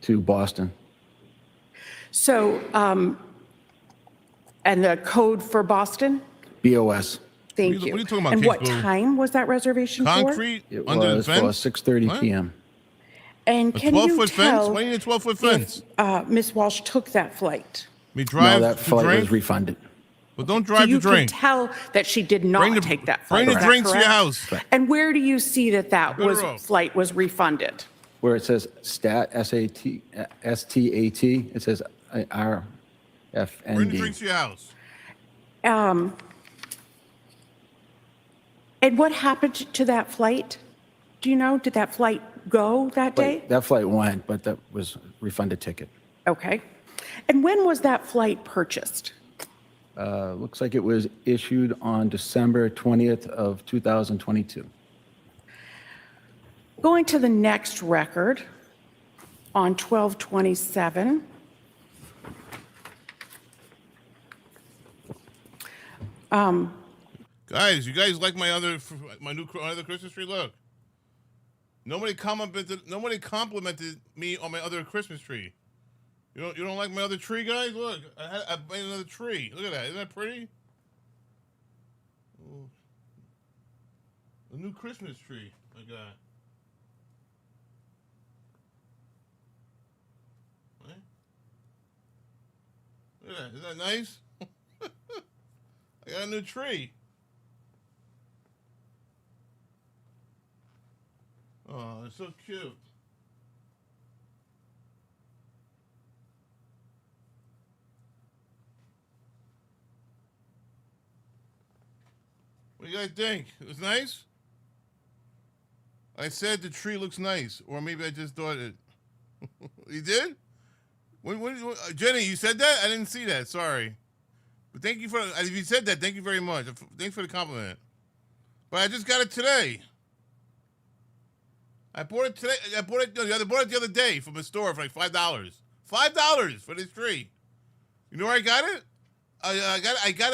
to Boston. So, and the code for Boston? BOS. Thank What are you. you talking about, And what Cakes Boo? time was that reservation for? Concrete It under the was for fence? 6:30 What? p.m. And A can you 12-foot fence? tell Why do you need a 12-foot fence? if Ms. Walsh took that flight? Me No, drive that to flight drink? was refunded. But don't So drive you to drink. can tell that she did not take that flight. Bring the is that drinks to your correct? house. And where do you see that Good road. flight was refunded? Where it says STAT, STAT, it says Bring the RFND. drinks to your house. And what happened to that flight? Do you know? Did that flight go that day? That flight went, but that was refunded ticket. Okay. And when was that flight purchased? Looks like it was issued on December 20th of 2022. Going to the next record on 12/27. Guys, you guys like my other Christmas tree? Look. Nobody complimented me on my other Christmas tree. You don't like my other tree, guys? Look, I made another tree. Look at that. Isn't that pretty? Oh. A new Christmas tree I got. Right? Look at that. Isn't that nice? I got a new tree. Oh, it's so cute. What do you guys think? It was nice? I said the tree looks nice, or maybe I just thought it. You did? Jenny, you said that? I didn't see that. Sorry. But thank you for, if you said that, thank you very much. Thanks for the compliment. But I just got it today. I bought it today. I bought it the other day from a store for like $5. $5 for this tree. You know where I got it? I got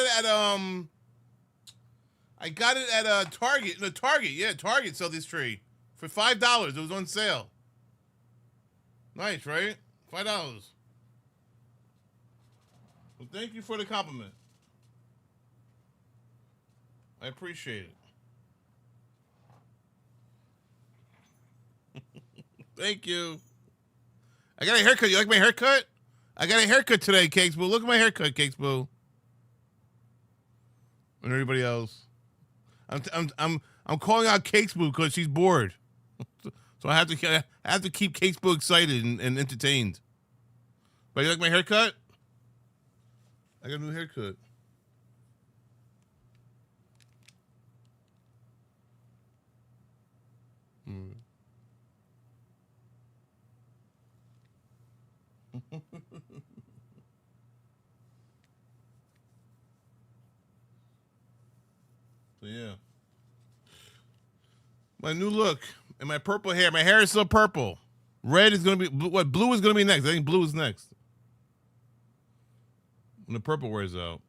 it at Target. No, Target. Yeah, Target sold this tree for $5. It was on sale. Nice, right? $5. Well, thank you for the compliment. I appreciate it. Thank you. I got a haircut. You like my haircut? I got a haircut today, Cakes Boo. Look at my haircut, Cakes Boo. And everybody else. I'm calling out Cakes Boo because she's bored. So I have to keep Cakes Boo excited and entertained. But you like my haircut? I got a new haircut. So yeah, my new look and my purple hair. My hair is still purple. Red is gonna be what? Blue is gonna be next. I think blue is next. When the purple wears out.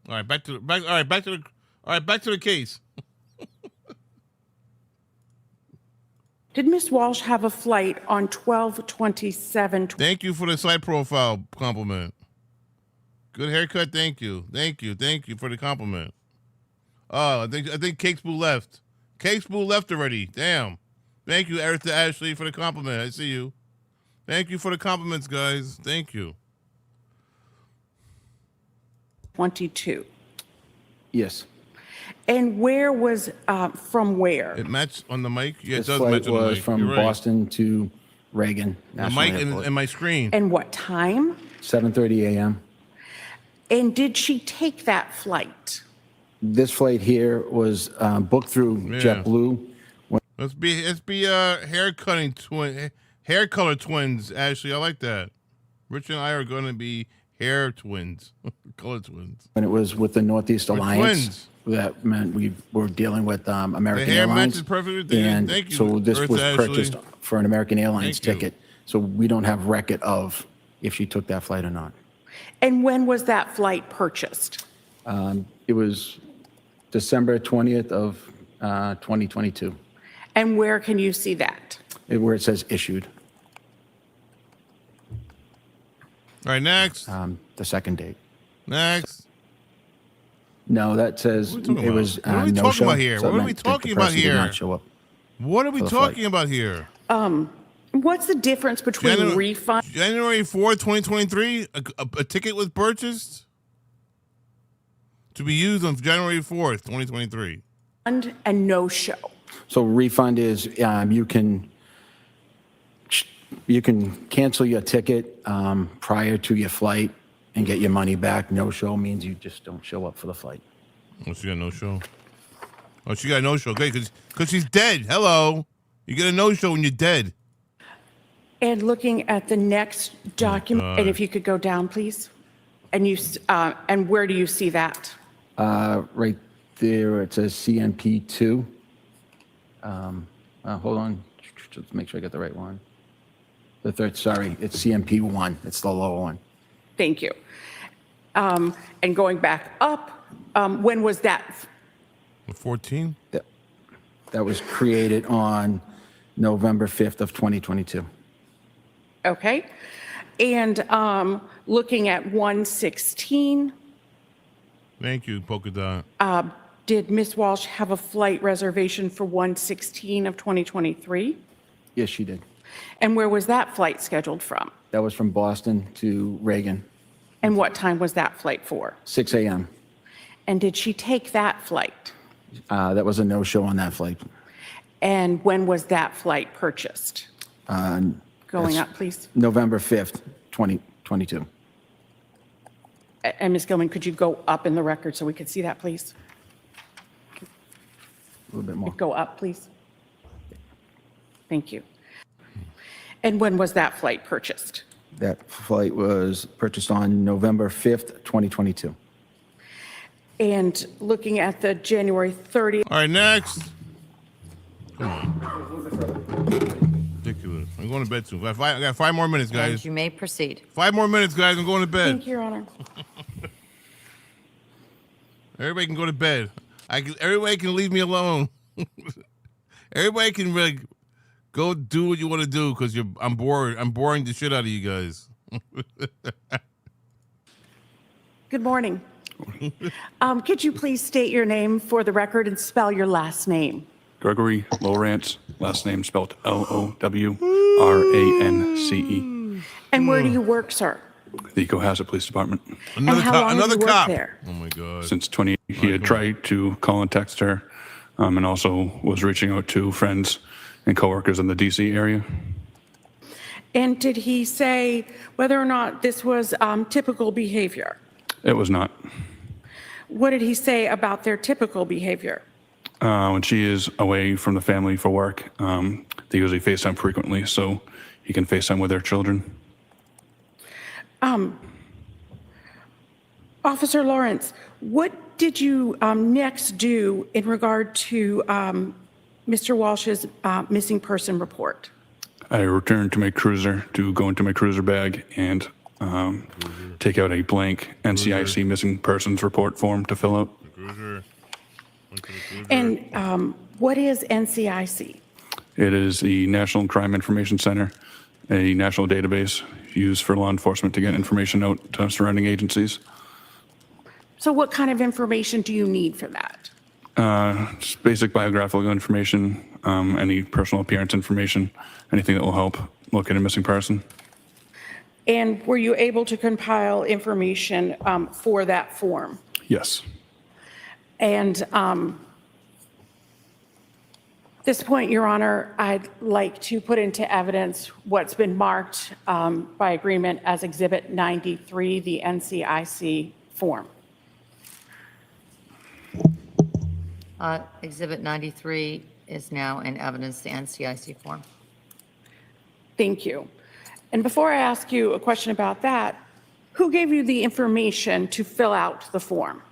All right, back to the case. Did Ms. Walsh have a flight on 12/27? Thank you for the side profile compliment. Good haircut. Thank you for the compliment. Oh, I think Cakes Boo left. Cakes Boo left already. Damn. Thank you, Erica Ashley, for the compliment. I see you. Thank you for the compliments, guys. Thank you. 22. Yes. And where was, from where? It matched on the mic? Yeah, This it does flight match on the mic. was from You're right. Boston to Reagan The National mic Airport. and my screen. And what time? 7:30 a.m. And did she take that flight? This flight here was booked through JetBlue. Let's be hair color twins, Ashley. I like that. Rich and I are going to be hair twins, color twins. When it was with the Northeast We're Alliance, that meant we were dealing with American hair Airlines. matches perfectly. And Thank you, so this Earth was Ashley. purchased for an American Airlines Thank you. ticket. So we don't have record of if she took that flight or not. And when was that flight purchased? It was December 20th of 2022, And where can you see that? where it says issued, All right, next. the second date. Next. No, that says What are we talking it was about? What are we no talking show. about here? So it What are we meant that the talking about person did here? not show up. What are we for the flight. talking about here? What's the difference between refund January 4th, 2023, a ticket was purchased to be used on January 4th, 2023. and no show? So refund is you can cancel your ticket prior to your flight and get your money back. No show means you just don't show up for the flight. Oh, she got no show. Oh, she got no show. Okay, because she's dead. Hello. You get a no show when you're dead. And looking at the next document, God. and if you could go down, please. And and where do you see that? Right there, it says CMP 2. Hold on, just make sure I get the right one. The third, sorry, it's CMP 1. It's the lower one. Thank you. And going back up, when was that? 14? That was created on November 5th of 2022. Okay. And looking at 116, Thank you, Polka Dot. did Ms. Walsh have a flight reservation for 116 of 2023? Yes, she did. And where was that flight scheduled from? That was from Boston to Reagan, And what time was that flight for? 6 a.m. And did she take that flight? That was a no-show on that flight. And when was that flight purchased? Going That's up, please. November 5th, 2022. And Ms. Gilman, could you go up in the record so we could see that, please? A little bit more. Go up, please. Thank you. And when was that flight purchased? That flight was purchased on November 5th, 2022. And looking at the January 30th. All right, next. Come on. Ridiculous. I'm going to bed soon. I got 5 more minutes, And guys. you may proceed. 5 more minutes, guys. I'm going to bed. Thank you, Your Honor. Everybody can go to bed. Everybody can leave me alone. Everybody can like go do what you want to do because I'm bored. I'm boring the shit out of you guys. Good morning. Could you please state your name for the record and spell your last name? Gregory Lowrance, last name spelled Lowrance. And where do you work, sir? The Cohasset Police Department. Another how cop. long have Another you worked cop. there? Oh my god. Since 20, he had tried to call and text her, and also was reaching out to friends and coworkers in the DC area. And did he say whether or not this was typical behavior? It was not. What did he say about their typical behavior? When she is away from the family for work, they usually FaceTime frequently, so he can FaceTime with their children. Officer Lawrence, what did you next do in regard to Mr. Walsh's missing person report? I returned to my cruiser to go into my cruiser bag and take out a blank NCIC missing persons report form to fill out. And what is NCIC? It is the National Crime Information Center, a national database used for law enforcement to get information out to surrounding agencies. So what kind of information do you need for that? Just basic biographical information, any personal appearance information, anything that will help locate a missing person. And were you able to compile information for that form? Yes. And at this point, Your Honor, I'd like to put into evidence what's been marked by agreement as Exhibit 93, the NCIC form. Exhibit 93 is now in evidence, the NCIC form. Thank you. And before I ask you a question about that, who gave you the information to fill out the form?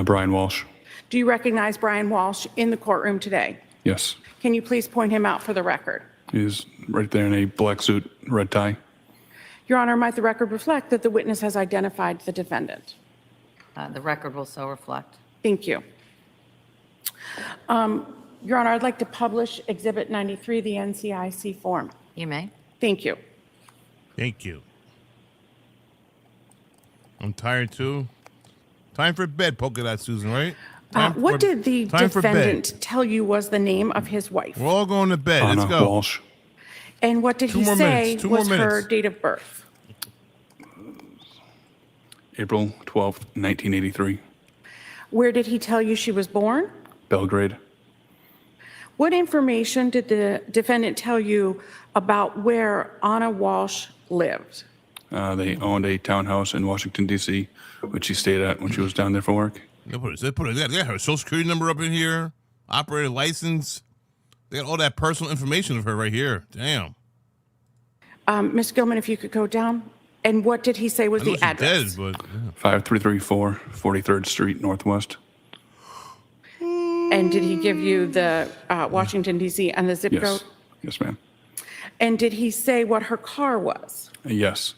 Brian Walsh. Do you recognize Brian Walsh in the courtroom today? Yes. Can you please point him out for the record? He's right there in a black suit, red tie. Your Honor, might the record reflect that the witness has identified the defendant? The record will so reflect. Thank you. Your Honor, I'd like to publish Exhibit 93, the NCIC form. You may. Thank you. Thank you. I'm tired too. Time for bed, polka dot Susan, right? What did the time for bed. defendant tell you was the name of his wife? We're all going to bed. Let's Anna go. Walsh. And what did Two he more say minutes, 2 more was her minutes. date of birth? April 12th, 1983. Where did he tell you she was born? Belgrade. What information did the defendant tell you about where Anna Walsh lived? They owned a townhouse in Washington, D.C., which she stayed at when she was down there for work. They got her social security number up in here, operator license. They got all that personal information of her right here. Damn. Ms. Gilman, if you could go down. And what did he say was I know the she's address? dead, but 5334 43rd Street Northwest. And did he give you the Washington, D.C. and the zip Yes. code? Yes, ma'am. And did he say what her car was? Yes.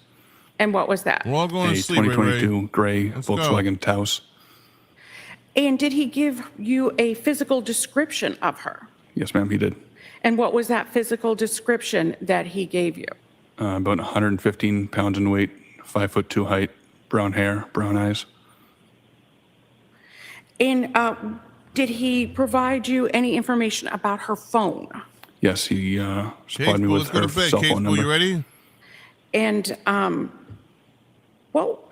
And what was that? we're all going A to sleep, Ray Ray. 2022 gray Let's go. Volkswagen Taos. And did he give you a physical description of her? Yes, ma'am, he did. And what was that physical description that he gave you? About 115 pounds in weight, 5'2" height, brown hair, brown eyes. And did he provide you any information about her phone? Yes, he Case supplied me Boo, with let's go her to bed. cell Case phone Boo, number. you ready? And well,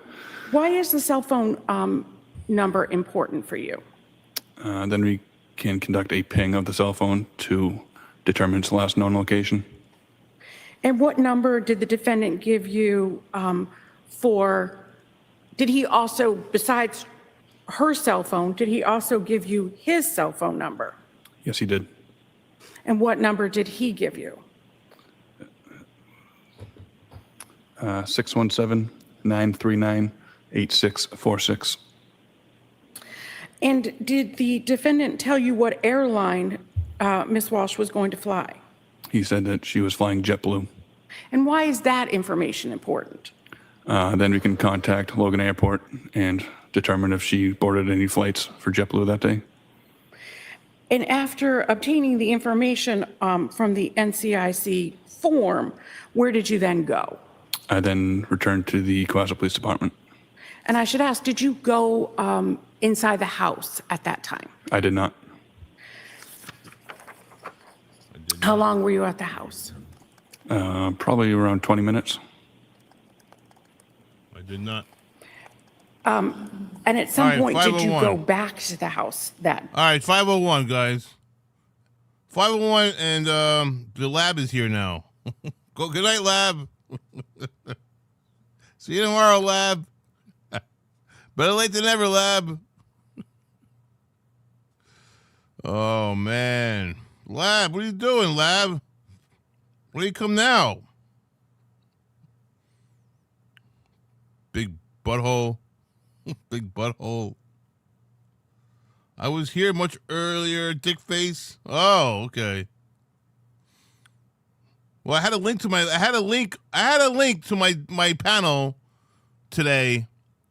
why is the cell phone number important for you? Then we can conduct a ping of the cell phone to determine its last known location. And what number did the defendant give you did he also, besides her cell phone, did he also give you his cell phone number? Yes, he did. And what number did he give you? 617-939-8646. And did the defendant tell you what airline Ms. Walsh was going to fly? He said that she was flying JetBlue. And why is that information important? Then we can contact Logan Airport and determine if she boarded any flights for JetBlue that day. And after obtaining the information from the NCIC form, where did you then go? I then returned to the Cohasset Police Department. And I should ask, did you go inside the house at that time? I did not. How long were you at the house? Probably around 20 minutes. I did not. And at some All right, point, did you 501. go back to the house then? All right, 501, guys. 501, and the lab is here now. Go. Good night, lab. See you tomorrow, lab. Better late than never, lab. Oh, man. Lab, what are you doing, lab? Where do you come now? Big butthole. Big butthole. I was here much earlier, dick face. Oh, okay. Well, I had a link to my panel today,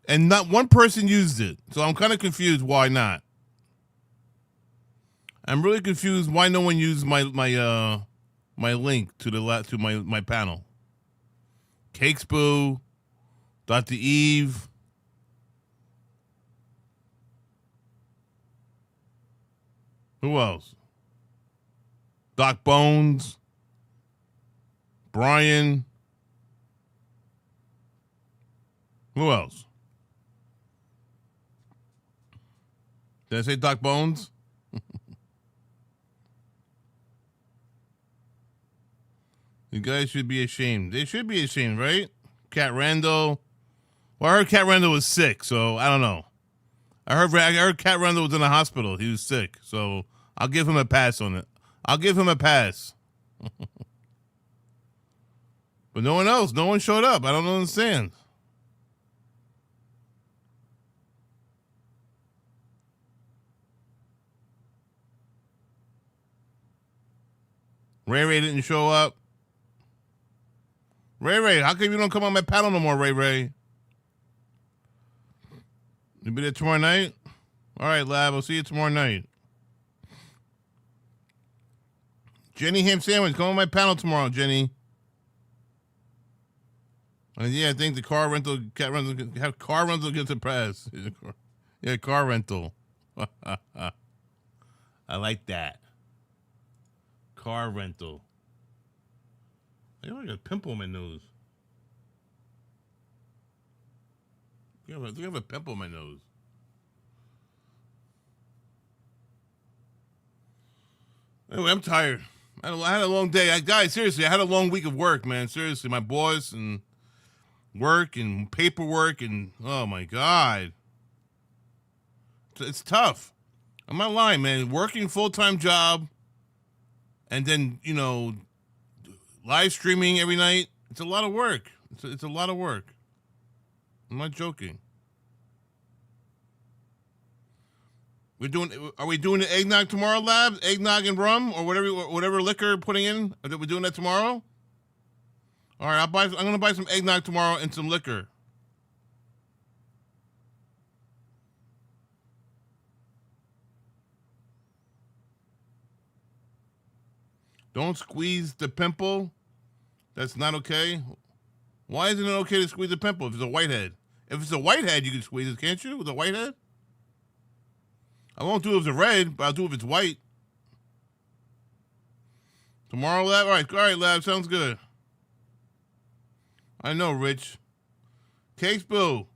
and not one person used it. So I'm kind of confused why not. I'm really confused why no one used my link to my panel. Cakes Boo, Dr. Eve. Who else? Doc Bones. Brian. Who else? Did I say Doc Bones? You guys should be ashamed. They should be ashamed, right? Cat Randall. Well, I heard Cat Randall was sick, so I don't know. I heard Cat Randall was in the hospital. He was sick, so I'll give him a pass on it. I'll give him a pass. But But no one else. No one showed up. I don't understand. Ray Ray didn't show up. Ray Ray, how come you don't come on my panel no more, Ray Ray? You be there tomorrow night? All right, Lab, I'll see you tomorrow night. Jenny Ham Sandwich, come on my panel tomorrow, Jenny. And yeah, I think the car rental gets a press. Yeah, car rental. I like that. Car rental. I got a pimple on my nose. I think I have a pimple on my nose. Anyway, I'm tired. I had a long day. Guys, seriously, I had a long week of work, man. Seriously, my boss and work and paperwork and, oh, my God. It's tough. I'm not lying, man. Working full-time job and then, live streaming every night. It's a lot of work. It's a lot of work. I'm not joking. Are we doing the eggnog tomorrow, Lab? Eggnog and rum or whatever liquor putting in? Are we doing that tomorrow? All right, I'm going to buy some eggnog tomorrow and some liquor. Don't squeeze the pimple. That's not okay. Why isn't it okay to squeeze a pimple if it's a whitehead? If it's a whitehead, you can squeeze it, can't you? With a whitehead? I won't do it if it's red, but I'll do it if it's white. Tomorrow, Lab? All right, Lab, sounds good. I know, Rich. Cakes Boo.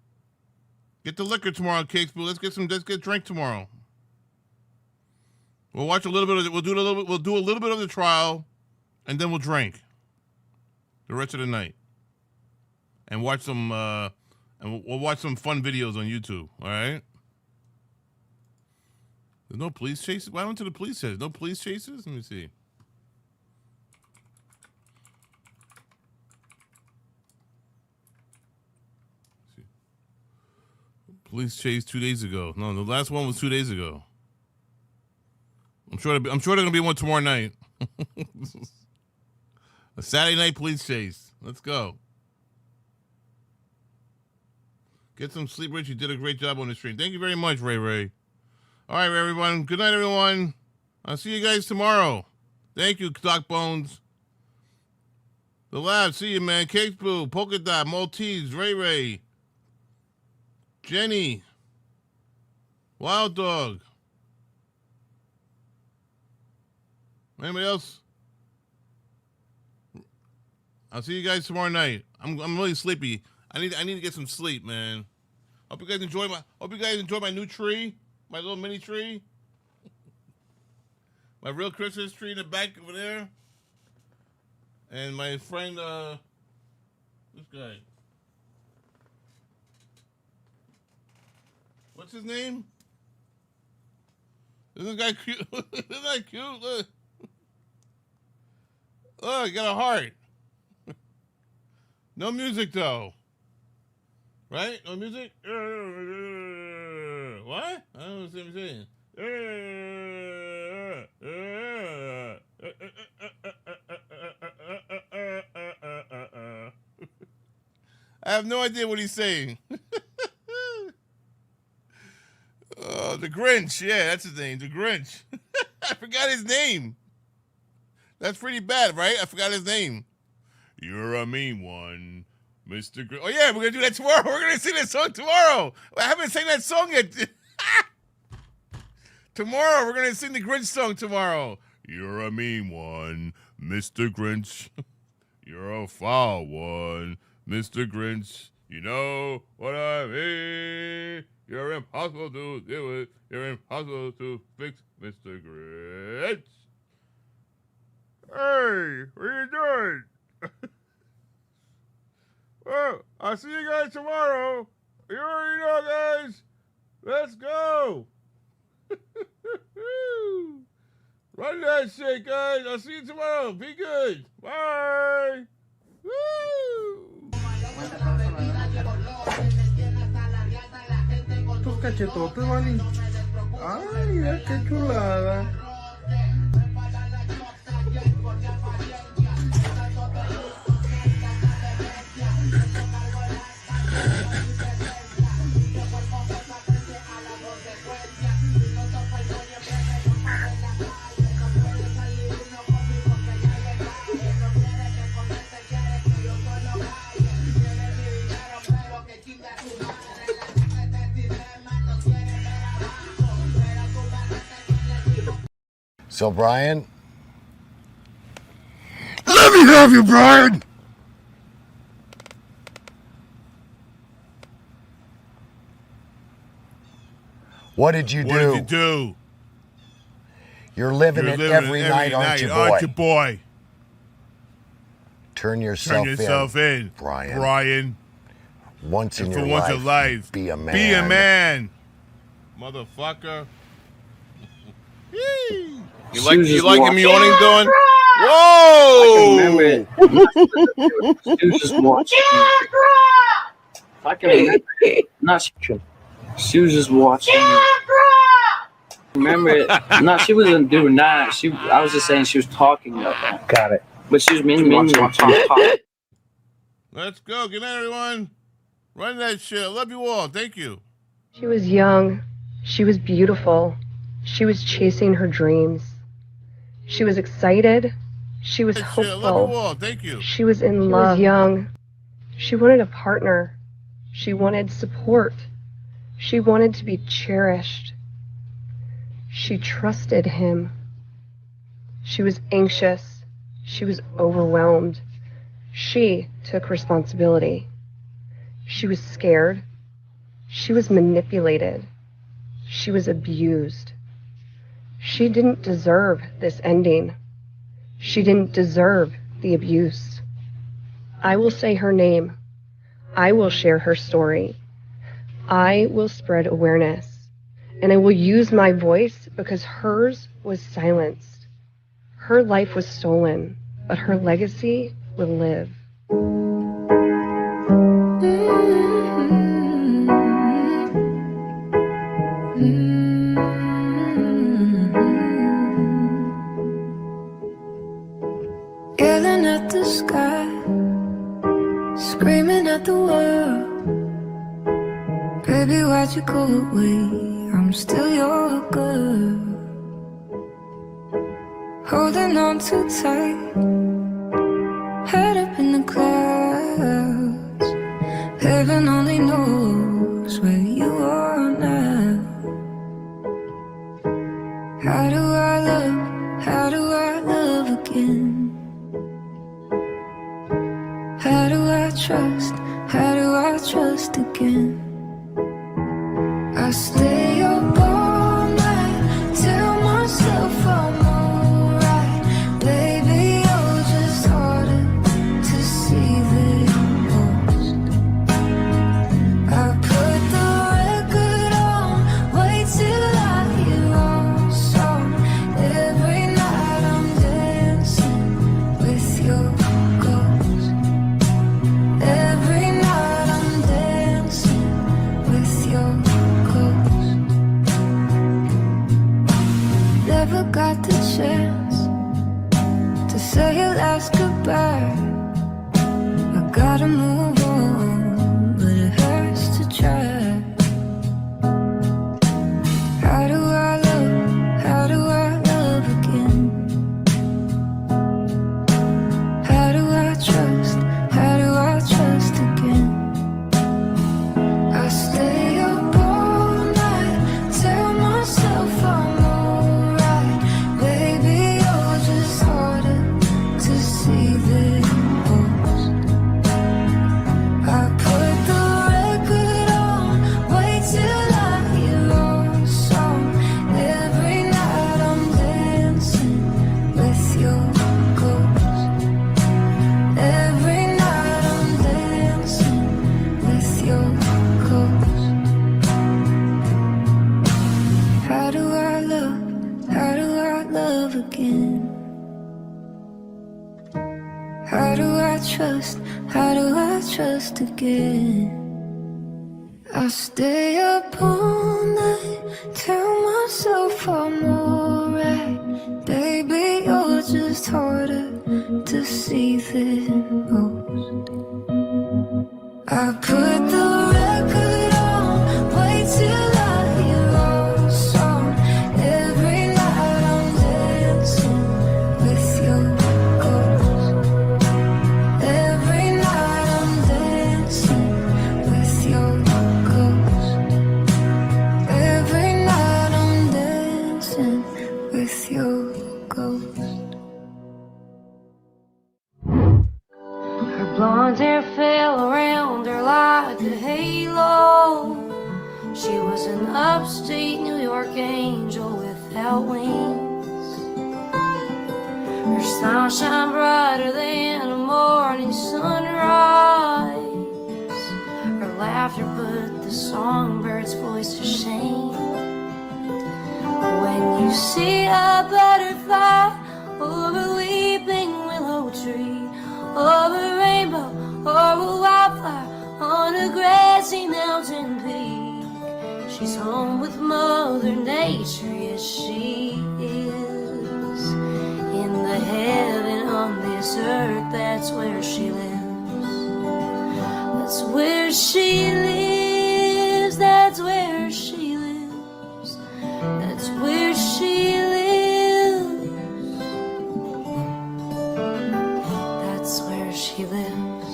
Get the liquor tomorrow, Cakes Boo. Let's get drink tomorrow. We'll watch a little bit of it. We'll do a little bit of the trial, and then we'll drink the rest of the night. And watch some we'll watch some fun videos on YouTube, all right? There's no police chases? Why went to the police chases? No police chases? Let me see. Police chase 2 days ago. No, the last one was 2 days ago. I'm sure there's gonna be one tomorrow night. A Saturday night police chase. Let's go. Get some sleep, Rich. You did a great job on the stream. Thank you very much, Ray Ray. All right, everyone. Good night, everyone. I'll see you guys tomorrow. Thank you, Stock Bones. The Lab, see you, man. Cake Blue, Polka Dot, Maltese, Ray Ray, Jenny, Wild Dog. Anybody else? I'll see you guys tomorrow night. I'm really sleepy. I need to get some sleep, man. Hope you guys enjoy my new tree, my little mini tree. My real Christmas tree in the back over there. And my friend this guy. What's his name? Isn't this guy cute? Isn't that cute? Look. Oh, you got a heart. No music though. Right? No music? What? I don't know what I'm saying. I have no idea what he's saying. The Grinch. Yeah, that's his name. The Grinch. I forgot his name. That's pretty bad, right? I forgot his name. You're a mean one, Mr. Grinch. Oh, yeah, we're going to do that tomorrow. We're going to sing that song tomorrow. I haven't sang that song yet. Tomorrow, we're going to sing the Grinch song tomorrow. You're a mean one, Mr. Grinch. You're a foul one, Mr. Grinch. You know what I mean. You're impossible to deal with. You're impossible to fix, Mr. Grinch. Hey, what are you doing? Well, I'll see you guys tomorrow. You already know, guys. Let's go. Run that shit, guys. I'll see you tomorrow. Be good. Bye. Estos cachetotes, vale. Ay, mira qué chulada. So, Brian? Let me have you, Brian! What did you do? What did you do? You're living You're it living every it night, aren't you, boy? Aren't you, boy? Turn yourself in, Brian. Brian. Once in For your once life, in life, be a man. Be a man, motherfucker. You like him yawning, Dawn? Whoa! I can remember it. She was just watching. I can remember it. Not she was just watching. Remember it? No, she wasn't doing that. I was just saying she was talking about that. Got it. But she was mainly watching. Let's go. Good night, everyone. Run that shit. Love you all. Thank you. She was young. She was beautiful. She was chasing her dreams. She was excited. She was hopeful. Love you all. Thank you. She was in love. She was young. She wanted a partner. She wanted support. She wanted to be cherished. She trusted him. She was anxious. She was overwhelmed. She took responsibility. She was scared. She was manipulated. She was abused. She didn't deserve this ending. She didn't deserve the abuse. I will say her name. I will share her story. I will spread awareness. And I will use my voice because hers was silenced. Her life was stolen, but her legacy will live. Yelling at the sky, screaming at the world. Baby, why'd you go away? I'm still your girl. Holding on too tight, head up in the clouds. Heaven only knows where you are now. How do I love again? How do I trust again? I stay up all night, tell myself I'm alright. Baby, you're just harder to see than most. I put the record on, wait till I hear our song. Every night I'm dancing with your ghost. Every night I'm dancing with your ghost. Never got the chance to say your last goodbye. I gotta move on, but it hurts to try. How do I love again? How do I trust again? I stay up all night, tell myself I'm alright. Baby, you're just harder to see than most. I put the record on, wait till I hear our song. Every night I'm dancing with your ghost. Every night I'm dancing with your ghost. How do I love again? How do I trust trust? How do I trust again? I stay up all night, tell myself I'm alright. Baby, you're just harder to see than most. I put the record on, wait till I hear our song. Every night I'm dancing with your ghost. Every night I'm dancing with your ghost. Every night I'm dancing with your ghost. Her blonde hair fell around her like a halo. She was an upstate New York angel without wings. Her smile shone brighter than a morning sunrise. Her laughter put the songbird's voice to shame. When you see a butterfly over a weeping willow tree, over a rainbow or a wildflower on a grassy mountain peak, she's home with Mother Nature, yes she is. In the heaven on this earth, that's where she lives. That's where she lives, that's where she lives. That's where she lives. That's where she lives.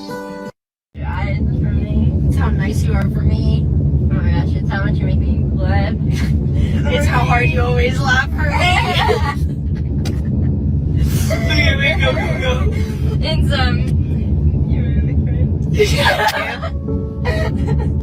Guys, for me, it's how nice you are for me. Oh my gosh, it's how much you make me laugh. It's how hard you always laugh for me. Okay, wait, go. It's you're my friend.